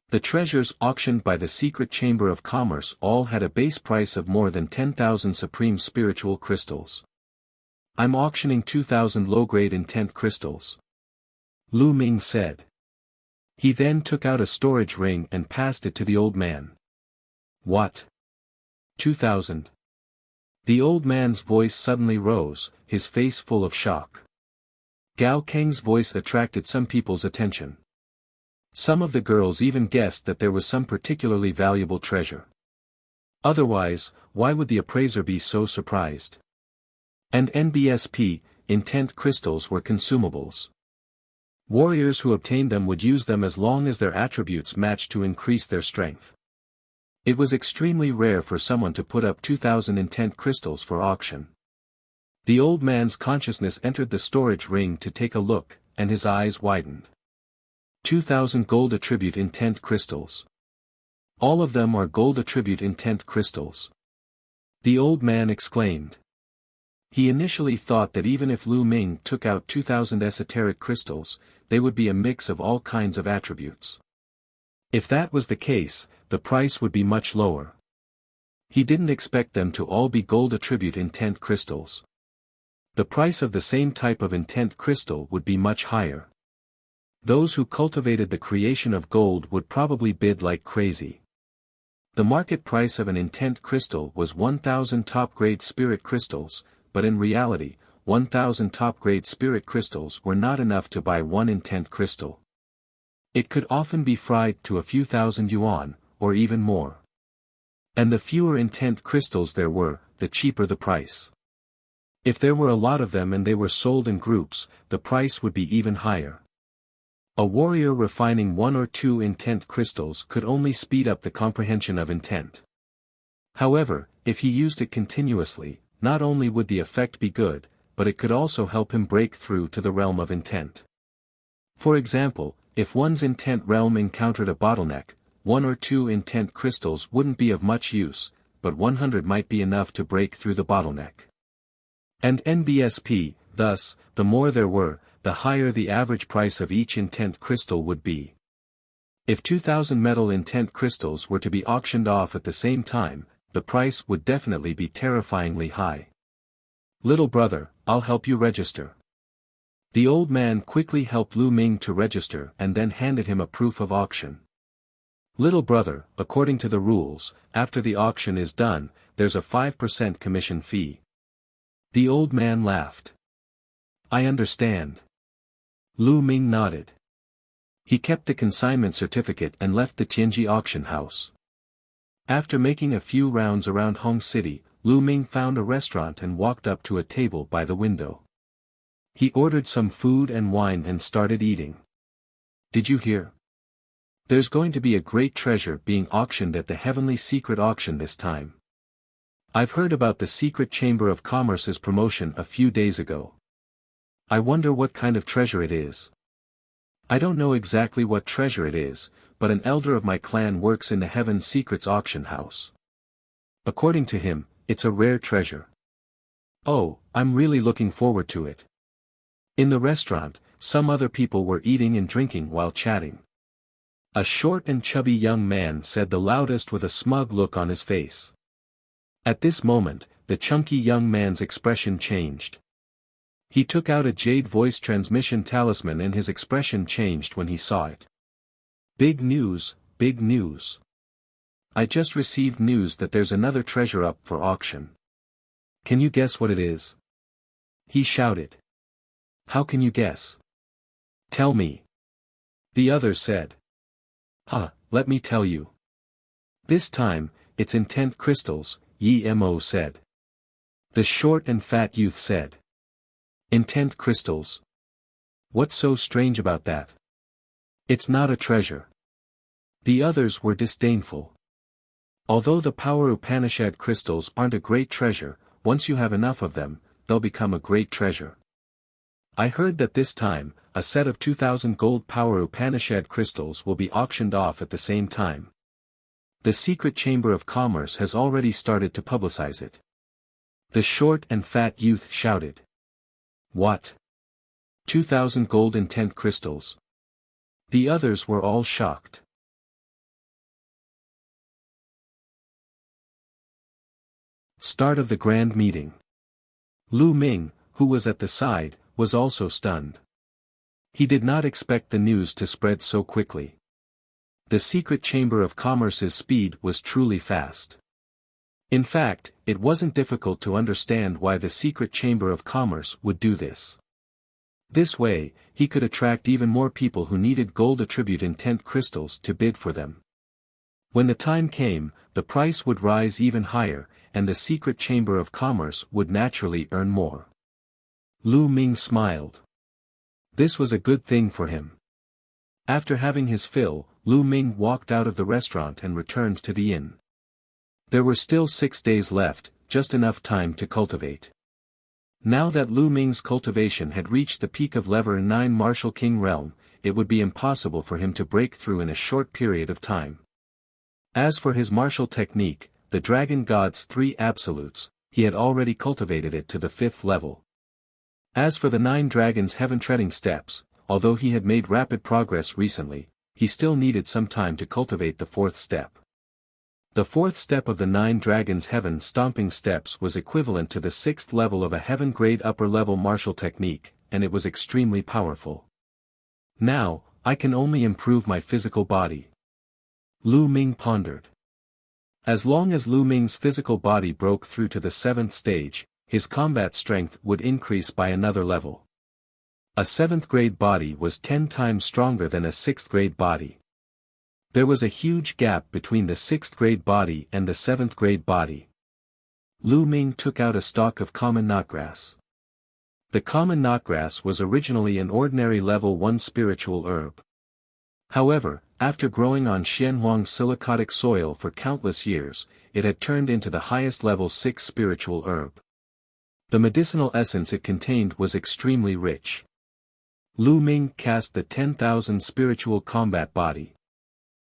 The treasures auctioned by the Secret Chamber of Commerce all had a base price of more than 10,000 supreme spiritual crystals. "I'm auctioning 2,000 low-grade intent crystals," Lu Ming said. He then took out a storage ring and passed it to the old man. "What? 2,000? The old man's voice suddenly rose, his face full of shock. Gao Keng's voice attracted some people's attention. Some of the girls even guessed that there was some particularly valuable treasure. Otherwise, why would the appraiser be so surprised? And NBSP, intent crystals were consumables. Warriors who obtained them would use them as long as their attributes matched to increase their strength. It was extremely rare for someone to put up 2,000 intent crystals for auction. The old man's consciousness entered the storage ring to take a look, and his eyes widened. 2,000 gold attribute intent crystals. All of them are gold attribute intent crystals. The old man exclaimed. He initially thought that even if Lu Ming took out 2,000 esoteric crystals, they would be a mix of all kinds of attributes. If that was the case, the price would be much lower. He didn't expect them to all be gold attribute intent crystals. The price of the same type of intent crystal would be much higher. Those who cultivated the creation of gold would probably bid like crazy. The market price of an intent crystal was 1,000 top-grade spirit crystals, but in reality, 1,000 top-grade spirit crystals were not enough to buy one intent crystal. It could often be fried to a few thousand yuan, or even more. And the fewer intent crystals there were, the cheaper the price. If there were a lot of them and they were sold in groups, the price would be even higher. A warrior refining 1 or 2 intent crystals could only speed up the comprehension of intent. However, if he used it continuously, not only would the effect be good, but it could also help him break through to the realm of intent. For example, if one's intent realm encountered a bottleneck, 1 or 2 intent crystals wouldn't be of much use, but 100 might be enough to break through the bottleneck. And NBSP, thus, the more there were, the higher the average price of each intent crystal would be. If 2,000 metal intent crystals were to be auctioned off at the same time, the price would definitely be terrifyingly high. Little brother, I'll help you register. The old man quickly helped Lu Ming to register and then handed him a proof of auction. Little brother, according to the rules, after the auction is done, there's a 5% commission fee. The old man laughed. I understand. Lu Ming nodded. He kept the consignment certificate and left the Tianji auction house. After making a few rounds around Hong City, Lu Ming found a restaurant and walked up to a table by the window. He ordered some food and wine and started eating. Did you hear? There's going to be a great treasure being auctioned at the Heavenly Secret Auction this time. I've heard about the Secret Chamber of Commerce's promotion a few days ago. I wonder what kind of treasure it is. I don't know exactly what treasure it is, but an elder of my clan works in the Heaven Secrets auction house. According to him, it's a rare treasure. Oh, I'm really looking forward to it. In the restaurant, some other people were eating and drinking while chatting. A short and chubby young man said the loudest with a smug look on his face. At this moment, the chunky young man's expression changed. He took out a jade voice transmission talisman and his expression changed when he saw it. Big news, big news. I just received news that there's another treasure up for auction. Can you guess what it is? He shouted. How can you guess? Tell me. The other said. Let me tell you. This time, it's intent crystals, Mo said. The short and fat youth said. Intent crystals. What's so strange about that? It's not a treasure. The others were disdainful. Although the power Upanishad crystals aren't a great treasure, once you have enough of them, they'll become a great treasure. I heard that this time, a set of 2,000 gold power Upanishad crystals will be auctioned off at the same time. The Secret Chamber of Commerce has already started to publicize it. The short and fat youth shouted. What? 2,000 gold intent crystals. The others were all shocked. Start of the grand meeting. Lu Ming, who was at the side, was also stunned. He did not expect the news to spread so quickly. The Secret Chamber of Commerce's speed was truly fast. In fact, it wasn't difficult to understand why the Secret Chamber of Commerce would do this. This way, he could attract even more people who needed gold attribute intent crystals to bid for them. When the time came, the price would rise even higher, and the Secret Chamber of Commerce would naturally earn more. Lu Ming smiled. This was a good thing for him. After having his fill, Lu Ming walked out of the restaurant and returned to the inn. There were still 6 days left, just enough time to cultivate. Now that Lu Ming's cultivation had reached the peak of level 9 Martial King realm, it would be impossible for him to break through in a short period of time. As for his martial technique, the Dragon God's 3 absolutes, he had already cultivated it to the 5th level. As for the 9 Dragons' heaven-treading steps, although he had made rapid progress recently, he still needed some time to cultivate the 4th step. The 4th step of the 9 Dragons' heaven-stomping steps was equivalent to the 6th level of a heaven-grade upper-level martial technique, and it was extremely powerful. Now, I can only improve my physical body. Lu Ming pondered. As long as Lu Ming's physical body broke through to the 7th stage, his combat strength would increase by another level. A 7th grade body was 10 times stronger than a 6th grade body. There was a huge gap between the 6th grade body and the 7th grade body. Lu Ming took out a stalk of common knotgrass. The common knotgrass was originally an ordinary level 1 spiritual herb. However, after growing on Xianhuang silicotic soil for countless years, it had turned into the highest level 6 spiritual herb. The medicinal essence it contained was extremely rich. Lu Ming cast the 10,000 spiritual combat body.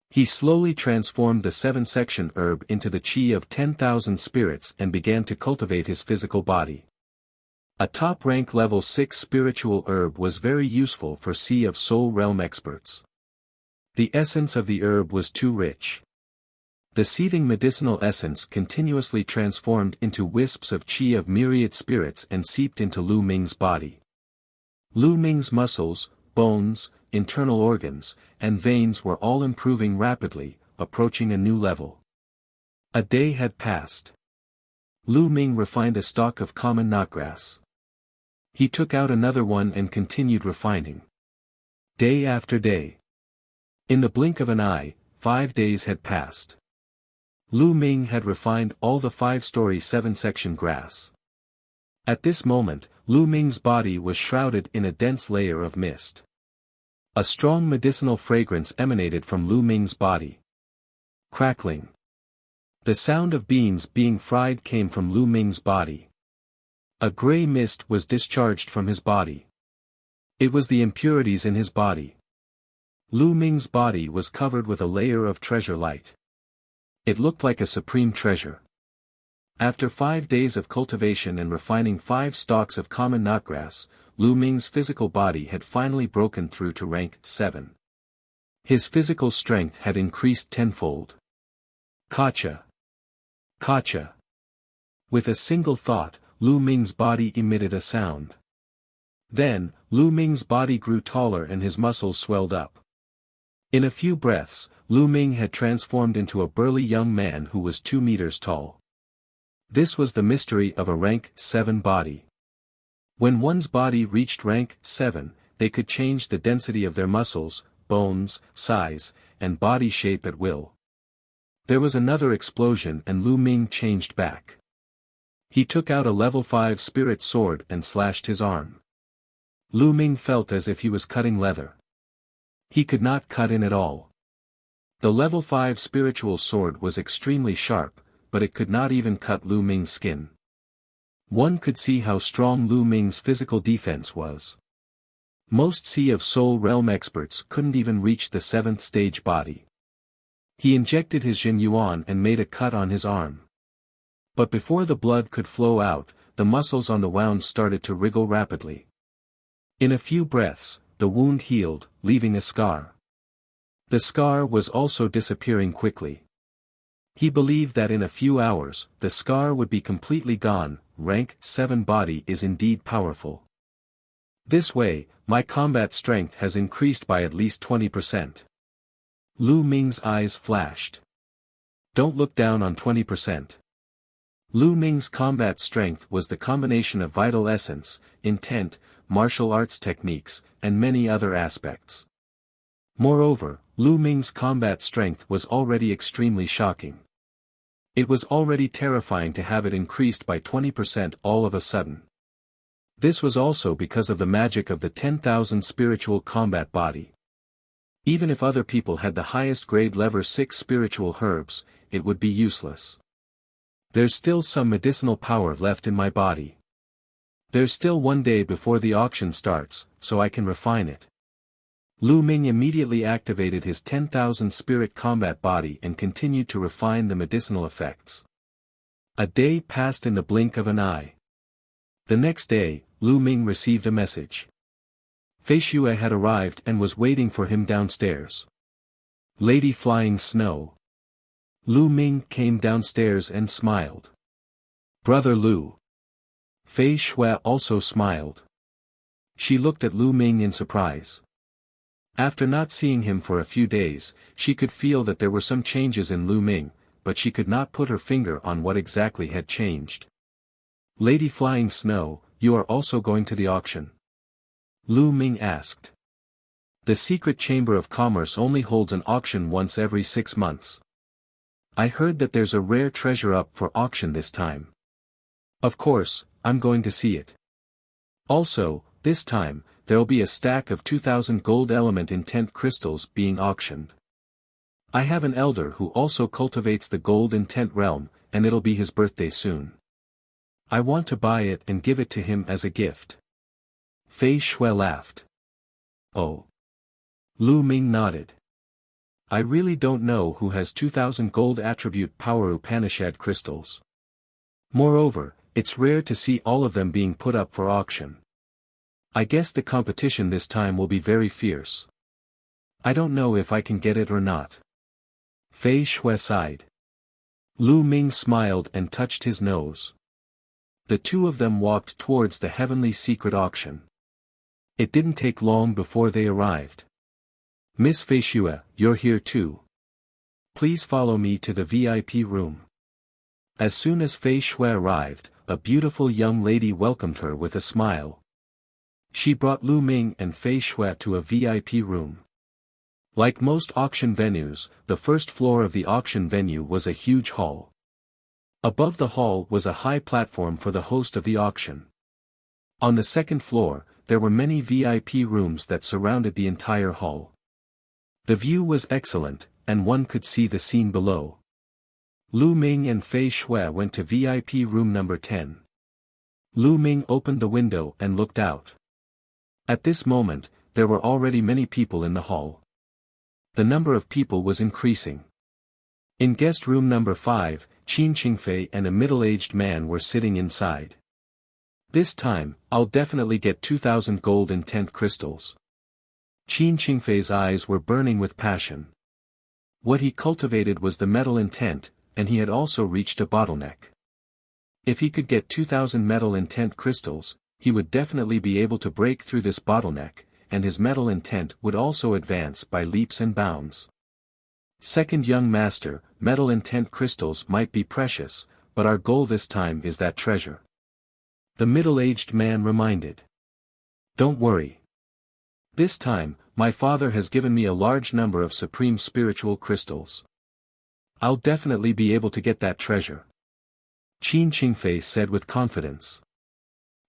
He slowly transformed the 7-section herb into the chi of 10,000 spirits and began to cultivate his physical body. A top-rank level 6 spiritual herb was very useful for Sea of Soul realm experts. The essence of the herb was too rich. The seething medicinal essence continuously transformed into wisps of chi of myriad spirits and seeped into Lu Ming's body. Lu Ming's muscles, bones, internal organs, and veins were all improving rapidly, approaching a new level. A day had passed. Lu Ming refined a stalk of common knotgrass. He took out another one and continued refining. Day after day. In the blink of an eye, 5 days had passed. Lu Ming had refined all the 5-story 7-section grass. At this moment, Lu Ming's body was shrouded in a dense layer of mist. A strong medicinal fragrance emanated from Lu Ming's body. Crackling. The sound of beans being fried came from Lu Ming's body. A gray mist was discharged from his body. It was the impurities in his body. Lu Ming's body was covered with a layer of treasure light. It looked like a supreme treasure. After 5 days of cultivation and refining 5 stalks of common knotgrass, Lu Ming's physical body had finally broken through to rank 7. His physical strength had increased tenfold. Kacha. Kacha. With a single thought, Lu Ming's body emitted a sound. Then, Lu Ming's body grew taller and his muscles swelled up. In a few breaths, Lu Ming had transformed into a burly young man who was 2 meters tall. This was the mystery of a rank 7 body. When one's body reached rank 7, they could change the density of their muscles, bones, size, and body shape at will. There was another explosion and Lu Ming changed back. He took out a level 5 spirit sword and slashed his arm. Lu Ming felt as if he was cutting leather. He could not cut in at all. The level 5 spiritual sword was extremely sharp, but it could not even cut Lu Ming's skin. One could see how strong Lu Ming's physical defense was. Most Sea of Soul realm experts couldn't even reach the 7th stage body. He injected his Jin Yuan and made a cut on his arm. But before the blood could flow out, the muscles on the wound started to wriggle rapidly. In a few breaths, the wound healed, leaving a scar. The scar was also disappearing quickly. He believed that in a few hours, the scar would be completely gone. Rank 7 body is indeed powerful. This way, my combat strength has increased by at least 20%. Lu Ming's eyes flashed. Don't look down on 20%. Lu Ming's combat strength was the combination of vital essence, intent, martial arts techniques, and many other aspects. Moreover, Lu Ming's combat strength was already extremely shocking. It was already terrifying to have it increased by 20% all of a sudden. This was also because of the magic of the 10,000 spiritual combat body. Even if other people had the highest grade level 6 spiritual herbs, it would be useless. There's still some medicinal power left in my body. There's still 1 day before the auction starts, so I can refine it. Lu Ming immediately activated his 10,000 spirit combat body and continued to refine the medicinal effects. A day passed in the blink of an eye. The next day, Lu Ming received a message. Fei Xue had arrived and was waiting for him downstairs. Lady Flying Snow. Lu Ming came downstairs and smiled. Brother Lu. Fei Xue also smiled. She looked at Lu Ming in surprise. After not seeing him for a few days, she could feel that there were some changes in Lu Ming, but she could not put her finger on what exactly had changed. Lady Flying Snow, you are also going to the auction? Lu Ming asked. The secret chamber of commerce only holds an auction once every 6 months. I heard that there's a rare treasure up for auction this time. Of course, I'm going to see it. Also, this time, there'll be a stack of 2,000 gold element intent crystals being auctioned. I have an elder who also cultivates the gold intent realm, and it'll be his birthday soon. I want to buy it and give it to him as a gift. Fei Xue laughed. Oh. Lu Ming nodded. I really don't know who has 2,000 gold attribute power Upanishad crystals. Moreover, it's rare to see all of them being put up for auction. I guess the competition this time will be very fierce. I don't know if I can get it or not. Fei Xue sighed. Lu Ming smiled and touched his nose. The two of them walked towards the heavenly secret auction. It didn't take long before they arrived. Miss Fei Xue, you're here too. Please follow me to the VIP room. As soon as Fei Xue arrived, a beautiful young lady welcomed her with a smile. She brought Lu Ming and Fei Xue to a VIP room. Like most auction venues, the first floor of the auction venue was a huge hall. Above the hall was a high platform for the host of the auction. On the second floor, there were many VIP rooms that surrounded the entire hall. The view was excellent, and one could see the scene below. Lu Ming and Fei Shui went to VIP room number 10. Lu Ming opened the window and looked out. At this moment, there were already many people in the hall. The number of people was increasing. In guest room number 5, Qin Qingfei and a middle-aged man were sitting inside. This time, I'll definitely get 2,000 gold intent crystals. Qin Qingfei's eyes were burning with passion. What he cultivated was the metal intent, and he had also reached a bottleneck. If he could get 2,000 metal intent crystals, he would definitely be able to break through this bottleneck, and his metal intent would also advance by leaps and bounds. Second young master, metal intent crystals might be precious, but our goal this time is that treasure. The middle-aged man reminded. Don't worry. This time, my father has given me a large number of supreme spiritual crystals. I'll definitely be able to get that treasure. Qin Qingfei said with confidence.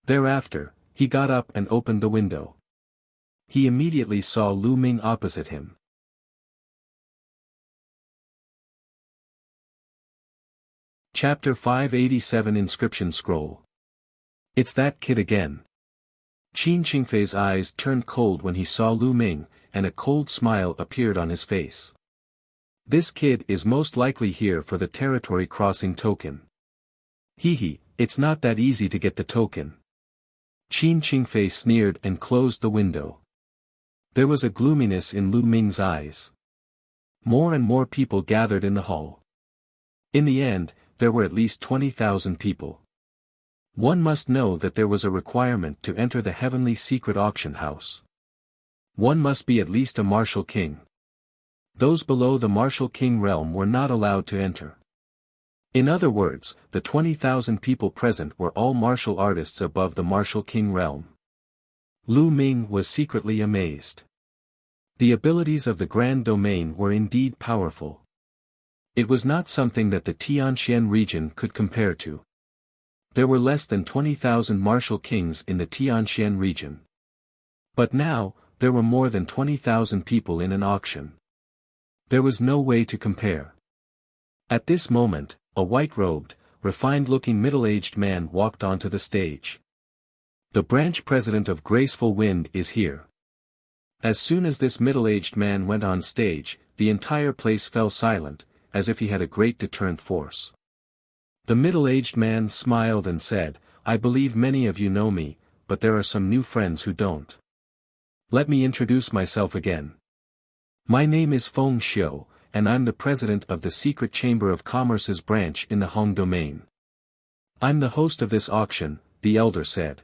Thereafter, he got up and opened the window. He immediately saw Lu Ming opposite him. Chapter 587 Inscription Scroll. It's that kid again. Qin Qingfei's eyes turned cold when he saw Lu Ming, and a cold smile appeared on his face. This kid is most likely here for the territory crossing token. Hehe, it's not that easy to get the token. Qin Qingfei sneered and closed the window. There was a gloominess in Lu Ming's eyes. More and more people gathered in the hall. In the end, there were at least 20,000 people. One must know that there was a requirement to enter the heavenly secret auction house. One must be at least a martial king. Those below the martial king realm were not allowed to enter. In other words, the 20,000 people present were all martial artists above the martial king realm. Lu Ming was secretly amazed. The abilities of the Grand Domain were indeed powerful. It was not something that the Tianxian region could compare to. There were less than 20,000 martial kings in the Tianxian region. But now, there were more than 20,000 people in an auction. There was no way to compare. At this moment, a white-robed, refined-looking middle-aged man walked onto the stage. The branch president of Graceful Wind is here. As soon as this middle-aged man went on stage, the entire place fell silent, as if he had a great deterrent force. The middle-aged man smiled and said, I believe many of you know me, but there are some new friends who don't. Let me introduce myself again. My name is Feng Xiu, and I'm the president of the Secret Chamber of Commerce's branch in the Hong Domain. I'm the host of this auction, the elder said.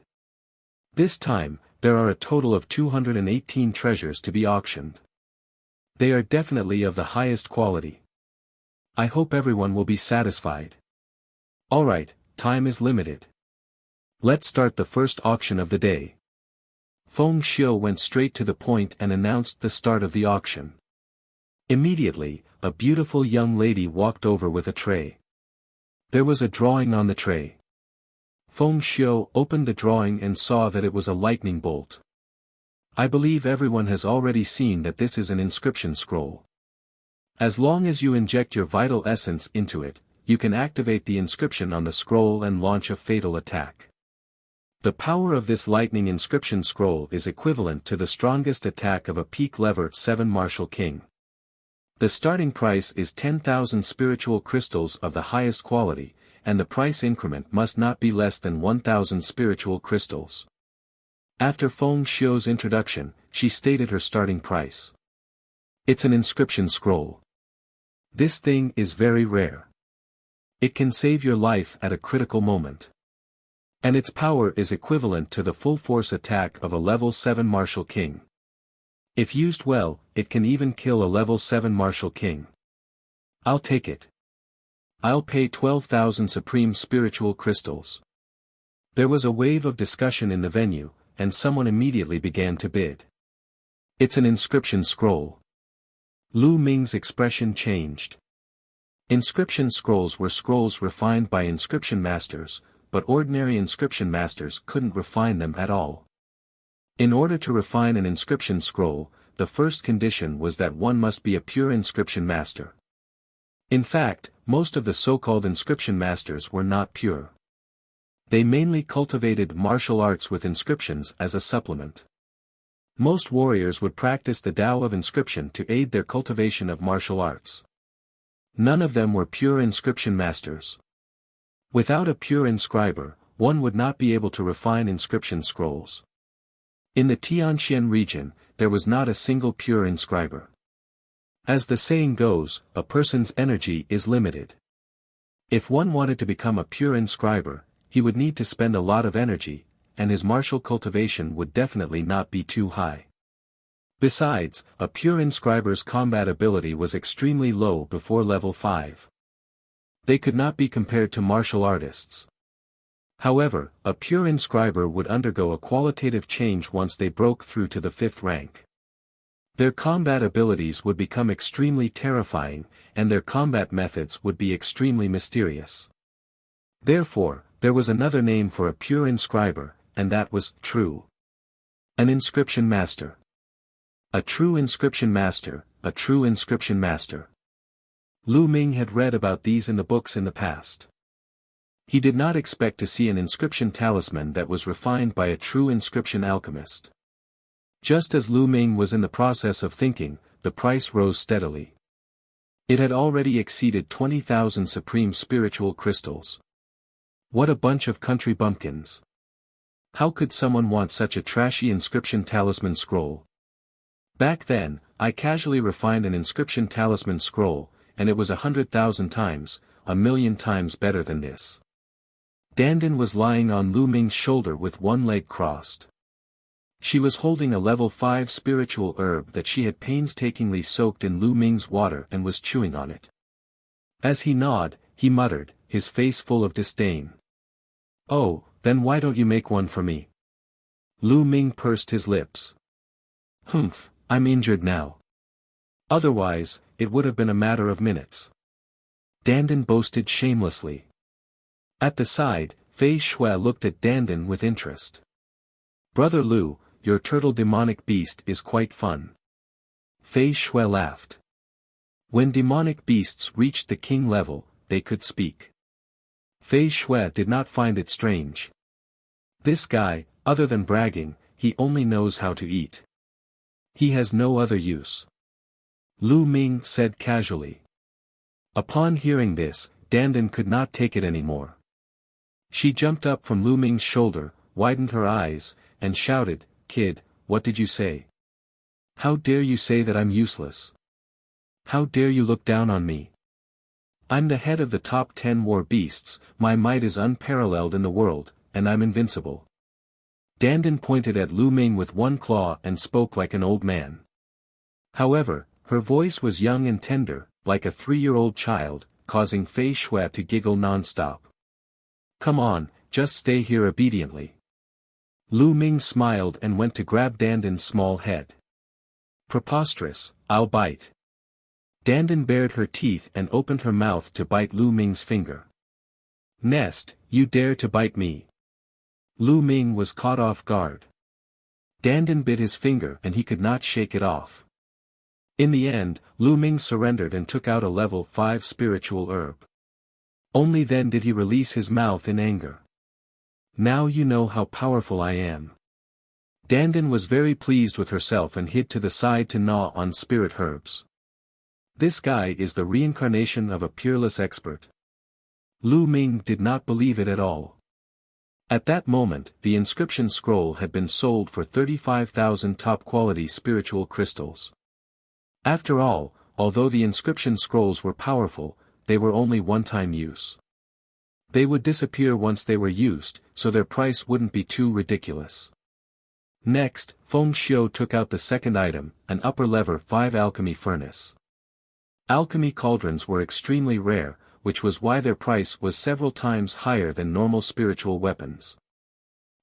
This time, there are a total of 218 treasures to be auctioned. They are definitely of the highest quality. I hope everyone will be satisfied. Alright, time is limited. Let's start the first auction of the day. Feng Xiu went straight to the point and announced the start of the auction. Immediately, a beautiful young lady walked over with a tray. There was a drawing on the tray. Feng Xiu opened the drawing and saw that it was a lightning bolt. I believe everyone has already seen that this is an inscription scroll. As long as you inject your vital essence into it, you can activate the inscription on the scroll and launch a fatal attack. The power of this lightning inscription scroll is equivalent to the strongest attack of a peak level 7 martial king. The starting price is 10,000 spiritual crystals of the highest quality, and the price increment must not be less than 1,000 spiritual crystals. After Feng Xiu's introduction, she stated her starting price. It's an inscription scroll. This thing is very rare. It can save your life at a critical moment. And its power is equivalent to the full force attack of a level 7 martial king. If used well, it can even kill a level 7 martial king. I'll take it. I'll pay 12,000 supreme spiritual crystals. There was a wave of discussion in the venue, and someone immediately began to bid. It's an inscription scroll. Lu Ming's expression changed. Inscription scrolls were scrolls refined by inscription masters, but ordinary inscription masters couldn't refine them at all. In order to refine an inscription scroll, the first condition was that one must be a pure inscription master. In fact, most of the so-called inscription masters were not pure. They mainly cultivated martial arts with inscriptions as a supplement. Most warriors would practice the Tao of inscription to aid their cultivation of martial arts. None of them were pure inscription masters. Without a pure inscriber, one would not be able to refine inscription scrolls. In the Tianxian region, there was not a single pure inscriber. As the saying goes, a person's energy is limited. If one wanted to become a pure inscriber, he would need to spend a lot of energy, and his martial cultivation would definitely not be too high. Besides, a pure inscriber's combat ability was extremely low before level 5. They could not be compared to martial artists. However, a pure inscriber would undergo a qualitative change once they broke through to the 5th rank. Their combat abilities would become extremely terrifying, and their combat methods would be extremely mysterious. Therefore, there was another name for a pure inscriber, and that was true. An inscription master. A true inscription master, a true inscription master. Lu Ming had read about these in the books in the past. He did not expect to see an inscription talisman that was refined by a true inscription alchemist. Just as Lu Ming was in the process of thinking, the price rose steadily. It had already exceeded 20,000 supreme spiritual crystals. What a bunch of country bumpkins. How could someone want such a trashy inscription talisman scroll? Back then, I casually refined an inscription talisman scroll, and it was 100,000 times, 1,000,000 times better than this. Dandan was lying on Lu Ming's shoulder with one leg crossed. She was holding a level 5 spiritual herb that she had painstakingly soaked in Lu Ming's water and was chewing on it. As he gnawed, he muttered, his face full of disdain. "Oh, then why don't you make one for me?" Lu Ming pursed his lips. "Humph, I'm injured now. Otherwise, it would have been a matter of minutes." Dandan boasted shamelessly. At the side, Fei Shui looked at Dandan with interest. "Brother Lu, your turtle demonic beast is quite fun." Fei Shui laughed. When demonic beasts reached the king level, they could speak. Fei Shui did not find it strange. This guy, other than bragging, he only knows how to eat. He has no other use. Lu Ming said casually. Upon hearing this, Dandan could not take it anymore. She jumped up from Lu Ming's shoulder, widened her eyes, and shouted, "Kid, what did you say? How dare you say that I'm useless? How dare you look down on me? I'm the head of the top 10 war beasts, my might is unparalleled in the world, and I'm invincible." Dandan pointed at Lu Ming with one claw and spoke like an old man. However, her voice was young and tender, like a 3-year-old child, causing Fei Shui to giggle non-stop. "Come on, just stay here obediently." Lu Ming smiled and went to grab Dandan's small head. "Preposterous, I'll bite." Dandan bared her teeth and opened her mouth to bite Lu Ming's finger. "Nest, you dare to bite me?" Lu Ming was caught off guard. Dandan bit his finger and he could not shake it off. In the end, Lu Ming surrendered and took out a level 5 spiritual herb. Only then did he release his mouth in anger. "Now you know how powerful I am." Dandan was very pleased with herself and hid to the side to gnaw on spirit herbs. This guy is the reincarnation of a peerless expert. Lu Ming did not believe it at all. At that moment, the inscription scroll had been sold for 35,000 top-quality spiritual crystals. After all, although the inscription scrolls were powerful, they were only one-time use. They would disappear once they were used, so their price wouldn't be too ridiculous. Next, Feng Xiu took out the second item, an upper-level 5 alchemy furnace. Alchemy cauldrons were extremely rare, which was why their price was several times higher than normal spiritual weapons.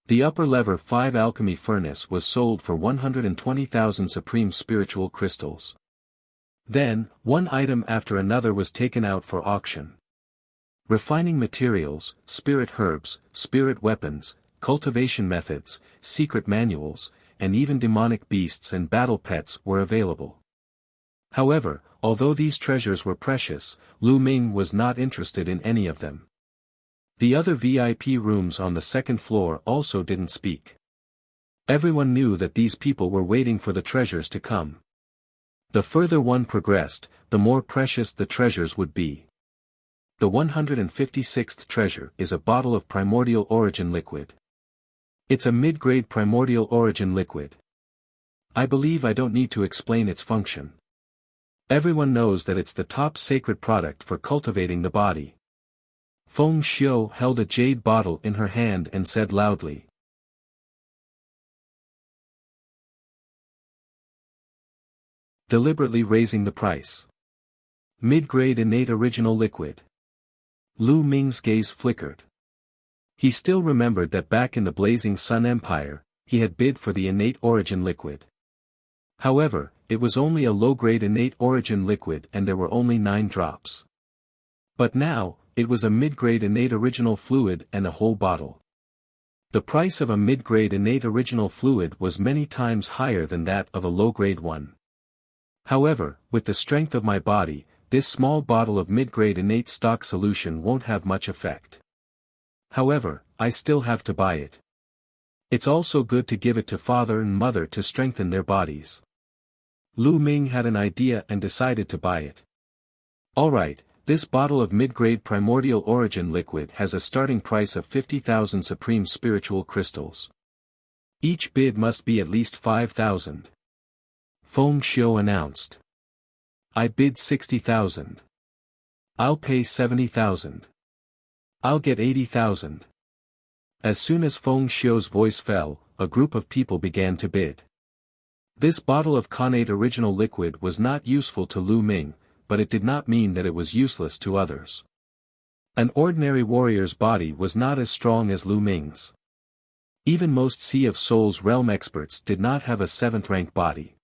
The upper-level 5 alchemy furnace was sold for 120,000 supreme spiritual crystals. Then, one item after another was taken out for auction. Refining materials, spirit herbs, spirit weapons, cultivation methods, secret manuals, and even demonic beasts and battle pets were available. However, although these treasures were precious, Lu Ming was not interested in any of them. The other VIP rooms on the second floor also didn't speak. Everyone knew that these people were waiting for the treasures to come. The further one progressed, the more precious the treasures would be. The 156th treasure is a bottle of primordial origin liquid. It's a mid-grade primordial origin liquid. I believe I don't need to explain its function. Everyone knows that it's the top sacred product for cultivating the body. Feng Xiu held a jade bottle in her hand and said loudly, deliberately raising the price. Mid-grade innate original liquid. Lu Ming's gaze flickered. He still remembered that back in the Blazing Sun Empire, he had bid for the innate origin liquid. However, it was only a low-grade innate origin liquid and there were only 9 drops. But now, it was a mid-grade innate original fluid and a whole bottle. The price of a mid-grade innate original fluid was many times higher than that of a low-grade one. However, with the strength of my body, this small bottle of mid-grade innate stock solution won't have much effect. However, I still have to buy it. It's also good to give it to father and mother to strengthen their bodies. Lu Ming had an idea and decided to buy it. Alright, this bottle of mid-grade primordial origin liquid has a starting price of 50,000 supreme spiritual crystals. Each bid must be at least 5,000. Feng Xiu announced. I bid 60,000. I'll pay 70,000. I'll get 80,000. As soon as Feng Xiu's voice fell, a group of people began to bid. This bottle of connate original liquid was not useful to Lu Ming, but it did not mean that it was useless to others. An ordinary warrior's body was not as strong as Lu Ming's. Even most Sea of Souls realm experts did not have a 7th rank body.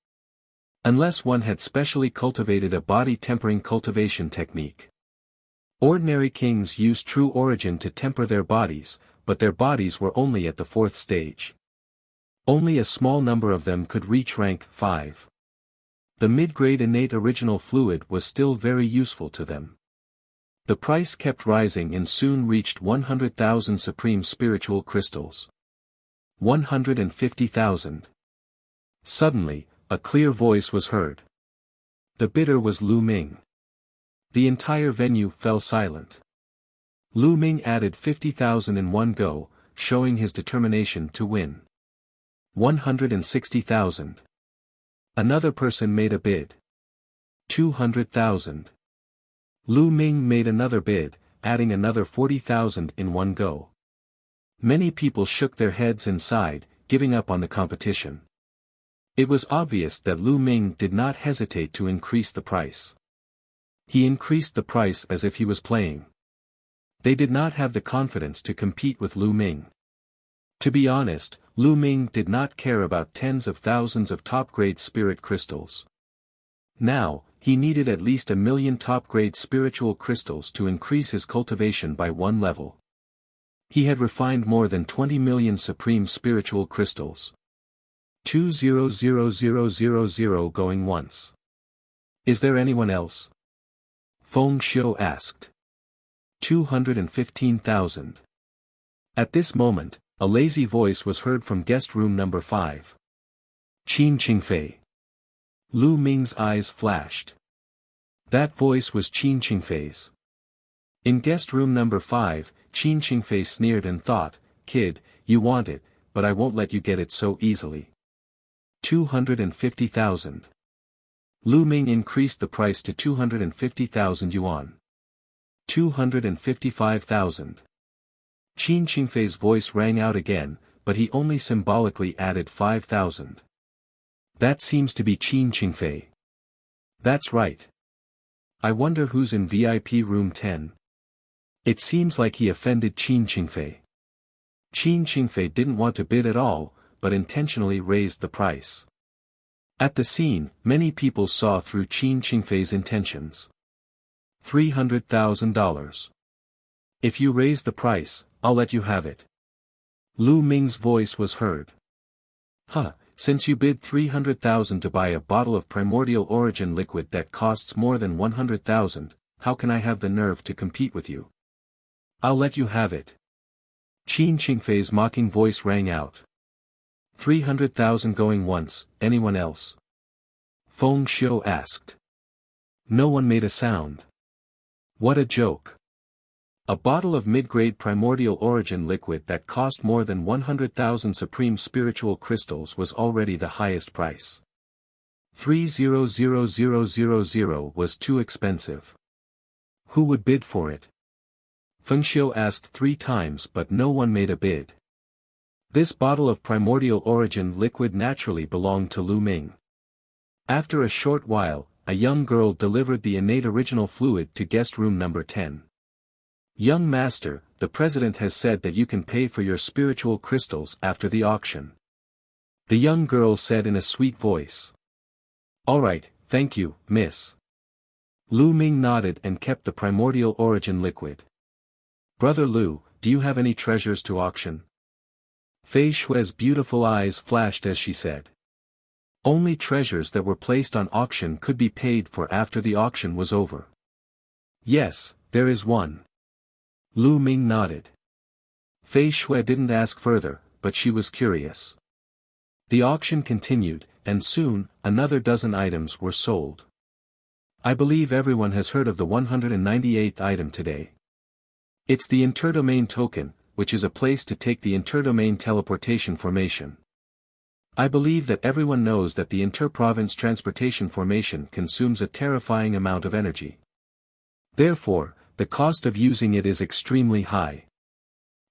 Unless one had specially cultivated a body-tempering cultivation technique. Ordinary kings use true origin to temper their bodies, but their bodies were only at the 4th stage. Only a small number of them could reach rank 5. The mid-grade innate original fluid was still very useful to them. The price kept rising and soon reached 100,000 supreme spiritual crystals. 150,000. Suddenly, a clear voice was heard. The bidder was Lu Ming. The entire venue fell silent. Lu Ming added 50,000 in one go, showing his determination to win. 160,000. Another person made a bid. 200,000. Lu Ming made another bid, adding another 40,000 in one go. Many people shook their heads and sighed, giving up on the competition. It was obvious that Lu Ming did not hesitate to increase the price. He increased the price as if he was playing. They did not have the confidence to compete with Lu Ming. To be honest, Lu Ming did not care about tens of thousands of top-grade spirit crystals. Now, he needed at least 1 million top-grade spiritual crystals to increase his cultivation by 1 level. He had refined more than 20 million supreme spiritual crystals. 200,000 going once. Is there anyone else? Feng Xiu asked. 215,000. At this moment, a lazy voice was heard from guest room number 5. Qin Qingfei. Lu Ming's eyes flashed. That voice was Qin Qingfei's. In guest room number 5, Qin Qingfei sneered and thought, "Kid, you want it, but I won't let you get it so easily." 250,000. Lu Ming increased the price to 250,000 yuan. 255,000. Qin Qingfei's voice rang out again, but he only symbolically added 5,000. That seems to be Qin Qingfei. That's right. I wonder who's in VIP room 10. It seems like he offended Qin Qingfei. Qin Qingfei didn't want to bid at all, but intentionally raised the price. At the scene, many people saw through Qin Qingfei's intentions. $300,000. If you raise the price, I'll let you have it. Lu Ming's voice was heard. Huh, since you bid 300,000 to buy a bottle of primordial origin liquid that costs more than 100,000, how can I have the nerve to compete with you? I'll let you have it. Qin Qingfei's mocking voice rang out. 300,000 going once, anyone else? Feng Xiu asked. No one made a sound. What a joke. A bottle of mid-grade primordial origin liquid that cost more than 100,000 supreme spiritual crystals was already the highest price. 300,000 was too expensive. Who would bid for it? Feng Xiu asked 3 times but no one made a bid. This bottle of primordial origin liquid naturally belonged to Lu Ming. After a short while, a young girl delivered the innate original fluid to guest room number 10. Young master, the president has said that you can pay for your spiritual crystals after the auction. The young girl said in a sweet voice. All right, thank you, miss. Lu Ming nodded and kept the primordial origin liquid. Brother Lu, do you have any treasures to auction? Fei Shui's beautiful eyes flashed as she said. Only treasures that were placed on auction could be paid for after the auction was over. Yes, there is one. Lu Ming nodded. Fei Shui didn't ask further, but she was curious. The auction continued, and soon, another dozen items were sold. I believe everyone has heard of the 198th item today. It's the interdomain token, which is a place to take the interdomain teleportation formation. I believe that everyone knows that the interprovince transportation formation consumes a terrifying amount of energy. Therefore, the cost of using it is extremely high.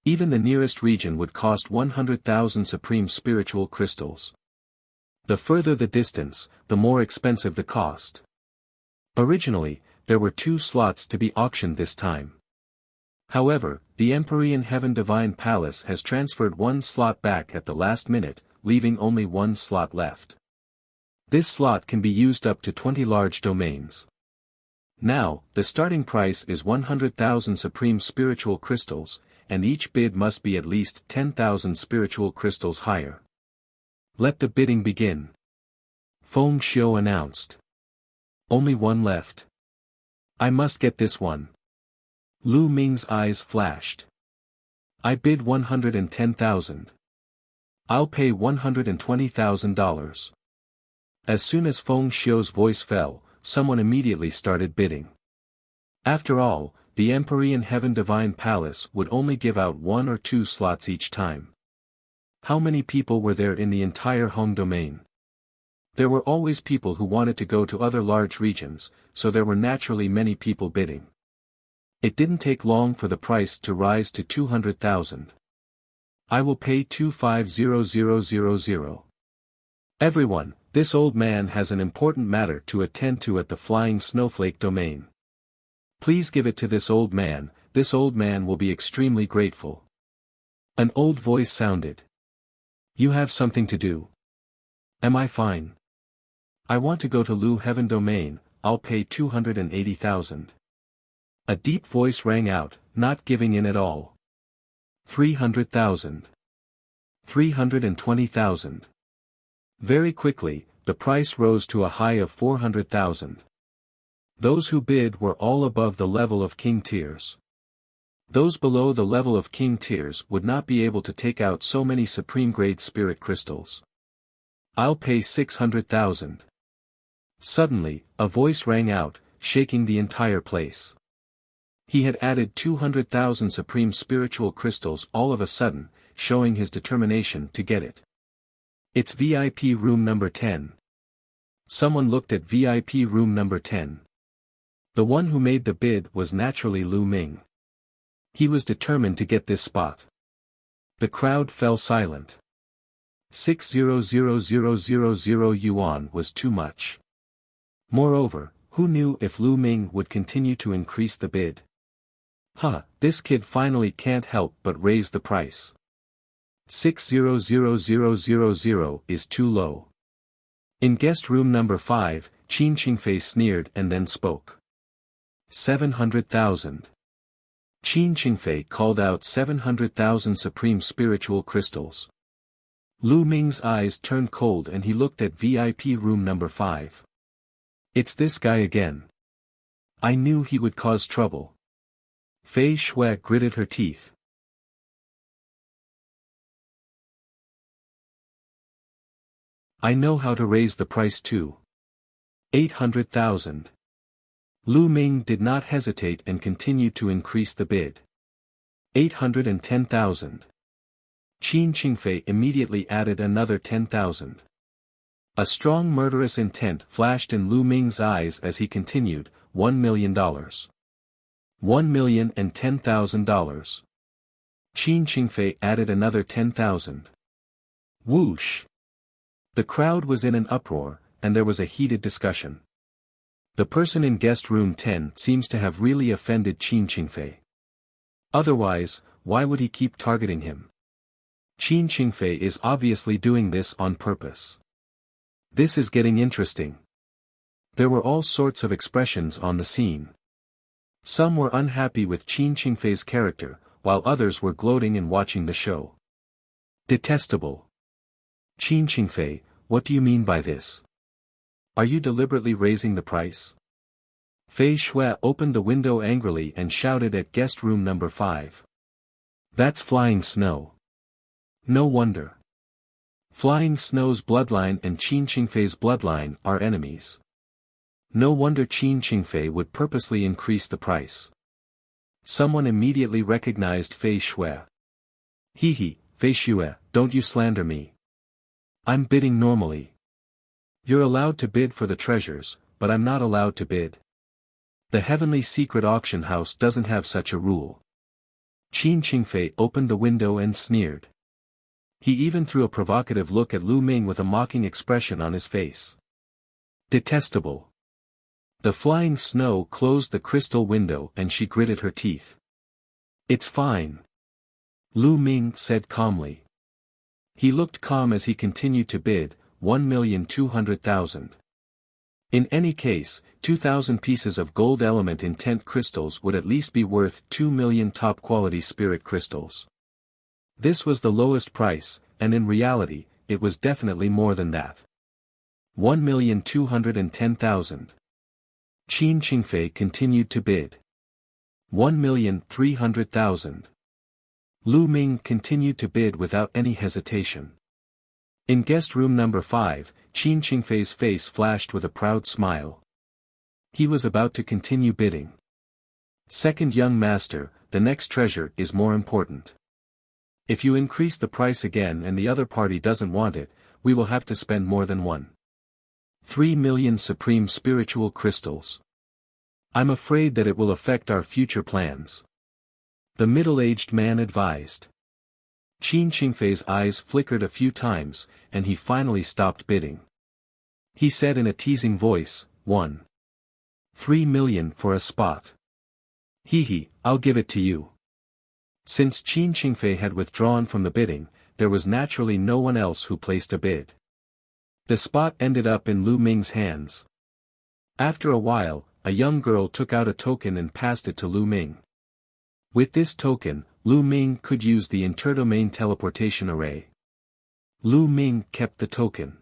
Even the nearest region would cost 100,000 supreme spiritual crystals. The further the distance, the more expensive the cost. Originally, there were 2 slots to be auctioned this time. However, the Empyrean Heaven Divine Palace has transferred 1 slot back at the last minute, leaving only 1 slot left. This slot can be used up to 20 large domains. Now, the starting price is 100,000 supreme spiritual crystals, and each bid must be at least 10,000 spiritual crystals higher. Let the bidding begin. Feng Xiu announced. Only 1 left. I must get this one. Lu Ming's eyes flashed. I bid 110,000. I'll pay $120,000. As soon as Feng Xiu's voice fell, someone immediately started bidding. After all, the Empyrean Heaven Divine Palace would only give out 1 or 2 slots each time. How many people were there in the entire home domain? There were always people who wanted to go to other large regions, so there were naturally many people bidding. It didn't take long for the price to rise to 200,000. I will pay 250000. Everyone, this old man has an important matter to attend to at the Flying Snowflake domain. Please give it to this old man will be extremely grateful. An old voice sounded. You have something to do. Am I fine? I want to go to Lu Heaven domain, I'll pay 280,000. A deep voice rang out, not giving in at all. 300,000. 320,000. Very quickly, the price rose to a high of 400,000. Those who bid were all above the level of king tiers. Those below the level of king tiers would not be able to take out so many supreme-grade spirit crystals. I'll pay 600,000. Suddenly, a voice rang out, shaking the entire place. He had added 200,000 supreme spiritual crystals all of a sudden, showing his determination to get it. It's VIP room number 10. Someone looked at VIP room number 10. The one who made the bid was naturally Lu Ming. He was determined to get this spot. The crowd fell silent. 600,000 yuan was too much. Moreover, who knew if Lu Ming would continue to increase the bid? This kid finally can't help but raise the price. 600,000 is too low. In guest room number 5, Qin Qingfei sneered and then spoke. 700,000. Qin Qingfei called out 700,000 supreme spiritual crystals. Lu Ming's eyes turned cold and he looked at VIP room number 5. It's this guy again. I knew he would cause trouble. Fei Shui gritted her teeth. I know how to raise the price too. 800,000. Lu Ming did not hesitate and continued to increase the bid. 810,000. Qin Qingfei immediately added another 10,000. A strong murderous intent flashed in Lu Ming's eyes as he continued, $1 million. $1,010,000. Qin Qingfei added another 10,000. Whoosh! The crowd was in an uproar, and there was a heated discussion. The person in guest room 10 seems to have really offended Qin Qingfei. Otherwise, why would he keep targeting him? Qin Qingfei is obviously doing this on purpose. This is getting interesting. There were all sorts of expressions on the scene. Some were unhappy with Qin Qingfei's character, while others were gloating and watching the show. Detestable. Qin Qingfei, what do you mean by this? Are you deliberately raising the price? Fei Shui opened the window angrily and shouted at guest room number 5. That's flying snow. No wonder. Flying Snow's bloodline and Qin Qingfei's bloodline are enemies. No wonder Qin Qingfei would purposely increase the price. Someone immediately recognized Fei Shui. Hee, Fei Shui, don't you slander me. I'm bidding normally. You're allowed to bid for the treasures, but I'm not allowed to bid. The Heavenly Secret Auction House doesn't have such a rule. Qin Qingfei opened the window and sneered. He even threw a provocative look at Lu Ming with a mocking expression on his face. Detestable. The Flying Snow closed the crystal window and she gritted her teeth. It's fine. Lu Ming said calmly. He looked calm as he continued to bid, 1,200,000. In any case, 2,000 pieces of gold element intent crystals would at least be worth 2 million top-quality spirit crystals. This was the lowest price, and in reality, it was definitely more than that. 1,210,000. Qin Qingfei continued to bid. 1,300,000. Lu Ming continued to bid without any hesitation. In guest room number 5, Qin Qingfei's face flashed with a proud smile. He was about to continue bidding. Second young master, the next treasure is more important. If you increase the price again and the other party doesn't want it, we will have to spend more than 3 million supreme spiritual crystals. I'm afraid that it will affect our future plans. The middle-aged man advised. Qin Qingfei's eyes flickered a few times, and he finally stopped bidding. He said in a teasing voice, 3 million for a spot. Hee, I'll give it to you. Since Qin Qingfei had withdrawn from the bidding, there was naturally no one else who placed a bid. The spot ended up in Lu Ming's hands. After a while, a young girl took out a token and passed it to Lu Ming. With this token, Lu Ming could use the interdomain teleportation array. Lu Ming kept the token.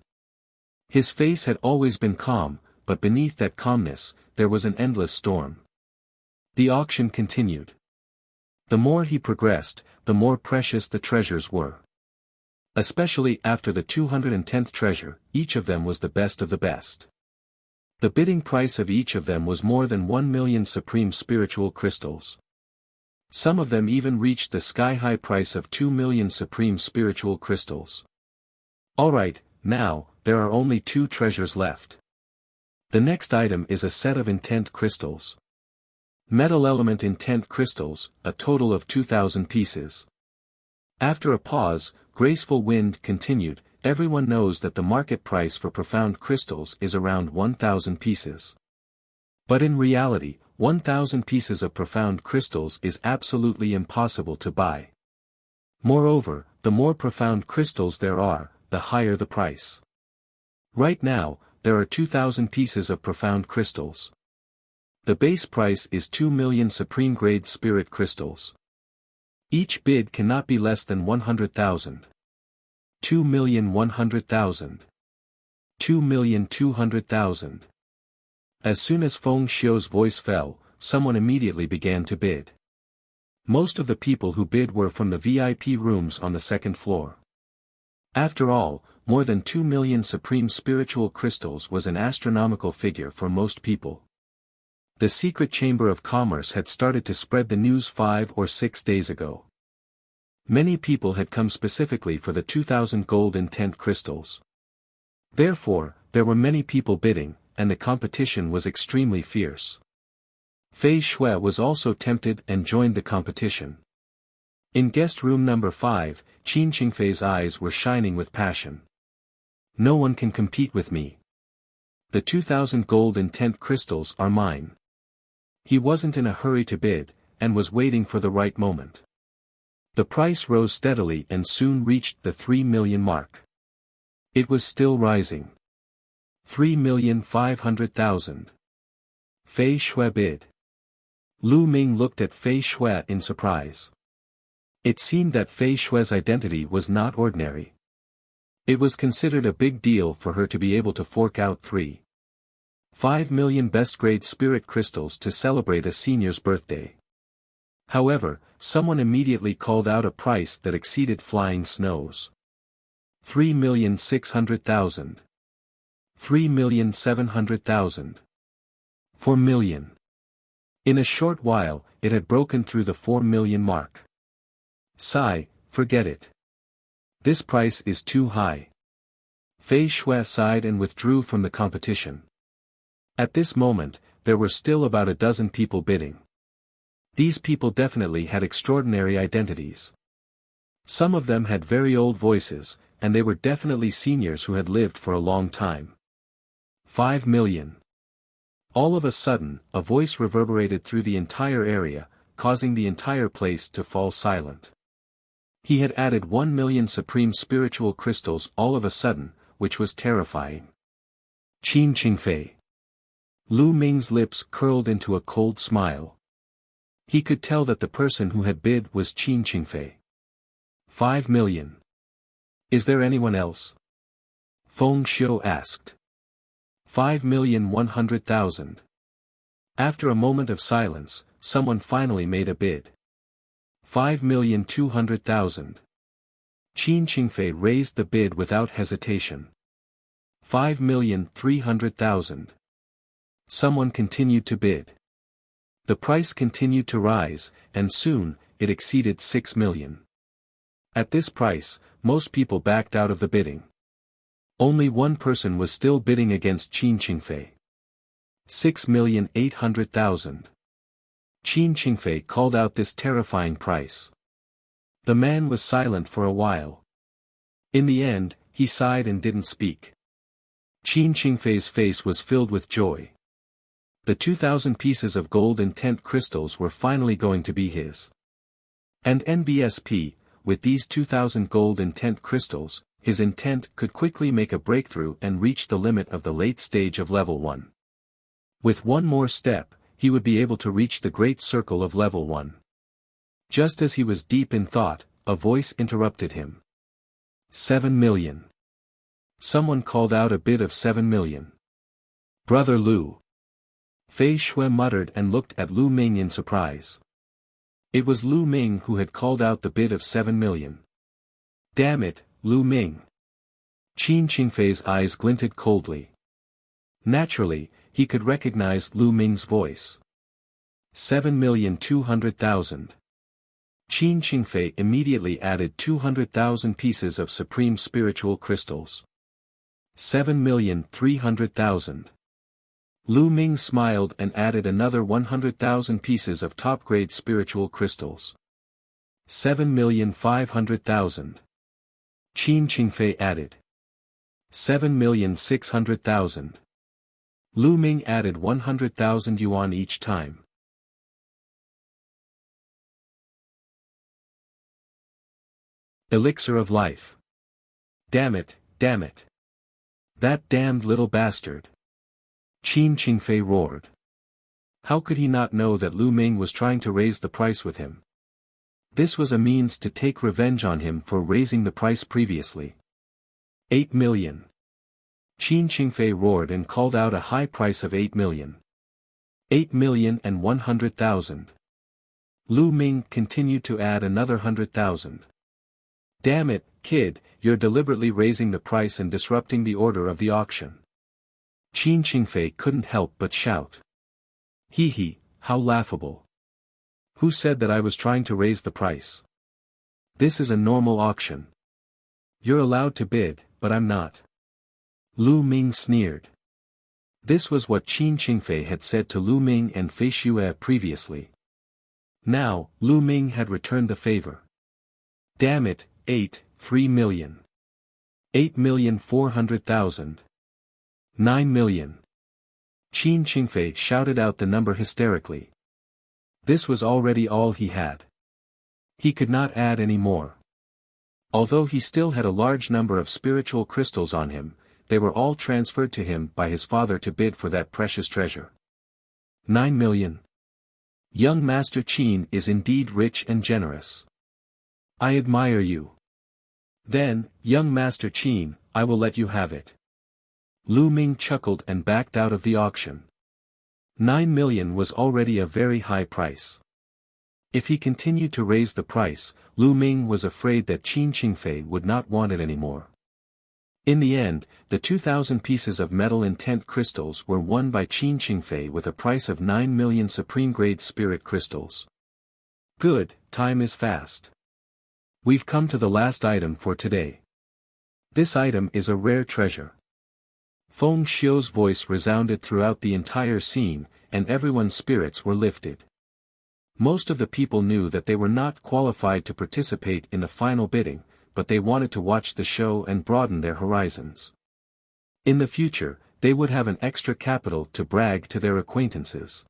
His face had always been calm, but beneath that calmness, there was an endless storm. The auction continued. The more he progressed, the more precious the treasures were. Especially after the 210th treasure, each of them was the best of the best. The bidding price of each of them was more than 1 million supreme spiritual crystals. Some of them even reached the sky-high price of 2 million supreme spiritual crystals. Alright, now, there are only 2 treasures left. The next item is a set of intent crystals. Metal element intent crystals, a total of 2,000 pieces. After a pause, Graceful Wind continued, everyone knows that the market price for profound crystals is around 1,000 pieces. But in reality, 1,000 pieces of profound crystals is absolutely impossible to buy. Moreover, the more profound crystals there are, the higher the price. Right now, there are 2,000 pieces of profound crystals. The base price is 2 million supreme-grade spirit crystals. Each bid cannot be less than 100,000. 2,100,000. 2,200,000. As soon as Feng Xiu's voice fell, someone immediately began to bid. Most of the people who bid were from the VIP rooms on the second floor. After all, more than 2 million supreme spiritual crystals was an astronomical figure for most people. The secret chamber of commerce had started to spread the news 5 or 6 days ago. Many people had come specifically for the 2,000 gold intent crystals. Therefore, there were many people bidding, and the competition was extremely fierce. Fei Shui was also tempted and joined the competition. In guest room number 5, Qin Qingfei's eyes were shining with passion. No one can compete with me. The 2,000 gold intent crystals are mine. He wasn't in a hurry to bid, and was waiting for the right moment. The price rose steadily and soon reached the 3 million mark. It was still rising. 3,500,000. Fei Shui bid. Lu Ming looked at Fei Shui in surprise. It seemed that Fei Shui's identity was not ordinary. It was considered a big deal for her to be able to fork out 3.5 million best-grade spirit crystals to celebrate a senior's birthday. However, someone immediately called out a price that exceeded flying snows. 3,600,000. 3,700,000. 4 million. In a short while, it had broken through the 4 million mark. Sigh, forget it. This price is too high. Fei Shui sighed and withdrew from the competition. At this moment, there were still about a dozen people bidding. These people definitely had extraordinary identities. Some of them had very old voices, and they were definitely seniors who had lived for a long time. 5 million. All of a sudden, a voice reverberated through the entire area, causing the entire place to fall silent. He had added 1 million supreme spiritual crystals all of a sudden, which was terrifying. Qin Qingfei. Lu Ming's lips curled into a cold smile. He could tell that the person who had bid was Qin Qingfei. 5 million. Is there anyone else? Feng Xiu asked. 5,100,000. After a moment of silence, someone finally made a bid. 5,200,000. Qin Qingfei raised the bid without hesitation. 5,300,000. Someone continued to bid. The price continued to rise, and soon, it exceeded 6 million. At this price, most people backed out of the bidding. Only one person was still bidding against Qin Qingfei. 6,800,000. Qin Qingfei called out this terrifying price. The man was silent for a while. In the end, he sighed and didn't speak. Qin Qingfei's face was filled with joy. The 2,000 pieces of gold intent crystals were finally going to be his. And NBSP, with these 2,000 gold intent crystals, his intent could quickly make a breakthrough and reach the limit of the late stage of level 1. With one more step, he would be able to reach the great circle of level 1. Just as he was deep in thought, a voice interrupted him. 7 million. Someone called out a bid of 7 million. Brother Lu. Fei Shui muttered and looked at Lu Ming in surprise. It was Lu Ming who had called out the bid of 7 million. Damn it, Lu Ming. Qin Qingfei's eyes glinted coldly. Naturally, he could recognize Lu Ming's voice. 7,200,000. Qin Qingfei immediately added 200,000 pieces of supreme spiritual crystals. 7,300,000. Lu Ming smiled and added another 100,000 pieces of top-grade spiritual crystals. 7,500,000. Qin Qingfei added 7,600,000. Lu Ming added 100,000 yuan each time. Elixir of life. Damn it, damn it. That damned little bastard! Qin Qingfei roared. How could he not know that Lu Ming was trying to raise the price with him? This was a means to take revenge on him for raising the price previously. 8 million. Qin Qingfei roared and called out a high price of 8 million. 8,100,000. Lu Ming continued to add another 100,000. Damn it, kid, you're deliberately raising the price and disrupting the order of the auction. Qin Qingfei couldn't help but shout. Hee hee, how laughable. Who said that I was trying to raise the price? This is a normal auction. You're allowed to bid, but I'm not. Lu Ming sneered. This was what Qin Qingfei had said to Lu Ming and Fei Xue previously. Now, Lu Ming had returned the favor. Damn it, 3 million. 8,400,000. 9 million. Qin Qingfei shouted out the number hysterically. This was already all he had. He could not add any more. Although he still had a large number of spiritual crystals on him, they were all transferred to him by his father to bid for that precious treasure. 9 million. Young Master Qin is indeed rich and generous. I admire you. Then, young Master Qin, I will let you have it. Lu Ming chuckled and backed out of the auction. 9 million was already a very high price. If he continued to raise the price, Lu Ming was afraid that Qin Qingfei would not want it anymore. In the end, the 2,000 pieces of metal intent crystals were won by Qin Qingfei with a price of 9 million supreme-grade spirit crystals. Good, time is fast. We've come to the last item for today. This item is a rare treasure. Feng Xiu's voice resounded throughout the entire scene, and everyone's spirits were lifted. Most of the people knew that they were not qualified to participate in the final bidding, but they wanted to watch the show and broaden their horizons. In the future, they would have an extra capital to brag to their acquaintances.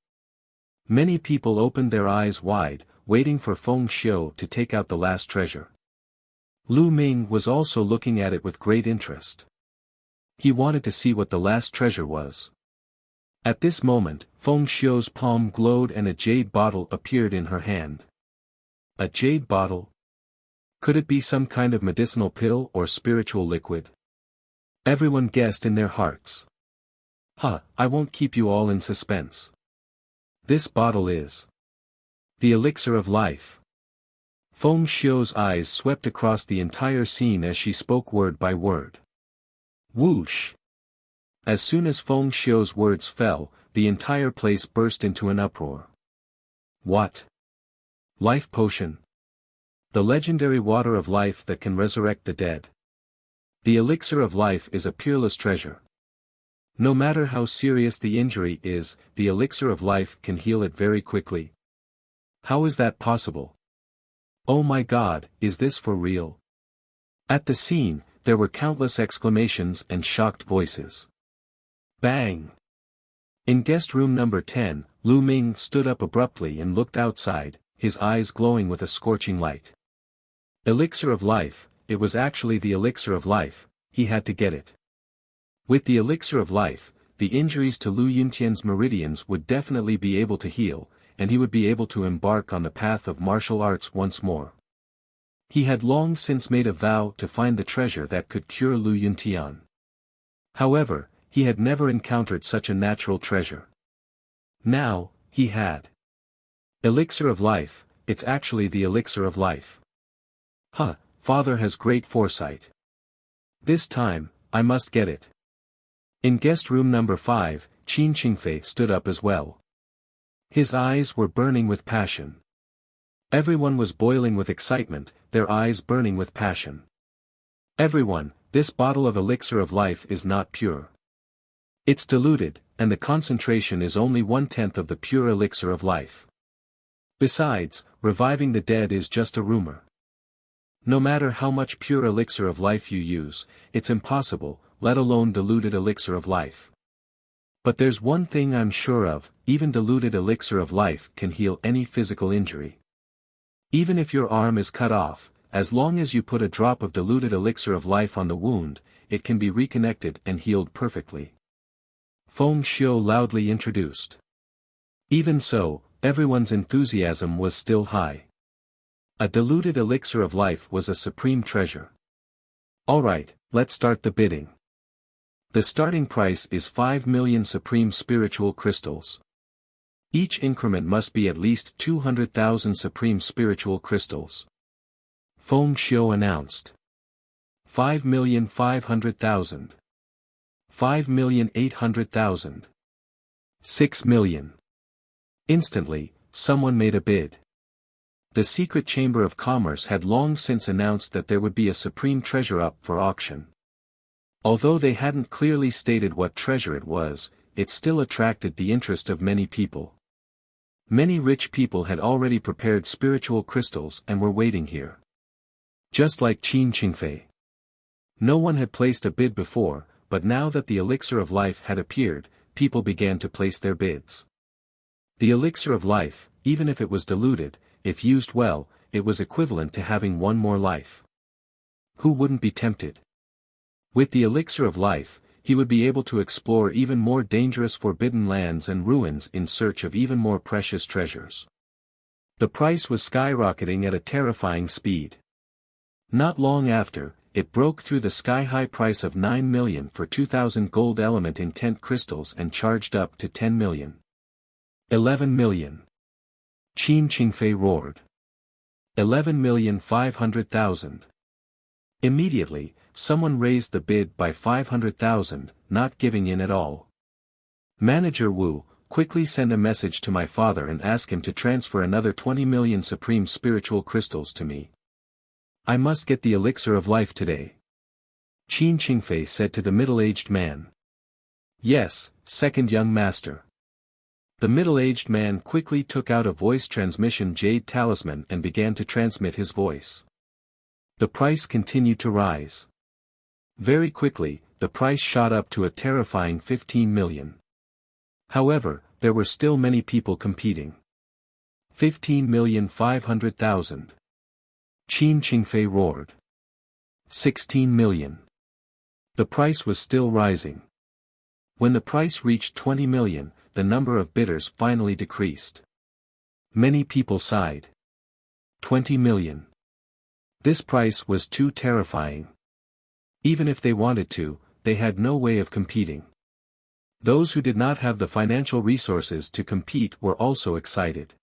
Many people opened their eyes wide, waiting for Feng Xiu to take out the last treasure. Lu Ming was also looking at it with great interest. He wanted to see what the last treasure was. At this moment, Feng Xiu's palm glowed and a jade bottle appeared in her hand. A jade bottle? Could it be some kind of medicinal pill or spiritual liquid? Everyone guessed in their hearts. I won't keep you all in suspense. This bottle is the elixir of life. Feng Xiu's eyes swept across the entire scene as she spoke word by word. Whoosh! As soon as Feng Xiu's words fell, the entire place burst into an uproar. What? Life potion. The legendary water of life that can resurrect the dead. The elixir of life is a peerless treasure. No matter how serious the injury is, the elixir of life can heal it very quickly. How is that possible? Oh my God, is this for real? At the scene, there were countless exclamations and shocked voices. Bang! In guest room number 10, Lu Ming stood up abruptly and looked outside, his eyes glowing with a scorching light. Elixir of life, it was actually the elixir of life, he had to get it. With the elixir of life, the injuries to Lu Yuntian's meridians would definitely be able to heal, and he would be able to embark on the path of martial arts once more. He had long since made a vow to find the treasure that could cure Lu Yuntian. However, he had never encountered such a natural treasure. Now, he had. Elixir of life, it's actually the elixir of life. Father has great foresight. This time, I must get it. In guest room number 5, Qin Qingfei stood up as well. His eyes were burning with passion. Everyone was boiling with excitement, their eyes burning with passion. Everyone, this bottle of elixir of life is not pure. It's diluted, and the concentration is only 1/10 of the pure elixir of life. Besides, reviving the dead is just a rumor. No matter how much pure elixir of life you use, it's impossible, let alone diluted elixir of life. But there's one thing I'm sure of, even diluted elixir of life can heal any physical injury. Even if your arm is cut off, as long as you put a drop of diluted elixir of life on the wound, it can be reconnected and healed perfectly. Feng Xiu loudly introduced. Even so, everyone's enthusiasm was still high. A diluted elixir of life was a supreme treasure. Alright, let's start the bidding. The starting price is 5 million supreme spiritual crystals. Each increment must be at least 200,000 supreme spiritual crystals. Feng Xiu announced. 5,500,000. 5,800,000. 6 million. Instantly, someone made a bid. The secret chamber of commerce had long since announced that there would be a supreme treasure up for auction. Although they hadn't clearly stated what treasure it was, it still attracted the interest of many people. Many rich people had already prepared spiritual crystals and were waiting here. Just like Qin Qingfei. No one had placed a bid before, but now that the elixir of life had appeared, people began to place their bids. The elixir of life, even if it was diluted, if used well, it was equivalent to having one more life. Who wouldn't be tempted? With the elixir of life, he would be able to explore even more dangerous forbidden lands and ruins in search of even more precious treasures. The price was skyrocketing at a terrifying speed. Not long after, it broke through the sky-high price of 9 million for 2,000 gold element intent crystals and charged up to 10 million. 11 million. Qin Qingfei roared. 11,500,000. Immediately, someone raised the bid by 500,000, not giving in at all. Manager Wu, quickly send a message to my father and ask him to transfer another 20 million supreme spiritual crystals to me. I must get the elixir of life today. Qin Qingfei said to the middle-aged man. Yes, second young master. The middle-aged man quickly took out a voice transmission jade talisman and began to transmit his voice. The price continued to rise. Very quickly, the price shot up to a terrifying 15 million. However, there were still many people competing. 15,500,000. Qin Qingfei roared. 16 million. The price was still rising. When the price reached 20 million, the number of bidders finally decreased. Many people sighed. 20 million. This price was too terrifying. Even if they wanted to, they had no way of competing. Those who did not have the financial resources to compete were also excited.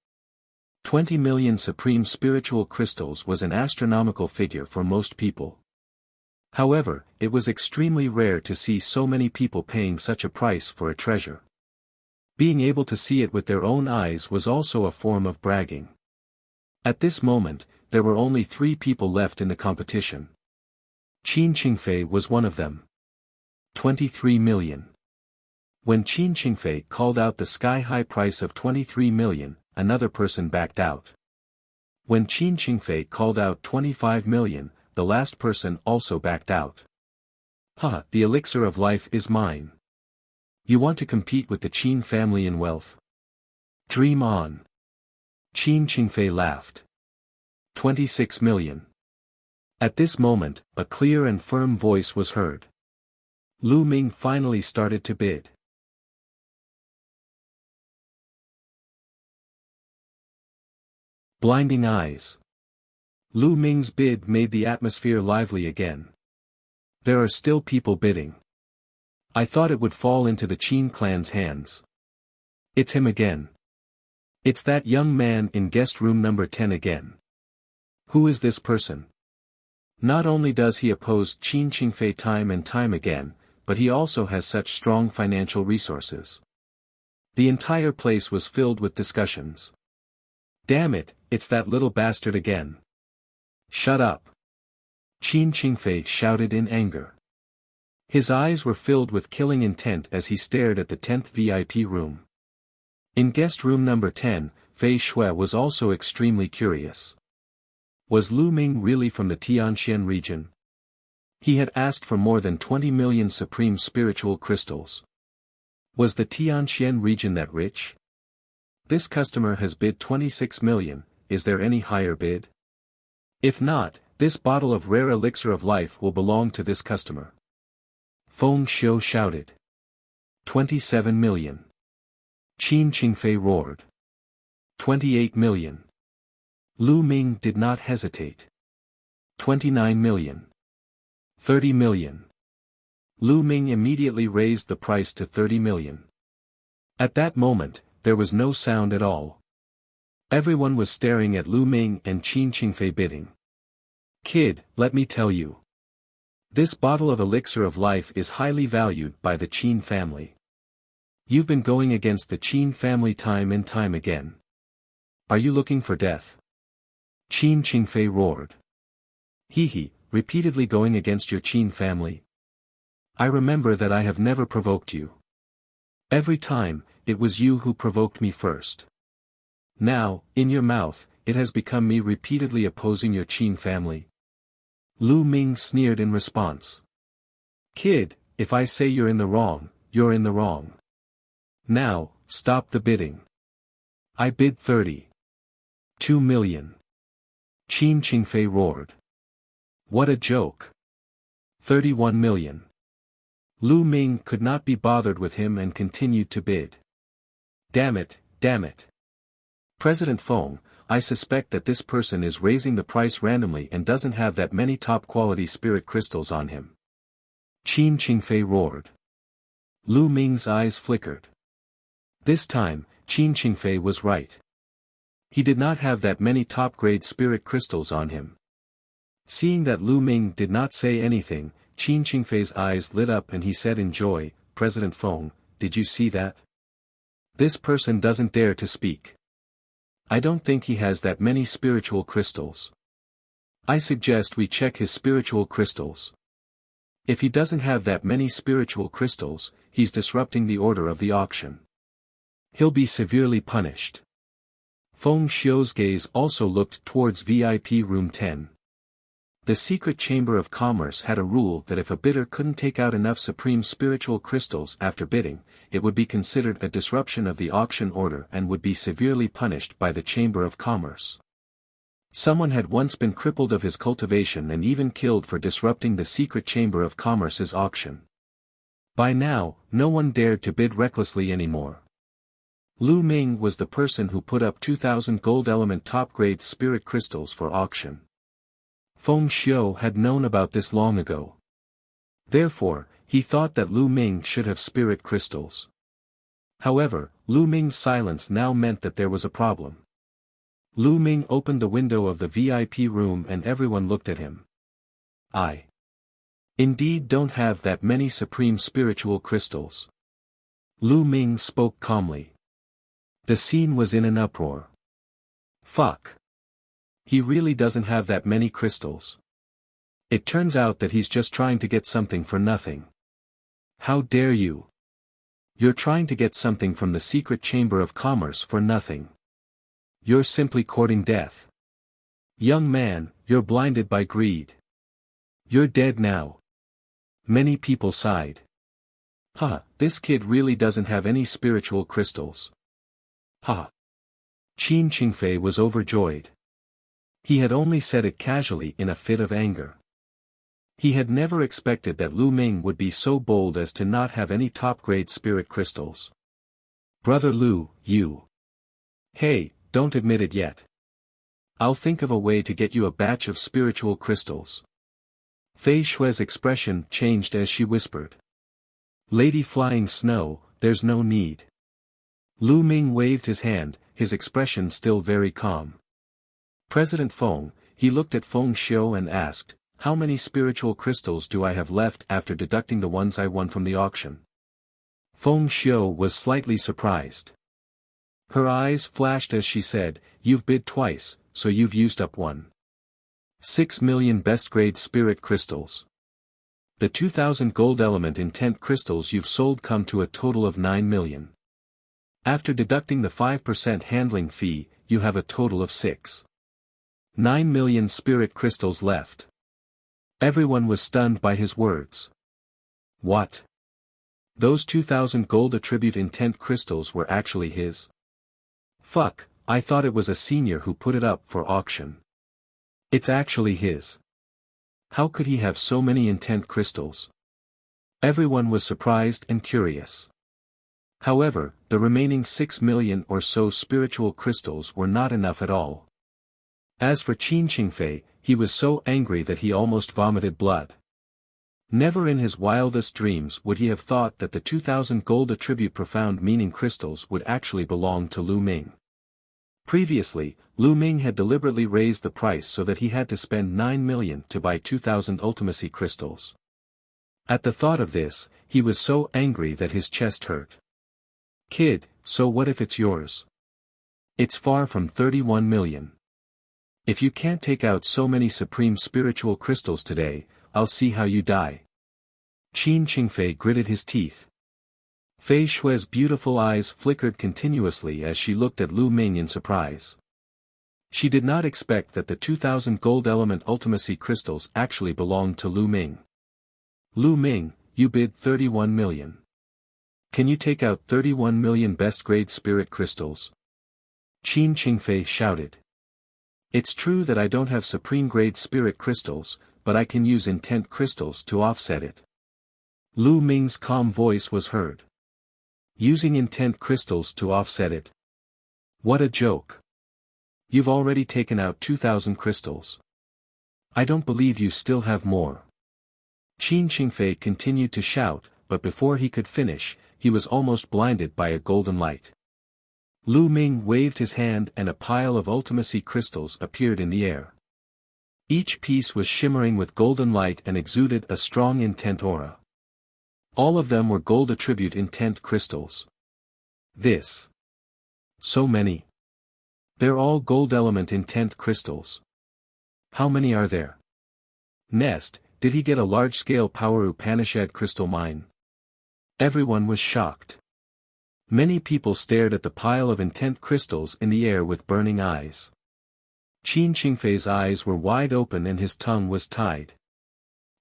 20 million supreme spiritual crystals was an astronomical figure for most people. However, it was extremely rare to see so many people paying such a price for a treasure. Being able to see it with their own eyes was also a form of bragging. At this moment, there were only 3 people left in the competition. Qin Qingfei was one of them. 23 million. When Qin Qingfei called out the sky-high price of 23 million, another person backed out. When Qin Qingfei called out 25 million, the last person also backed out. Ha! The elixir of life is mine. You want to compete with the Qin family in wealth? Dream on. Qin Qingfei laughed. 26 million. At this moment, a clear and firm voice was heard. Lu Ming finally started to bid. Blinding eyes. Lu Ming's bid made the atmosphere lively again. There are still people bidding. I thought it would fall into the Qin clan's hands. It's him again. It's that young man in guest room number 10 again. Who is this person? Not only does he oppose Qin Qingfei time and time again, but he also has such strong financial resources. The entire place was filled with discussions. Damn it, it's that little bastard again. Shut up. Qin Qingfei shouted in anger. His eyes were filled with killing intent as he stared at the 10th VIP room. In guest room number 10, Fei Shui was also extremely curious. Was Lu Ming really from the Tianxian region? He had asked for more than 20 million supreme spiritual crystals. Was the Tianxian region that rich? This customer has bid 26 million, is there any higher bid? If not, This bottle of rare elixir of life will belong to this customer. Feng Xiu shouted. 27 million. Qin Qingfei roared. 28 million. Lu Ming did not hesitate. 29 million. 30 million. Lu Ming immediately raised the price to 30 million. At that moment, there was no sound at all. Everyone was staring at Lu Ming and Qin Qingfei bidding. Kid, let me tell you. This bottle of elixir of life is highly valued by the Qin family. You've been going against the Qin family time and time again. Are you looking for death? Qin Qingfei roared. He, repeatedly going against your Qin family? I remember that I have never provoked you. Every time, it was you who provoked me first. Now, in your mouth, it has become me repeatedly opposing your Qin family. Lu Ming sneered in response. Kid, if I say you're in the wrong, you're in the wrong. Now, stop the bidding. I bid 32 million. Qin Qingfei roared. What a joke. 31 million. Lu Ming could not be bothered with him and continued to bid. Damn it, damn it. President Feng, I suspect that this person is raising the price randomly and doesn't have that many top-quality spirit crystals on him. Qin Qingfei roared. Lu Ming's eyes flickered. This time, Qin Qingfei was right. He did not have that many top-grade spirit crystals on him. Seeing that Lu Ming did not say anything, Qin Qingfei's eyes lit up and he said in joy, President Feng, did you see that? This person doesn't dare to speak. I don't think he has that many spiritual crystals. I suggest we check his spiritual crystals. If he doesn't have that many spiritual crystals, he's disrupting the order of the auction. He'll be severely punished. Feng Xiu's gaze also looked towards VIP room 10. The secret chamber of commerce had a rule that if a bidder couldn't take out enough supreme spiritual crystals after bidding, it would be considered a disruption of the auction order and would be severely punished by the chamber of commerce. Someone had once been crippled of his cultivation and even killed for disrupting the secret chamber of commerce's auction. By now, no one dared to bid recklessly anymore. Lu Ming was the person who put up 2,000 gold element top-grade spirit crystals for auction. Feng Xiu had known about this long ago. Therefore, he thought that Lu Ming should have spirit crystals. However, Lu Ming's silence now meant that there was a problem. Lu Ming opened the window of the VIP room and everyone looked at him. I indeed don't have that many supreme spiritual crystals. Lu Ming spoke calmly. The scene was in an uproar. Fuck. He really doesn't have that many crystals. It turns out that he's just trying to get something for nothing. How dare you? You're trying to get something from the secret chamber of commerce for nothing. You're simply courting death. Young man, you're blinded by greed. You're dead now. Many people sighed. This kid really doesn't have any spiritual crystals. Qin Qingfei was overjoyed. He had only said it casually in a fit of anger. He had never expected that Lu Ming would be so bold as to not have any top-grade spirit crystals. Brother Lu, you. Hey, don't admit it yet. I'll think of a way to get you a batch of spiritual crystals. Fei Shui's expression changed as she whispered. Lady Flying Snow, there's no need. Lu Ming waved his hand, his expression still very calm. President Feng, he looked at Feng Xiu and asked, how many spiritual crystals do I have left after deducting the ones I won from the auction? Feng Xiu was slightly surprised. Her eyes flashed as she said, you've bid twice, so you've used up 1.6 million best-grade spirit crystals. The 2,000 gold element intent crystals you've sold come to a total of 9 million. After deducting the 5% handling fee, you have a total of 6.9 million spirit crystals left. Everyone was stunned by his words. What? Those 2,000 gold attribute intent crystals were actually his? Fuck, I thought it was a senior who put it up for auction. It's actually his. How could he have so many intent crystals? Everyone was surprised and curious. However, the remaining 6 million or so spiritual crystals were not enough at all. As for Qin Qingfei, he was so angry that he almost vomited blood. Never in his wildest dreams would he have thought that the 2,000 gold attribute profound meaning crystals would actually belong to Lu Ming. Previously, Lu Ming had deliberately raised the price so that he had to spend 9 million to buy 2,000 ultimacy crystals. At the thought of this, he was so angry that his chest hurt. Kid, so what if it's yours? It's far from 31 million. If you can't take out so many supreme spiritual crystals today, I'll see how you die. Qin Qingfei gritted his teeth. Fei Shue's beautiful eyes flickered continuously as she looked at Lu Ming in surprise. She did not expect that the 2,000 gold element ultimacy crystals actually belonged to Lu Ming. Lu Ming, you bid 31 million. Can you take out 31 million best grade spirit crystals? Qin Qingfei shouted. It's true that I don't have supreme grade spirit crystals, but I can use intent crystals to offset it. Lu Ming's calm voice was heard. Using intent crystals to offset it. What a joke. You've already taken out 2,000 crystals. I don't believe you still have more. Qin Qingfei continued to shout, but before he could finish, he was almost blinded by a golden light. Lu Ming waved his hand and a pile of ultimacy crystals appeared in the air. Each piece was shimmering with golden light and exuded a strong intent aura. All of them were gold attribute intent crystals. This. So many. They're all gold element intent crystals. How many are there? Nest, did he get a large-scale Power Upanishad crystal mine? Everyone was shocked. Many people stared at the pile of intent crystals in the air with burning eyes. Qin Qingfei's eyes were wide open and his tongue was tied.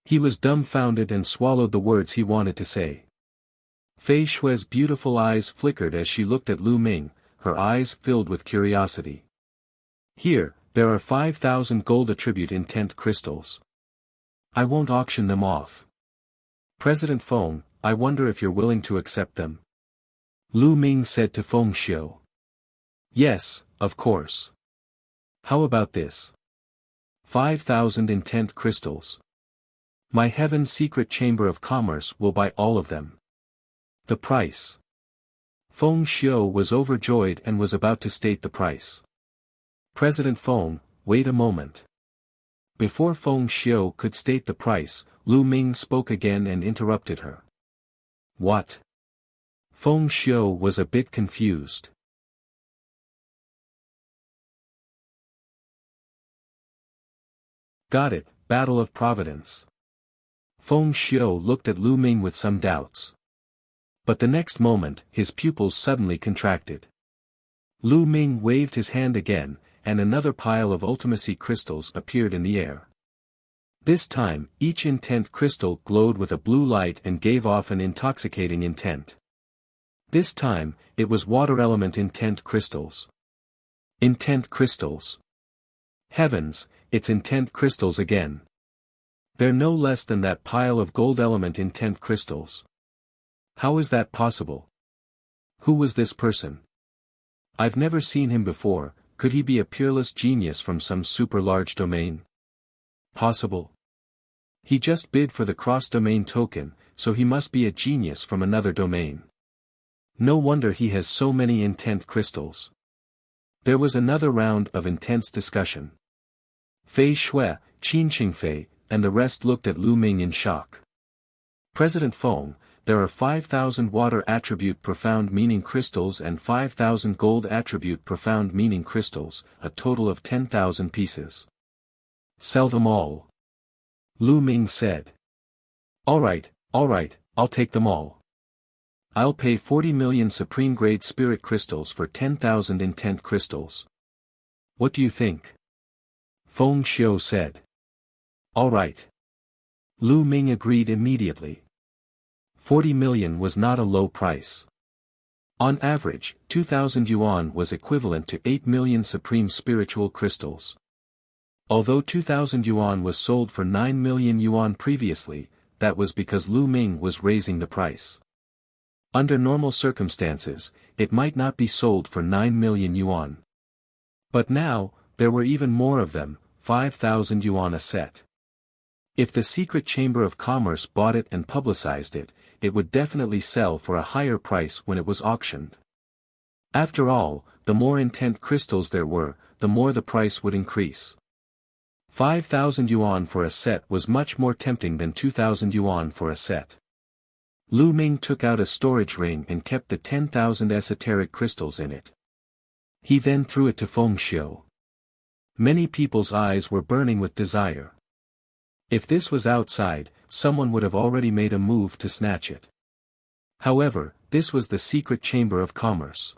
He was dumbfounded and swallowed the words he wanted to say. Fei Shue's beautiful eyes flickered as she looked at Lu Ming, her eyes filled with curiosity. Here, there are 5,000 gold attribute intent crystals. I won't auction them off. President Feng, I wonder if you're willing to accept them. Lu Ming said to Feng Xiu. Yes, of course. How about this? 5,000 intent crystals. My Heaven's Secret Chamber of Commerce will buy all of them. The price. Feng Xiu was overjoyed and was about to state the price. President Feng, wait a moment. Before Feng Xiu could state the price, Lu Ming spoke again and interrupted her. What? Feng Xiu was a bit confused. Got it, Battle of Providence. Feng Xiu looked at Lu Ming with some doubts. But the next moment, his pupils suddenly contracted. Lu Ming waved his hand again, and another pile of ultimacy crystals appeared in the air. This time, each intent crystal glowed with a blue light and gave off an intoxicating intent. This time, it was water element intent crystals. Intent crystals. Heavens, it's intent crystals again. They're no less than that pile of gold element intent crystals. How is that possible? Who was this person? I've never seen him before. Could he be a peerless genius from some super large domain? Possible. He just bid for the cross-domain token, so he must be a genius from another domain. No wonder he has so many intent crystals. There was another round of intense discussion. Fei Shui, Qin Qingfei, and the rest looked at Lu Ming in shock. President Feng, there are 5,000 water attribute profound meaning crystals and 5,000 gold attribute profound meaning crystals, a total of 10,000 pieces. Sell them all. Lu Ming said. Alright, I'll take them all. I'll pay 40 million supreme grade spirit crystals for 10,000 intent crystals. What do you think? Feng Xiu said. Alright. Lu Ming agreed immediately. 40 million was not a low price. On average, 2,000 yuan was equivalent to 8 million supreme spiritual crystals. Although 2,000 yuan was sold for 9 million yuan previously, that was because Lu Ming was raising the price. Under normal circumstances, it might not be sold for 9 million yuan. But now, there were even more of them, 5,000 yuan a set. If the secret chamber of commerce bought it and publicized it, it would definitely sell for a higher price when it was auctioned. After all, the more intent crystals there were, the more the price would increase. 5,000 yuan for a set was much more tempting than 2,000 yuan for a set. Lu Ming took out a storage ring and kept the 10,000 esoteric crystals in it. He then threw it to Feng Xiu. Many people's eyes were burning with desire. If this was outside, someone would have already made a move to snatch it. However, this was the secret chamber of commerce.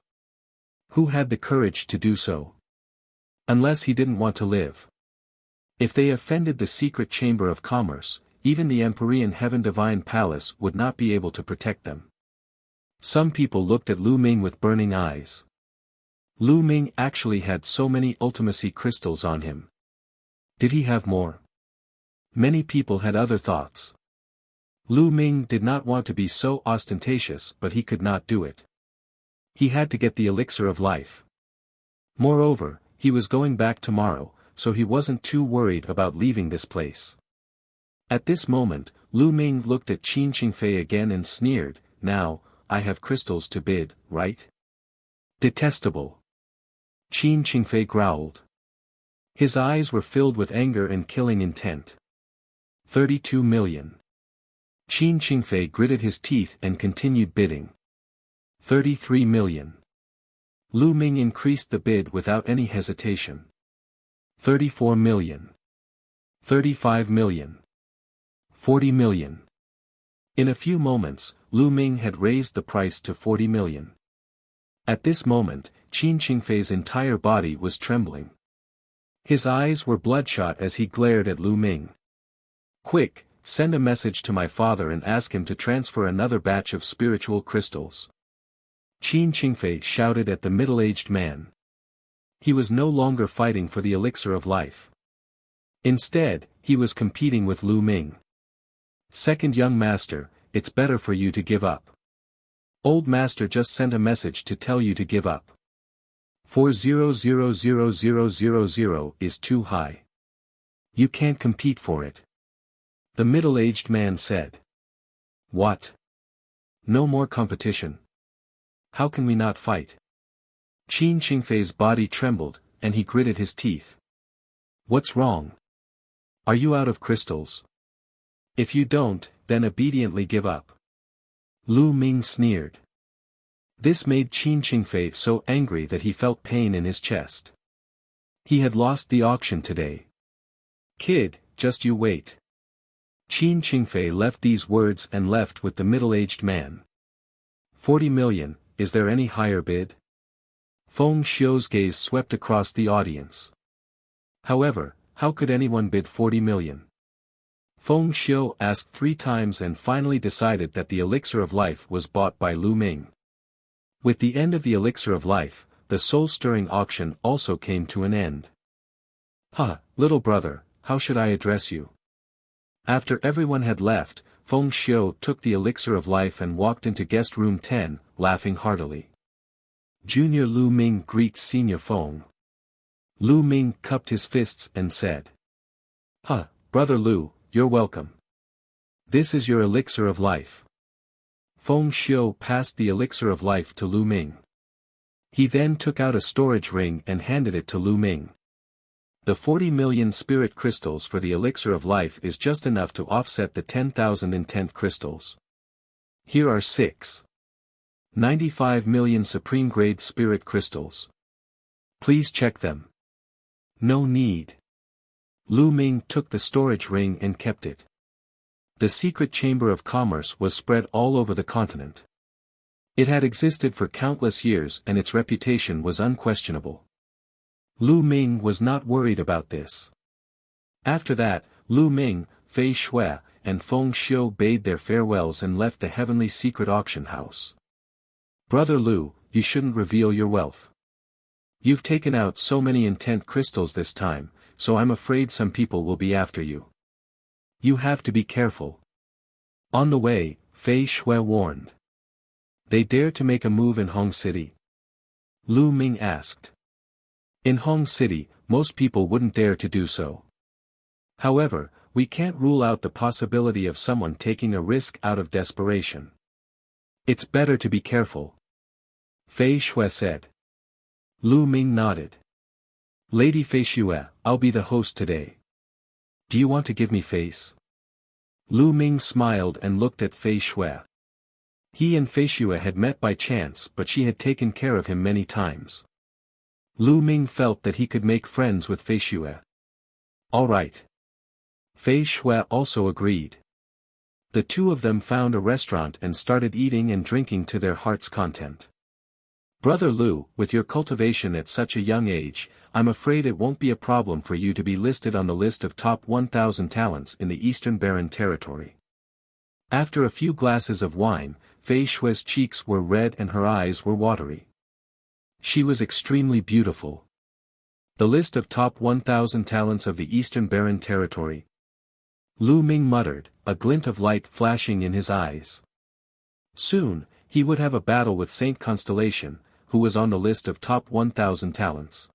Who had the courage to do so? Unless he didn't want to live. If they offended the secret chamber of commerce, even the Empyrean Heaven Divine Palace would not be able to protect them. Some people looked at Lu Ming with burning eyes. Lu Ming actually had so many ultimacy crystals on him. Did he have more? Many people had other thoughts. Lu Ming did not want to be so ostentatious, but he could not do it. He had to get the elixir of life. Moreover, he was going back tomorrow, so he wasn't too worried about leaving this place. At this moment, Lu Ming looked at Qin Qingfei again and sneered, "Now, I have crystals to bid, right?" Detestable. Qin Qingfei growled. His eyes were filled with anger and killing intent. 32 million. Qin Qingfei gritted his teeth and continued bidding. 33 million. Lu Ming increased the bid without any hesitation. 34 million. 35 million. 40 million. In a few moments, Lu Ming had raised the price to 40 million. At this moment, Qin Qingfei's entire body was trembling. His eyes were bloodshot as he glared at Lu Ming. "Quick, send a message to my father and ask him to transfer another batch of spiritual crystals." Qin Qingfei shouted at the middle-aged man. He was no longer fighting for the elixir of life. Instead, he was competing with Lu Ming. "Second young master, it's better for you to give up. Old master just sent a message to tell you to give up. 4000000 is too high. You can't compete for it." The middle-aged man said. "What? No more competition? How can we not fight?" Qin Qingfei's body trembled, and he gritted his teeth. "What's wrong? Are you out of crystals? If you don't, then obediently give up." Lu Ming sneered. This made Qin Qingfei so angry that he felt pain in his chest. He had lost the auction today. "Kid, just you wait." Qin Qingfei left these words and left with the middle-aged man. 40 million, is there any higher bid? Feng Xiu's gaze swept across the audience. However, how could anyone bid 40 million? Feng Xiu asked 3 times and finally decided that the elixir of life was bought by Lu Ming. With the end of the elixir of life, the soul-stirring auction also came to an end. Little brother, how should I address you?" After everyone had left, Feng Xiu took the elixir of life and walked into guest room 10, laughing heartily. Junior Lu Ming greets Senior Feng. Lu Ming cupped his fists and said, Brother Lu, you're welcome. This is your elixir of life." Feng Xiu passed the elixir of life to Lu Ming. He then took out a storage ring and handed it to Lu Ming. The 40 million spirit crystals for the elixir of life is just enough to offset the 10,000 intent crystals. Here are 95 million supreme-grade spirit crystals. Please check them. No need. Lu Ming took the storage ring and kept it. The secret chamber of commerce was spread all over the continent. It had existed for countless years and its reputation was unquestionable. Lu Ming was not worried about this. After that, Lu Ming, Fei Shui, and Feng Xiu bade their farewells and left the heavenly secret auction house. "Brother Lu, you shouldn't reveal your wealth. You've taken out so many intent crystals this time, so I'm afraid some people will be after you. You have to be careful. On the way, Fei Shui warned. They dare to make a move in Hong City? Lu Ming asked. In Hong City, most people wouldn't dare to do so. However, we can't rule out the possibility of someone taking a risk out of desperation. It's better to be careful. Fei Shui said. Lu Ming nodded. Lady Fei Shui, I'll be the host today. Do you want to give me face? Lu Ming smiled and looked at Fei Shui. He and Fei Shui had met by chance, but she had taken care of him many times. Lu Ming felt that he could make friends with Fei Shui. All right. Fei Shui also agreed. The two of them found a restaurant and started eating and drinking to their heart's content. Brother Lu, with your cultivation at such a young age, I'm afraid it won't be a problem for you to be listed on the list of top 1,000 talents in the Eastern Barren Territory. After a few glasses of wine, Fei Shui's cheeks were red and her eyes were watery. She was extremely beautiful. The list of top 1,000 talents of the Eastern Barren Territory. Lu Ming muttered, a glint of light flashing in his eyes. Soon, he would have a battle with Saint Constellation, who was on the list of top 1,000 talents.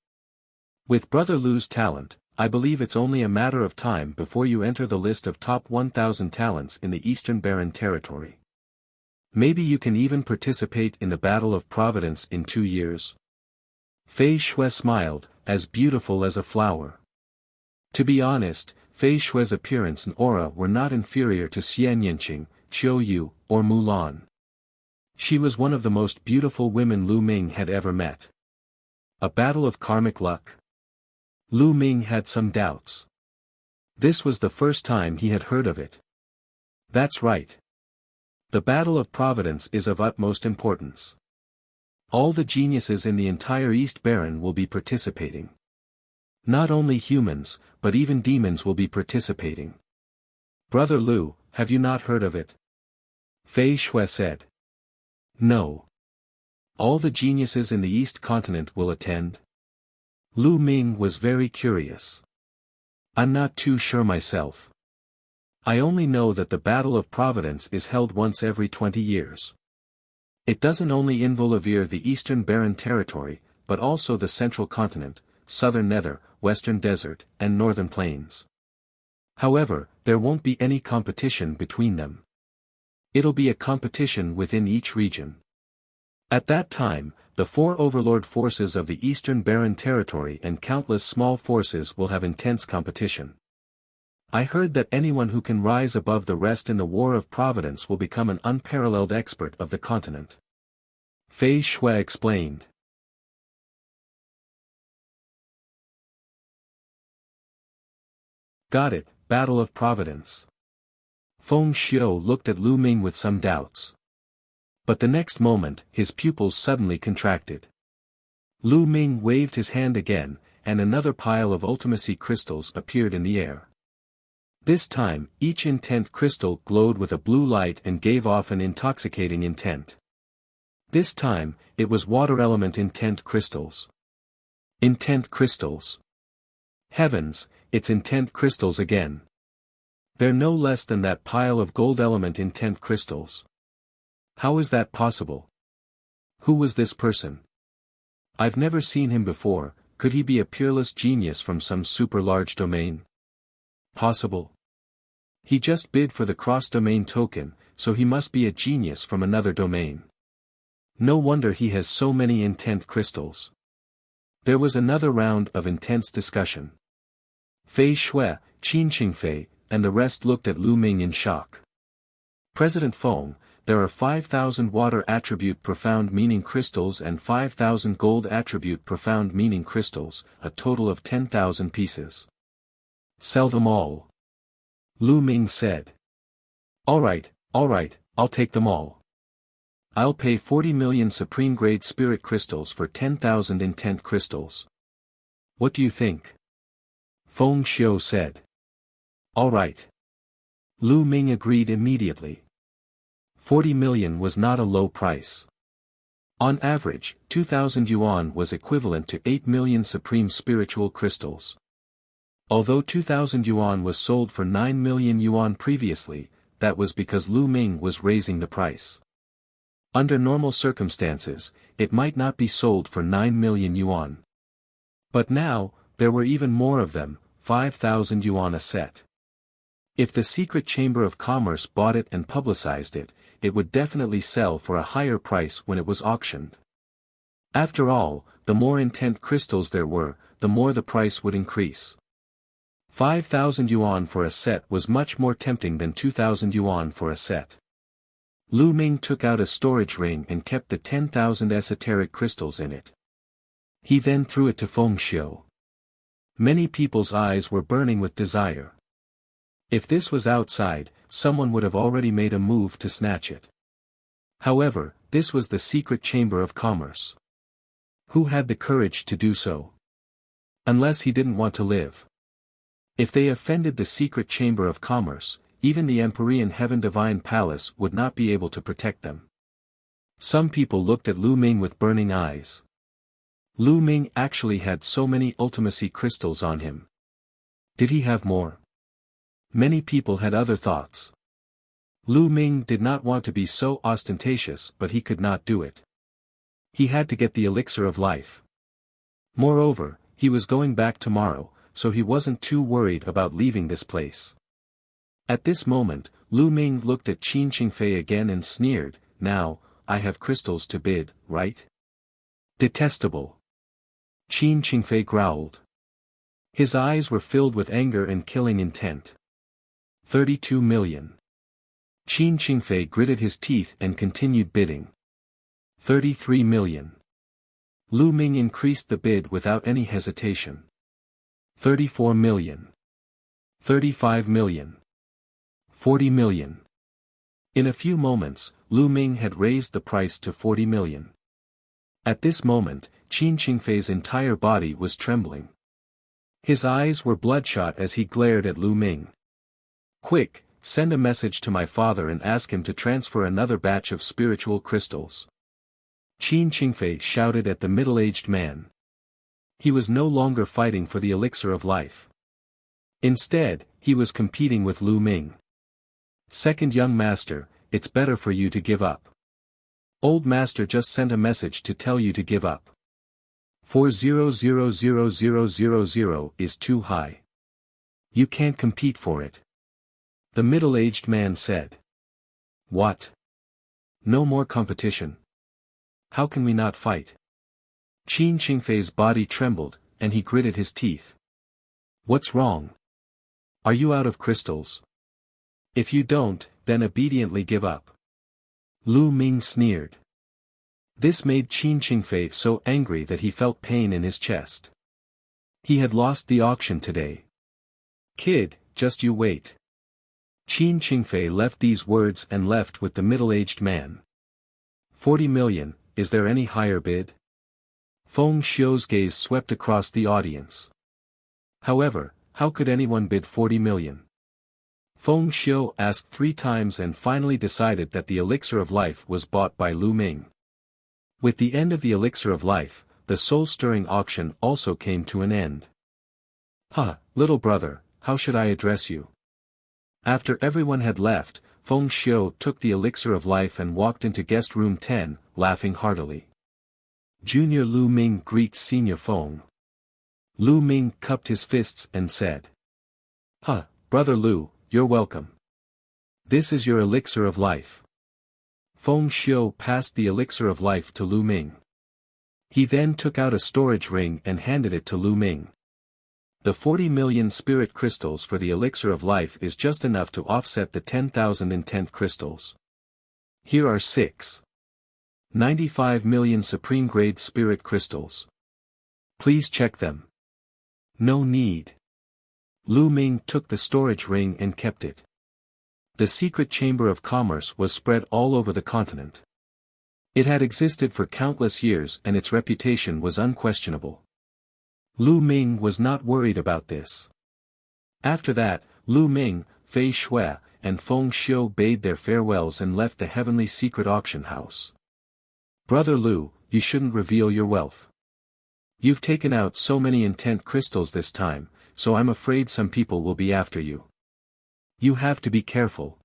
With Brother Lu's talent, I believe it's only a matter of time before you enter the list of top 1,000 talents in the Eastern Barren Territory. Maybe you can even participate in the Battle of Providence in 2 years. Fei Shui smiled, as beautiful as a flower. To be honest, Fei Shui's appearance and aura were not inferior to Xian Yanqing, Qiu Yu, or Mulan. She was one of the most beautiful women Lu Ming had ever met. A battle of karmic luck? Lu Ming had some doubts. This was the first time he had heard of it. That's right. The Battle of Providence is of utmost importance. All the geniuses in the entire East Barren will be participating. Not only humans, but even demons will be participating. Brother Lu, have you not heard of it? Fei Shui said. No. All the geniuses in the East Continent will attend? Lu Ming was very curious. I'm not too sure myself. I only know that the Battle of Providence is held once every 20 years. It doesn't only involve the Eastern Barren Territory, but also the Central Continent, Southern Nether, Western Desert, and Northern Plains. However, there won't be any competition between them. It'll be a competition within each region. At that time, the 4 overlord forces of the Eastern Barren Territory and countless small forces will have intense competition. I heard that anyone who can rise above the rest in the War of Providence will become an unparalleled expert of the continent. Fei Shui explained. Got it, Battle of Providence. Feng Xiu looked at Lu Ming with some doubts. But the next moment, his pupils suddenly contracted. Lu Ming waved his hand again, and another pile of ultimacy crystals appeared in the air. This time, each intent crystal glowed with a blue light and gave off an intoxicating intent. This time, it was water element intent crystals. Intent crystals. Heavens, it's intent crystals again. They're no less than that pile of gold element intent crystals. How is that possible? Who was this person? I've never seen him before. Could he be a peerless genius from some super large domain? Possible. He just bid for the cross-domain token, so he must be a genius from another domain. No wonder he has so many intent crystals. There was another round of intense discussion. Fei Shui, Qin Qingfei, and the rest looked at Lu Ming in shock. President Feng, there are 5,000 water attribute profound meaning crystals and 5,000 gold attribute profound meaning crystals, a total of 10,000 pieces. Sell them all. Lu Ming said. All right, I'll take them all. I'll pay 40 million supreme grade spirit crystals for 10,000 intent crystals. What do you think? Feng Xiu said. All right. Lu Ming agreed immediately. 40 million was not a low price. On average, 2,000 yuan was equivalent to 8 million supreme spiritual crystals. Although 2,000 yuan was sold for 9 million yuan previously, that was because Lu Ming was raising the price. Under normal circumstances, it might not be sold for 9 million yuan. But now, there were even more of them, 5,000 yuan a set. If the secret chamber of commerce bought it and publicized it, it would definitely sell for a higher price when it was auctioned. After all, the more intent crystals there were, the more the price would increase. 5,000 yuan for a set was much more tempting than 2,000 yuan for a set. Lu Ming took out a storage ring and kept the 10,000 esoteric crystals in it. He then threw it to Feng Xiu. Many people's eyes were burning with desire. If this was outside, someone would have already made a move to snatch it. However, this was the secret chamber of commerce. Who had the courage to do so? Unless he didn't want to live. If they offended the secret chamber of commerce, even the Empyrean Heaven Divine Palace would not be able to protect them. Some people looked at Lu Ming with burning eyes. Lu Ming actually had so many ultimacy crystals on him. Did he have more? Many people had other thoughts. Lu Ming did not want to be so ostentatious, but he could not do it. He had to get the elixir of life. Moreover, he was going back tomorrow, so he wasn't too worried about leaving this place. At this moment, Lu Ming looked at Qin Qingfei again and sneered, "Now, I have crystals to bid, right?" Detestable. Qin Qingfei growled. His eyes were filled with anger and killing intent. 32 million. Qin Qingfei gritted his teeth and continued bidding. 33 million. Lu Ming increased the bid without any hesitation. 34 million. 35 million. 40 million. In a few moments, Lu Ming had raised the price to 40 million. At this moment, Qin Qingfei's entire body was trembling. His eyes were bloodshot as he glared at Lu Ming. "Quick, send a message to my father and ask him to transfer another batch of spiritual crystals." Qin Qingfei shouted at the middle-aged man. He was no longer fighting for the elixir of life. Instead, he was competing with Lu Ming. "Second young master, it's better for you to give up. Old master just sent a message to tell you to give up. 4000000 is too high. You can't compete for it." The middle-aged man said. "What? No more competition? How can we not fight?" Qin Qingfei's body trembled, and he gritted his teeth. "What's wrong? Are you out of crystals? If you don't, then obediently give up." Lu Ming sneered. This made Qin Qingfei so angry that he felt pain in his chest. He had lost the auction today. "Kid, just you wait." Qin Qingfei left these words and left with the middle-aged man. 40 million, is there any higher bid? Feng Xiu's gaze swept across the audience. However, how could anyone bid 40 million? Feng Xiu asked 3 times and finally decided that the elixir of life was bought by Lu Ming. With the end of the elixir of life, the soul-stirring auction also came to an end. Little brother, how should I address you?" After everyone had left, Feng Xiu took the elixir of life and walked into guest room 10, laughing heartily. Junior Lu Ming greets Senior Feng. Lu Ming cupped his fists and said. Brother Lu, you're welcome. This is your elixir of life." Feng Xiu passed the elixir of life to Lu Ming. He then took out a storage ring and handed it to Lu Ming. The 40 million spirit crystals for the elixir of life is just enough to offset the 10,000 intent crystals. Here are 95 million supreme-grade spirit crystals. Please check them. No need. Lu Ming took the storage ring and kept it. The secret chamber of commerce was spread all over the continent. It had existed for countless years and its reputation was unquestionable. Lu Ming was not worried about this. After that, Lu Ming, Fei Shui, and Feng Xiu bade their farewells and left the heavenly secret auction house. "Brother Lu, you shouldn't reveal your wealth. You've taken out so many intent crystals this time, so I'm afraid some people will be after you. You have to be careful.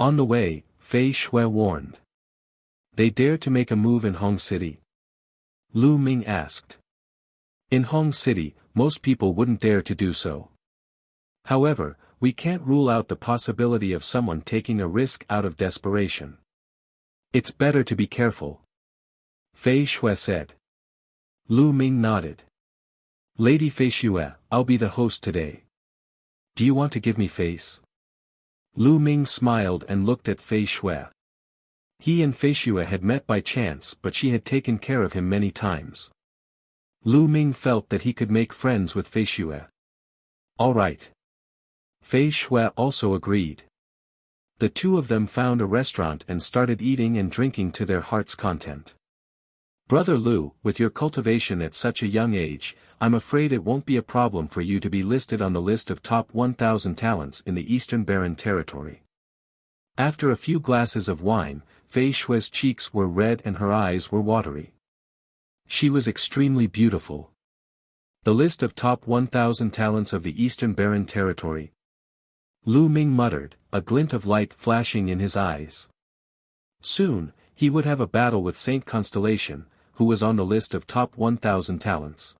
On the way, Fei Shui warned. They dare to make a move in Hong City? Lu Ming asked. In Hong City, most people wouldn't dare to do so. However, we can't rule out the possibility of someone taking a risk out of desperation. It's better to be careful. Fei Shui said. Lu Ming nodded. Lady Fei Shui, I'll be the host today. Do you want to give me face? Lu Ming smiled and looked at Fei Shui. He and Fei Shui had met by chance, but she had taken care of him many times. Lu Ming felt that he could make friends with Fei Shui. All right. Fei Shui also agreed. The two of them found a restaurant and started eating and drinking to their heart's content. Brother Lu, with your cultivation at such a young age, I'm afraid it won't be a problem for you to be listed on the list of top 1,000 talents in the Eastern Barren Territory. After a few glasses of wine, Fei Shui's cheeks were red and her eyes were watery. She was extremely beautiful. The list of top 1,000 talents of the Eastern Barren Territory. Lu Ming muttered, a glint of light flashing in his eyes. Soon, he would have a battle with Saint Constellation, who was on the list of top 1,000 talents.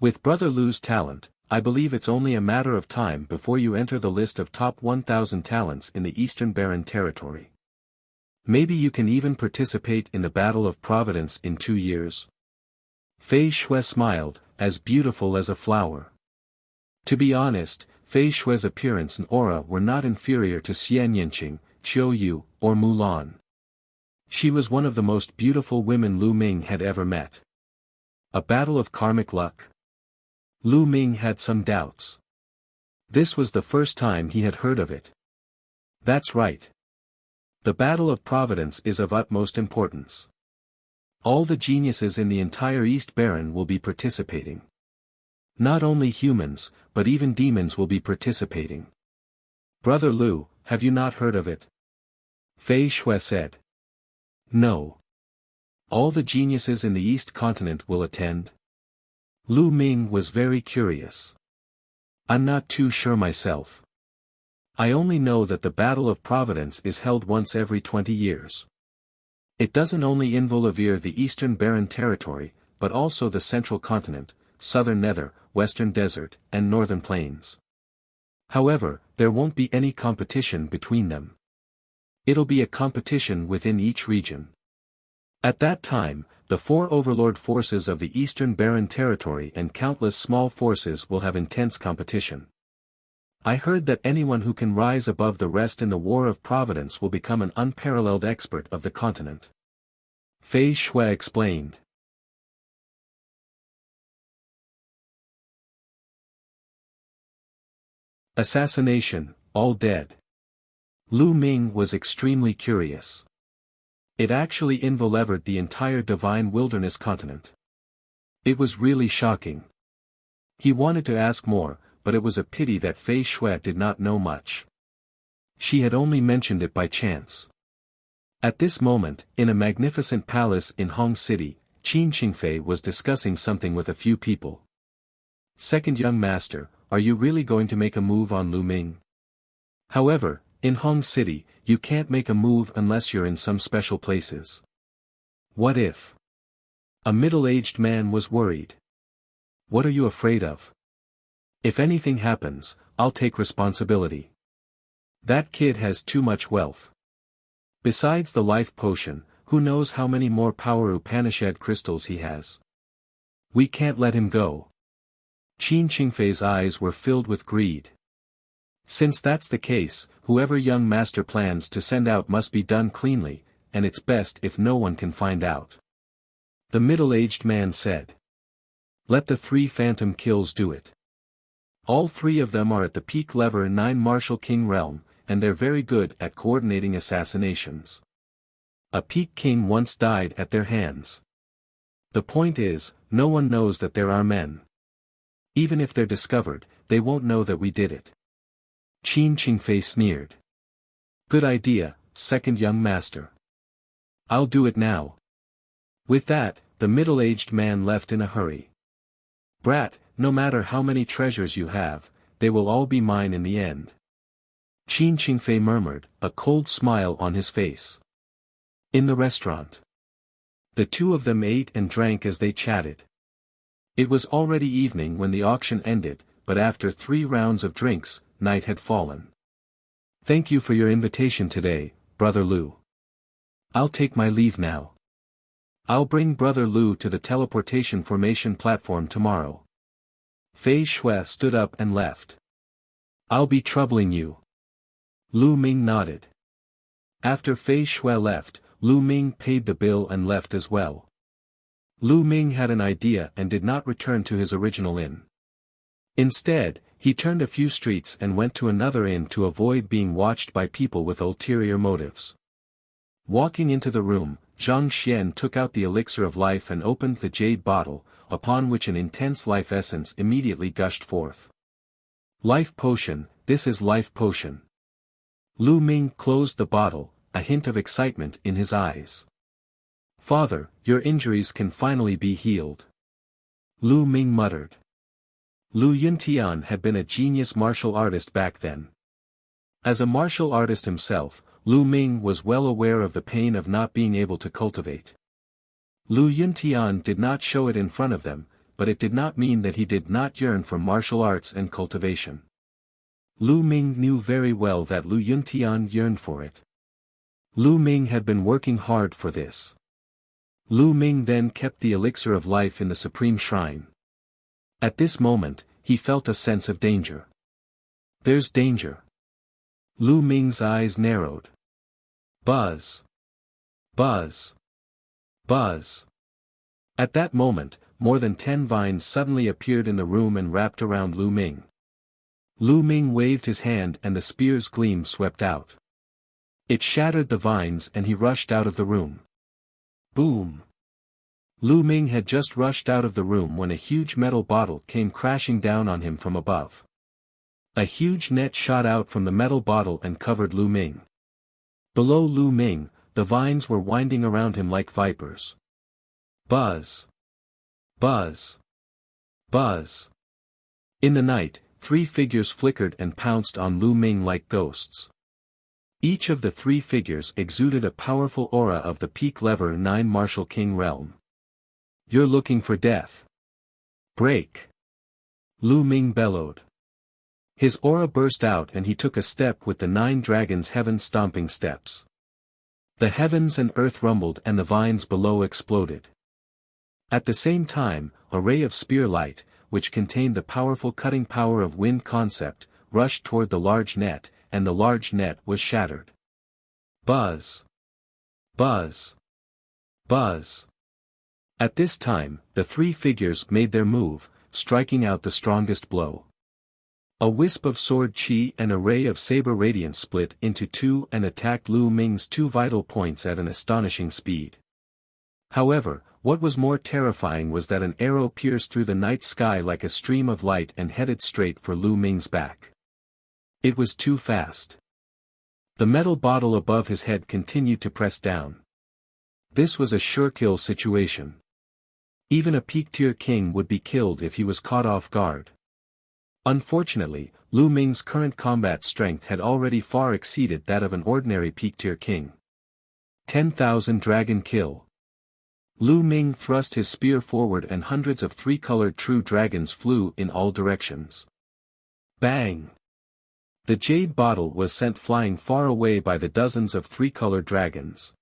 With Brother Lu's talent, I believe it's only a matter of time before you enter the list of top 1,000 talents in the Eastern Barren Territory. Maybe you can even participate in the Battle of Providence in 2 years. Fei Shui smiled, as beautiful as a flower. To be honest, Fei Shui's appearance and aura were not inferior to Xian Yanqing, Qiu Yu, or Mulan. She was one of the most beautiful women Lu Ming had ever met. A battle of karmic luck? Lu Ming had some doubts. This was the first time he had heard of it. That's right. The Battle of Providence is of utmost importance. All the geniuses in the entire East Barren will be participating. Not only humans, but even demons will be participating. Brother Lu, have you not heard of it? Fei Shui said. No. All the geniuses in the East Continent will attend? Lu Ming was very curious. I'm not too sure myself. I only know that the Battle of Providence is held once every 20 years. It doesn't only involve the Eastern Barren Territory, but also the Central Continent, Southern Nether, Western Desert, and Northern Plains. However, there won't be any competition between them. It'll be a competition within each region. At that time, the 4 overlord forces of the Eastern Barren Territory and countless small forces will have intense competition. I heard that anyone who can rise above the rest in the War of Providence will become an unparalleled expert of the continent. Fei Shui explained. Assassination, all dead. Lu Ming was extremely curious. It actually involved the entire Divine Wilderness continent. It was really shocking. He wanted to ask more, but it was a pity that Fei Shui did not know much. She had only mentioned it by chance. At this moment, in a magnificent palace in Hong City, Qin Qingfei was discussing something with a few people. Second young master, are you really going to make a move on Lu Ming? However, in Hong City, you can't make a move unless you're in some special places. What if? A middle-aged man was worried. What are you afraid of? If anything happens, I'll take responsibility. That kid has too much wealth. Besides the life potion, who knows how many more power Upanishad crystals he has. We can't let him go. Qin Qingfei's eyes were filled with greed. Since that's the case, whoever young master plans to send out must be done cleanly, and it's best if no one can find out. The middle-aged man said. Let the 3 phantom kills do it. All 3 of them are at the peak level 9 Martial King realm, and they're very good at coordinating assassinations. A peak king once died at their hands. The point is, no one knows that there are men. Even if they're discovered, they won't know that we did it. Qin Qingfei sneered. Good idea, second young master. I'll do it now. With that, the middle-aged man left in a hurry. Brat, no matter how many treasures you have, they will all be mine in the end. Qin Qingfei murmured, a cold smile on his face. In the restaurant. The two of them ate and drank as they chatted. It was already evening when the auction ended, but after 3 rounds of drinks, night had fallen. Thank you for your invitation today, Brother Lu. I'll take my leave now. I'll bring Brother Lu to the teleportation formation platform tomorrow. Fei Shui stood up and left. I'll be troubling you. Lu Ming nodded. After Fei Shui left, Lu Ming paid the bill and left as well. Lu Ming had an idea and did not return to his original inn. Instead, he turned a few streets and went to another inn to avoid being watched by people with ulterior motives. Walking into the room, Zhang Xian took out the elixir of life and opened the jade bottle, upon which an intense life essence immediately gushed forth. Life potion, this is life potion. Lu Ming closed the bottle, a hint of excitement in his eyes. Father, your injuries can finally be healed. Lu Ming muttered. Lu Yuntian had been a genius martial artist back then. As a martial artist himself, Lu Ming was well aware of the pain of not being able to cultivate. Lu Yuntian did not show it in front of them, but it did not mean that he did not yearn for martial arts and cultivation. Lu Ming knew very well that Lu Yuntian yearned for it. Lu Ming had been working hard for this. Lu Ming then kept the elixir of life in the supreme shrine. At this moment, he felt a sense of danger. There's danger. Lu Ming's eyes narrowed. Buzz. Buzz. Buzz. At that moment, more than 10 vines suddenly appeared in the room and wrapped around Lu Ming. Lu Ming waved his hand and the spear's gleam swept out. It shattered the vines and he rushed out of the room. Boom! Lu Ming had just rushed out of the room when a huge metal bottle came crashing down on him from above. A huge net shot out from the metal bottle and covered Lu Ming. Below Lu Ming, the vines were winding around him like vipers. Buzz! Buzz! Buzz! In the night, 3 figures flickered and pounced on Lu Ming like ghosts. Each of the 3 figures exuded a powerful aura of the peak lever 9 Martial King realm. You're looking for death. Break! Lu Ming bellowed. His aura burst out and he took a step with the 9 dragons' heaven-stomping steps. The heavens and earth rumbled and the vines below exploded. At the same time, a ray of spear light, which contained the powerful cutting power of wind concept, rushed toward the large net, and the large net was shattered. Buzz! Buzz! Buzz! At this time, the 3 figures made their move, striking out the strongest blow. A wisp of sword chi and a ray of saber radiance split into 2 and attacked Lu Ming's 2 vital points at an astonishing speed. However, what was more terrifying was that an arrow pierced through the night sky like a stream of light and headed straight for Lu Ming's back. It was too fast. The metal bottle above his head continued to press down. This was a sure kill situation. Even a peak-tier king would be killed if he was caught off guard. Unfortunately, Lu Ming's current combat strength had already far exceeded that of an ordinary peak-tier king. 10,000 dragon kill. Lu Ming thrust his spear forward and hundreds of 3-colored true dragons flew in all directions. Bang! The jade bottle was sent flying far away by the dozens of 3-colored dragons.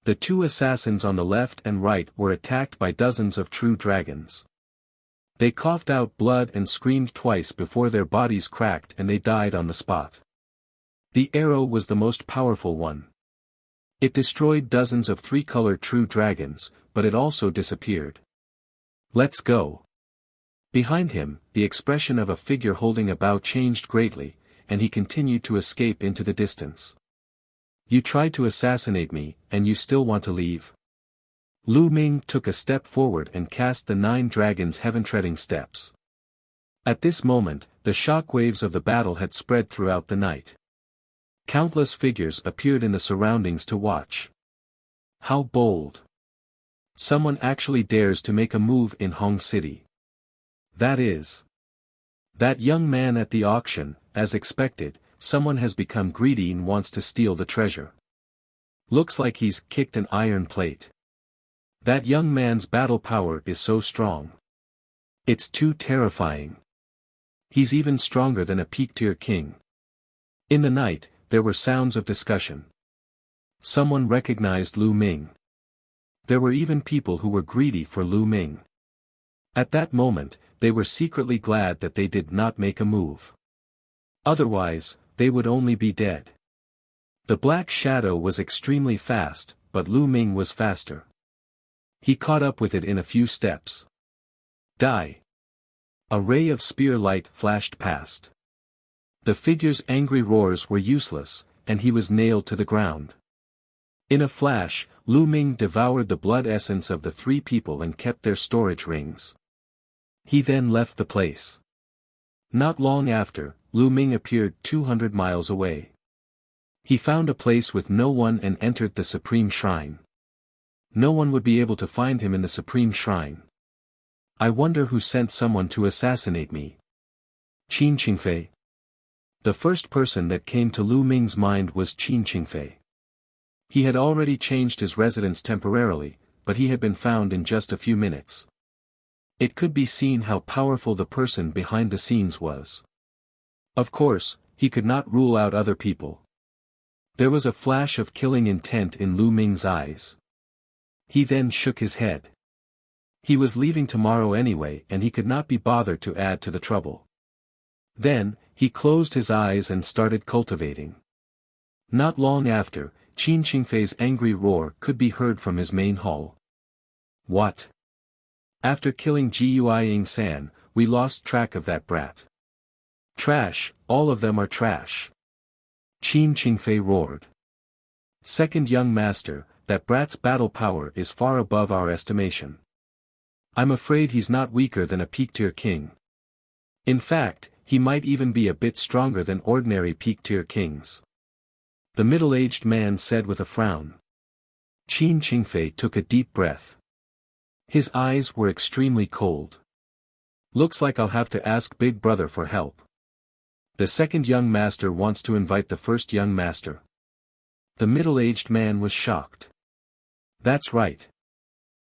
The 2 assassins on the left and right were attacked by dozens of true dragons. They coughed out blood and screamed twice before their bodies cracked and they died on the spot. The arrow was the most powerful one. It destroyed dozens of 3-colored true dragons, but it also disappeared. Let's go. Behind him, the expression of a figure holding a bow changed greatly, and he continued to escape into the distance. You tried to assassinate me, and you still want to leave? Lu Ming took a step forward and cast the 9 dragons' heaven-treading steps. At this moment, the shockwaves of the battle had spread throughout the night. Countless figures appeared in the surroundings to watch. How bold! Someone actually dares to make a move in Hong City. That is. That young man at the auction, as expected, someone has become greedy and wants to steal the treasure. Looks like he's kicked an iron plate. That young man's battle power is so strong. It's too terrifying. He's even stronger than a peak-tier king. In the night, there were sounds of discussion. Someone recognized Lu Ming. There were even people who were greedy for Lu Ming. At that moment, they were secretly glad that they did not make a move. Otherwise, they would only be dead. The black shadow was extremely fast, but Lu Ming was faster. He caught up with it in a few steps. Die! A ray of spear light flashed past. The figure's angry roars were useless, and he was nailed to the ground. In a flash, Lu Ming devoured the blood essence of the three people and kept their storage rings. He then left the place. Not long after, Lu Ming appeared 200 miles away. He found a place with no one and entered the Supreme Shrine. No one would be able to find him in the Supreme Shrine. I wonder who sent someone to assassinate me. Qin Qingfei. The first person that came to Lu Ming's mind was Qin Qingfei. He had already changed his residence temporarily, but he had been found in just a few minutes. It could be seen how powerful the person behind the scenes was. Of course, he could not rule out other people. There was a flash of killing intent in Lu Ming's eyes. He then shook his head. He was leaving tomorrow anyway and he could not be bothered to add to the trouble. Then, he closed his eyes and started cultivating. Not long after, Qin Qingfei's angry roar could be heard from his main hall. What? After killing Gui Ying-san, we lost track of that brat. Trash, all of them are trash. Qin Qingfei roared. Second young master, that brat's battle power is far above our estimation. I'm afraid he's not weaker than a peak-tier king. In fact, he might even be a bit stronger than ordinary peak-tier kings. The middle-aged man said with a frown. Qin Qingfei took a deep breath. His eyes were extremely cold. Looks like I'll have to ask Big Brother for help. The second young master wants to invite the first young master. The middle-aged man was shocked. That's right.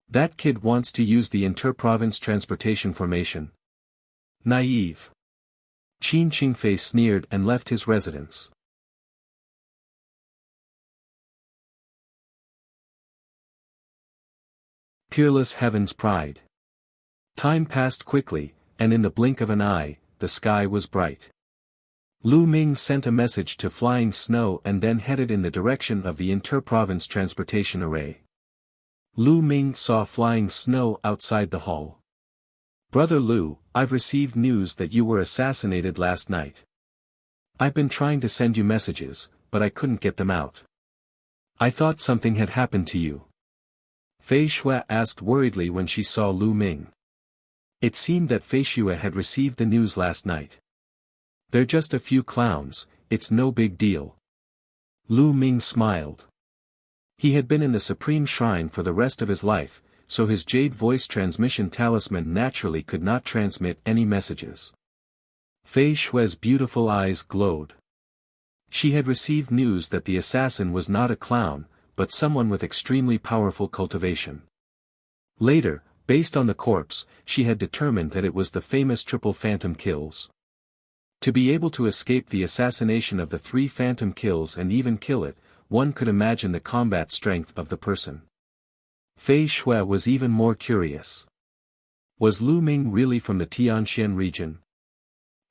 That kid wants to use the inter-province transportation formation. Naive. Qin Qingfei sneered and left his residence. Peerless Heaven's Pride. Time passed quickly, and in the blink of an eye, the sky was bright. Lu Ming sent a message to Flying Snow and then headed in the direction of the inter-province transportation array. Lu Ming saw Flying Snow outside the hall. Brother Lu, I've received news that you were assassinated last night. I've been trying to send you messages, but I couldn't get them out. I thought something had happened to you. Fei Shui asked worriedly when she saw Lu Ming. It seemed that Fei Shui had received the news last night. They're just a few clowns, it's no big deal. Lu Ming smiled. He had been in the Supreme Shrine for the rest of his life, so his jade voice transmission talisman naturally could not transmit any messages. Fei Shui's beautiful eyes glowed. She had received news that the assassin was not a clown, but someone with extremely powerful cultivation. Later, based on the corpse, she had determined that it was the famous triple phantom kills. To be able to escape the assassination of the 3 phantom kills and even kill it, one could imagine the combat strength of the person. Fei Shui was even more curious. Was Lu Ming really from the Tianxian region?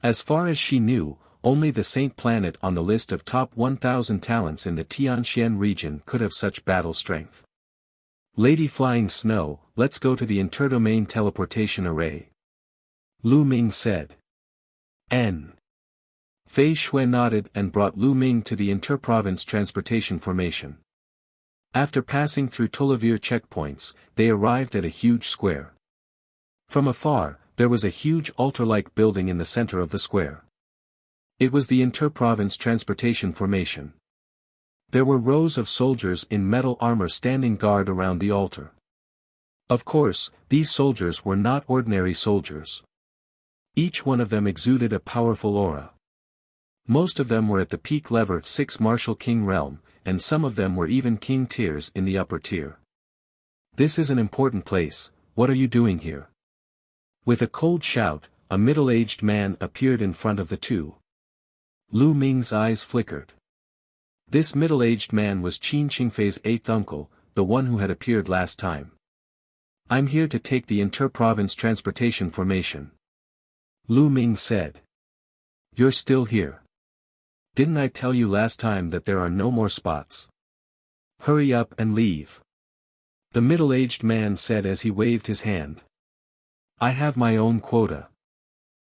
As far as she knew, only the Saint Planet on the list of top 1,000 talents in the Tianxian region could have such battle strength. Lady Flying Snow, let's go to the interdomain teleportation array. Lu Ming said. N. Fei Shui nodded and brought Lu Ming to the inter-province transportation formation. After passing through Tolavir checkpoints, they arrived at a huge square. From afar, there was a huge altar-like building in the center of the square. It was the inter-province transportation formation. There were rows of soldiers in metal armor standing guard around the altar. Of course, these soldiers were not ordinary soldiers. Each one of them exuded a powerful aura. Most of them were at the peak level 6 martial king realm, and some of them were even king tiers in the upper tier. This is an important place, what are you doing here? With a cold shout, a middle-aged man appeared in front of the two. Lu Ming's eyes flickered. This middle-aged man was Qin Qingfei's eighth uncle, the one who had appeared last time. I'm here to take the inter-province transportation formation. Lu Ming said. You're still here. Didn't I tell you last time that there are no more spots? Hurry up and leave. The middle-aged man said as he waved his hand. I have my own quota.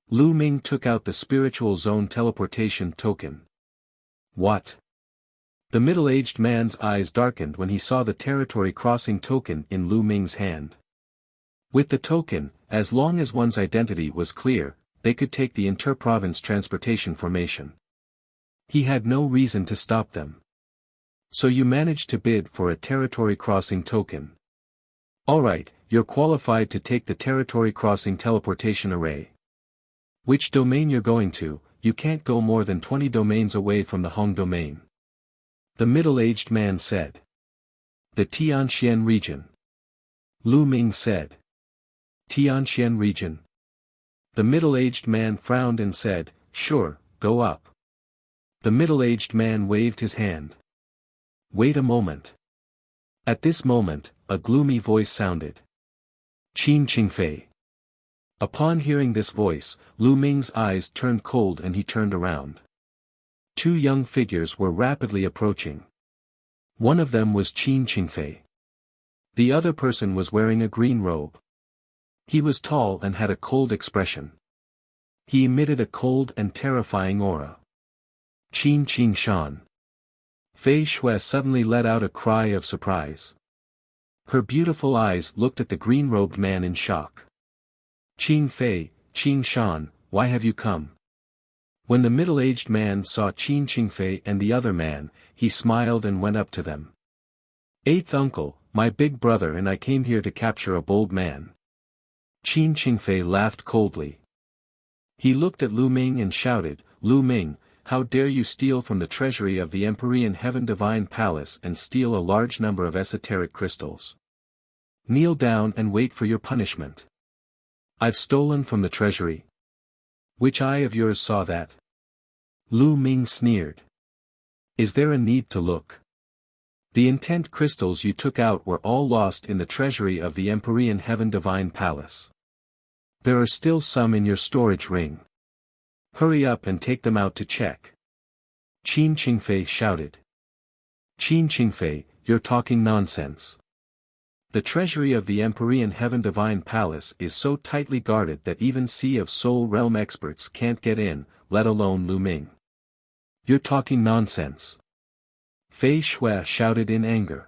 Lu Ming took out the spiritual zone teleportation token. What? The middle-aged man's eyes darkened when he saw the territory crossing token in Lu Ming's hand. With the token, as long as one's identity was clear, they could take the inter-province transportation formation. He had no reason to stop them. So you managed to bid for a territory crossing token. Alright, you're qualified to take the territory crossing teleportation array. Which domain you're going to, you can't go more than 20 domains away from the Hong domain. The middle-aged man said. The Tianxian region. Lu Ming said. Tianxian region. The middle-aged man frowned and said, sure, go up. The middle-aged man waved his hand. Wait a moment. At this moment, a gloomy voice sounded. Qin Qingfei. Upon hearing this voice, Lu Ming's eyes turned cold and he turned around. Two young figures were rapidly approaching. One of them was Qin Qingfei. The other person was wearing a green robe. He was tall and had a cold expression. He emitted a cold and terrifying aura. Qin Qingshan. Fei Shui suddenly let out a cry of surprise. Her beautiful eyes looked at the green-robed man in shock. Qin Fei, Qingshan, why have you come? When the middle-aged man saw Qin Qingfei and the other man, he smiled and went up to them. Eighth uncle, my big brother and I came here to capture a bold man. Qin Qingfei laughed coldly. He looked at Lu Ming and shouted, Lu Ming, how dare you steal from the treasury of the Empyrean Heaven Divine Palace and steal a large number of esoteric crystals? Kneel down and wait for your punishment. I've stolen from the treasury. Which eye of yours saw that? Lu Ming sneered. Is there a need to look? The intent crystals you took out were all lost in the treasury of the Empyrean Heaven Divine Palace. There are still some in your storage ring. Hurry up and take them out to check. Qin Qingfei shouted. Qin Qingfei, you're talking nonsense. The treasury of the Empyrean Heaven Divine Palace is so tightly guarded that even Sea of Soul Realm experts can't get in, let alone Lu Ming. You're talking nonsense. Fei Shui shouted in anger.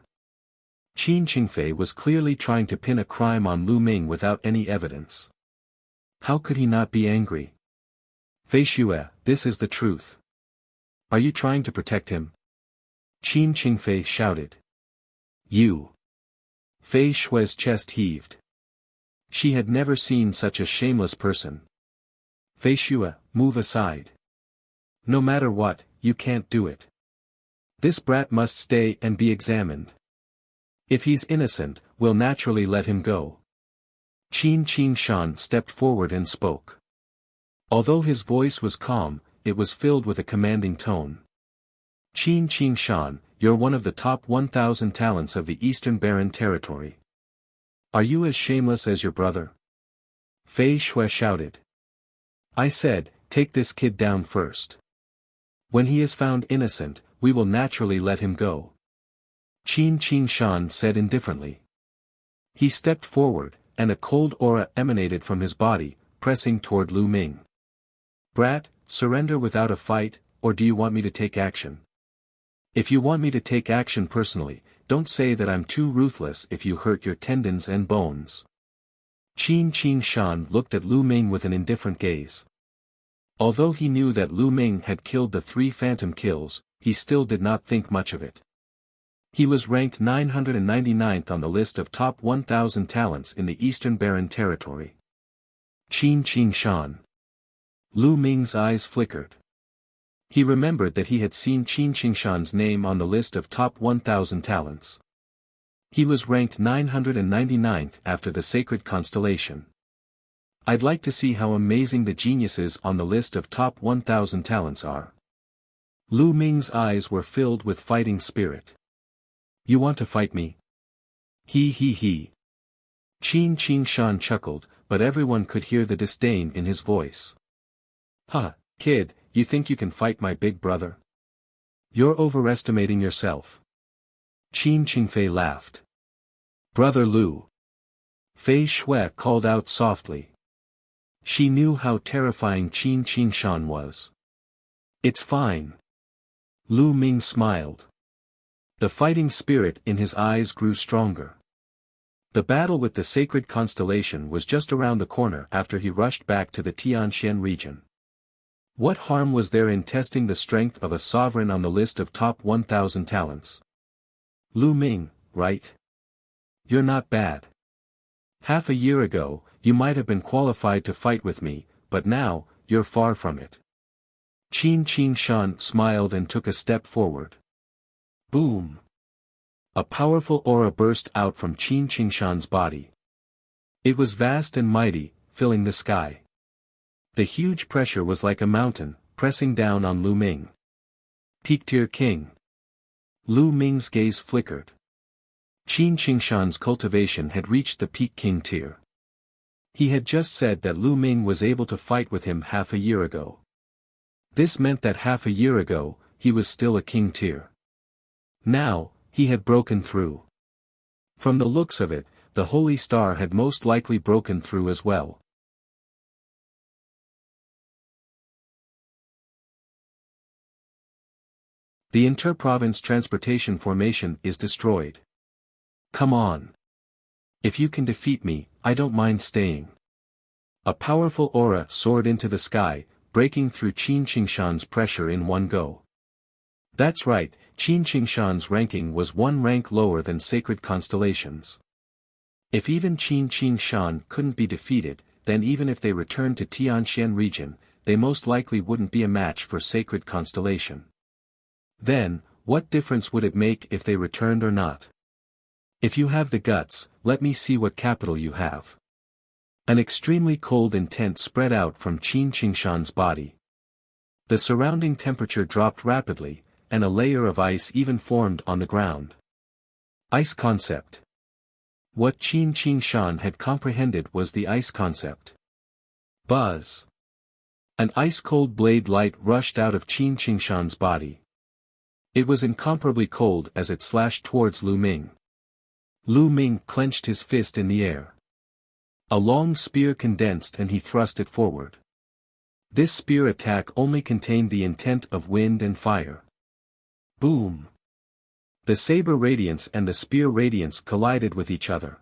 Qin Qingfei was clearly trying to pin a crime on Lu Ming without any evidence. How could he not be angry? Fei Shui, this is the truth. Are you trying to protect him? Qin Qingfei shouted. You. Fei Shui's chest heaved. She had never seen such a shameless person. Fei Shui, move aside. No matter what, you can't do it. This brat must stay and be examined. If he's innocent, we'll naturally let him go. Qin Qingshan stepped forward and spoke. Although his voice was calm, it was filled with a commanding tone. Qin Qingshan, you're one of the top 1,000 talents of the Eastern Barren Territory. Are you as shameless as your brother? Fei Shui shouted. I said, take this kid down first. When he is found innocent, we will naturally let him go. Qin Qingshan said indifferently. He stepped forward, and a cold aura emanated from his body, pressing toward Lu Ming. Brat, surrender without a fight, or do you want me to take action? If you want me to take action personally, don't say that I'm too ruthless if you hurt your tendons and bones. Qin Qingshan looked at Lu Ming with an indifferent gaze. Although he knew that Lu Ming had killed the 3 phantom kills, he still did not think much of it. He was ranked 999th on the list of top 1,000 talents in the Eastern Barren Territory. Qin Shan. Lu Ming's eyes flickered. He remembered that he had seen Qin Shan's name on the list of top 1,000 talents. He was ranked 999th after the sacred constellation. I'd like to see how amazing the geniuses on the list of top 1,000 talents are. Lu Ming's eyes were filled with fighting spirit. You want to fight me? He. Qin Shan chuckled, but everyone could hear the disdain in his voice. Huh, kid, you think you can fight my big brother? You're overestimating yourself. Qin Fei laughed. Brother Lu. Fei Shui called out softly. She knew how terrifying Qin Shan was. It's fine. Lu Ming smiled. The fighting spirit in his eyes grew stronger. The battle with the sacred constellation was just around the corner after he rushed back to the Tianxian region. What harm was there in testing the strength of a sovereign on the list of top 1,000 talents? Lu Ming, right? You're not bad. Half a year ago, you might have been qualified to fight with me, but now, you're far from it. Qin Shan smiled and took a step forward. Boom! A powerful aura burst out from Qin Shan's body. It was vast and mighty, filling the sky. The huge pressure was like a mountain, pressing down on Lu Ming. Peak-tier king. Lu Ming's gaze flickered. Qin Shan's cultivation had reached the peak king tier. He had just said that Lu Ming was able to fight with him half a year ago. This meant that half a year ago, he was still a king tier. Now, he had broken through. From the looks of it, the Holy Star had most likely broken through as well. The inter-province transportation formation is destroyed. Come on. If you can defeat me, I don't mind staying. A powerful aura soared into the sky, breaking through Qin Shan's pressure in one go. That's right, Qin Shan's ranking was one rank lower than sacred constellations. If even Qin Shan couldn't be defeated, then even if they returned to Tianxian region, they most likely wouldn't be a match for sacred constellation. Then, what difference would it make if they returned or not? If you have the guts, let me see what capital you have. An extremely cold intent spread out from Qin Shan's body. The surrounding temperature dropped rapidly, and a layer of ice even formed on the ground. Ice concept. What Qin Shan had comprehended was the ice concept. Buzz. An ice-cold blade light rushed out of Qin Shan's body. It was incomparably cold as it slashed towards Lu Ming. Lu Ming clenched his fist in the air. A long spear condensed and he thrust it forward. This spear attack only contained the intent of wind and fire. Boom! The saber radiance and the spear radiance collided with each other.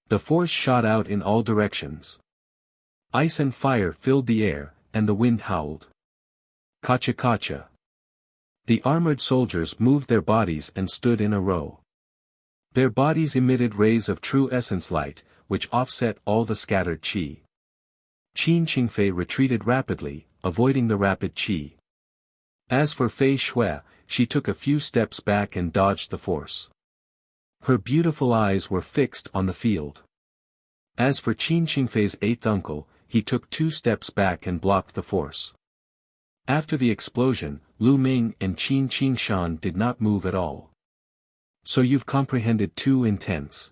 The force shot out in all directions. Ice and fire filled the air, and the wind howled. Kacha. The armored soldiers moved their bodies and stood in a row. Their bodies emitted rays of true essence light, which offset all the scattered qi. Qin Fei retreated rapidly, avoiding the rapid qi. As for Fei Shui, she took a few steps back and dodged the force. Her beautiful eyes were fixed on the field. As for Qin Fei's eighth uncle, he took 2 steps back and blocked the force. After the explosion, Lu Ming and Qin Shan did not move at all. So you've comprehended 2 intents.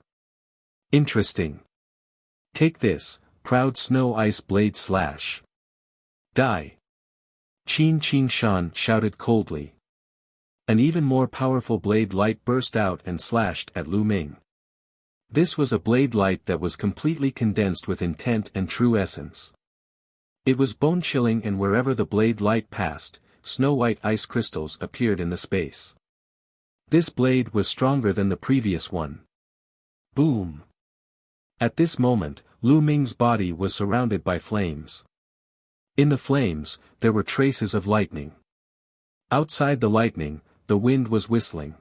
Interesting. Take this, proud snow ice blade slash. Die. Qin Shan shouted coldly. An even more powerful blade light burst out and slashed at Lu Ming. This was a blade light that was completely condensed with intent and true essence. It was bone-chilling, and wherever the blade light passed, snow-white ice crystals appeared in the space. This blade was stronger than the previous one. Boom! At this moment, Lu Ming's body was surrounded by flames. In the flames, there were traces of lightning. Outside the lightning, the wind was whistling.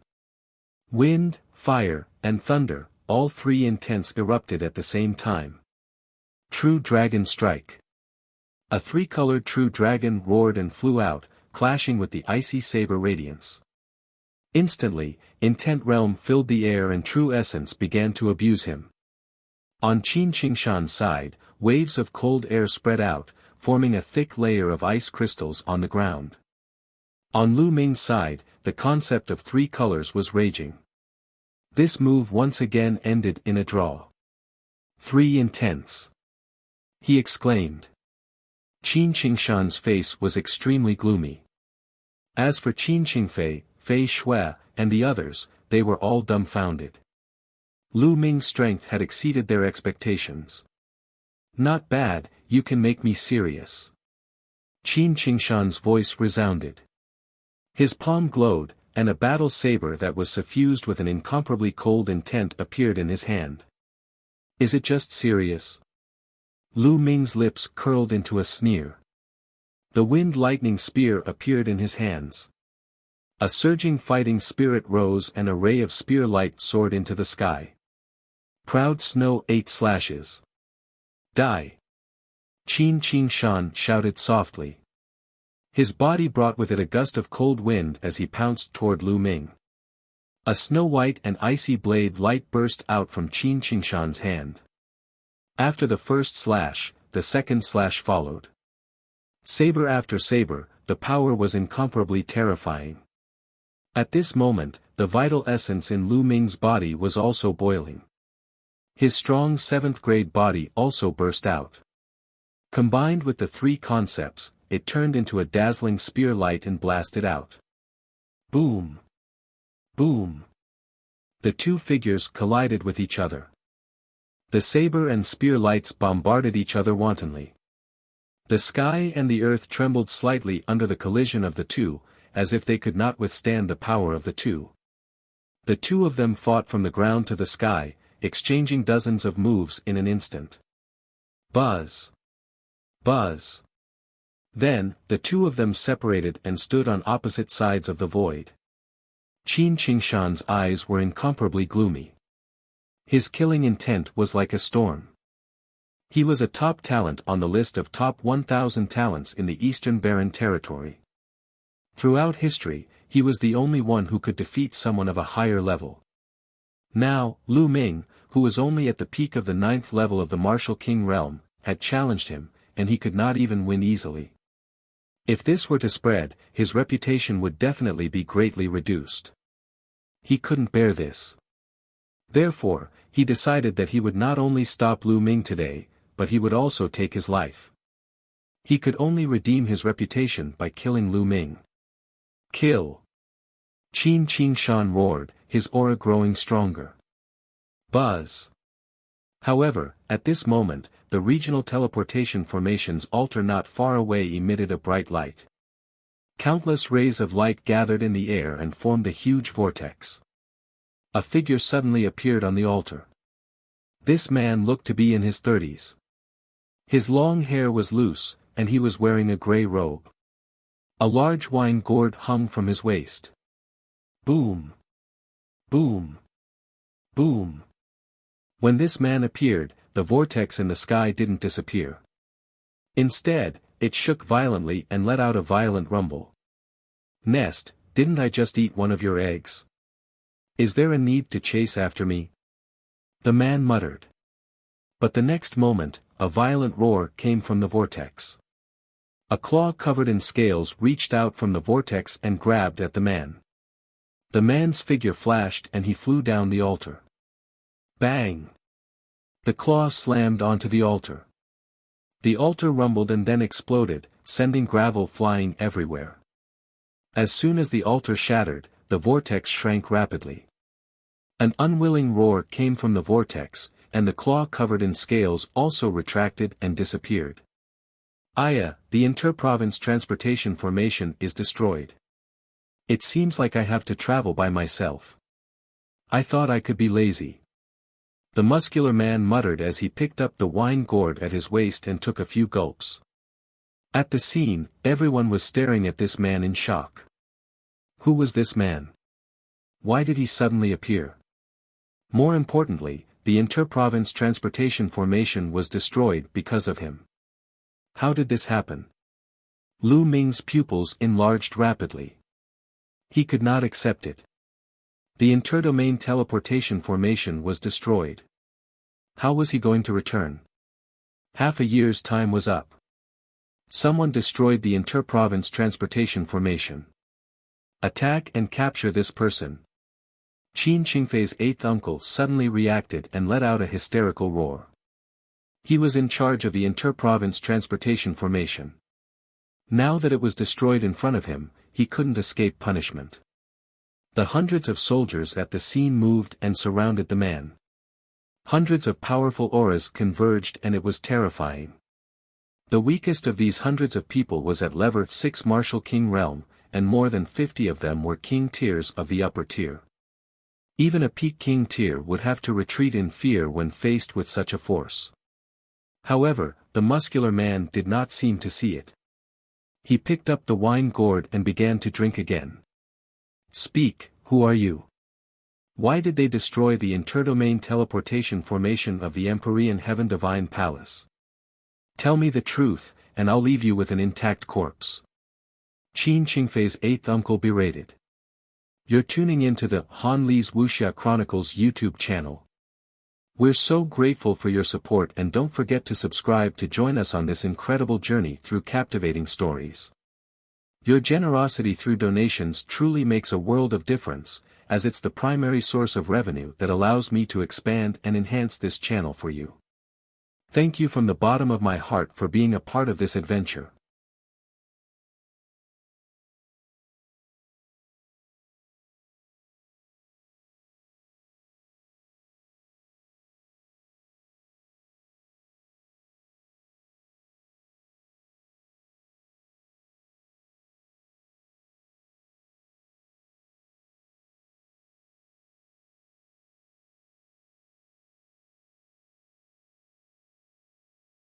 Wind, fire, and thunder, all three intents erupted at the same time. True Dragon Strike. A three-colored true dragon roared and flew out, clashing with the icy saber radiance. Instantly, Intent Realm filled the air and True Essence began to abuse him. On Qin Qingshan's side, waves of cold air spread out, forming a thick layer of ice crystals on the ground. On Lu Ming's side, the concept of three colors was raging. This move once again ended in a draw. 3 intents. He exclaimed. Qin Qingshan's face was extremely gloomy. As for Qin Qingfei, Fei Shui, and the others, they were all dumbfounded. Lu Ming's strength had exceeded their expectations. Not bad, you can make me serious. Qin Qingshan's voice resounded. His palm glowed, and a battle saber that was suffused with an incomparably cold intent appeared in his hand. Is it just serious? Lu Ming's lips curled into a sneer. The wind lightning spear appeared in his hands. A surging fighting spirit rose and a ray of spear light soared into the sky. Proud Snow 8 slashes. Die! Qin Qingshan shouted softly. His body brought with it a gust of cold wind as he pounced toward Lu Ming. A snow-white and icy blade light burst out from Qin Qingshan's hand. After the first slash, the second slash followed. Saber after saber, the power was incomparably terrifying. At this moment, the vital essence in Lu Ming's body was also boiling. His strong 7th-grade body also burst out. Combined with the three concepts, it turned into a dazzling spear light and blasted out. Boom! Boom! The two figures collided with each other. The saber and spear lights bombarded each other wantonly. The sky and the earth trembled slightly under the collision of the two, as if they could not withstand the power of the two. The two of them fought from the ground to the sky, exchanging dozens of moves in an instant. Buzz! Buzz! Then, the two of them separated and stood on opposite sides of the void. Qin Qingshan's eyes were incomparably gloomy. His killing intent was like a storm. He was a top talent on the list of top 1,000 talents in the Eastern Barren Territory. Throughout history, he was the only one who could defeat someone of a higher level. Now, Lu Ming, who was only at the peak of the 9th level of the Martial King realm, had challenged him, and he could not even win easily. If this were to spread, his reputation would definitely be greatly reduced. He couldn't bear this. Therefore, he decided that he would not only stop Lu Ming today, but he would also take his life. He could only redeem his reputation by killing Lu Ming. Kill! Qin Qingshan roared, his aura growing stronger. Buzz! However, at this moment, the regional teleportation formation's altar not far away emitted a bright light. Countless rays of light gathered in the air and formed a huge vortex. A figure suddenly appeared on the altar. This man looked to be in his 30s. His long hair was loose, and he was wearing a gray robe. A large wine gourd hung from his waist. Boom! Boom! Boom! When this man appeared, the vortex in the sky didn't disappear. Instead, it shook violently and let out a violent rumble. Nest, didn't I just eat one of your eggs? Is there a need to chase after me? The man muttered. But the next moment, a violent roar came from the vortex. A claw covered in scales reached out from the vortex and grabbed at the man. The man's figure flashed and he flew down the altar. Bang! The claw slammed onto the altar. The altar rumbled and then exploded, sending gravel flying everywhere. As soon as the altar shattered, the vortex shrank rapidly. An unwilling roar came from the vortex, and the claw covered in scales also retracted and disappeared. Aya, the interprovince transportation formation is destroyed. It seems like I have to travel by myself. I thought I could be lazy. The muscular man muttered as he picked up the wine gourd at his waist and took a few gulps. At the scene, everyone was staring at this man in shock. Who was this man? Why did he suddenly appear? More importantly, the inter-province transportation formation was destroyed because of him. How did this happen? Lu Ming's pupils enlarged rapidly. He could not accept it. The interdomain teleportation formation was destroyed. How was he going to return? Half a year's time was up. Someone destroyed the inter-province transportation formation. Attack and capture this person. Qin Qingfei's eighth uncle suddenly reacted and let out a hysterical roar. He was in charge of the inter-province transportation formation. Now that it was destroyed in front of him, he couldn't escape punishment. The hundreds of soldiers at the scene moved and surrounded the man. Hundreds of powerful auras converged and it was terrifying. The weakest of these hundreds of people was at level 6 Martial King realm, and more than 50 of them were king tiers of the upper tier. Even a peak king tier would have to retreat in fear when faced with such a force. However, the muscular man did not seem to see it. He picked up the wine gourd and began to drink again. Speak, who are you? Why did they destroy the interdomain teleportation formation of the Empyrean Heaven Divine Palace? Tell me the truth, and I'll leave you with an intact corpse. Qin Qingfei's eighth uncle berated. You're tuning into the Han Li's Wuxia Chronicles YouTube channel. We're so grateful for your support, and don't forget to subscribe to join us on this incredible journey through captivating stories. Your generosity through donations truly makes a world of difference, as it's the primary source of revenue that allows me to expand and enhance this channel for you. Thank you from the bottom of my heart for being a part of this adventure.